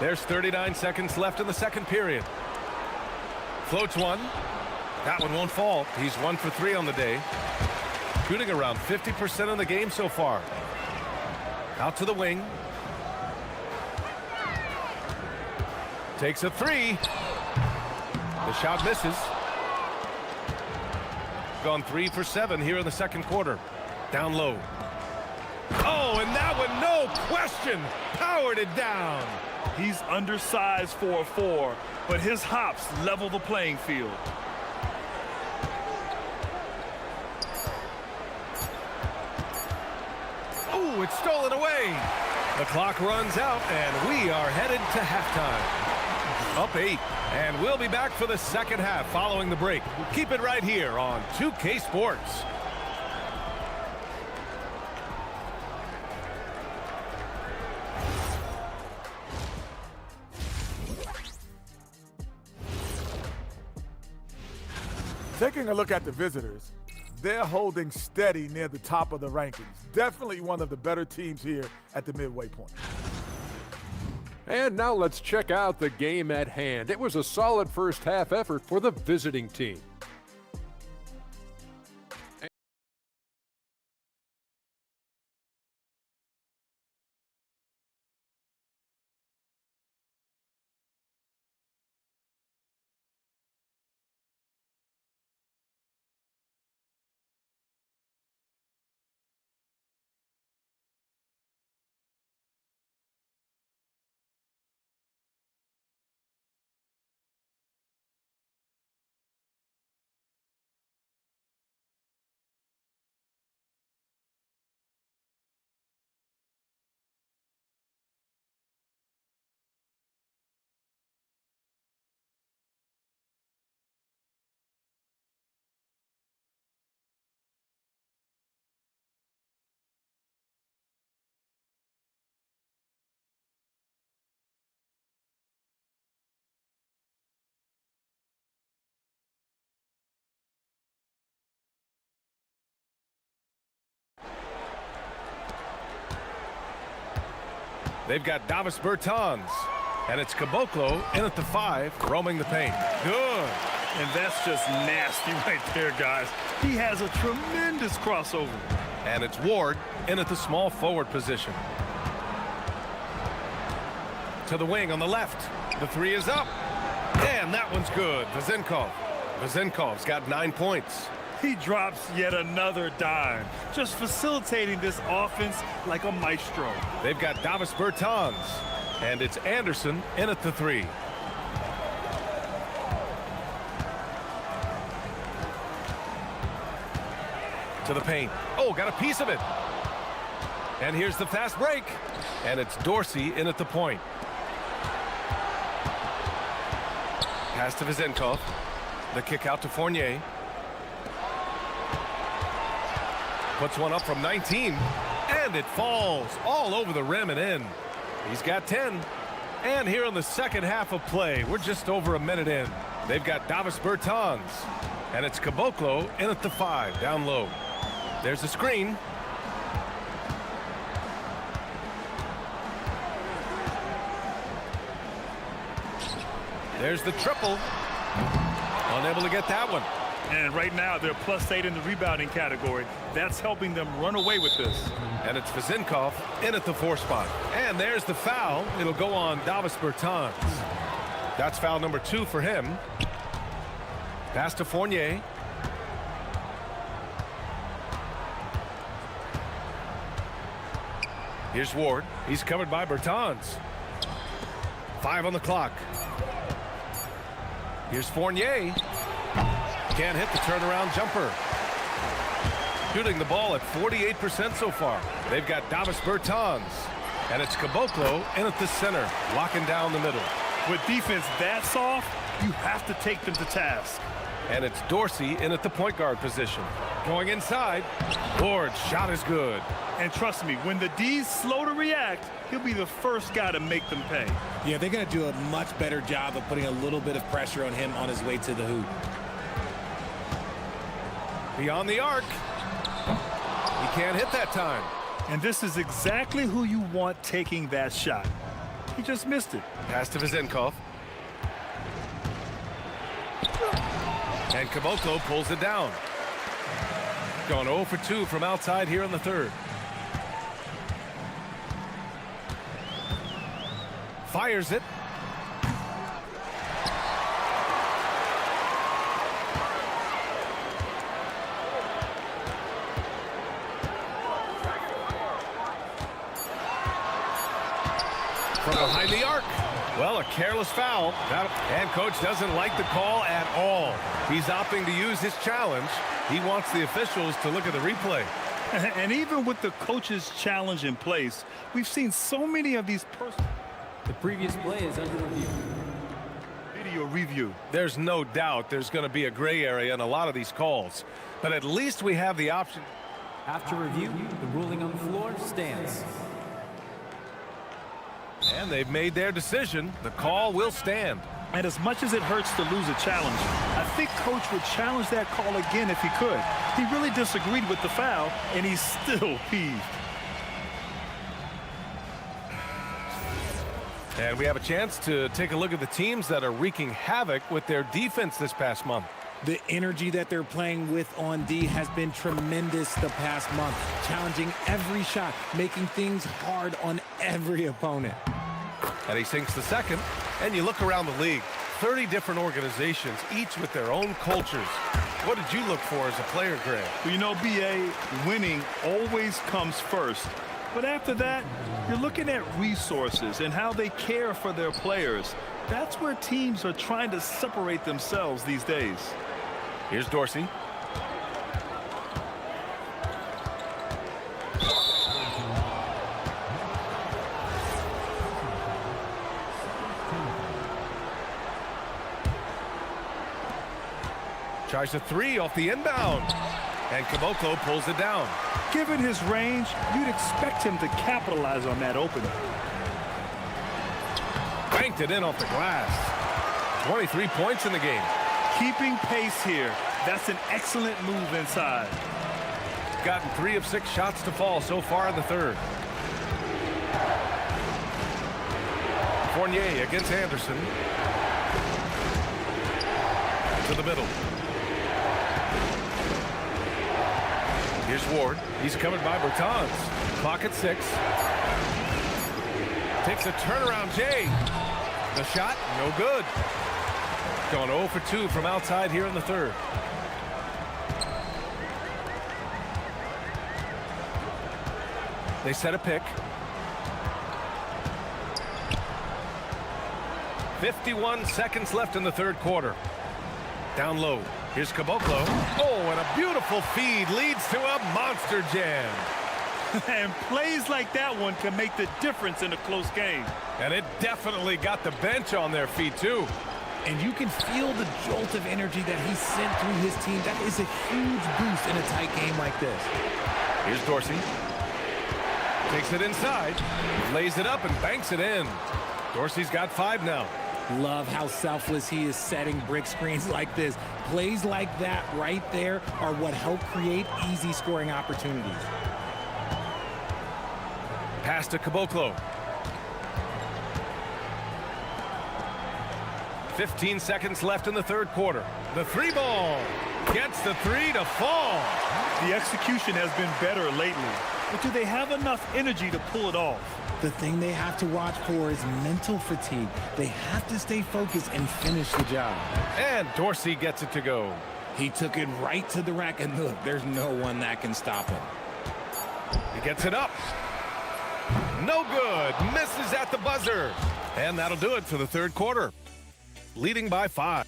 There's 39 seconds left in the second period. Floats one. That one won't fall. He's 1 for 3 on the day. Shooting around 50% in the game so far. Out to the wing. Takes a 3. The shot misses. Gone 3 for 7 here in the second quarter. Down low. Oh, and that one, no question, powered it down. He's undersized for a 4, but his hops level the playing field. Oh, it's stolen away. The clock runs out, and we are headed to halftime. Up 8, and we'll be back for the second half following the break. Keep it right here on 2K Sports. Taking a look at the visitors, they're holding steady near the top of the rankings. Definitely one of the better teams here at the midway point. And now let's check out the game at hand. It was a solid first half effort for the visiting team. They've got Davis Bertans, and it's Caboclo in at the 5, roaming the paint. Good. And that's just nasty right there, guys. He has a tremendous crossover. And it's Ward in at the small forward position. To the wing on the left. The 3 is up. And that one's good. Vezinkov. Vezinkov's got 9 points. He drops yet another dime, just facilitating this offense like a maestro. They've got Davis Bertans, and it's Anderson in at the 3. To the paint. Oh, got a piece of it. And here's the fast break. And it's Dorsey in at the point. Pass to Vezinkov. The kick out to Fournier. Puts one up from 19, and it falls all over the rim and in. He's got 10. And here in the second half of play, we're just over a minute in. They've got Davis Bertans, and it's Caboclo in at the 5, down low. There's a screen. There's the triple. Unable to get that one. And right now, they're +8 in the rebounding category. That's helping them run away with this. And it's Vezinkov in at the 4 spot. And there's the foul. It'll go on Davis Bertans. That's foul number 2 for him. Pass to Fournier. Here's Ward. He's covered by Bertans. 5 on the clock. Here's Fournier. Can't hit the turnaround jumper. Shooting the ball at 48% so far. They've got Davis Bertans, and it's Caboclo in at the center, locking down the middle. With defense that soft, you have to take them to task. And it's Dorsey in at the point guard position. Going inside. Ward's shot is good. And trust me, when the D's slow to react, he'll be the first guy to make them pay. Yeah, they're going to do a much better job of putting a little bit of pressure on him on his way to the hoop. Beyond the arc. He can't hit that time. And this is exactly who you want taking that shot. He just missed it. Pass to Vizenkov. And Caboclo pulls it down. Gone 0 for 2 from outside here in the third. Fires it. From behind the arc. Well, a careless foul. And coach doesn't like the call at all. He's opting to use his challenge. He wants the officials to look at the replay. And even with the coach's challenge in place, we've seen so many of these The previous play is under review. Video review. There's no doubt there's going to be a gray area in a lot of these calls. But at least we have the option. After review, the ruling on the floor stands. And they've made their decision. The call will stand. And as much as it hurts to lose a challenge, I think coach would challenge that call again if he could. He really disagreed with the foul, and he's still peeved. And we have a chance to take a look at the teams that are wreaking havoc with their defense this past month. The energy that they're playing with on D has been tremendous the past month, challenging every shot, making things hard on every opponent. And he sinks the second. And you look around the league, 30 different organizations, each with their own cultures. What did you look for as a player, Greg? Well, you know, BA, winning always comes first. But after that, you're looking at resources and how they care for their players. That's where teams are trying to separate themselves these days. Here's Dorsey. Tries a three off the inbound. And Caboclo pulls it down. Given his range, you'd expect him to capitalize on that opening. Banked it in off the glass. 23 points in the game. Keeping pace here. That's an excellent move inside. Gotten 3 of 6 shots to fall so far in the third. Fournier against Anderson. To the middle. Here's Ward. He's covered by Bertans. Clock at 6. Takes a turnaround, Jay. The shot, no good. Going 0 for 2 from outside here in the third. They set a pick. 51 seconds left in the third quarter. Down low. Here's Caboclo. Oh, and a beautiful feed leads to a monster jam. And plays like that one can make the difference in a close game. And it definitely got the bench on their feet, too. And you can feel the jolt of energy that he sent through his team. That is a huge boost in a tight game like this. Here's Dorsey. Takes it inside. Lays it up and banks it in. Dorsey's got 5 now. Love how selfless he is setting brick screens like this. Plays like that right there are what help create easy scoring opportunities. Pass to Caboclo. 15 seconds left in the third quarter. The 3 ball gets the 3 to fall. The execution has been better lately, but do they have enough energy to pull it off? The thing they have to watch for is mental fatigue. They have to stay focused and finish the job. And Dorsey gets it to go. He took it right to the rack, and look, there's no one that can stop him. He gets it up. No good. Misses at the buzzer. And that'll do it for the third quarter. Leading by 5.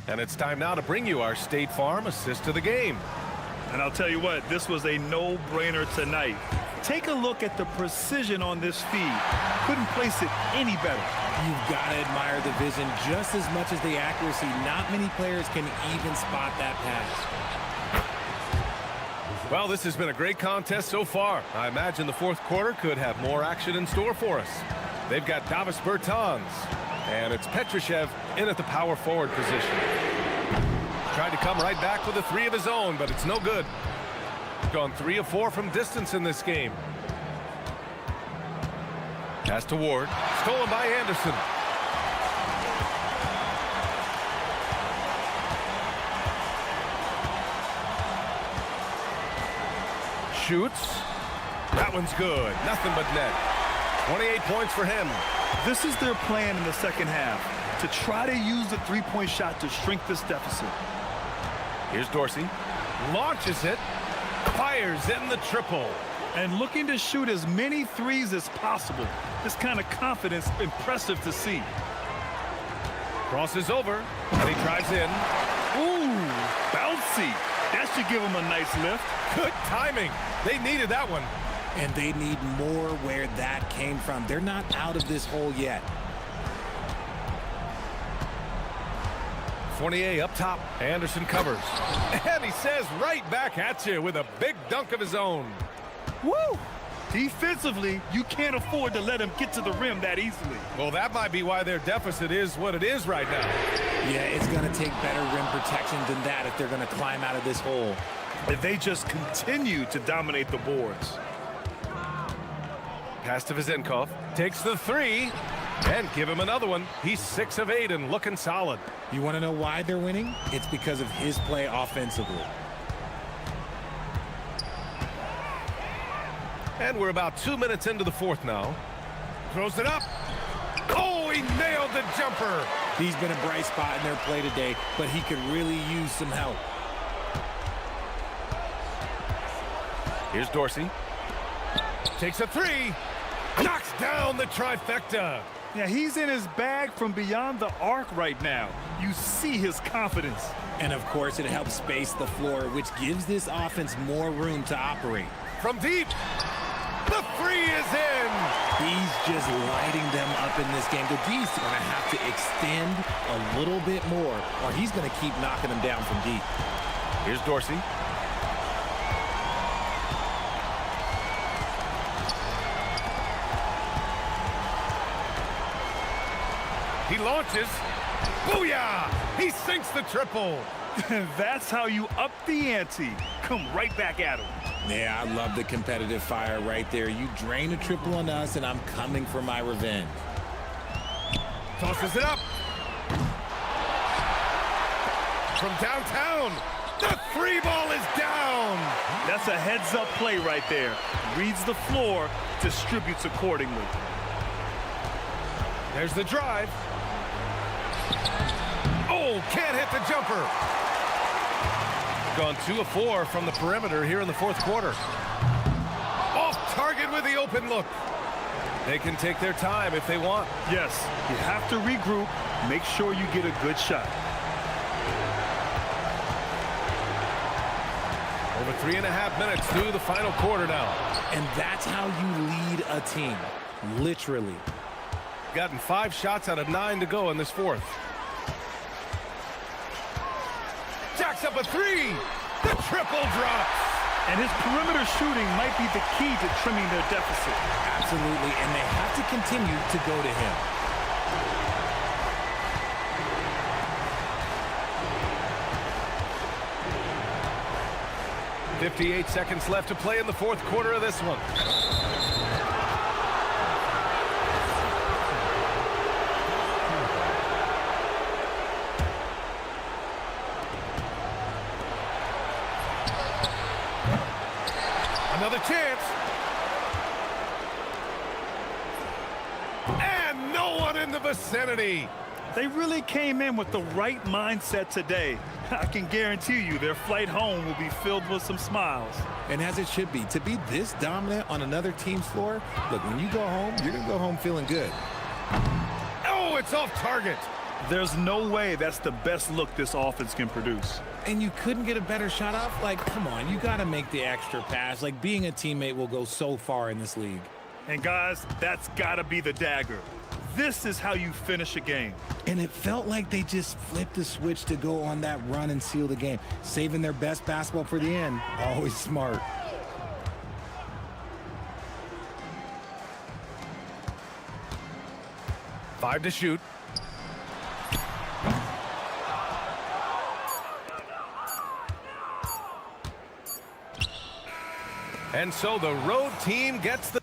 And it's time now to bring you our State Farm assist to the game. And I'll tell you what, this was a no-brainer tonight. Take a look at the precision on this feed. Couldn't place it any better. You've got to admire the vision just as much as the accuracy. Not many players can even spot that pass. Well, this has been a great contest so far. I imagine the fourth quarter could have more action in store for us. They've got Davis Bertans, and it's Petrushev in at the power forward position. Tried to come right back with a three of his own, but it's no good. Gone 3 of 4 from distance in this game. Pass to Ward. Stolen by Anderson. Shoots. That one's good. Nothing but net. 28 points for him. This is their plan in the second half, to try to use the three-point shot to shrink this deficit. Here's Dorsey. Launches it. Fires in the triple. And looking to shoot as many threes as possible. This kind of confidence, impressive to see. Crosses over, and he drives in. Ooh, bouncy. That should give him a nice lift. Good timing. They needed that one. And they need more where that came from. They're not out of this hole yet. Fournier up top. Anderson covers. And he says right back at you with a big dunk of his own. Woo! Defensively, you can't afford to let him get to the rim that easily. Well, that might be why their deficit is what it is right now. Yeah, it's going to take better rim protection than that if they're going to climb out of this hole. If they just continue to dominate the boards. Pass to Vizenkov. Takes the three. And give him another one. He's 6 of 8 and looking solid. You want to know why they're winning? It's because of his play offensively. And we're about 2 minutes into the fourth now. Throws it up. Oh, he nailed the jumper. He's been a bright spot in their play today, but he could really use some help. Here's Dorsey. Takes a three. Knocks down the trifecta. Yeah, he's in his bag from beyond the arc right now. You see his confidence. And, of course, it helps space the floor, which gives this offense more room to operate. From deep. The three is in. He's just lighting them up in this game. The D's are going to have to extend a little bit more, or he's going to keep knocking them down from deep. Here's Dorsey. He launches. Booyah! He sinks the triple. That's how you up the ante. Come right back at him. Yeah, I love the competitive fire right there. You drain a triple on us, and I'm coming for my revenge. Tosses it up. From downtown, the free ball is down. That's a heads-up play right there. Reads the floor, distributes accordingly. There's the drive. Oh, can't hit the jumper. Gone 2 of 4 from the perimeter here in the fourth quarter. Off target with the open look. They can take their time if they want. Yes, you have to regroup. Make sure you get a good shot. Over 3.5 minutes through the final quarter now. And that's how you lead a team, literally. Gotten 5 shots out of 9 to go in this fourth. Jacks up a three. The triple drops. And his perimeter shooting might be the key to trimming their deficit. Absolutely, and they have to continue to go to him. .58 seconds left to play in the fourth quarter of this one. Another chance. And no one in the vicinity. They really came in with the right mindset today. I can guarantee you their flight home will be filled with some smiles. And as it should be. To be this dominant on another team's floor, look, when you go home, you're going to go home feeling good. Oh, it's off target. There's no way that's the best look this offense can produce. And you couldn't get a better shot off? Like, come on, you got to make the extra pass. Like, being a teammate will go so far in this league. And guys, that's got to be the dagger. This is how you finish a game. And it felt like they just flipped the switch to go on that run and seal the game. Saving their best basketball for the end. Always smart. Five to shoot. And so the road team gets the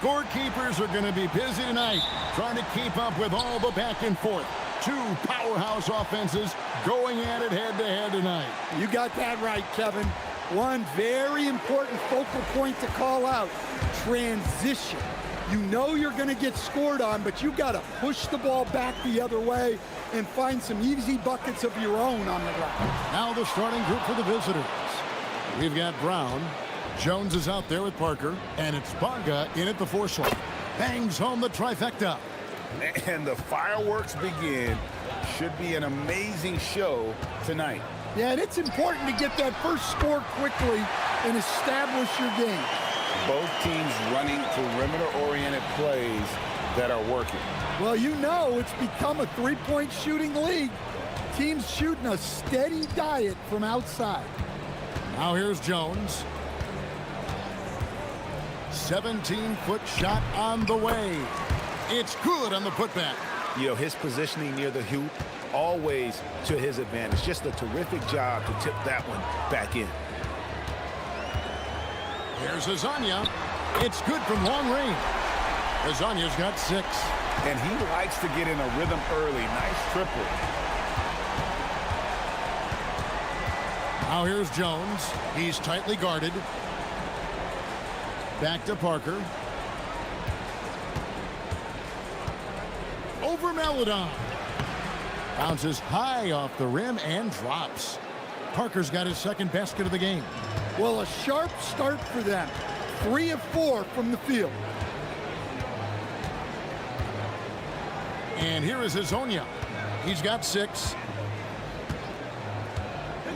Scorekeepers are going to be busy tonight trying to keep up with all the back and forth. Two powerhouse offenses going at it head-to-head tonight. You got that right, Kevin. One very important focal point to call out, transition. You know you're going to get scored on, but you got to push the ball back the other way and find some easy buckets of your own on the ground. Now the starting group for the visitors. We've got Brown. Jones is out there with Parker, and it's Bonga in at the force line. Bangs home the trifecta. And the fireworks begin. Should be an amazing show tonight. Yeah, and it's important to get that first score quickly and establish your game. Both teams running perimeter-oriented plays that are working. Well, you know it's become a three-point shooting league. Teams shooting a steady diet from outside. Now here's Jones. 17-foot shot on the way. It's good on the putback. You know, his positioning near the hoop, always to his advantage. Just a terrific job to tip that one back in. Here's Azania. It's good from long range. Azania's got 6. And he likes to get in a rhythm early. Nice triple. Now here's Jones. He's tightly guarded. Back to Parker. Over Maladon. Bounces high off the rim and drops. Parker's got his second basket of the game. Well, a sharp start for them. 3 of 4 from the field. And here is Azonia. He's got 6.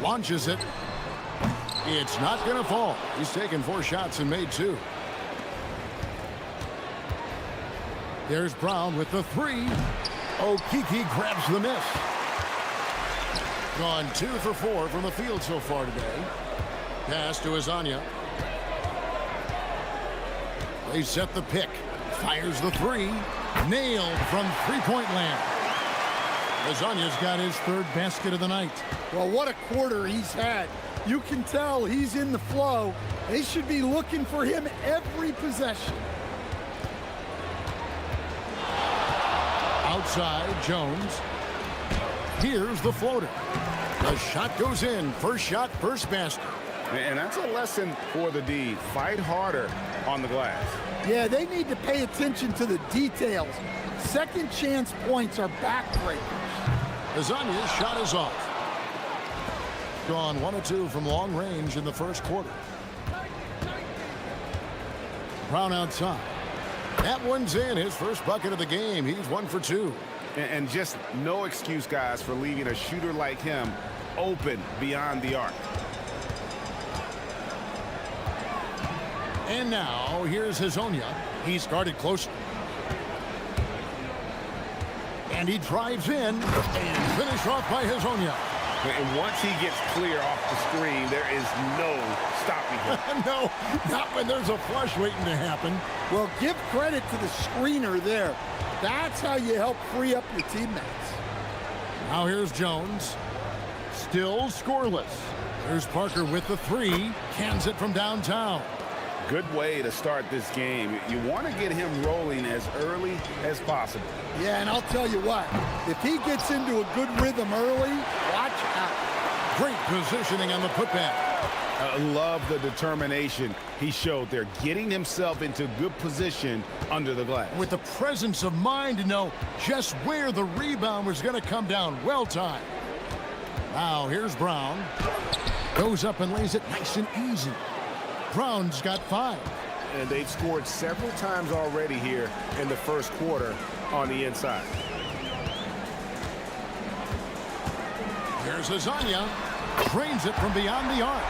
Launches it. It's not going to fall. He's taken 4 shots and made 2. There's Brown with the 3. Okiki grabs the miss. Gone 2 for 4 from the field so far today. Pass to Azania. They set the pick. Fires the 3. Nailed from three-point land. Azania's got his 3rd basket of the night. Well, what a quarter he's had. You can tell he's in the flow. They should be looking for him every possession. Outside, Jones. Here's the floater. The shot goes in. First shot, first basket. And that's a lesson for the D. Fight harder on the glass. Yeah, they need to pay attention to the details. Second chance points are backbreakers. Azania's shot is off. Gone 1 of 2 from long range in the first quarter. Brown outside. That one's in. His first bucket of the game. He's 1 for 2. And just no excuse, guys, for leaving a shooter like him open beyond the arc. And now, here's Hazonia. He's guarded close. And he drives in and finished off by Hazonia. And once he gets clear off the screen, there is no stopping him. No, not when there's a flush waiting to happen. Well, give credit to the screener there. That's how you help free up your teammates. Now here's Jones. Still scoreless. There's Parker with the 3. Cans it from downtown. Good way to start this game. You want to get him rolling as early as possible. Yeah, and I'll tell you what, if he gets into a good rhythm early, watch out. Great positioning on the putback. I love the determination he showed there, getting himself into good position under the glass. With the presence of mind to know just where the rebound was going to come down. Well timed. Now here's Brown. Goes up and lays it nice and easy. Brown's got 5. And they've scored several times already here in the first quarter on the inside. Here's Azania. Drains it from beyond the arc.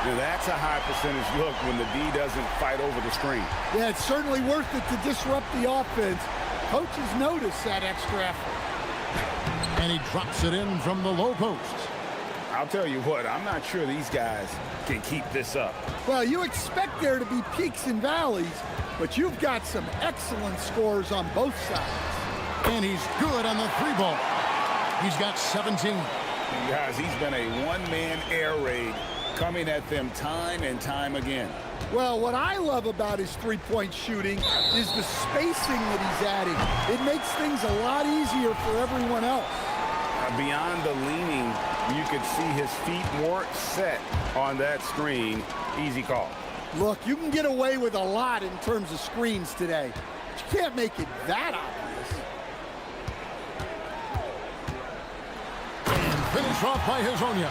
Now that's a high percentage look when the D doesn't fight over the screen. Yeah, it's certainly worth it to disrupt the offense. Coaches notice that extra effort. And he drops it in from the low post. I'll tell you what, I'm not sure these guys can keep this up. Well, you expect there to be peaks and valleys, but you've got some excellent scores on both sides. And he's good on the 3-ball. He's got 17. Guys, he's been a one-man air raid coming at them time and time again. Well, what I love about his three-point shooting is the spacing that he's adding. It makes things a lot easier for everyone else. Beyond the leaning, you could see his feet more set on that screen. Easy call. Look, you can get away with a lot in terms of screens today. But you can't make it that obvious. And finish off by Hazonia.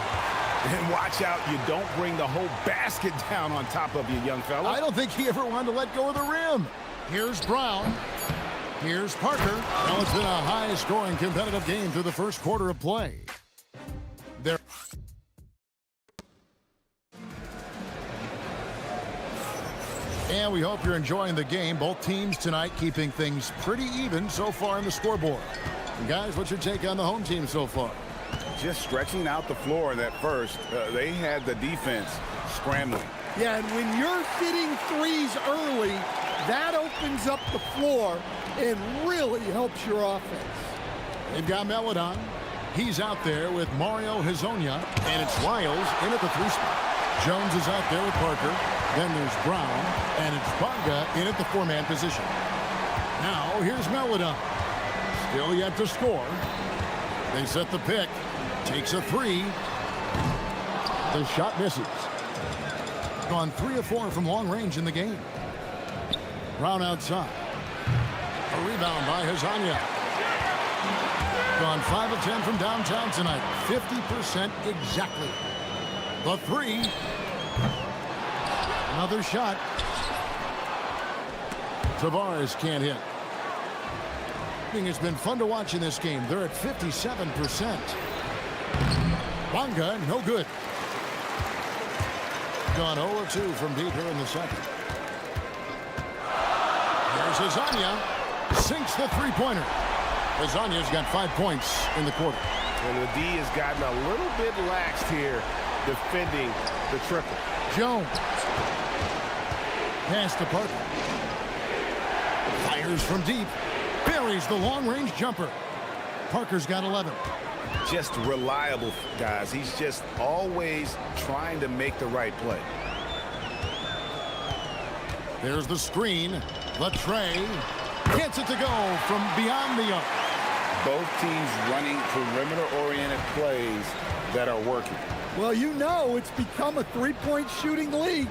And watch out, you don't bring the whole basket down on top of you, young fella. I don't think he ever wanted to let go of the rim. Here's Brown. Here's Parker. Now it's been a high-scoring competitive game through the first quarter of play. There. And we hope you're enjoying the game. Both teams tonight keeping things pretty even so far in the scoreboard. And guys, what's your take on the home team so far? Just stretching out the floor in that first. They had the defense scrambling. Yeah, and when you're hitting threes early, that opens up the floor and really helps your offense. They've got Meladon. He's out there with Mario Hazonia, and it's Lyles in at the three spot. Jones is out there with Parker. Then there's Brown, and it's Bonga in at the four-man position. Now, here's Meladon. Still yet to score. They set the pick. Takes a three. The shot misses. Gone 3 of 4 from long range in the game. Brown outside. A rebound by Hazonia. Gone 5 of 10 from downtown tonight. 50% exactly. The three. Another shot. Tavares can't hit. It's been fun to watch in this game. They're at 57%. Bonga, no good. Gone 0-2 from deep here in the second. There's Hazonia. Sinks the three-pointer. Hazonia's got 5 points in the quarter. And the D has gotten a little bit laxed here defending the triple. Jones. Pass to Parker. Fires from deep. Buries the long-range jumper. Parker's got 11. Just reliable, guys. He's just always trying to make the right play. There's the screen. Latre gets it to go from beyond the arc. Both teams running perimeter-oriented plays that are working. Well, you know it's become a three-point shooting league.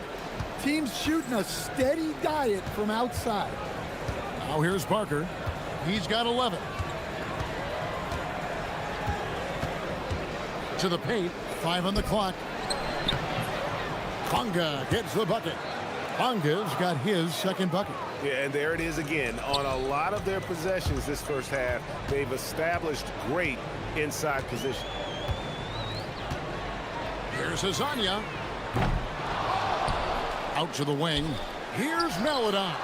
Teams shooting a steady diet from outside. Now here's Parker. He's got 11. To the paint. 5 on the clock. Bonga gets the bucket. Bonga's got his second bucket. Yeah, and there it is again. On a lot of their possessions this first half, they've established great inside position. Here's Hazonia. Out to the wing. Here's Meladon.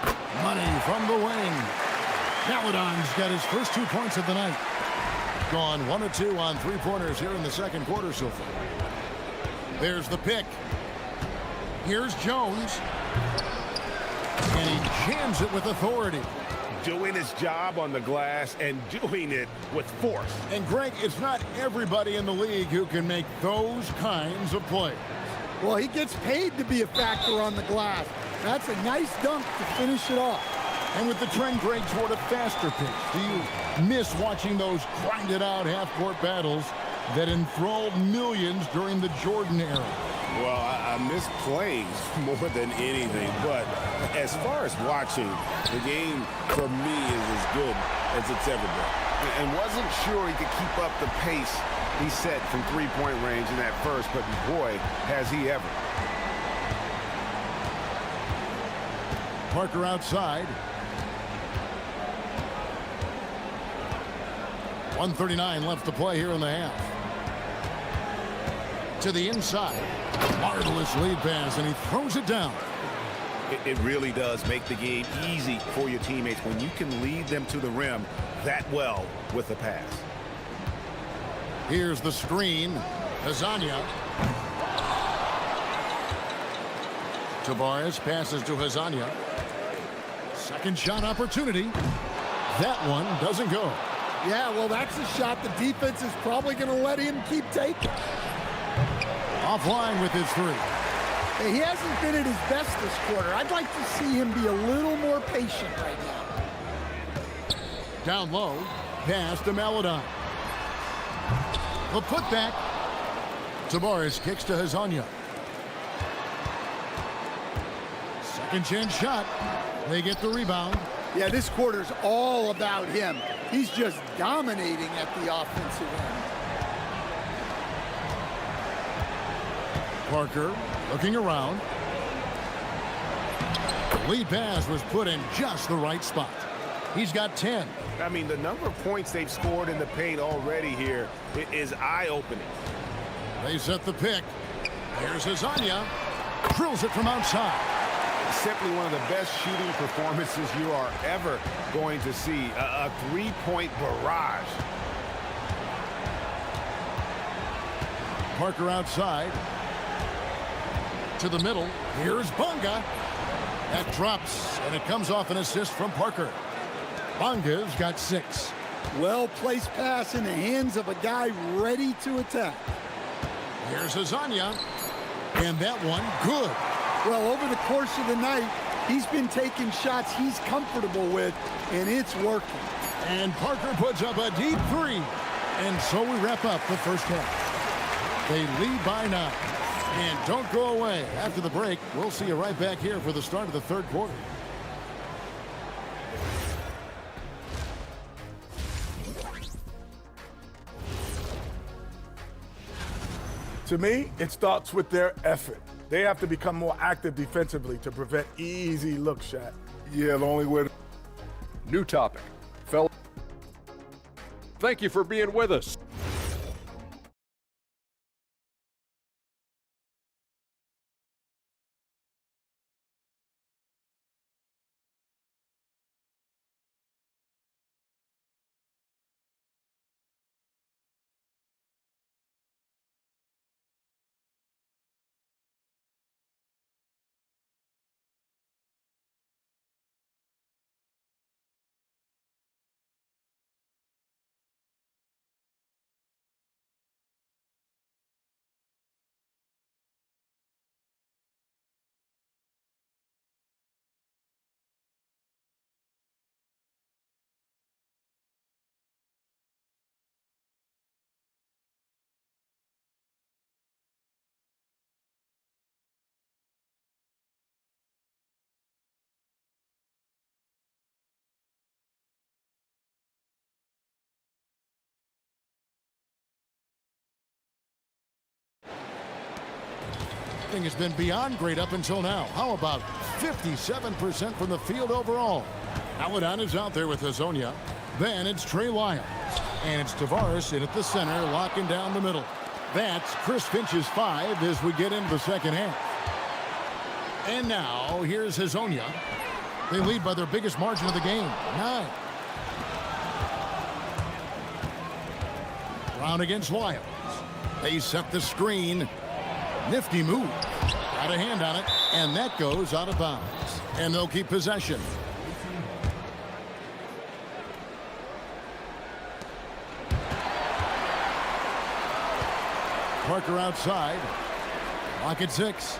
Money from the wing. Meladon's got his first 2 points of the night. Gone 1 of 2 on three-pointers here in the second quarter so far. There's the pick. Here's Jones. And he jams it with authority. Doing his job on the glass and doing it with force. And Greg, it's not everybody in the league who can make those kinds of plays. Well, he gets paid to be a factor on the glass. That's a nice dunk to finish it off. And with the trend, Greg, toward a faster pace, do you miss watching those grinded-out half-court battles that enthralled millions during the Jordan era? Well, I miss playing more than anything, but as far as watching, the game for me is as good as it's ever been. And wasn't sure he could keep up the pace he set from three-point range in that first, but boy, has he ever. Parker outside. 1:39 left to play here in the half. To the inside. Marvelous lead pass, and he throws it down. It really does make the game easy for your teammates when you can lead them to the rim that well with the pass. Here's the screen. Hazonia. Tavares passes to Hazonia. Second shot opportunity. That one doesn't go. Yeah, well, that's a shot the defense is probably going to let him keep taking. Offline with his three. Hey, he hasn't been at his best this quarter. I'd like to see him be a little more patient right now. Down low, pass to Maladon. The putback. Tavares kicks to Hezonja. Second chance shot. They get the rebound. Yeah, this quarter's all about him. He's just dominating at the offensive end. Parker looking around. The lead pass was put in just the right spot. He's got 10. I mean, the number of points they've scored in the paint already here is eye-opening. They set the pick. Here's Hezonja. Drills it from outside. Simply one of the best shooting performances you are ever going to see. A three-point barrage. Parker outside. To the middle. Here's Bonga. That drops, and it comes off an assist from Parker. Bonga's got 6. Well-placed pass in the hands of a guy ready to attack. Here's Hezonja. And that one, good. Well, over the course of the night, he's been taking shots he's comfortable with, and it's working. And Parker puts up a deep 3. And so we wrap up the first half. They lead by 9. And don't go away. After the break, we'll see you right back here for the start of the third quarter. To me, it starts with their effort. They have to become more active defensively to prevent easy look shot. Yeah, the only way. New topic. Fellas, thank you for being with us. Has been beyond great up until now. How about 57% from the field overall? Maladon is out there with Hezonja. Then it's Trey Lyles. And it's Tavares in at the center, locking down the middle. That's Chris Finch's 5 as we get into the second half. And now, here's Hezonja. They lead by their biggest margin of the game, 9. Brown against Lyles. They set the screen. Nifty move. Got a hand on it, and that goes out of bounds. And they'll keep possession. Parker outside. Lock at 6.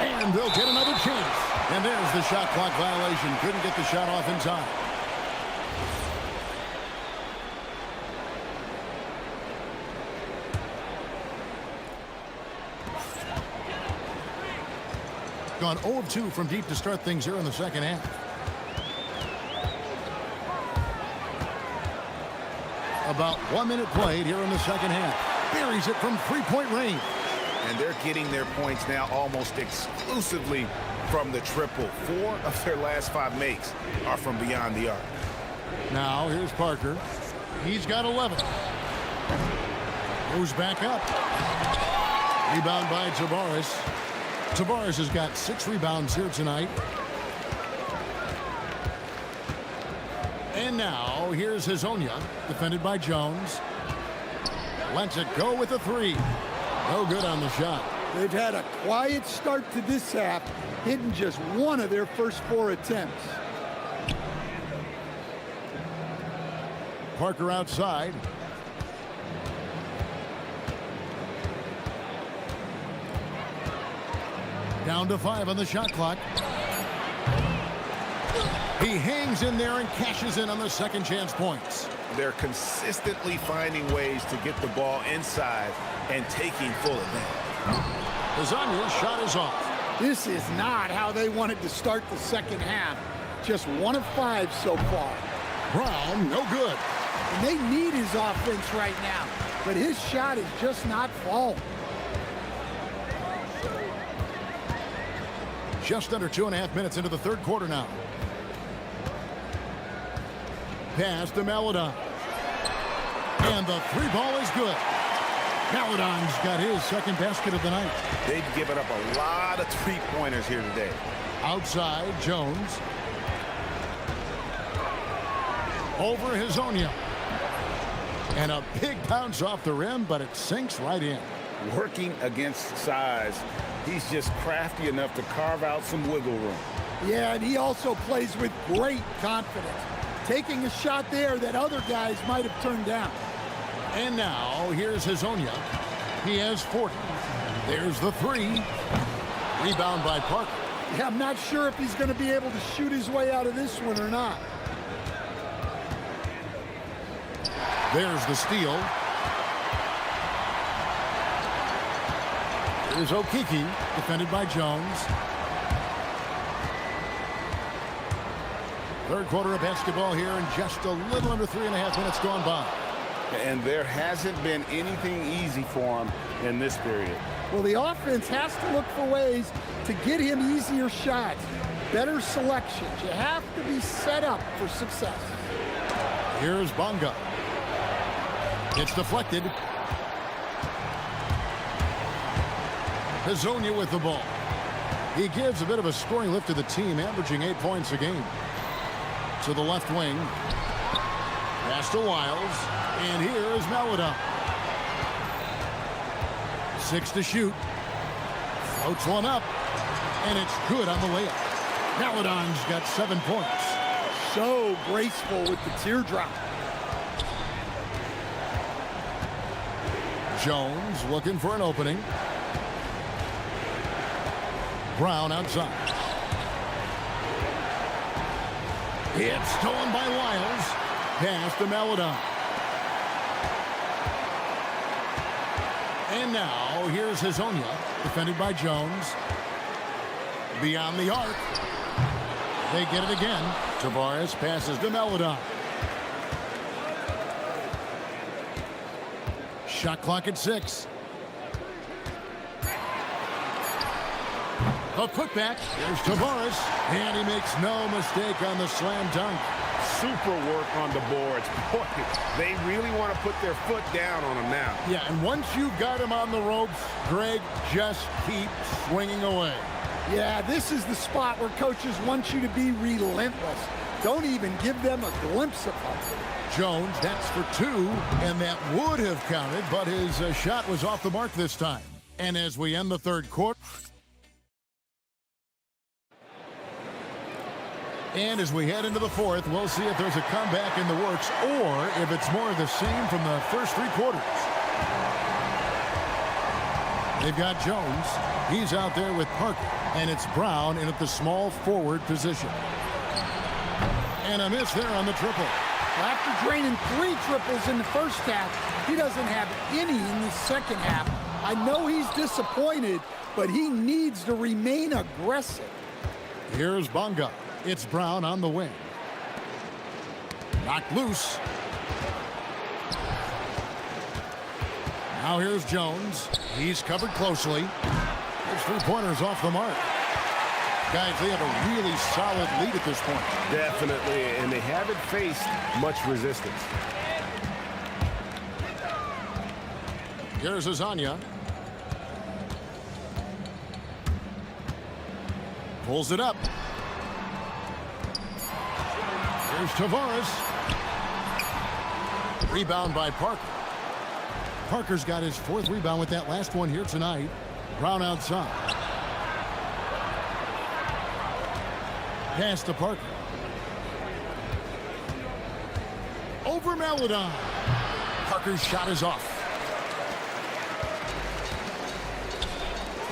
And they'll get another chance. And there's the shot clock violation. Couldn't get the shot off in time. Gone 0 of 2 from deep to start things here in the second half. About 1 minute played here in the second half. Buries it from three-point range. And they're getting their points now almost exclusively from the triple. 4 of their last 5 makes are from beyond the arc. Now here's Parker. He's got 11. Moves back up. Rebound by Tavares. Tavares has got 6 rebounds here tonight. And now here's Hezonja, defended by Jones. Lets it go with a 3. No good on the shot. They've had a quiet start to this half, hitting just 1 of their first 4 attempts. Parker outside. Down to 5 on the shot clock. He hangs in there and cashes in on the second chance points. They're consistently finding ways to get the ball inside and taking full advantage. Lasagna's shot is off. This is not how they wanted to start the second half. Just 1 of 5 so far. Brown, no good. And they need his offense right now, but his shot is just not falling. Just under 2.5 minutes into the third quarter now. Pass to Maladon. And the 3 ball is good. Maladon's got his second basket of the night. They've given up a lot of 3-pointers here today. Outside, Jones. Over Hezonja. And a big bounce off the rim, but it sinks right in. Working against size, he's just crafty enough to carve out some wiggle room. Yeah, and he also plays with great confidence, taking a shot there that other guys might have turned down. And now, here's Hezonja. He has 40. There's the 3. Rebound by Parker. Yeah, I'm not sure if he's going to be able to shoot his way out of this one or not. There's the steal. Here's Okiki, defended by Jones. Third quarter of basketball here, and just a little under 3.5 minutes gone by. And there hasn't been anything easy for him in this period. Well, the offense has to look for ways to get him easier shots, better selections. You have to be set up for success. Here's Bonga. It's deflected. Hezonja with the ball. He gives a bit of a scoring lift to the team, averaging 8 points a game. To the left wing. Pass to Wiles. And here is Maladon. 6 to shoot. Floats one up. And it's good on the layup. Maladon's got 7 points. So graceful with the teardrop. Jones looking for an opening. Brown outside. It's stolen by Wiles. Pass to Maladon. And now here's Hezonja, defended by Jones. Beyond the arc. They get it again. Tavares passes to Maladon. Shot clock at 6. A putback. There's Tavares. And he makes no mistake on the slam dunk. Super work on the boards. Boy, they really want to put their foot down on him now. Yeah, and once you've got him on the ropes, Greg, just keep swinging away. Yeah, this is the spot where coaches want you to be relentless. Don't even give them a glimpse of it. Jones, that's for 2, and that would have counted, but his shot was off the mark this time. And as we end the third quarter, and as we head into the fourth, we'll see if there's a comeback in the works or if it's more of the same from the first 3 quarters. They've got Jones. He's out there with Parker, and it's Brown in at the small forward position. And a miss there on the triple. After draining 3 triples in the first half, he doesn't have any in the second half. I know he's disappointed, but he needs to remain aggressive. Here's Bonga. It's Brown on the wing. Knocked loose. Now here's Jones. He's covered closely. His 3-pointers off the mark. Guys, they have a really solid lead at this point. Definitely, and they haven't faced much resistance. Here's Hezonja. Pulls it up. Here's Tavares. Rebound by Parker. Parker's got his 4th rebound with that last one here tonight. Brown outside. Pass to Parker. Over over Maladon. Parker's shot is off.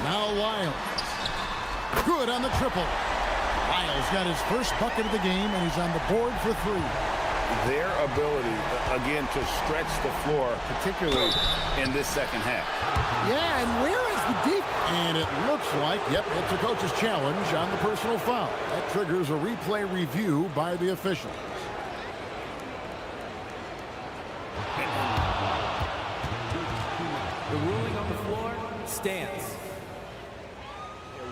Now Lyles. Good on the triple. Lyles got his first bucket of the game, and he's on the board for 3. Their ability, again, to stretch the floor, particularly in this second half. Yeah, and where is the deep? And it looks like, yep, it's a coach's challenge on the personal foul. That triggers a replay review by the officials. The ruling on the floor stands.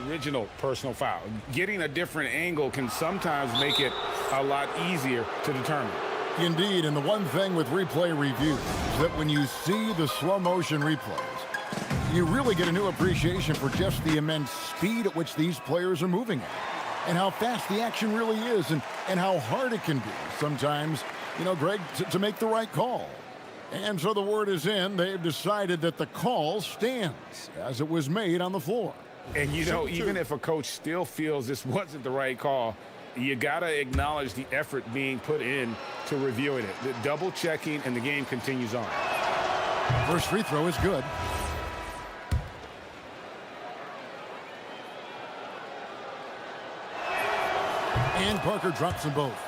Original personal foul. Getting a different angle can sometimes make it a lot easier to determine. Indeed, and the one thing with replay reviews is that when you see the slow motion replays, you really get a new appreciation for just the immense speed at which these players are moving at, and how fast the action really is, and how hard it can be sometimes, you know, Greg, to make the right call. And so the word is in. They've decided that the call stands as it was made on the floor. And, you know, even if a coach still feels this wasn't the right call, you got to acknowledge the effort being put in to reviewing it. The double checking, and the game continues on. First free throw is good. And Parker drops them both.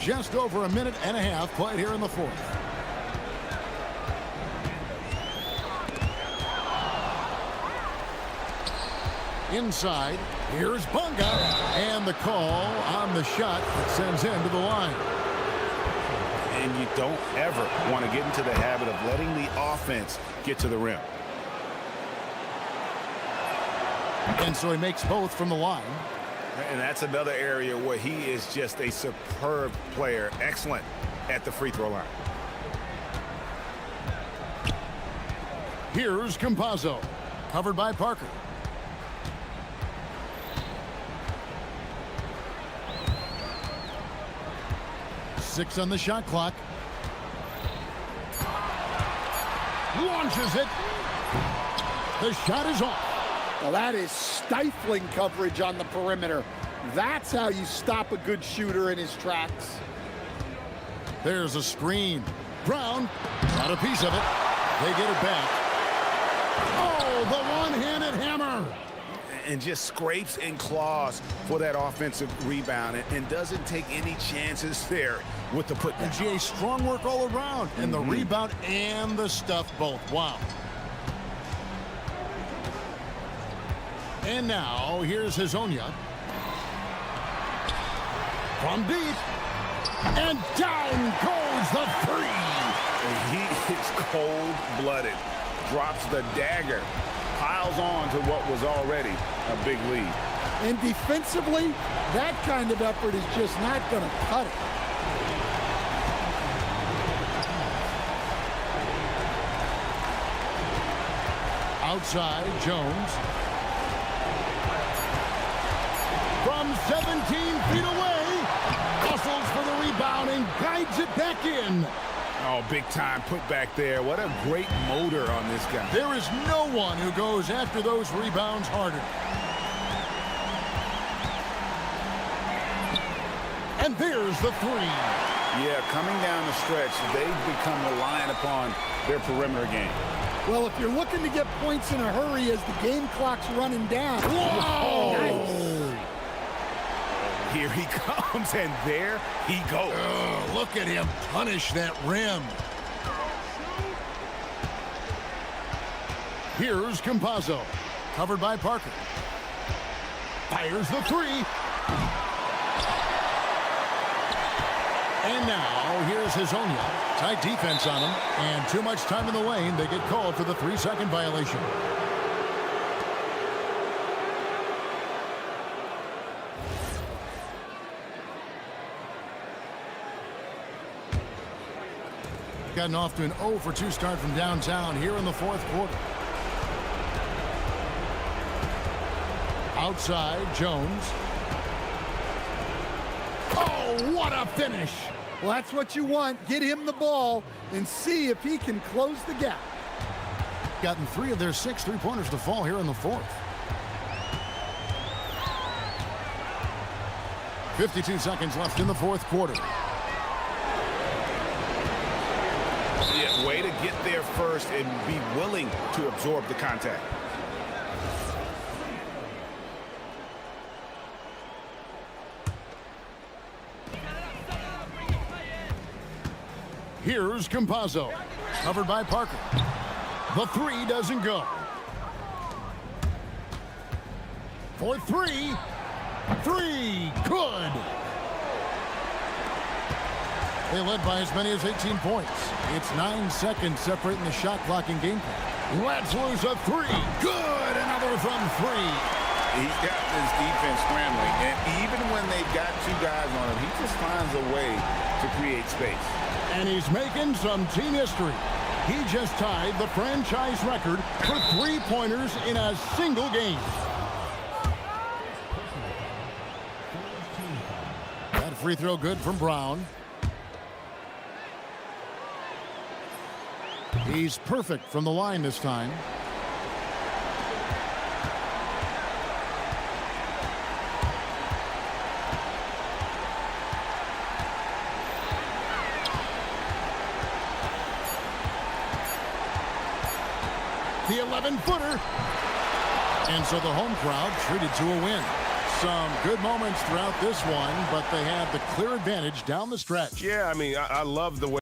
Just over a minute and a half played here in the fourth. Inside, here's Bunga, and the call on the shot that sends him to the line. And you don't ever want to get into the habit of letting the offense get to the rim. And so he makes both from the line. And that's another area where he is just a superb player, excellent at the free throw line. Here's Campazzo, covered by Parker. Six on the shot clock. Launches it. The shot is off. Well, that is stifling coverage on the perimeter. That's how you stop a good shooter in his tracks. There's a screen. Brown got a piece of it. They get it back. Oh, the one-handed hammer. And just scrapes and claws for that offensive rebound, and doesn't take any chances there with the putback. And Jay, strong work all around, and the rebound and the stuff both. Wow. And now here's Hazonia. From deep, and down goes the three. And he is cold-blooded, drops the dagger, piles on to what was already a big lead. And defensively, that kind of effort is just not going to cut it. Outside, Jones. From 17 feet away, hustles for the rebound and guides it back in. Oh, big time put back there. What a great motor on this guy. There is no one who goes after those rebounds harder. And there's the three. Yeah, coming down the stretch, they've become reliant upon their perimeter game. Well, if you're looking to get points in a hurry as the game clock's running down. Whoa! Nice. Here he comes, and there he goes. Oh, look at him punish that rim. Here's Campazzo, covered by Parker. Fires the three. And now, here's Hazonia. Tight defense on him, and too much time in the lane. They get called for the 3-second violation. Gotten off to an 0 for 2 start from downtown here in the fourth quarter. Outside, Jones. Oh, what a finish! Well, that's what you want. Get him the ball and see if he can close the gap. Gotten 3 of their 6 3-pointers to fall here in the fourth. 52 seconds left in the fourth quarter. Yeah, way to get there first and be willing to absorb the contact. Here's Campazzo, covered by Parker. The three doesn't go. For three. Three. Good. They led by as many as 18 points. It's 9 seconds separating the shot clock and game clock. Let's lose a three. Good. Another from three. He's got this defense scrambling, and even when they've got two guys on him, he just finds a way to create space. And he's making some team history. He just tied the franchise record for three-pointers in a single game. That free throw good from Brown. He's perfect from the line this time. The 11-footer. And so the home crowd treated to a win. Some good moments throughout this one, but they had the clear advantage down the stretch. Yeah, I mean, I love the way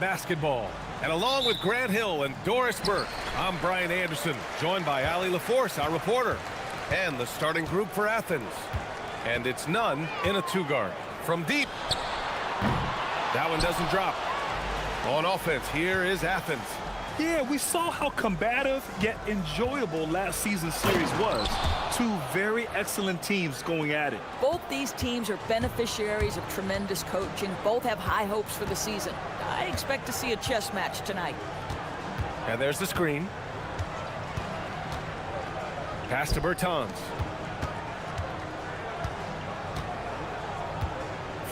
Basketball. And along with Grant Hill and Doris Burke, I'm Brian Anderson, joined by Ali LaForce, our reporter, and the starting group for Athens. And it's none in a two-guard. From deep. That one doesn't drop. On offense, here is Athens. Yeah, we saw how combative yet enjoyable last season's series was. Two very excellent teams going at it. Both these teams are beneficiaries of tremendous coaching. Both have high hopes for the season. I expect to see a chess match tonight. And there's the screen. Pass to Bertans.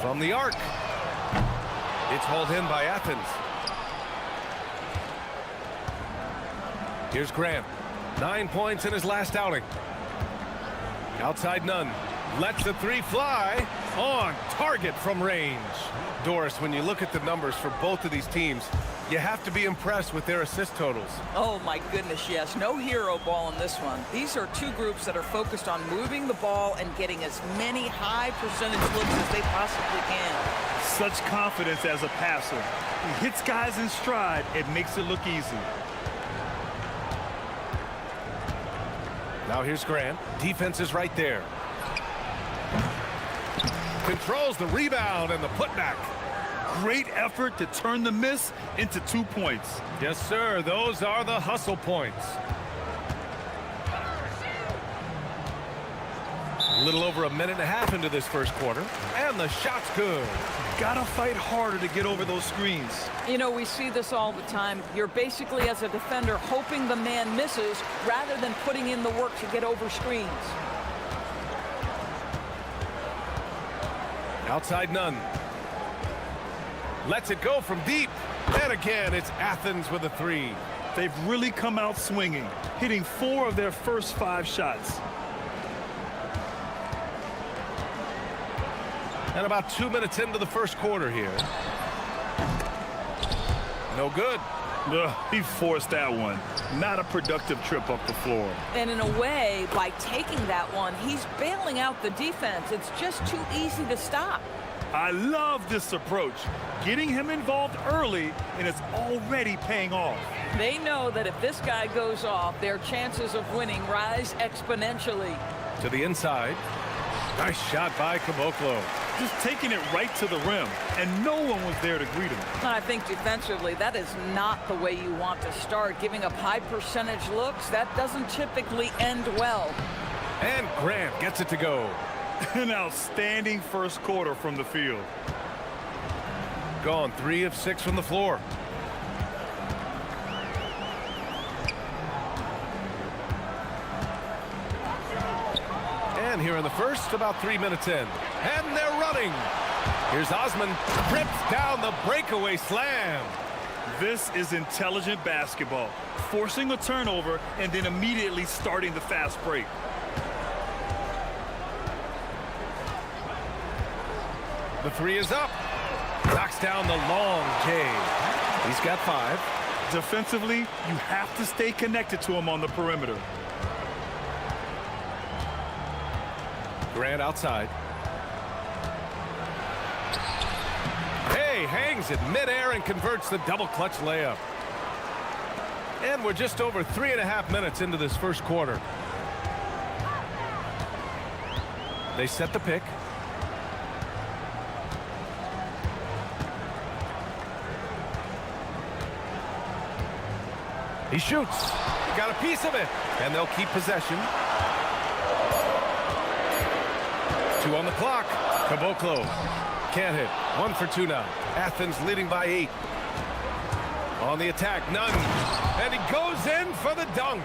From the arc. It's hauled in by Athens. Here's Grant. 9 points in his last outing. Outside none. Lets the three fly. On target from range. Doris, when you look at the numbers for both of these teams, you have to be impressed with their assist totals. Oh my goodness, yes. No hero ball in this one. These are two groups that are focused on moving the ball and getting as many high percentage looks as they possibly can. Such confidence as a passer. He hits guys in stride. It makes it look easy. Now here's Grant. Defense is right there. Controls the rebound and the putback. Great effort to turn the miss into 2 points. Yes, sir. Those are the hustle points. A little over a minute and a half into this first quarter. And the shot's good. Gotta fight harder to get over those screens. You know, we see this all the time. You're basically, as a defender, hoping the man misses rather than putting in the work to get over screens. Outside none. Lets it go from deep. And again, it's Athens with a three. They've really come out swinging, hitting 4 of their first 5 shots. And about 2 minutes into the first quarter here. No good. He forced that one. Not a productive trip up the floor. And in a way, by taking that one, he's bailing out the defense. It's just too easy to stop. I love this approach. Getting him involved early, and it's already paying off. They know that if this guy goes off, their chances of winning rise exponentially. To the inside. Nice shot by Caboclo. Just taking it right to the rim, and no one was there to greet him. I think defensively, that is not the way you want to start. Giving up high percentage looks, that doesn't typically end well. And Grant gets it to go. An outstanding first quarter from the field. Gone 3 of 6 from the floor. And here in the first, about 3 minutes in. And they're running. Here's Osman. Rips down the breakaway slam. This is intelligent basketball. Forcing a turnover and then immediately starting the fast break. The three is up. Knocks down the long J. He's got 5. Defensively, you have to stay connected to him on the perimeter. Grant outside. Hey, hangs it midair and converts the double clutch layup. And we're just over 3.5 minutes into this first quarter. They set the pick. He shoots. Got a piece of it. And they'll keep possession. 2 on the clock. Caboclo can't hit. 1 for 2 now. Athens leading by 8. On the attack, none. And he goes in for the dunk.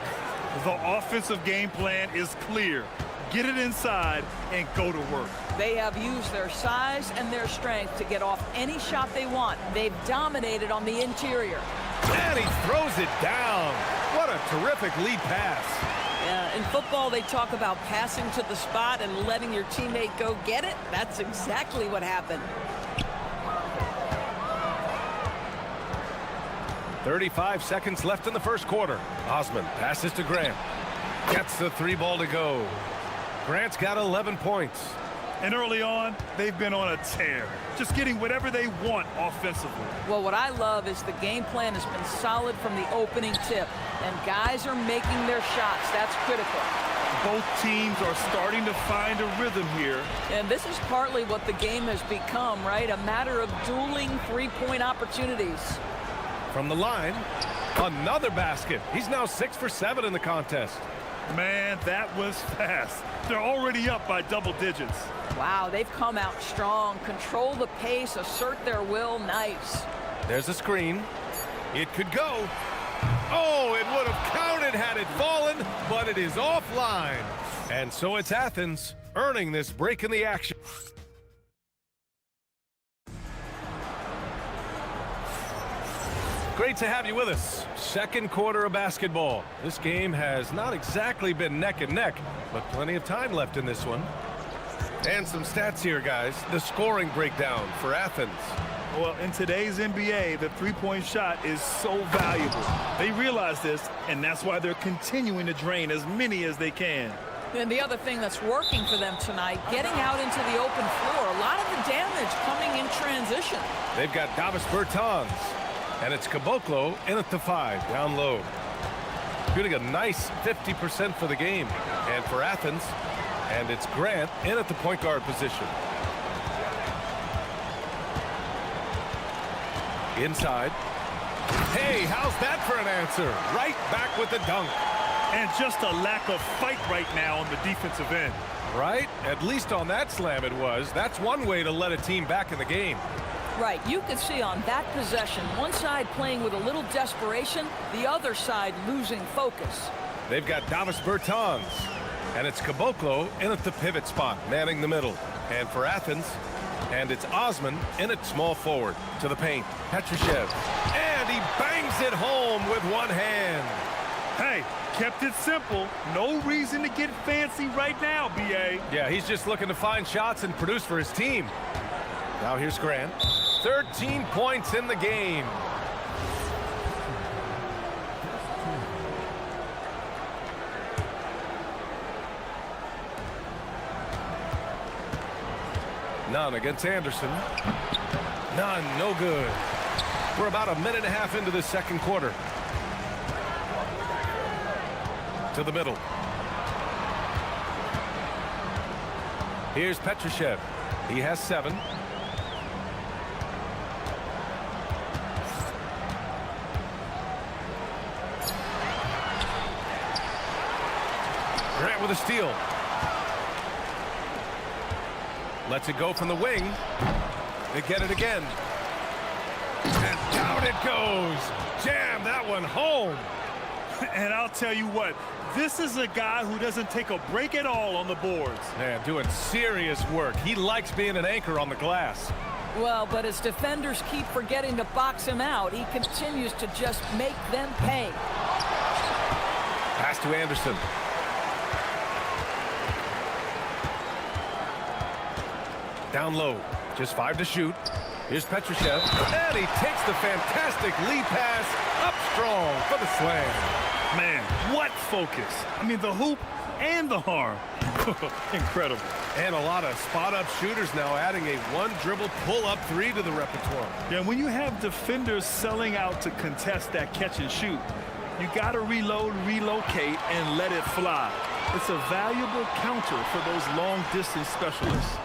The offensive game plan is clear. Get it inside and go to work. They have used their size and their strength to get off any shot they want. They've dominated on the interior. And he throws it down. What a terrific lead pass. Yeah, in football, they talk about passing to the spot and letting your teammate go get it. That's exactly what happened. 35 seconds left in the first quarter. Osman passes to Grant. Gets the 3 ball to go. Grant's got 11 points. And early on, they've been on a tear, just getting whatever they want offensively. Well, what I love is the game plan has been solid from the opening tip, and guys are making their shots. That's critical. Both teams are starting to find a rhythm here. And this is partly what the game has become, right? A matter of dueling three-point opportunities. From the line, another basket. He's now 6 for 7 in the contest. Man, that was fast. They're already up by double digits. Wow, they've come out strong. Control the pace, assert their will. Nice. There's a screen. It could go. Oh, it would have counted had it fallen, but it is offline. And so it's Athens earning this break in the action. Great to have you with us. Second quarter of basketball. This game has not exactly been neck and neck, but plenty of time left in this one. And some stats here, guys. The scoring breakdown for Athens. Well, in today's NBA, the three-point shot is so valuable. They realize this, and that's why they're continuing to drain as many as they can. And the other thing that's working for them tonight, getting out into the open floor. A lot of the damage coming in transition. They've got Davis Bertans, and it's Caboclo in at the 5, down low. Shooting a nice 50% for the game. And for Athens, and it's Grant in at the point guard position. Inside. Hey, how's that for an answer? Right back with the dunk. And just a lack of fight right now on the defensive end. Right? At least on that slam it was. That's one way to let a team back in the game. Right, you could see on that possession, one side playing with a little desperation, the other side losing focus. They've got Davis Bertans, and it's Caboclo in at the pivot spot, manning the middle. And for Athens, and it's Osman in at small forward to the paint. Petrushev, and he bangs it home with one hand. Hey, kept it simple. No reason to get fancy right now, B.A. Yeah, he's just looking to find shots and produce for his team. Now here's Grant. 13 points in the game. None against Anderson. None, no good. We're about a minute and a half into the second quarter. To the middle. Here's Petrushev. He has 7. Grant with a steal. Lets it go from the wing. They get it again. And down it goes. Jam that one home. And I'll tell you what, this is a guy who doesn't take a break at all on the boards. Man, doing serious work. He likes being an anchor on the glass. Well, but as defenders keep forgetting to box him out, he continues to just make them pay. Pass to Anderson. Down low, just 5 to shoot. Here's Petrushev, and he takes the fantastic lead pass up strong for the slam. Man, what focus. I mean, the hoop and the harm. Incredible. And a lot of spot-up shooters now adding a one-dribble pull-up 3 to the repertoire. Yeah, when you have defenders selling out to contest that catch and shoot, you got to reload, relocate, and let it fly. It's a valuable counter for those long-distance specialists.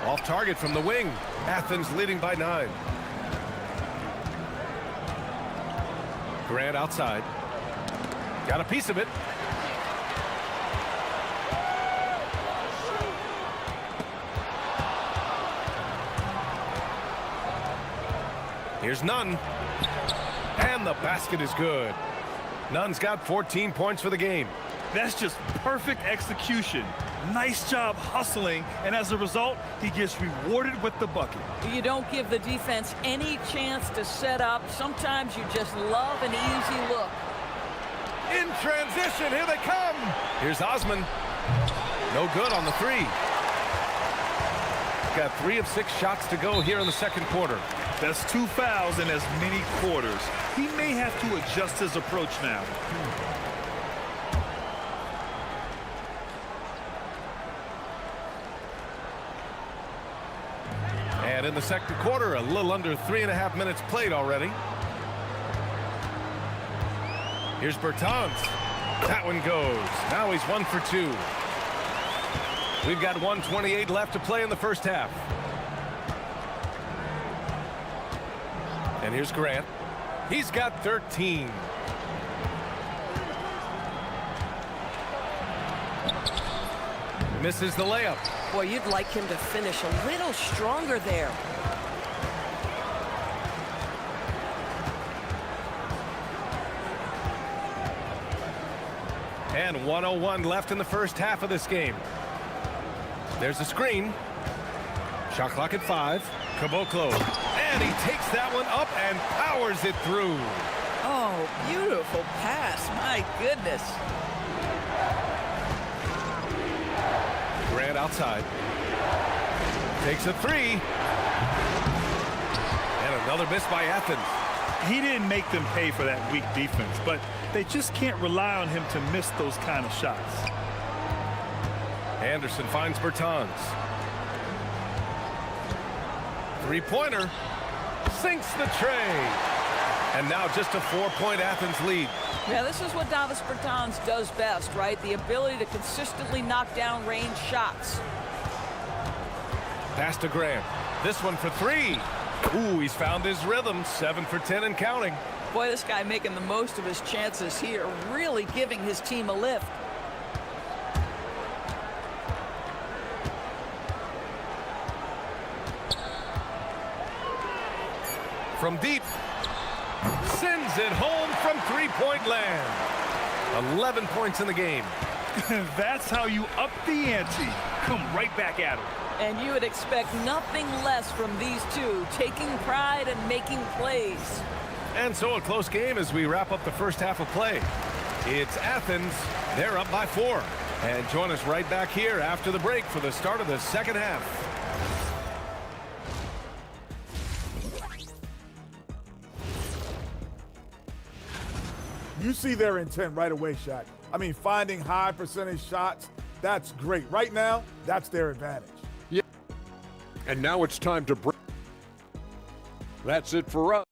Off target from the wing. Athens leading by 9. Grant outside. Got a piece of it. Here's Nunn. And the basket is good. Nunn's got 14 points for the game. That's just perfect execution. Nice job hustling, and as a result, he gets rewarded with the bucket. You don't give the defense any chance to set up. Sometimes you just love an easy look. In transition, here they come. Here's Osman. No good on the 3. Got 3 of 6 shots to go here in the second quarter. That's 2 fouls in as many quarters. He may have to adjust his approach now. in the second quarter. A little under 3.5 minutes played already. Here's Bertans. That one goes. Now he's 1 for 2. We've got 1:28 left to play in the first half. And here's Grant. He's got 13. Misses the layup. Boy, you'd like him to finish a little stronger there. And 1:01 left in the first half of this game. There's a screen. Shot clock at 5. Caboclo. And he takes that one up and powers it through. Oh, beautiful pass. My goodness. Grant outside. Takes a 3. And another miss by Athens. He didn't make them pay for that weak defense, but they just can't rely on him to miss those kind of shots. Anderson finds Bertans. Three-pointer. Sinks the tray. And now just a 4-point Athens lead. Yeah, this is what Davis Bertans does best, right? The ability to consistently knock down range shots. Pass to Grant. This one for 3. Ooh, he's found his rhythm. 7 for 10 and counting. Boy, this guy making the most of his chances here, really giving his team a lift. From deep. Sends it home from three-point land. 11 points in the game. That's how you up the ante. Come right back at him. And you would expect nothing less from these two, taking pride and making plays. And so a close game as we wrap up the first half of play. It's Athens. They're up by 4. And join us right back here after the break for the start of the second half. You see their intent right away, Shaq. I mean, finding high percentage shots, that's great. Right now, that's their advantage. Yeah. And now it's time to break. That's it for us.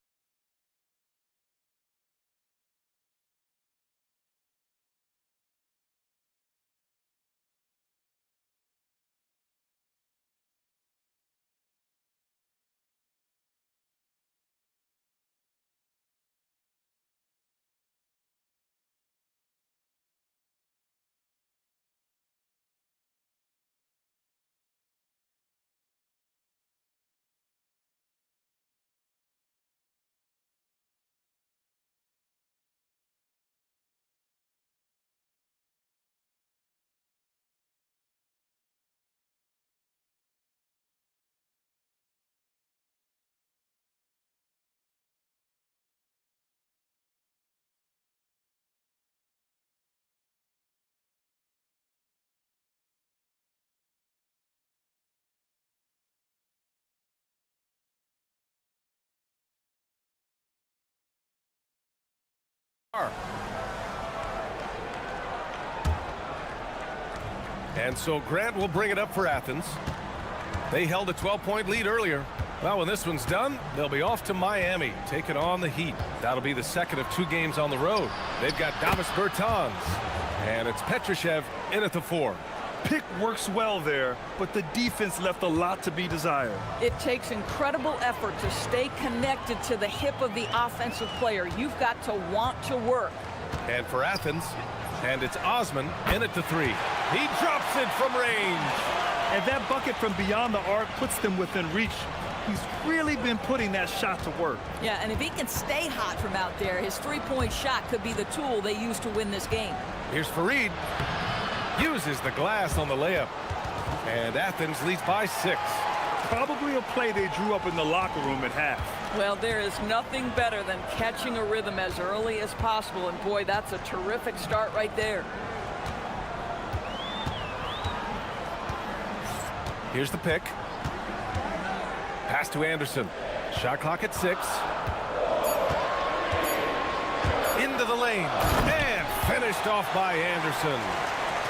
And so Grant will bring it up for Athens. They held a 12-point lead earlier. Well, when this one's done, they'll be off to Miami, taking on the Heat. That'll be the second of 2 games on the road. They've got Davis Bertans, and it's Petrushev in at the 4. Pick works well there, but the defense left a lot to be desired. It takes incredible effort to stay connected to the hip of the offensive player. You've got to want to work. And for Athens, and it's Osman in at the 3. He drops it from range. And that bucket from beyond the arc puts them within reach. He's really been putting that shot to work. Yeah, and if he can stay hot from out there, his three-point shot could be the tool they use to win this game. Here's Fareed. Uses the glass on the layup. And Athens leads by 6. Probably a play they drew up in the locker room at half. Well, there is nothing better than catching a rhythm as early as possible. And boy, that's a terrific start right there. Here's the pick. Pass to Anderson. Shot clock at 6. Into the lane. And finished off by Anderson.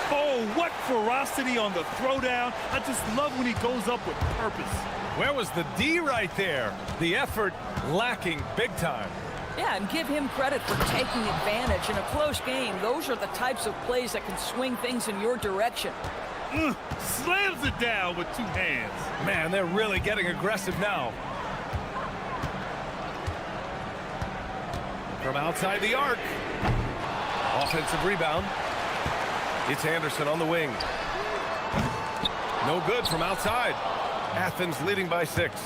Oh, what ferocity on the throwdown. I just love when he goes up with purpose. Where was the D right there? The effort lacking big time. Yeah, and give him credit for taking advantage. In a close game, those are the types of plays that can swing things in your direction. Slams it down with two hands. Man, they're really getting aggressive now. From outside the arc. Offensive rebound. It's Anderson on the wing. No good from outside. Athens leading by 6.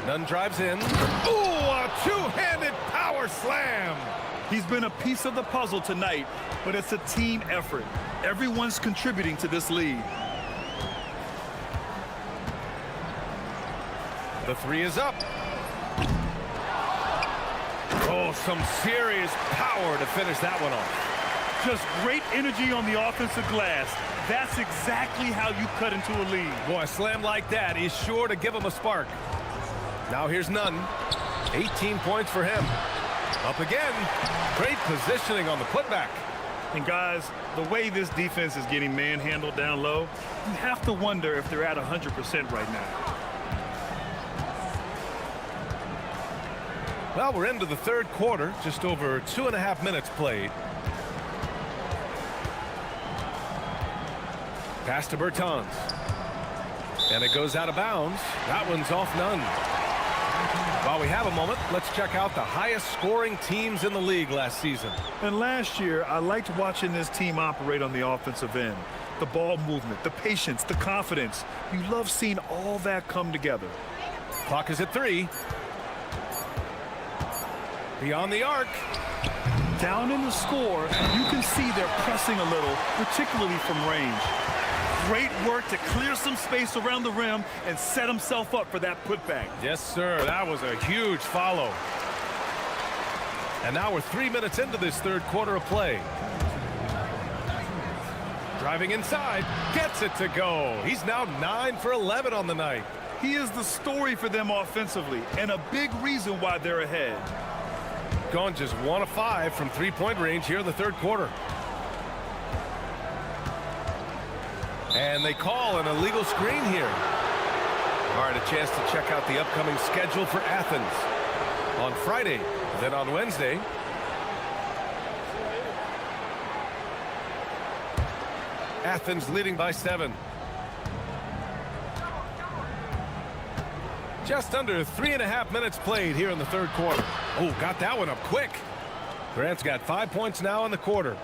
Nunn drives in. Ooh, a two-handed power slam. He's been a piece of the puzzle tonight, but it's a team effort. Everyone's contributing to this lead. The three is up. Oh, some serious power to finish that one off. Just great energy on the offensive glass. That's exactly how you cut into a lead. Boy, a slam like that is sure to give him a spark. Now here's Nunn. 18 points for him. Up again. Great positioning on the putback. And guys, the way this defense is getting manhandled down low, you have to wonder if they're at 100% right now. Well, we're into the third quarter. Just over 2.5 minutes played. Pass to Bertans. And it goes out of bounds. That one's off Nunn. While we have a moment, let's check out the highest scoring teams in the league last season. And last year, I liked watching this team operate on the offensive end. The ball movement, the patience, the confidence. You love seeing all that come together. Clock is at 3. Beyond the arc. Down in the score, you can see they're pressing a little, particularly from range. Great work to clear some space around the rim and set himself up for that putback. Yes, sir. That was a huge follow. And now we're 3 minutes into this third quarter of play. Driving inside, gets it to go. He's now 9 for 11 on the night. He is the story for them offensively and a big reason why they're ahead. Gone just 1 of 5 from three-point range here in the third quarter. And they call an illegal screen here. All right, a chance to check out the upcoming schedule for Athens. On Friday, then on Wednesday. Athens leading by 7. Just under 3.5 minutes played here in the third quarter. Oh, got that one up quick. Grant's got 5 points now in the quarter.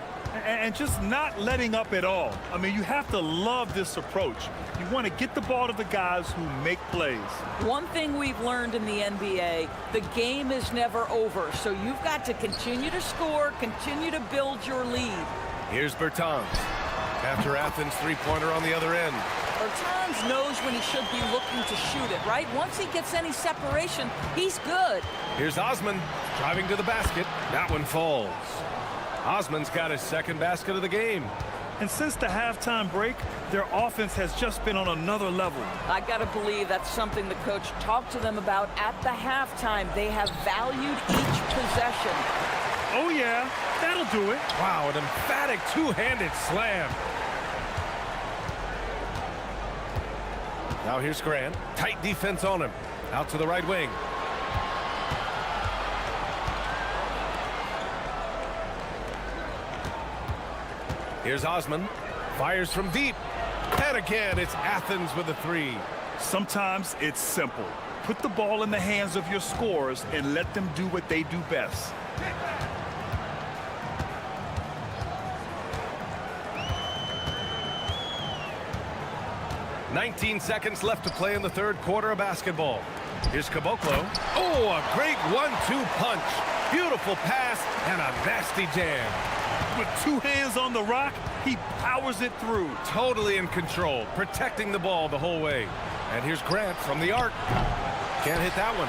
And just not letting up at all. I mean, you have to love this approach. You want to get the ball to the guys who make plays. One thing we've learned in the NBA, the game is never over. So you've got to continue to score, continue to build your lead. Here's Bertans. After Athens' three-pointer on the other end. Bertans knows when he should be looking to shoot it, right? Once he gets any separation, he's good. Here's Osman driving to the basket. That one falls. Osman's got his second basket of the game. And since the halftime break, their offense has just been on another level. I got to believe that's something the coach talked to them about at the halftime. They have valued each possession. Oh, yeah, that'll do it. Wow, an emphatic two-handed slam. Now here's Grant. Tight defense on him. Out to the right wing. Here's Osman. Fires from deep. And again, it's Athens with a 3. Sometimes it's simple. Put the ball in the hands of your scorers and let them do what they do best. "19 seconds left to play in the third quarter of basketball. Here's Caboclo. Oh, a great 1-2 punch. Beautiful pass and a nasty jam. With 2 hands on the rock, he powers it through. Totally in control, protecting the ball the whole way. And here's Grant from the arc. Can't hit that one.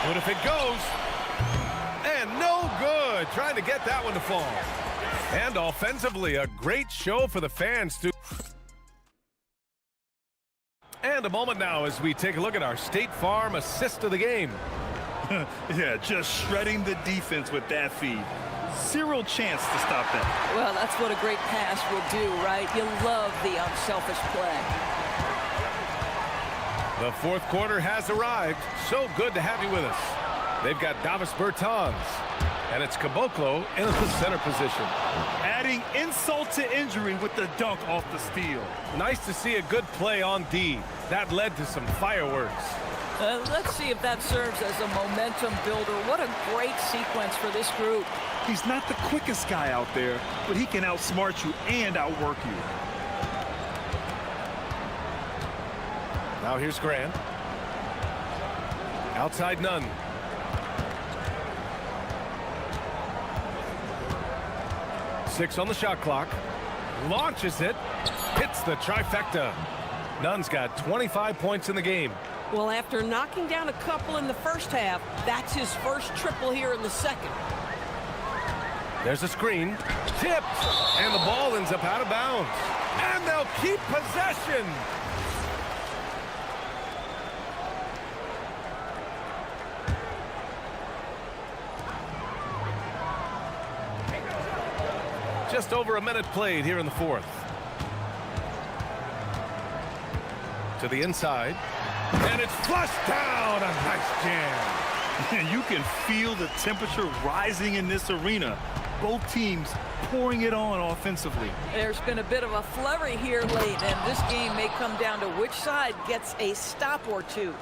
But if it goes, and no good. Trying to get that one to fall. And offensively, a great show for the fans too. And a moment now as we take a look at our State Farm assist of the game. Yeah, just shredding the defense with that feed. Zero chance to stop that. Well, that's what a great pass will do, right? You love the unselfish play. The fourth quarter has arrived. So good to have you with us. They've got Davis Bertans, and it's Caboclo in the center position. Adding insult to injury with the dunk off the steal. Nice to see a good play on D. That led to some fireworks. Let's see if that serves as a momentum builder. What a great sequence for this group. He's not the quickest guy out there, but he can outsmart you and outwork you. Now here's Grant. Outside Nunn. Six on the shot clock. Launches it. Hits the trifecta. Nunn's got 25 points in the game. Well, after knocking down a couple in the first half, that's his first triple here in the second. There's a screen. Tipped. And the ball ends up out of bounds. And they'll keep possession. Just over a minute played here in the fourth. To the inside. And it's flushed down. A nice jam. And you can feel the temperature rising in this arena. Both teams pouring it on offensively. There's been a bit of a flurry here late, and this game may come down to which side gets a stop or two.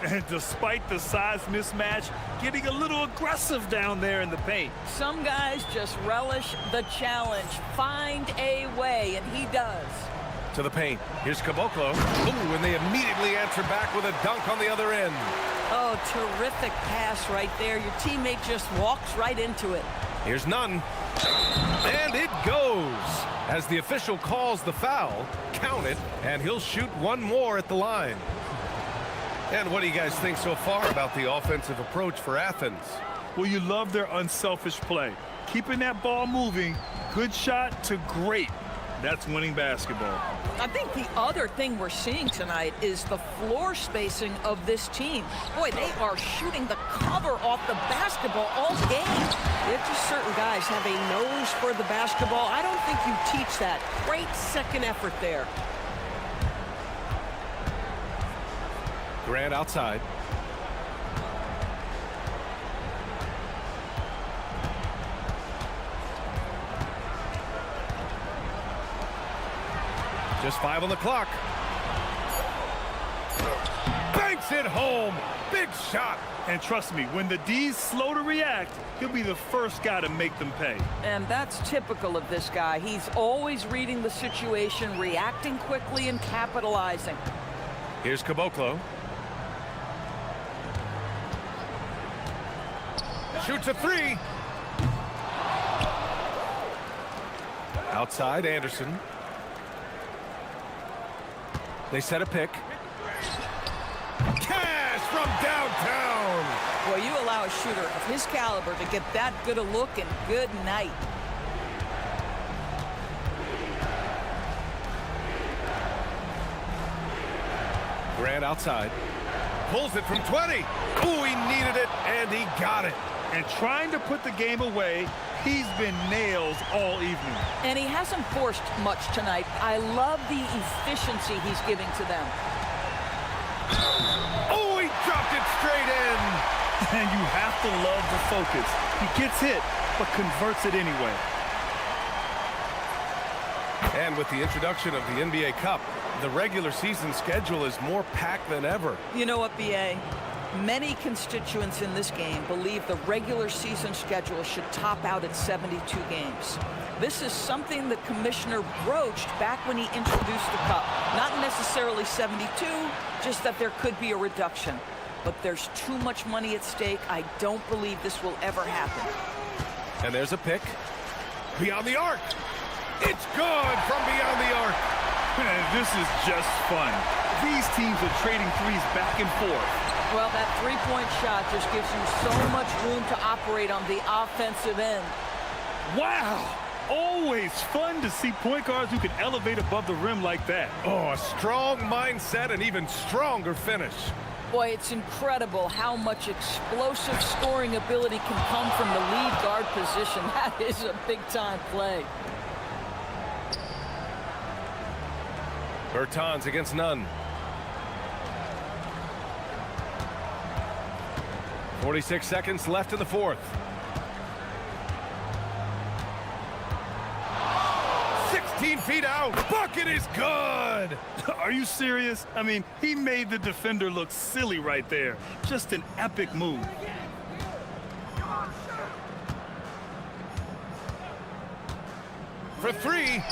And despite the size mismatch, getting a little aggressive down there in the paint. Some guys just relish the challenge. Find a way, and he does. To the paint. Here's Caboclo. Ooh, and they immediately answer back with a dunk on the other end. Oh, terrific pass right there. Your teammate just walks right into it. Here's Nunn. And it goes. As the official calls the foul, count it, and he'll shoot one more at the line. And what do you guys think so far about the offensive approach for Athens? Well, you love their unselfish play. Keeping that ball moving, good shot to great. That's winning basketball. I think the other thing we're seeing tonight is the floor spacing of this team. Boy, they are shooting the cover off the basketball all game. If just certain guys have a nose for the basketball, I don't think you teach that. Great second effort there. Grant outside. Just 5 on the clock. Banks it home. Big shot. And trust me, when the D's slow to react, he'll be the first guy to make them pay. And that's typical of this guy. He's always reading the situation, reacting quickly, and capitalizing. Here's Caboclo. Shoots a three. Outside, Anderson. They set a pick. Cash from downtown. Well, you allow a shooter of his caliber to get that good a look, and good night. Grant outside. Pulls it from 20. Ooh, he needed it, and he got it. And trying to put the game away, he's been nails all evening. And he hasn't forced much tonight. I love the efficiency he's giving to them. Oh, he dropped it straight in. And you have to love the focus. He gets hit, but converts it anyway. And with the introduction of the NBA Cup, the regular season schedule is more packed than ever. You know what, B.A.? Many constituents in this game believe the regular season schedule should top out at 72 games. This is something the commissioner broached back when he introduced the Cup. Not necessarily 72, just that there could be a reduction. But there's too much money at stake. I don't believe this will ever happen. And there's a pick. Beyond the arc. It's good from beyond the arc. This is just fun. These teams are trading threes back and forth. Well, that three-point shot just gives you so much room to operate on the offensive end. Wow! Always fun to see point guards who can elevate above the rim like that. Oh, a strong mindset and even stronger finish. Boy, it's incredible how much explosive scoring ability can come from the lead guard position. That is a big-time play. Bertans against none. 46 seconds left in the fourth. 16 feet out. Bucket is good. Are you serious? I mean, he made the defender look silly right there. Just an epic move. For three.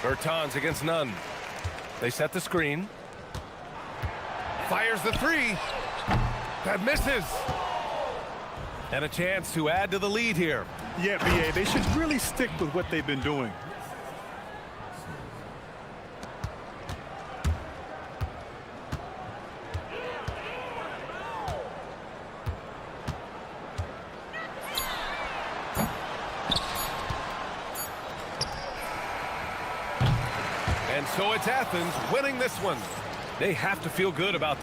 Bertans against none. They set the screen. Fires the three. That misses. And a chance to add to the lead here. Yeah, BA, they should really stick with what they've been doing. And so it's Athens winning this one. They have to feel good about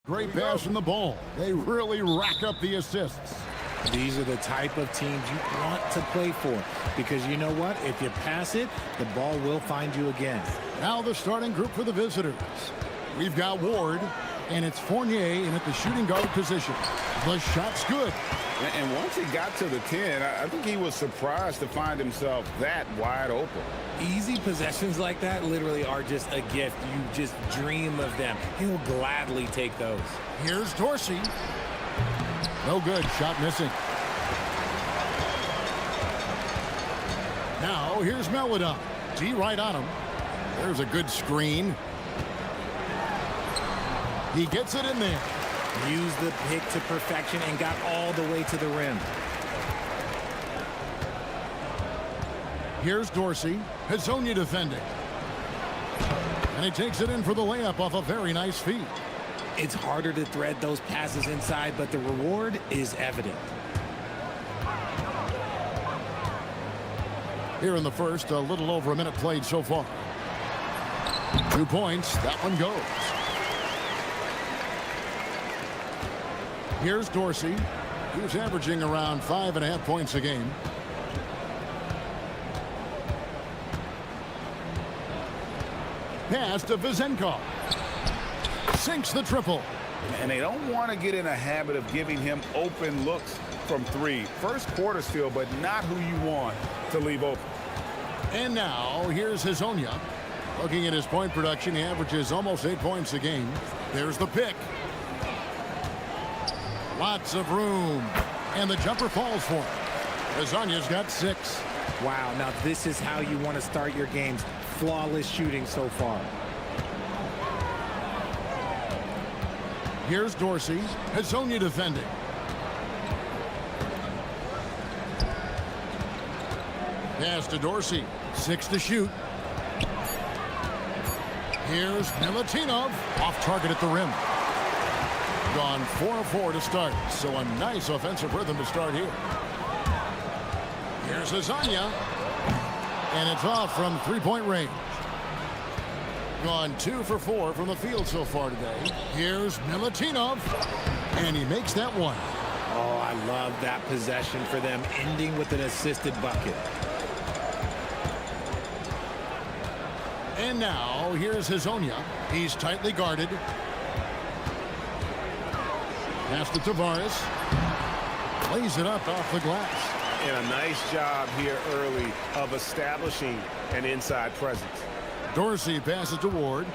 Great pass from the ball. They really rack up the assists. These are the type of teams you want to play for because you know what? If you pass it, the ball will find you again. Now the starting group for the visitors. We've got Ward, and it's Fournier in at the shooting guard position. The shot's good. And once he got to the 10, I think he was surprised to find himself that wide open. Easy possessions like that literally are just a gift. You just dream of them. He'll gladly take those. Here's Dorsey. No good. Shot missing. Now here's Melodon. G right on him. There's a good screen. He gets it in there. Used the pick to perfection and got all the way to the rim. Here's Dorsey. Hazonia defending. And he takes it in for the layup off a very nice feed. It's harder to thread those passes inside, but the reward is evident. Here in the first, a little over a minute played so far. 2 points. That one goes. Here's Dorsey. He was averaging around 5.5 points a game. Pass to Vezenkov. Sinks the triple. And they don't want to get in a habit of giving him open looks from three. First quarter still, but not who you want to leave open. And now here's Hazonia. Looking at his point production, he averages almost 8 points a game. There's the pick. Lots of room. And the jumper falls for him. Hazonia's got 6. Wow, now this is how you want to start your games. Flawless shooting so far. Here's Dorsey. Hazonia defending. Pass to Dorsey. 6 to shoot. Here's Milutinov. Off target at the rim. Gone 4 of 4 to start. So a nice offensive rhythm to start here. Here's Hazonia. And it's off from three-point range. Gone 2 for 4 from the field so far today. Here's Milutinov. And he makes that one. Oh, I love that possession for them, ending with an assisted bucket. And now here's Hazonia. He's tightly guarded. Pass to Tavares. Lays it up off the glass. And a nice job here early of establishing an inside presence. Dorsey passes to Ward.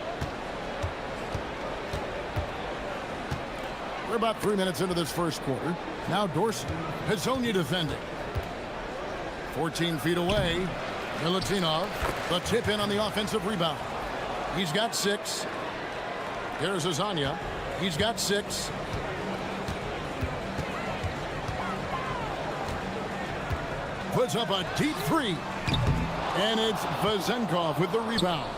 We're about 3 minutes into this first quarter. Now Dorsey. Hazonia defending. 14 feet away. Milutinov. The tip in on the offensive rebound. He's got 6. Here's Hazonia. He's got 6. Puts up a deep 3. And it's Vezenkov with the rebound.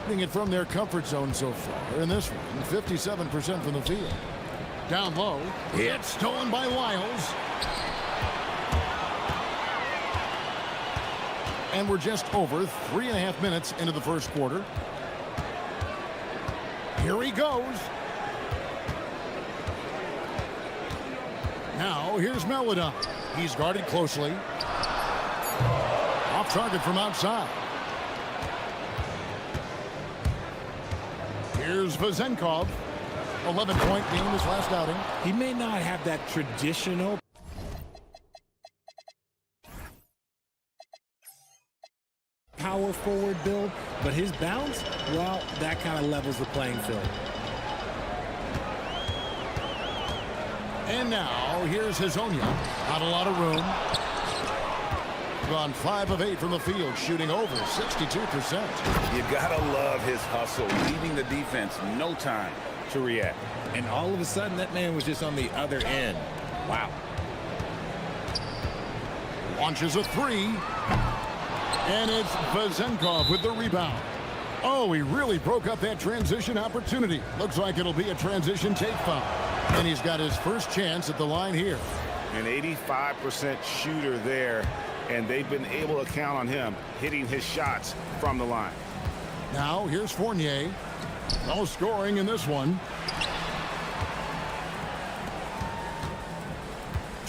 Getting it from their comfort zone so far. In this one, 57% from the field. Down low. It's stolen by Lyles. And we're just over 3.5 minutes into the first quarter. Here he goes. Now here's Melodon. He's guarded closely. Off target from outside. Here's Vezenkov. 11-point game his last outing. He may not have that traditional power forward build, but his bounce, well, that kind of levels the playing field. And now here's Hazonia. Not a lot of room. Gone 5 of 8 from the field, shooting over 62%. You gotta love his hustle, leaving the defense no time to react. And all of a sudden, that man was just on the other end. Wow. Launches a 3. And it's Vezenkov with the rebound. Oh, he really broke up that transition opportunity. Looks like it'll be a transition take foul. And he's got his first chance at the line here. An 85% shooter there, and they've been able to count on him hitting his shots from the line. Now here's Fournier. No scoring in this one.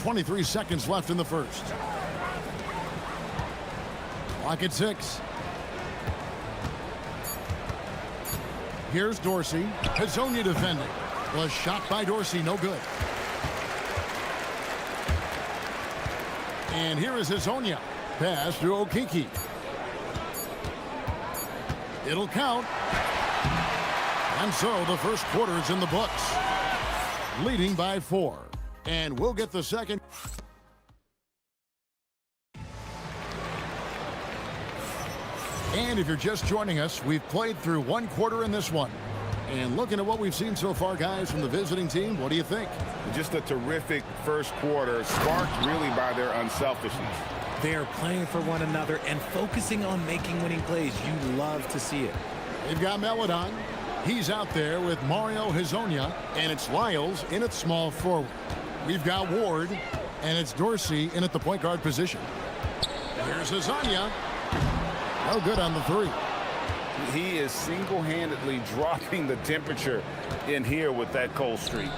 23 seconds left in the first. Clock at 6. Here's Dorsey. Hazonia defending. Was shot by Dorsey, no good. And here is Hazonia. Pass to Okiki. It'll count. And so the first quarter is in the books. Leading by 4. And we'll get the second. And if you're just joining us, we've played through one quarter in this one. And looking at what we've seen so far, guys, from the visiting team, what do you think? Just a terrific first quarter, sparked really by their unselfishness. They are playing for one another and focusing on making winning plays. You love to see it. They've got Meladon. He's out there with Mario Hazonia, and it's Lyles in at small forward. We've got Ward, and it's Dorsey in at the point guard position. Here's Hazonia. No good on the 3. He is single-handedly dropping the temperature in here with that cold streak.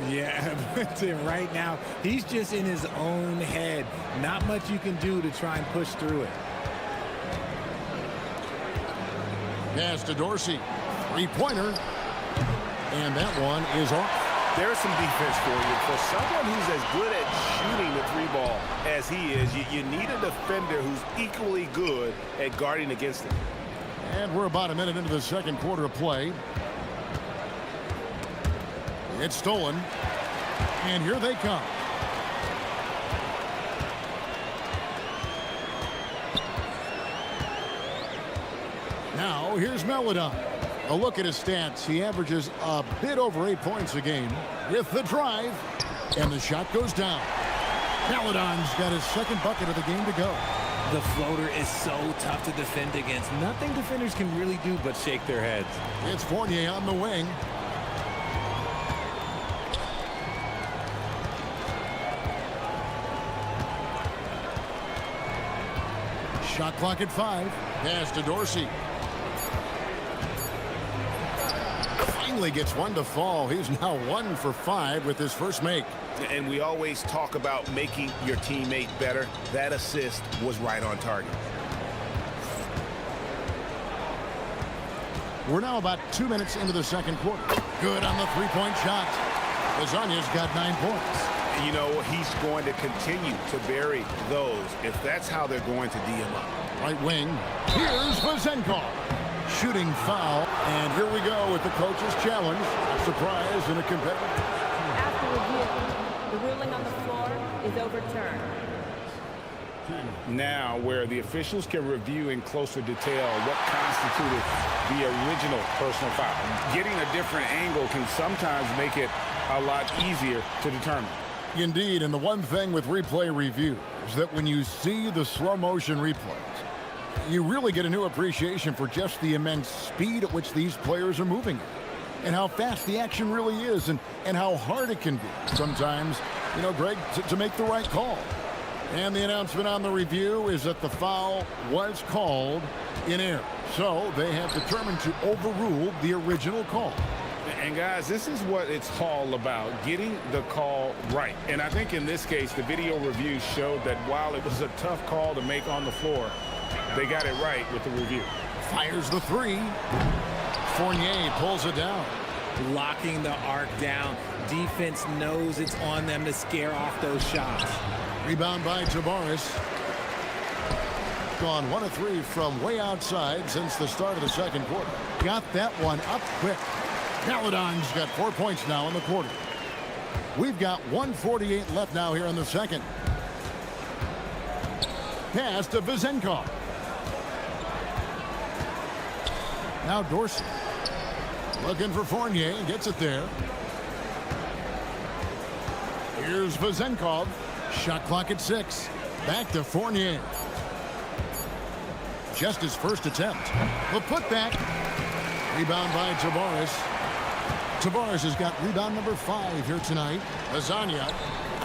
Yeah, but right now, he's just in his own head. Not much you can do to try and push through it. Pass to Dorsey. 3-pointer. And that one is off. There's some defense for you. For someone who's as good at shooting the 3-ball as he is, you need a defender who's equally good at guarding against him. And we're about a minute into the second quarter of play. It's stolen. And here they come. Now, here's Meladon. A look at his stats. He averages a bit over 8 points a game with the drive. And the shot goes down. Meladon's got his second bucket of the game to go. The floater is so tough to defend against. Nothing defenders can really do but shake their heads. It's Fournier on the wing. Shot clock at 5. Pass to Dorsey. Finally gets one to fall. He's now 1 for 5 with his first make. And we always talk about making your teammate better. That assist was right on target. We're now about 2 minutes into the second quarter. Good on the 3-point shot. Hazonia's got 9 points. You know, he's going to continue to bury those if that's how they're going to D him up. Right wing. Here's Vazenkov. Shooting foul. And here we go with the coach's challenge. A surprise and a competitive. After review, the ruling on the floor is overturned. Now, where the officials can review in closer detail what constituted the original personal foul. Getting a different angle can sometimes make it a lot easier to determine. Indeed, and the one thing with replay review is that when you see the slow motion replays, you really get a new appreciation for just the immense speed at which these players are moving and how fast the action really is and how hard it can be sometimes, you know, Greg, to make the right call. And the announcement on the review is that the foul was called in error. So they have determined to overrule the original call. And guys, this is what it's all about, getting the call right. And I think in this case, the video review showed that while it was a tough call to make on the floor, they got it right with the review. Fires the 3. Fournier pulls it down. Locking the arc down. Defense knows it's on them to scare off those shots. Rebound by Tavares. Gone 1 of 3 from way outside since the start of the second quarter. Got that one up quick. Meladon's got 4 points now in the quarter. We've got 1:48 left now here in the second. Pass to Vazenkov. Now Dorsey. Looking for Fournier and gets it there. Here's Vazenkov. Shot clock at 6. Back to Fournier. Just his first attempt. The putback. Rebound by Tavares. Tavares has got rebound number 5 here tonight. Hazonia.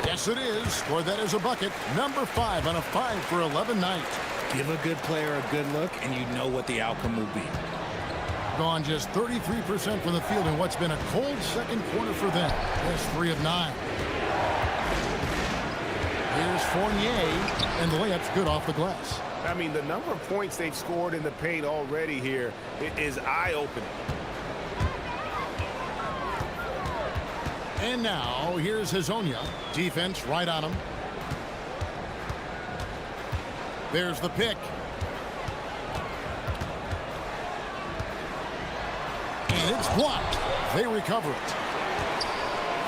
Yes, it is. Scored that as a bucket. Number 5 on a 5 for 11 night. Give a good player a good look, and you know what the outcome will be. Gone just 33% from the field in what's been a cold second quarter for them. That's 3 of 9. Fournier, and the layup's good off the glass. I mean, the number of points they've scored in the paint already here is eye-opening. And now, here's Hazonia. Defense right on him. There's the pick. And it's blocked. They recover it.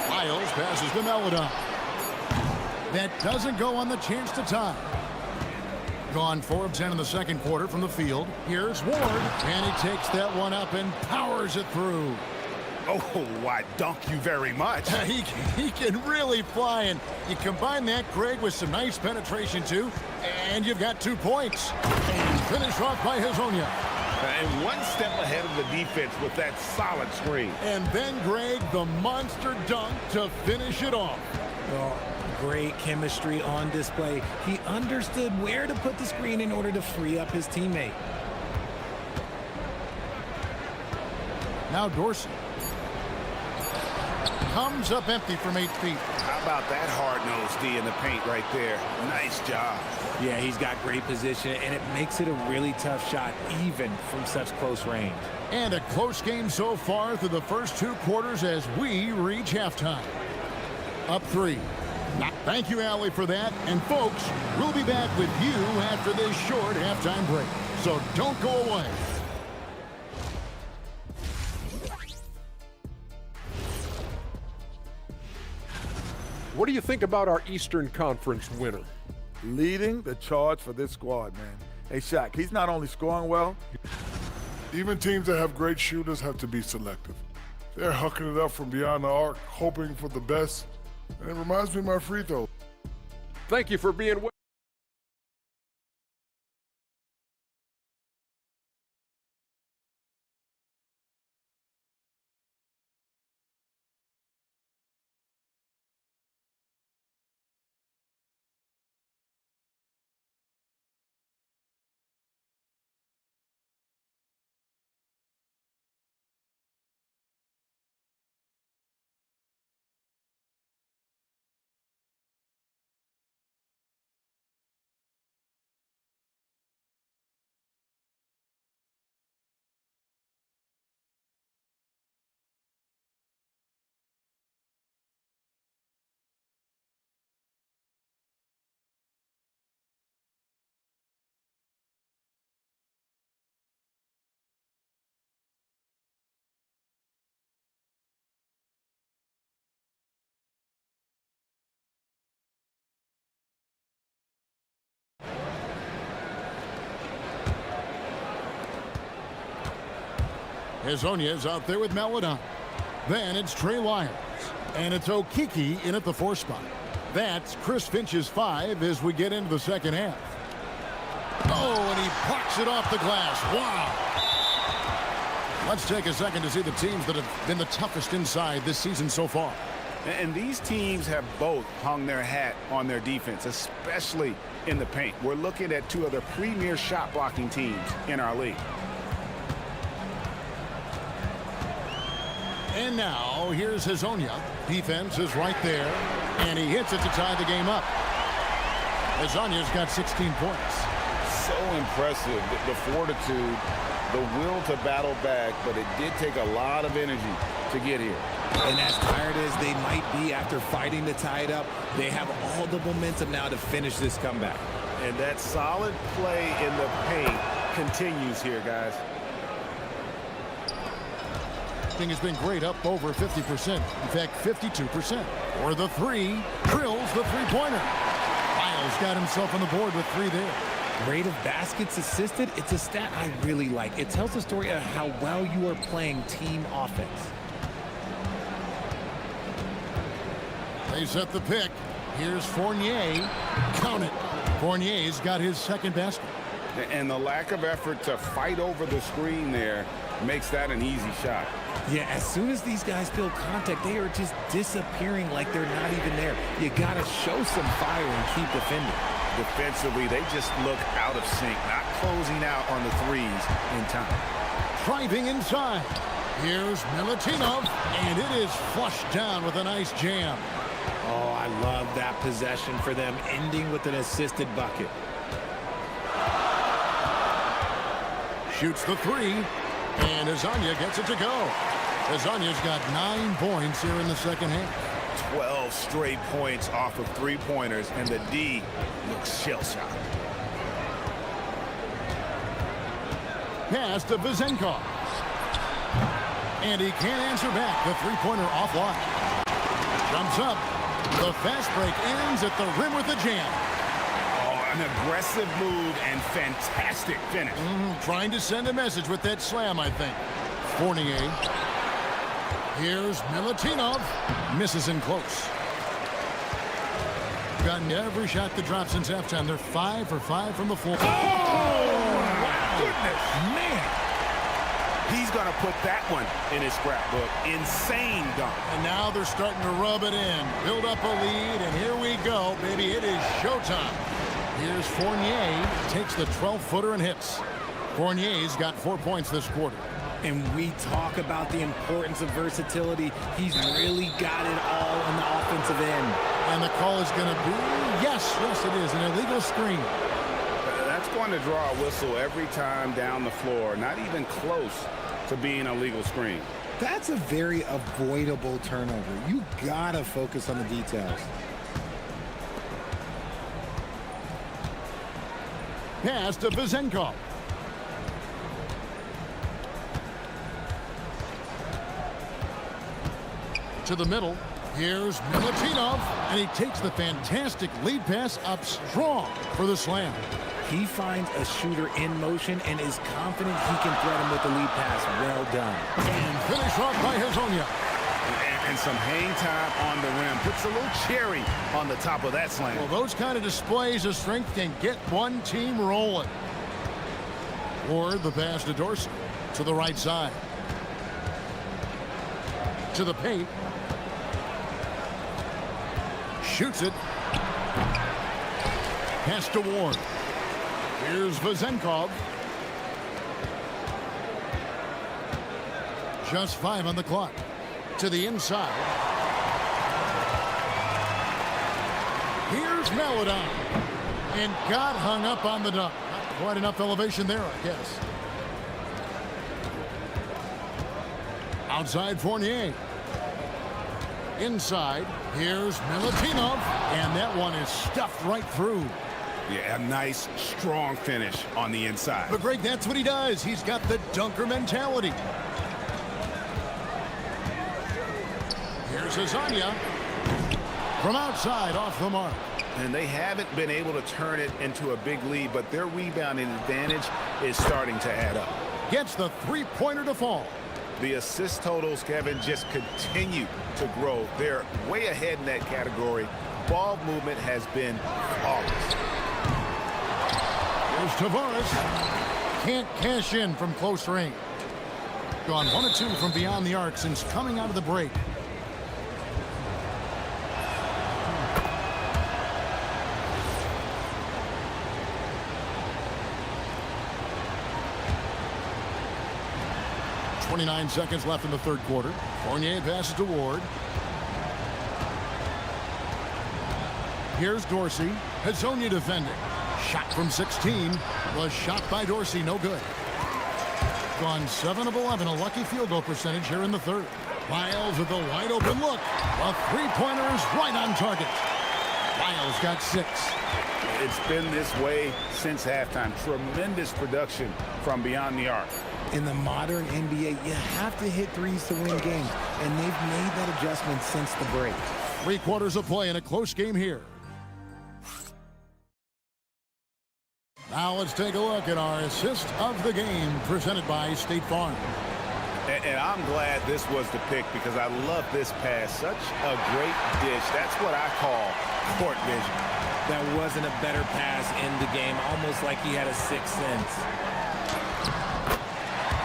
Miles passes to Melodon. That doesn't go on the chance to tie. Gone 4 of 10 in the second quarter from the field. Here's Ward. And he takes that one up and powers it through. Oh, why, dunk you very much. He can really fly, and you combine that, Greg, with some nice penetration, too, and you've got 2 points. And finish off by Hazonia. And one step ahead of the defense with that solid screen. And then, Greg, the monster dunk to finish it off. Oh, great chemistry on display. He understood where to put the screen in order to free up his teammate. Now Dorsey. Comes up empty from 8 feet. How about that hard-nosed D in the paint right there? Nice job. Yeah, he's got great position, and it makes it a really tough shot, even from such close range. And a close game so far through the first 2 quarters as we reach halftime. Up 3. Thank you, Allie, for that. And, folks, we'll be back with you after this short halftime break. So don't go away. What do you think about our Eastern Conference winner? Leading the charge for this squad, man. Hey, Shaq, he's not only scoring well. Even teams that have great shooters have to be selective. They're hucking it up from beyond the arc, hoping for the best. And it reminds me of my free throw. Thank you for being with us. Hazonia's out there with Melodon. Then it's Trey Lyons. And it's Okiki in at the 4 spot. That's Chris Finch's 5 as we get into the second half. Oh, and he blocks it off the glass. Wow. Let's take a second to see the teams that have been the toughest inside this season so far. And these teams have both hung their hat on their defense, especially in the paint. We're looking at 2 of the premier shot blocking teams in our league. And now, here's Hazonia. Defense is right there, and he hits it to tie the game up. Hazonia's got 16 points. So impressive, the fortitude, the will to battle back, but it did take a lot of energy to get here. And as tired as they might be after fighting to tie it up, they have all the momentum now to finish this comeback. And that solid play in the paint continues here, guys. Has been great, up over 50%. In fact, 52%. Or the 3, drills the 3-pointer. Miles got himself on the board with 3 there. Rate of baskets assisted, it's a stat I really like. It tells the story of how well you are playing team offense. They set the pick. Here's Fournier. Count it. Fournier's got his second basket. And the lack of effort to fight over the screen there makes that an easy shot. Yeah, as soon as these guys feel contact, they are just disappearing like they're not even there. You got to show some fire and keep defending. Defensively, they just look out of sync, not closing out on the 3s in time. Driving inside. Here's Milutinov, and it is flushed down with a nice jam. Oh, I love that possession for them, ending with an assisted bucket. Shoots the three, and Azania gets it to go. Azania's got 9 points here in the second half. 12 straight points off of three-pointers, and the D looks shell-shocked. Pass to Vizenkov. And he can't answer back. The three-pointer offline. Jumps up. The fast break ends at the rim with a jam. Oh, an aggressive move and fantastic finish. Trying to send a message with that slam, I think. Fournier. Here's Milutinov. Misses in close. Gotten every shot that dropped since halftime. They're 5 for 5 from the floor. Oh, my goodness. Man. He's going to put that one in his scrapbook. Insane dunk. And now they're starting to rub it in. Build up a lead, and here we go, baby. It is showtime. Here's Fournier. Takes the 12-footer and hits. Fournier's got 4 points this quarter. And we talk about the importance of versatility. He's really got it all on the offensive end. And the call is going to be, yes, it is, an illegal screen. That's going to draw a whistle every time down the floor. Not even close to being a legal screen. That's a very avoidable turnover. You got to focus on the details. Pass to Vizenkov. To the middle. Here's Milutinov, and he takes the fantastic lead pass up strong for the slam. He finds a shooter in motion and is confident he can thread him with the lead pass. Well done. And finish off by Hazonia. And some hang time on the rim. Puts a little cherry on the top of that slam. Well, those kind of displays of strength can get one team rolling. Ward, the pass to Dorsey. To the right side. To the paint. Shoots it. Pass to Ward. Here's Vizenkov. Just 5 on the clock. To the inside. Here's Melodon. And got hung up on the dunk. Not quite enough elevation there, I guess. Outside Fournier. Inside, here's Milutinov, and that one is stuffed right through. Yeah, a nice, strong finish on the inside. But Greg, that's what he does. He's got the dunker mentality. Here's Azania. From outside, off the mark. And they haven't been able to turn it into a big lead, but their rebounding advantage is starting to add up. Gets the three-pointer to fall. The assist totals, Kevin, just continue to grow. They're way ahead in that category. Ball movement has been flawless. Here's Tavares. Can't cash in from close range. Gone 1 of 2 from beyond the arc since coming out of the break. .29 seconds left in the third quarter. Fournier passes to Ward. Here's Dorsey. Hazonia defending. Shot from 16 was shot by Dorsey. No good. Gone 7 of 11. A lucky field goal percentage here in the third. Lyles with a wide open look. A three-pointer is right on target. Lyles got 6. It's been this way since halftime. Tremendous production from beyond the arc. In the modern NBA, you have to hit threes to win games, and they've made that adjustment since the break. 3 quarters of play in a close game here. Now let's take a look at our assist of the game presented by State Farm. And I'm glad this was the pick because I love this pass. Such a great dish. That's what I call court vision. That wasn't a better pass in the game, almost like he had a sixth sense.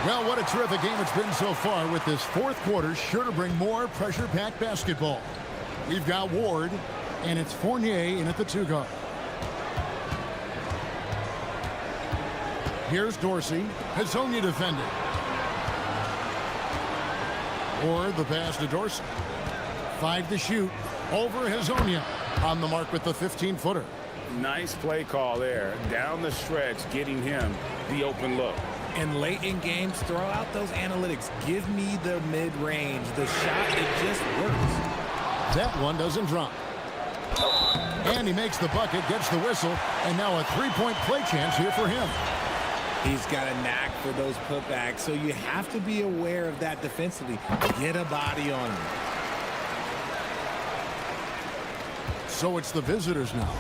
Well, what a terrific game it's been so far, with this fourth quarter sure to bring more pressure-packed basketball. We've got Ward, and it's Fournier in at the 2 guard. Here's Dorsey. Hazonia defending. Ward, the pass to Dorsey. 5 to shoot. Over Hazonia on the mark with the 15-footer. Nice play call there. Down the stretch, getting him the open look. And late in games, throw out those analytics. Give me the mid-range. The shot, it just works. That one doesn't drop. And he makes the bucket, gets the whistle, and now a three-point play chance here for him. He's got a knack for those putbacks, so you have to be aware of that defensively. Get a body on him. So it's the visitors now.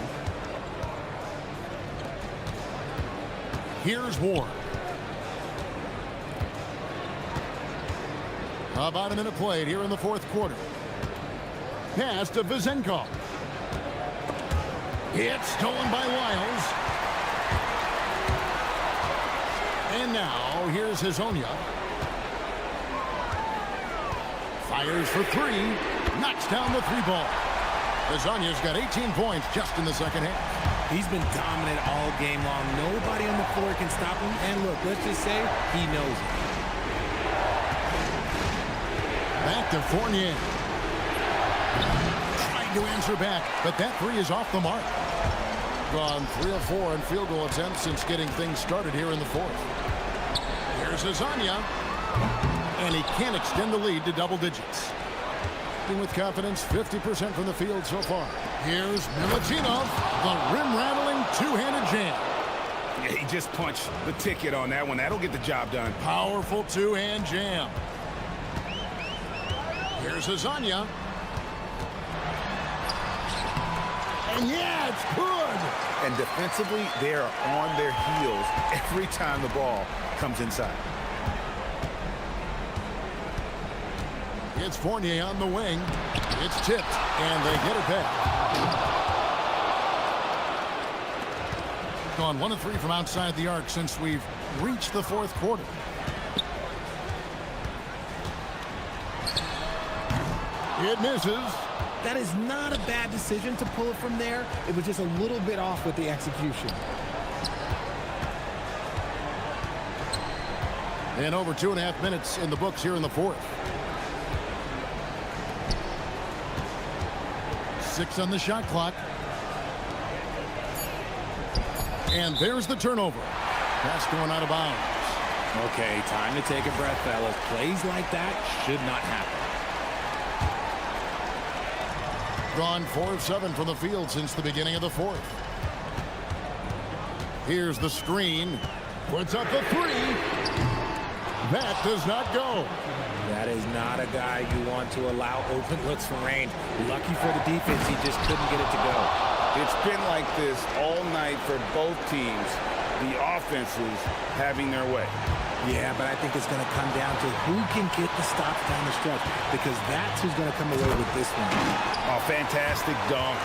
Here's Ward. About a minute played here in the fourth quarter. Pass to Vizenkov. It's stolen by Wiles. And now here's Hazonia. Fires for three. Knocks down the three ball. Hazonia's got 18 points just in the second half. He's been dominant all game long. Nobody on the floor can stop him. And look, let's just say he knows it. Back to Fournier. Trying to answer back, but that three is off the mark. Gone 3 of 4 in field goal attempts since getting things started here in the fourth. Here's Hazonia. And he can't extend the lead to double digits. With confidence, 50% from the field so far. Here's Milutinov, the rim-rattling two-handed jam. Yeah, he just punched the ticket on that one. That'll get the job done. Powerful two-hand jam. Here's Hazonia. And yeah, it's good. And defensively, they are on their heels every time the ball comes inside. It's Fournier on the wing. It's tipped, and they get it back. Gone 1 of 3 from outside the arc since we've reached the fourth quarter. It misses. That is not a bad decision to pull it from there. It was just a little bit off with the execution. And over 2.5 minutes in the books here in the fourth. 6 on the shot clock. And there's the turnover. Pass going out of bounds. Okay, time to take a breath, fellas. Plays like that should not happen. Gone 4 of 7 from the field since the beginning of the fourth. Here's the screen. Puts up the three. That does not go. That is not a guy you want to allow open looks from range. Lucky for the defense, he just couldn't get it to go. It's been like this all night for both teams. The offenses having their way. Yeah, but I think it's going to come down to who can get the stops down the stretch, because that's who's going to come away with this one. Oh, fantastic dunk.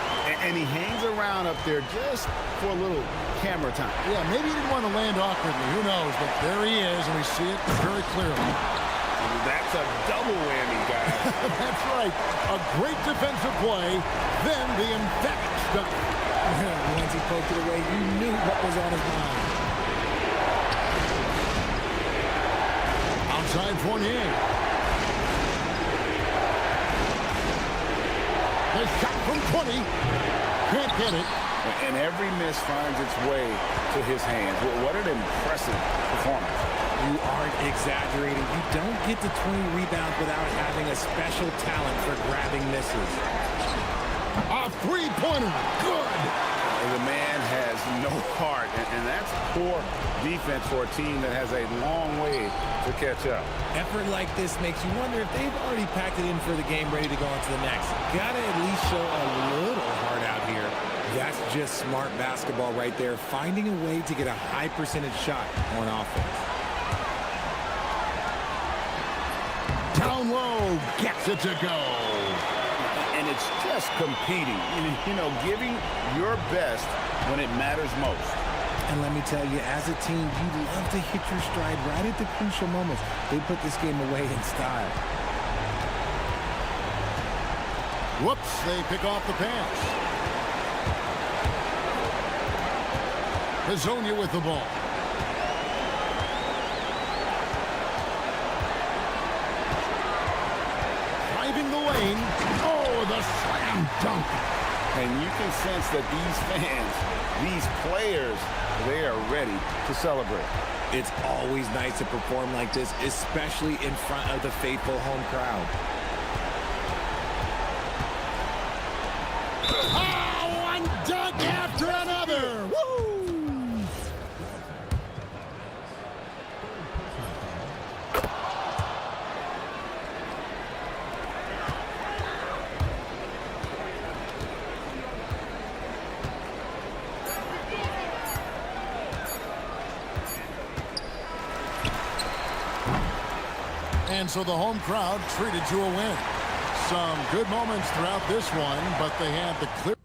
And he hangs around up there just for a little camera time. Yeah, maybe he didn't want to land awkwardly. Who knows? But there he is, and we see it very clearly. That's a double whammy, guys. That's right. A great defensive play, then the emphatic stuff. Once he poked it away, you knew what was on his mind. Outside Fournier. The shot from 20. Can't get it. And every miss finds its way to his hands. What an impressive performance. You aren't exaggerating. You don't get to 20 rebounds without having a special talent for grabbing misses. A three-pointer. Good. The man has no heart, and that's poor defense for a team that has a long way to catch up. Effort like this makes you wonder if they've already packed it in for the game, ready to go on to the next. Gotta at least show a little heart out here. That's just smart basketball right there, finding a way to get a high percentage shot on offense. Down low, gets it to go. And it's just competing, you know, giving your best when it matters most. And let me tell you, as a team, you love to hit your stride right at the crucial moments. They put this game away in style. Whoops, they pick off the pass. Hazonia with the ball. Driving the lane. Oh, the slam dunk. And you can sense that these fans, these players, they are ready to celebrate. It's always nice to perform like this, especially in front of the faithful home crowd. Oh, one dunk after another. Woo! And so the home crowd treated to a win. Some good moments throughout this one, but they had the clear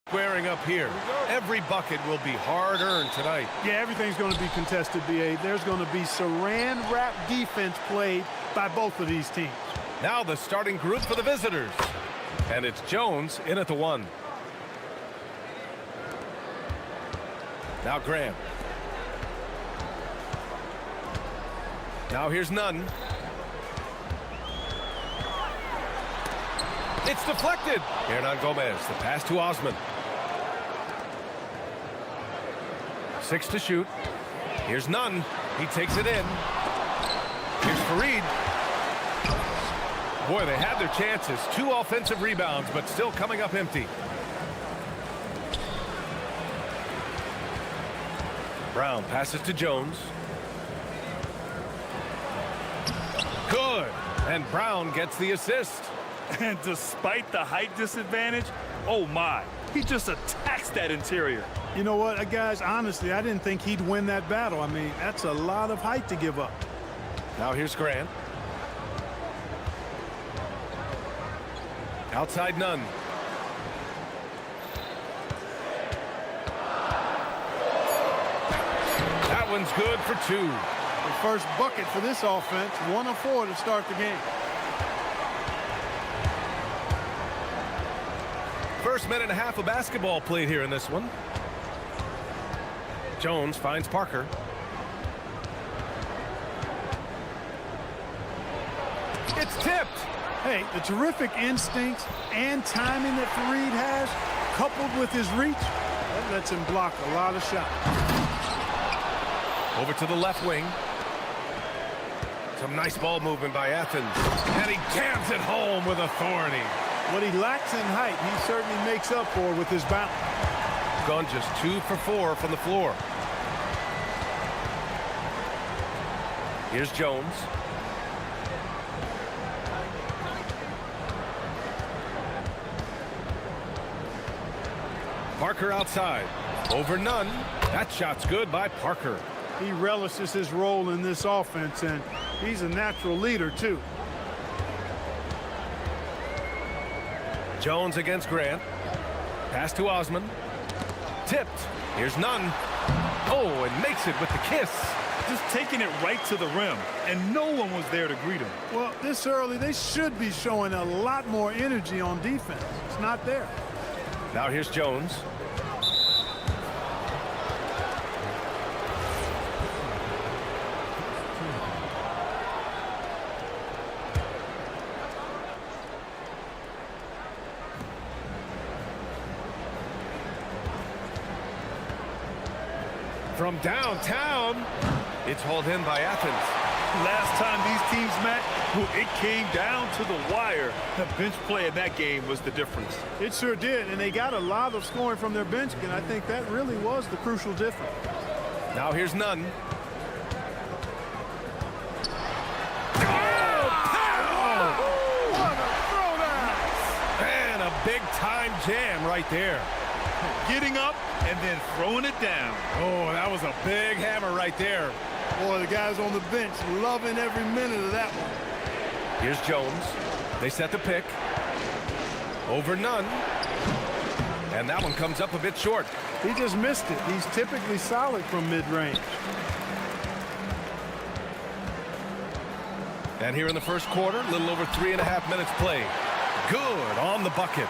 Squaring up here. Every bucket will be hard-earned tonight. Yeah, everything's going to be contested, B.A. There's going to be saran wrap defense played by both of these teams. Now the starting group for the visitors. And it's Jones in at the 1. Now Graham. Now here's Nunn. It's deflected. Hernan Gomez, the pass to Osman. 6 to shoot. Here's Nunn. He takes it in. Here's Fareed. Boy, they had their chances. 2 offensive rebounds, but still coming up empty. Brown passes to Jones. Good. And Brown gets the assist. And despite the height disadvantage, oh my, he just attacks that interior. You know what, guys, honestly, I didn't think he'd win that battle. I mean, that's a lot of height to give up. Now here's Grant. Outside Nunn. That one's good for 2. The first bucket for this offense, 1 of 4 to start the game. First minute and a half of basketball played here in this one. Jones finds Parker. It's tipped. Hey, the terrific instincts and timing that Fareed has, coupled with his reach, that lets him block a lot of shots. Over to the left wing. Some nice ball movement by Athens. And he jams it home with authority. What he lacks in height, he certainly makes up for with his bounce. Gone just 2 for 4 from the floor. Here's Jones. Parker outside. Over Nunn. That shot's good by Parker. He relishes his role in this offense, and he's a natural leader, too. Jones against Grant. Pass to Osman. Tipped. Here's Nunn. Oh, and makes it with the kiss. Just taking it right to the rim, and no one was there to greet him. Well, this early, they should be showing a lot more energy on defense. It's not there. Now here's Jones. From downtown, it's hauled in by Athens. Last time these teams met, it came down to the wire. The bench play in that game was the difference. It sure did, and they got a lot of scoring from their bench, and I think that really was the crucial difference. Now here's Nunn. What a throwdown! And a big-time jam right there. Getting up and then throwing it down. Oh, that was a big hammer right there. Boy, the guys on the bench loving every minute of that one. Here's Jones. They set the pick. Over Nunn. And that one comes up a bit short. He just missed it. He's typically solid from mid-range. And here in the first quarter, a little over 3.5 minutes played. Good on the bucket.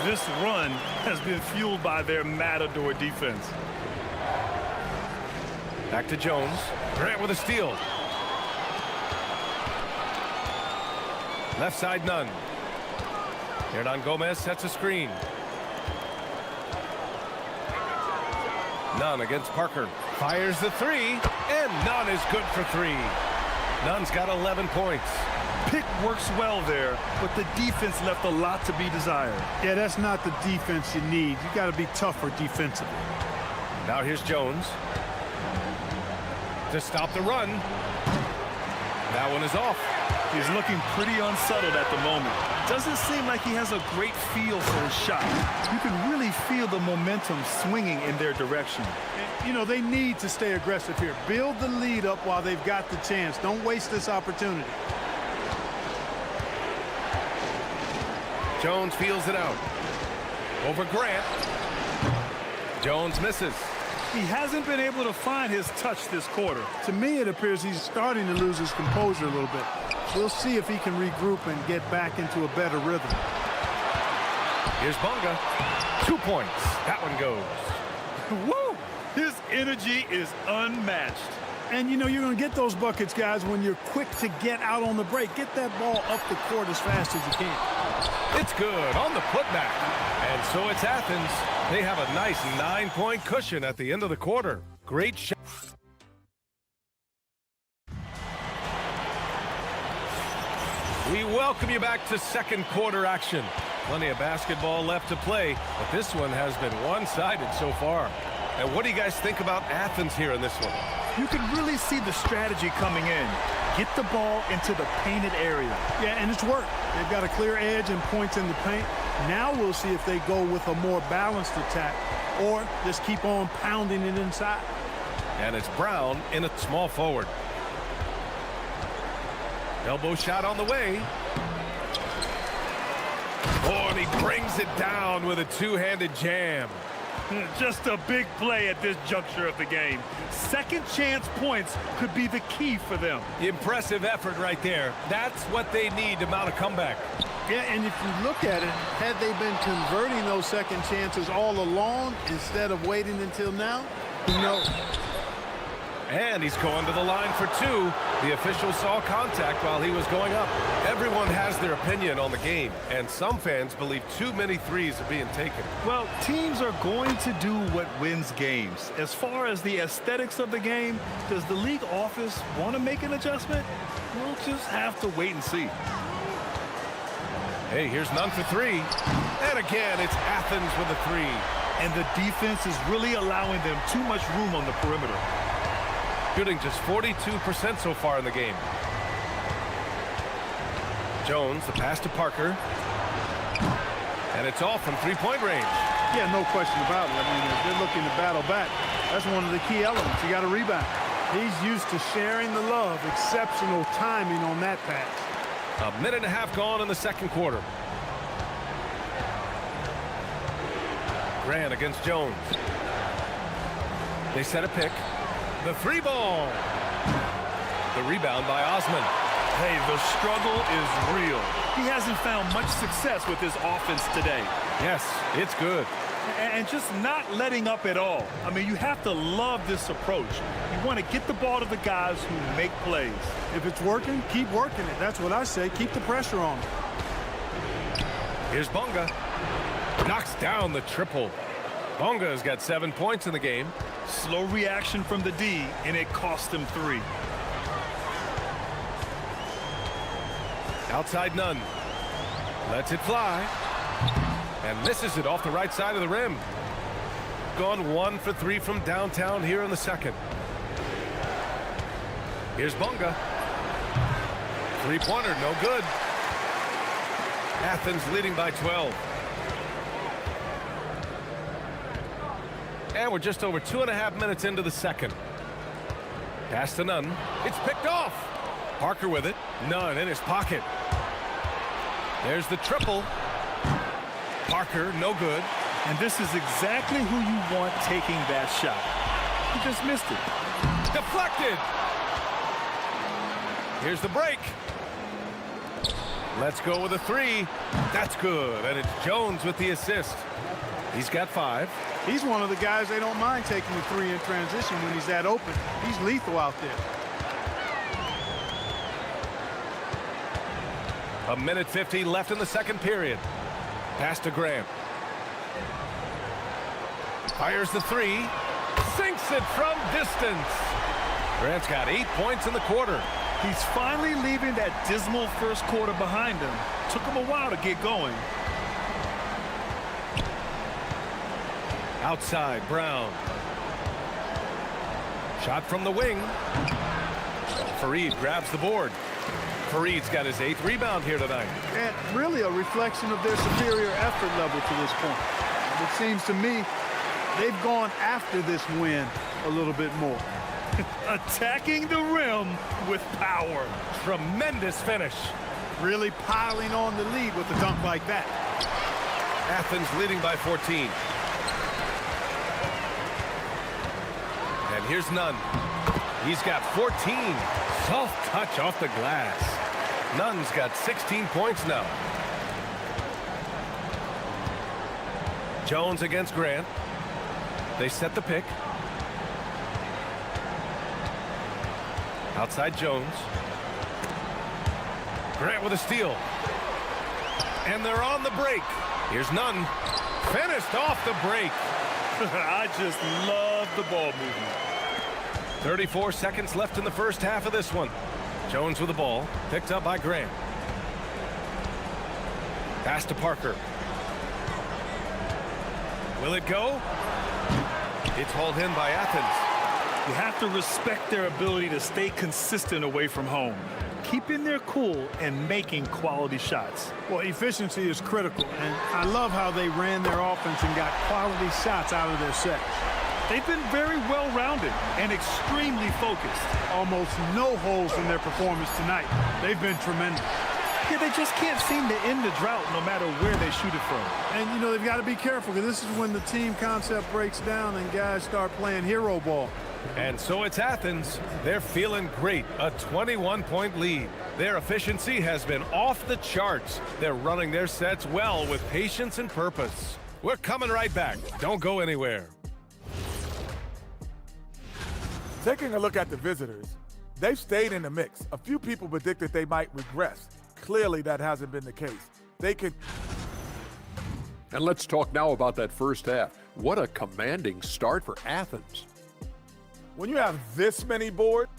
This run has been fueled by their matador defense. Back to Jones. Grant with a steal. Left side Nunn. Hernan Gomez sets a screen. Nunn against Parker. Fires the 3, and Nunn is good for 3. Nunn's got 11 points. Pick works well there, but the defense left a lot to be desired. Yeah, that's not the defense you need. You got to be tougher defensively. Now here's Jones. To stop the run. That one is off. He's looking pretty unsettled at the moment. Doesn't seem like he has a great feel for his shot. You can really feel the momentum swinging in their direction. And, you know, they need to stay aggressive here. Build the lead up while they've got the chance. Don't waste this opportunity. Jones feels it out. Over Grant. Jones misses. He hasn't been able to find his touch this quarter. To me, it appears he's starting to lose his composure a little bit. We'll see if he can regroup and get back into a better rhythm. Here's Bunga. 2 points. That one goes. Woo! His energy is unmatched. And, you know, you're going to get those buckets, guys, when you're quick to get out on the break. Get that ball up the court as fast as you can. It's good on the putback. And so it's Athens. They have a nice 9-point cushion at the end of the quarter. Great shot. We welcome you back to second quarter action. Plenty of basketball left to play, but this one has been one-sided so far. And what do you guys think about Athens here in this one? You can really see the strategy coming in. Get the ball into the painted area. Yeah, and it's worked. They've got a clear edge and points in the paint. Now we'll see if they go with a more balanced attack or just keep on pounding it inside. And it's Brown in a small forward. Elbow shot on the way. Oh, and he brings it down with a two-handed jam. Just a big play at this juncture of the game. Second chance points could be the key for them. Impressive effort right there. That's what they need to mount a comeback. Yeah, and if you look at it, had they been converting those second chances all along instead of waiting until now, who knows? And he's going to the line for two. The official saw contact while he was going up. Everyone has their opinion on the game, and some fans believe too many threes are being taken. Well, teams are going to do what wins games. As far as the aesthetics of the game, does the league office want to make an adjustment? We'll just have to wait and see. Hey, here's none for three. And again, it's Athens with a three. And the defense is really allowing them too much room on the perimeter. Shooting just 42% so far in the game. Jones, the pass to Parker. And it's off from three-point range. Yeah, no question about it. I mean, if they're looking to battle back, that's one of the key elements. You got to rebound. He's used to sharing the love. Exceptional timing on that pass. A minute and a half gone in the second quarter. Grant against Jones. They set a pick. The three ball. The rebound by Osman. Hey, the struggle is real. He hasn't found much success with his offense today. Yes, it's good. And just not letting up at all. I mean, you have to love this approach. You want to get the ball to the guys who make plays. If it's working, keep working it. That's what I say. Keep the pressure on. Here's Bunga. Knocks down the triple. Bunga's got 7 points in the game. Slow reaction from the D, and it cost him 3. Outside none. Lets it fly. And misses it off the right side of the rim. Gone 1 for 3 from downtown here in the second. Here's Bunga. Three-pointer, no good. Athens leading by 12. And we're just over 2.5 minutes into the second. Pass to Nunn. It's picked off. Parker with it. Nunn in his pocket. There's the triple. Parker, no good. And this is exactly who you want taking that shot. He just missed it. Deflected. Here's the break. Let's go with a three. That's good. And it's Jones with the assist. He's got 5. He's one of the guys they don't mind taking the 3 in transition when he's that open. He's lethal out there. A minute 50 left in the second period. Pass to Graham. Fires the 3. Sinks it from distance. Grant's got 8 points in the quarter. He's finally leaving that dismal first quarter behind him. Took him a while to get going. Outside, Brown. Shot from the wing. Fareed grabs the board. Fareed's got his 8th rebound here tonight. And really a reflection of their superior effort level to this point. It seems to me they've gone after this win a little bit more. Attacking the rim with power. Tremendous finish. Really piling on the lead with a dunk like that. Athens leading by 14. And here's Nunn. He's got 14. Soft touch off the glass. Nunn's got 16 points now. Jones against Grant. They set the pick. Outside Jones. Grant with a steal. And they're on the break. Here's Nunn. Finished off the break. I just love the ball movement. 34 seconds left in the first half of this one. Jones with the ball. Picked up by Grant. Pass to Parker. Will it go? It's hauled in by Athens. You have to respect their ability to stay consistent away from home, keeping their cool and making quality shots. Well, efficiency is critical, and I love how they ran their offense and got quality shots out of their set. They've been very well-rounded and extremely focused. Almost no holes in their performance tonight. They've been tremendous. Yeah, they just can't seem to end the drought no matter where they shoot it from. And, you know, they've got to be careful because this is when the team concept breaks down and guys start playing hero ball. And so it's Athens. They're feeling great. A 21-point lead. Their efficiency has been off the charts. They're running their sets well with patience and purpose. We're coming right back. Don't go anywhere. Taking a look at the visitors, they've stayed in the mix. A few people predicted they might regress. Clearly, that hasn't been the case. They could. And let's talk now about that first half. What a commanding start for Athens. When you have this many boards,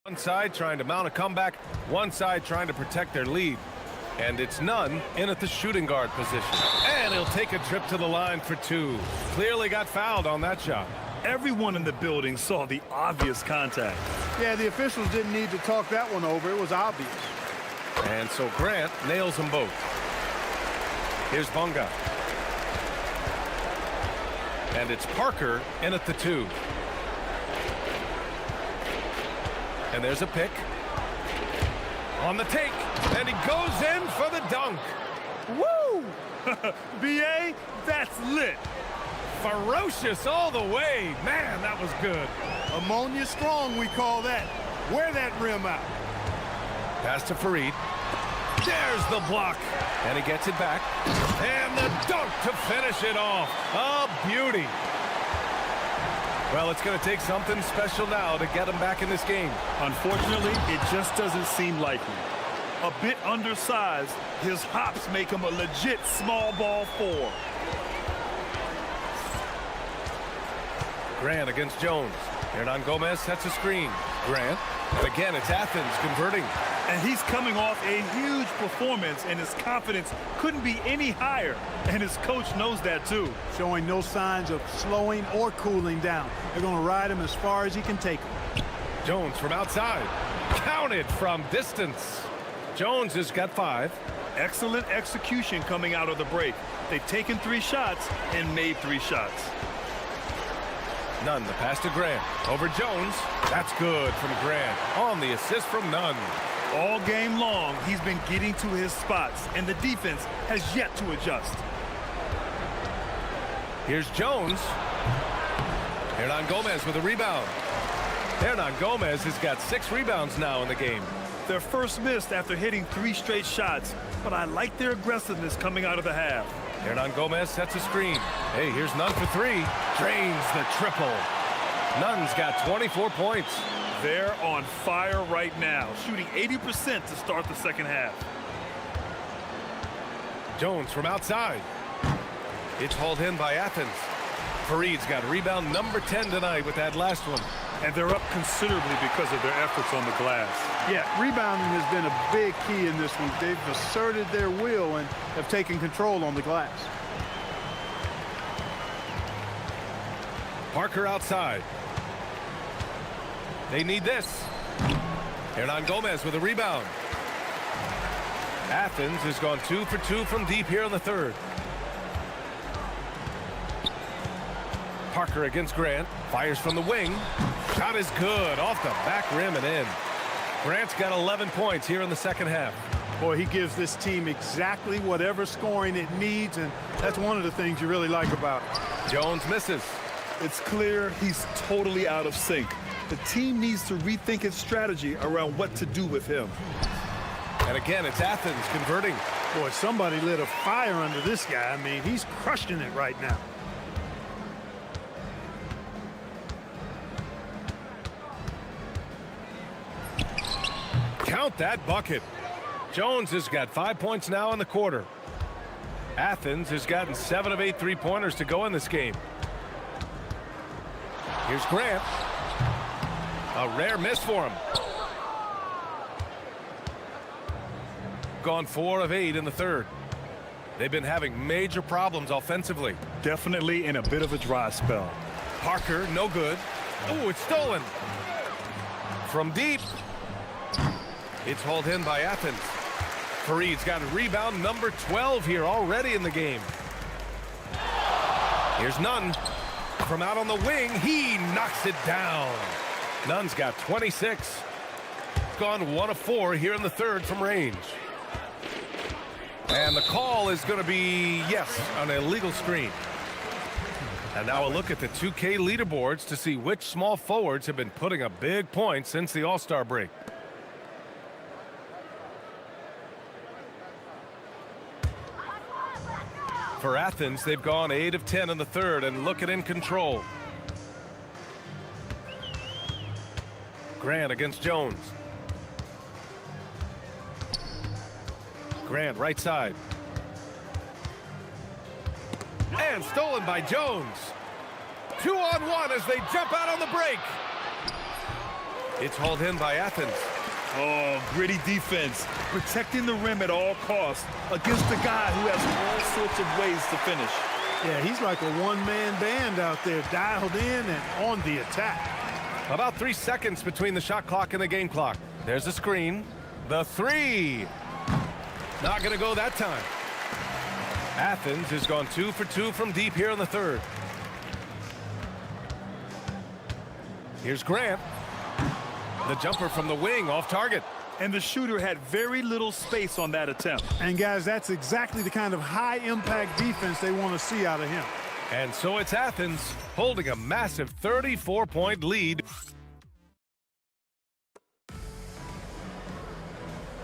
one side trying to mount a comeback, one side trying to protect their lead. And it's Nunn in at the shooting guard position. And he'll take a trip to the line for two. Clearly got fouled on that shot. Everyone in the building saw the obvious contact. Yeah, the officials didn't need to talk that one over. It was obvious. And so Grant nails them both. Here's Bunga. And it's Parker in at the two. And there's a pick. On the take. And he goes in for the dunk. Woo! B.A., that's lit. Ferocious all the way. Man, that was good. Ammonia strong, we call that. Wear that rim out. Pass to Fareed. There's the block. And he gets it back. And the dunk to finish it off. A beauty. Well, it's going to take something special now to get him back in this game. Unfortunately, it just doesn't seem likely. A bit undersized, his hops make him a legit small ball four. Grant against Jones. Hernan Gomez sets a screen. Grant. And again, it's Athens converting. And he's coming off a huge performance, and his confidence couldn't be any higher. And his coach knows that, too. Showing no signs of slowing or cooling down. They're going to ride him as far as he can take him. Jones from outside. Counted from distance. Jones has got 5. Excellent execution coming out of the break. They've taken 3 shots and made 3 shots. Nunn, the pass to Grant. Over Jones. That's good from Grant. On the assist from Nunn. All game long, he's been getting to his spots, and the defense has yet to adjust. Here's Jones. Hernan Gomez with a rebound. Hernan Gomez has got 6 rebounds now in the game. Their first miss after hitting 3 straight shots, but I like their aggressiveness coming out of the half. Hernan Gomez sets a screen. Hey, here's Nunn for 3. Drains the triple. Nunn's got 24 points. They're on fire right now, shooting 80% to start the second half. Jones from outside. It's hauled in by Athens. Fareed's got rebound number 10 tonight with that last one. And they're up considerably because of their efforts on the glass. Yeah, rebounding has been a big key in this one. They've asserted their will and have taken control on the glass. Parker outside. They need this. Hernan Gomez with a rebound. Athens has gone 2 for 2 from deep here in the third. Parker against Grant. Fires from the wing. Shot is good. Off the back rim and in. Grant's got 11 points here in the second half. Boy, he gives this team exactly whatever scoring it needs, and that's one of the things you really like about it. Jones misses. It's clear he's totally out of sync. The team needs to rethink its strategy around what to do with him. And again, it's Athens converting. Boy, somebody lit a fire under this guy. I mean, he's crushing it right now. Count that bucket. Jones has got 5 points now in the quarter. Athens has gotten 7 of 8 3-pointers to go in this game. Here's Grant. A rare miss for him. Gone 4 of 8 in the third. They've been having major problems offensively. Definitely in a bit of a dry spell. Parker, no good. Oh, it's stolen. From deep. It's hauled in by Athens. Fareed's got a rebound number 12 here already in the game. Here's Nunn. From out on the wing, he knocks it down. Nunn's got 26. Gone 1 of 4 here in the third from range. And the call is going to be, yes, an illegal screen. And now a look at the 2K leaderboards to see which small forwards have been putting up big points since the All-Star break. For Athens, they've gone 8 of 10 in the third and looking in control. Grant against Jones. Grant right side. And stolen by Jones. 2-on-1 as they jump out on the break. It's hauled in by Athens. Oh, gritty defense, protecting the rim at all costs against a guy who has all sorts of ways to finish. Yeah, he's like a one-man band out there, dialed in and on the attack. About 3 seconds between the shot clock and the game clock. There's a screen. The 3. Not going to go that time. Athens has gone 2 for 2 from deep here in the third. Here's Grant. The jumper from the wing off target. And the shooter had very little space on that attempt. And guys, that's exactly the kind of high-impact defense they want to see out of him. And so it's Athens holding a massive 34-point lead.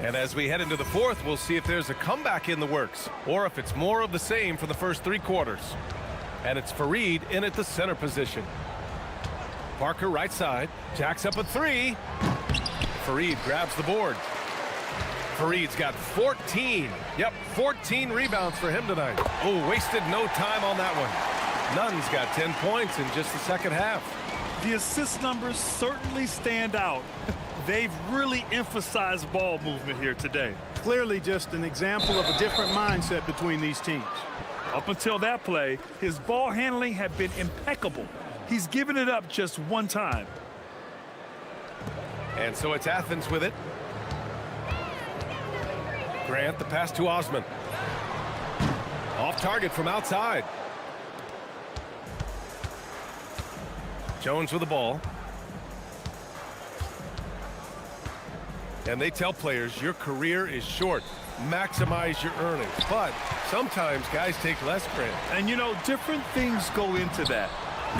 And as we head into the fourth, we'll see if there's a comeback in the works or if it's more of the same for the first 3 quarters. And it's Fareed in at the center position. Parker right side, jacks up a 3. Fareed grabs the board. Fareed's got 14. Yep, 14 rebounds for him tonight. Oh, wasted no time on that one. Nunn's got 10 points in just the second half. The assist numbers certainly stand out. They've really emphasized ball movement here today. Clearly just an example of a different mindset between these teams. Up until that play, his ball handling had been impeccable. He's given it up just one time. And so it's Athens with it. Grant, the pass to Osman. Off target from outside. Jones with the ball. And they tell players your career is short. Maximize your earnings. But sometimes guys take less, Grant. And you know, different things go into that.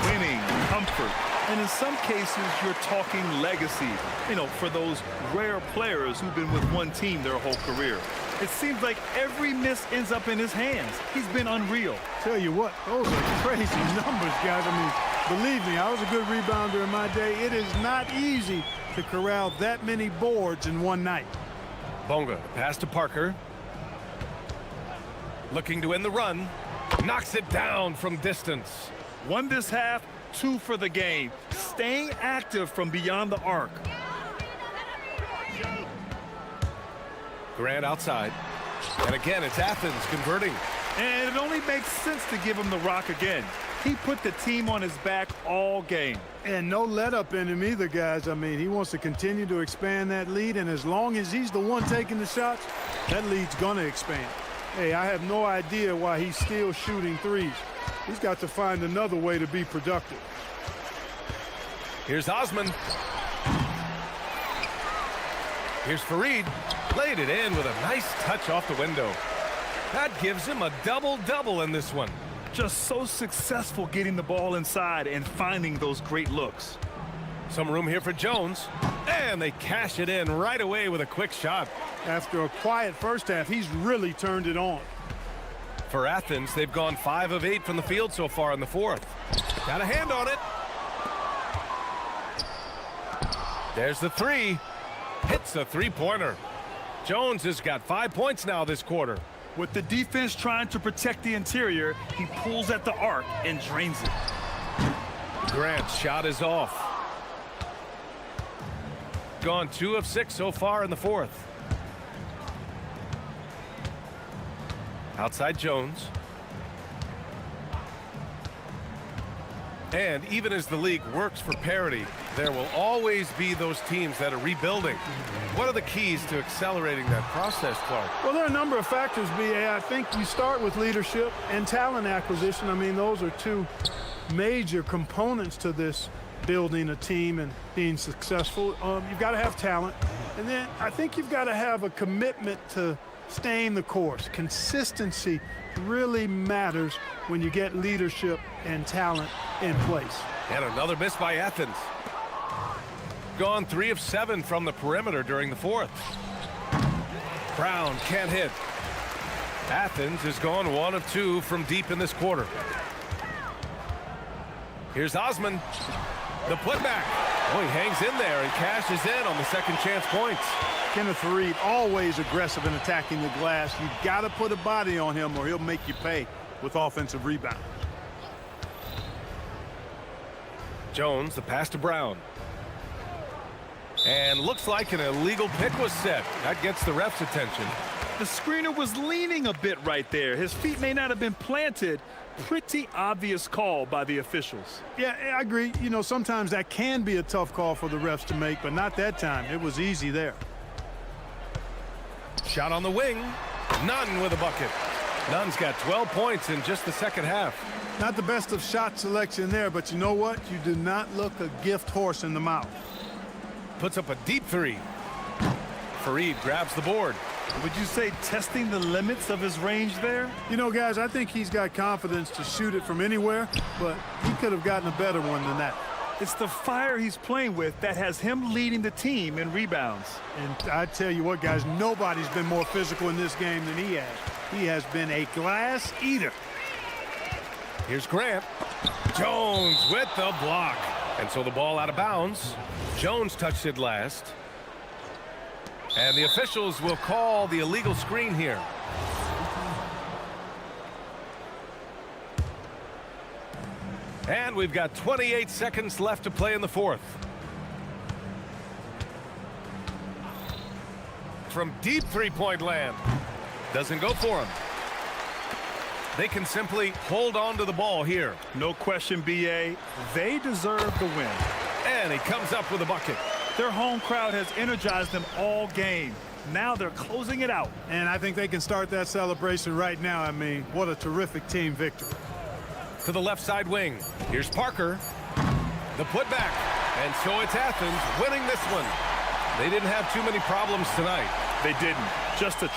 Winning, comfort, And in some cases, you're talking legacy, you know, for those rare players who've been with one team their whole career. It seems like every miss ends up in his hands. He's been unreal. Tell you what, those are crazy numbers, guys. I mean, believe me, I was a good rebounder in my day. It is not easy to corral that many boards in one night. Bonga, pass to Parker. Looking to end the run. Knocks it down from distance. 1 this half, 2 for the game. Staying active from beyond the arc. Grant outside. And again, it's Athens converting. And it only makes sense to give him the rock again. He put the team on his back all game. And no let-up in him either, guys. I mean, he wants to continue to expand that lead, and as long as he's the one taking the shots, that lead's going to expand. Hey, I have no idea why he's still shooting threes. He's got to find another way to be productive. Here's Osman. Here's Fareed. Laid it in with a nice touch off the window. That gives him a double-double in this one. Just so successful getting the ball inside and finding those great looks. Some room here for Jones. And they cash it in right away with a quick shot. After a quiet first half, he's really turned it on. For Athens, they've gone 5 of 8 from the field so far in the fourth. Got a hand on it. There's the three. Hits the three-pointer. Jones has got 5 points now this quarter. With the defense trying to protect the interior, he pulls at the arc and drains it. Grant's shot is off. Gone 2 of 6 so far in the fourth. Outside Jones. And even as the league works for parity, there will always be those teams that are rebuilding. What are the keys to accelerating that process, Clark? Well, there are a number of factors, B.A. I think you start with leadership and talent acquisition. I mean, those are 2 major components to this building a team and being successful. You've got to have talent. And then I think you've got to have a commitment to staying the course. Consistency really matters when you get leadership and talent in place. And another miss by Athens. Gone 3 of 7 from the perimeter during the fourth. Brown can't hit. Athens has gone 1 of 2 from deep in this quarter. Here's Osman. The putback. Oh, he hangs in there and cashes in on the second chance points. Kenneth Fareed, always aggressive in attacking the glass. You've got to put a body on him or he'll make you pay with offensive rebound. Jones, the pass to Brown. And looks like an illegal pick was set. That gets the ref's attention. The screener was leaning a bit right there. His feet may not have been planted. Pretty obvious call by the officials. Yeah, I agree. You know, sometimes that can be a tough call for the refs to make, but not that time. It was easy there. Shot on the wing. Nunn with a bucket. Nunn's got 12 points in just the second half. Not the best of shot selection there, but you know what? You do not look a gift horse in the mouth. Puts up a deep 3. Fareed grabs the board. Would you say testing the limits of his range there? You know, guys, I think he's got confidence to shoot it from anywhere, but he could have gotten a better one than that. It's the fire he's playing with that has him leading the team in rebounds. And I tell you what, guys, nobody's been more physical in this game than he has. He has been a glass eater. Here's Grant. Jones with the block. And so the ball out of bounds. Jones touched it last. And the officials will call the illegal screen here. And we've got 28 seconds left to play in the fourth. From deep three-point land. Doesn't go for him. They can simply hold on to the ball here. No question, B.A. They deserve the win. And he comes up with a bucket. Their home crowd has energized them all game. Now they're closing it out. And I think they can start that celebration right now. I mean, what a terrific team victory. To the left side wing. Here's Parker. The putback. And so it's Athens winning this one. They didn't have too many problems tonight. They didn't. Just a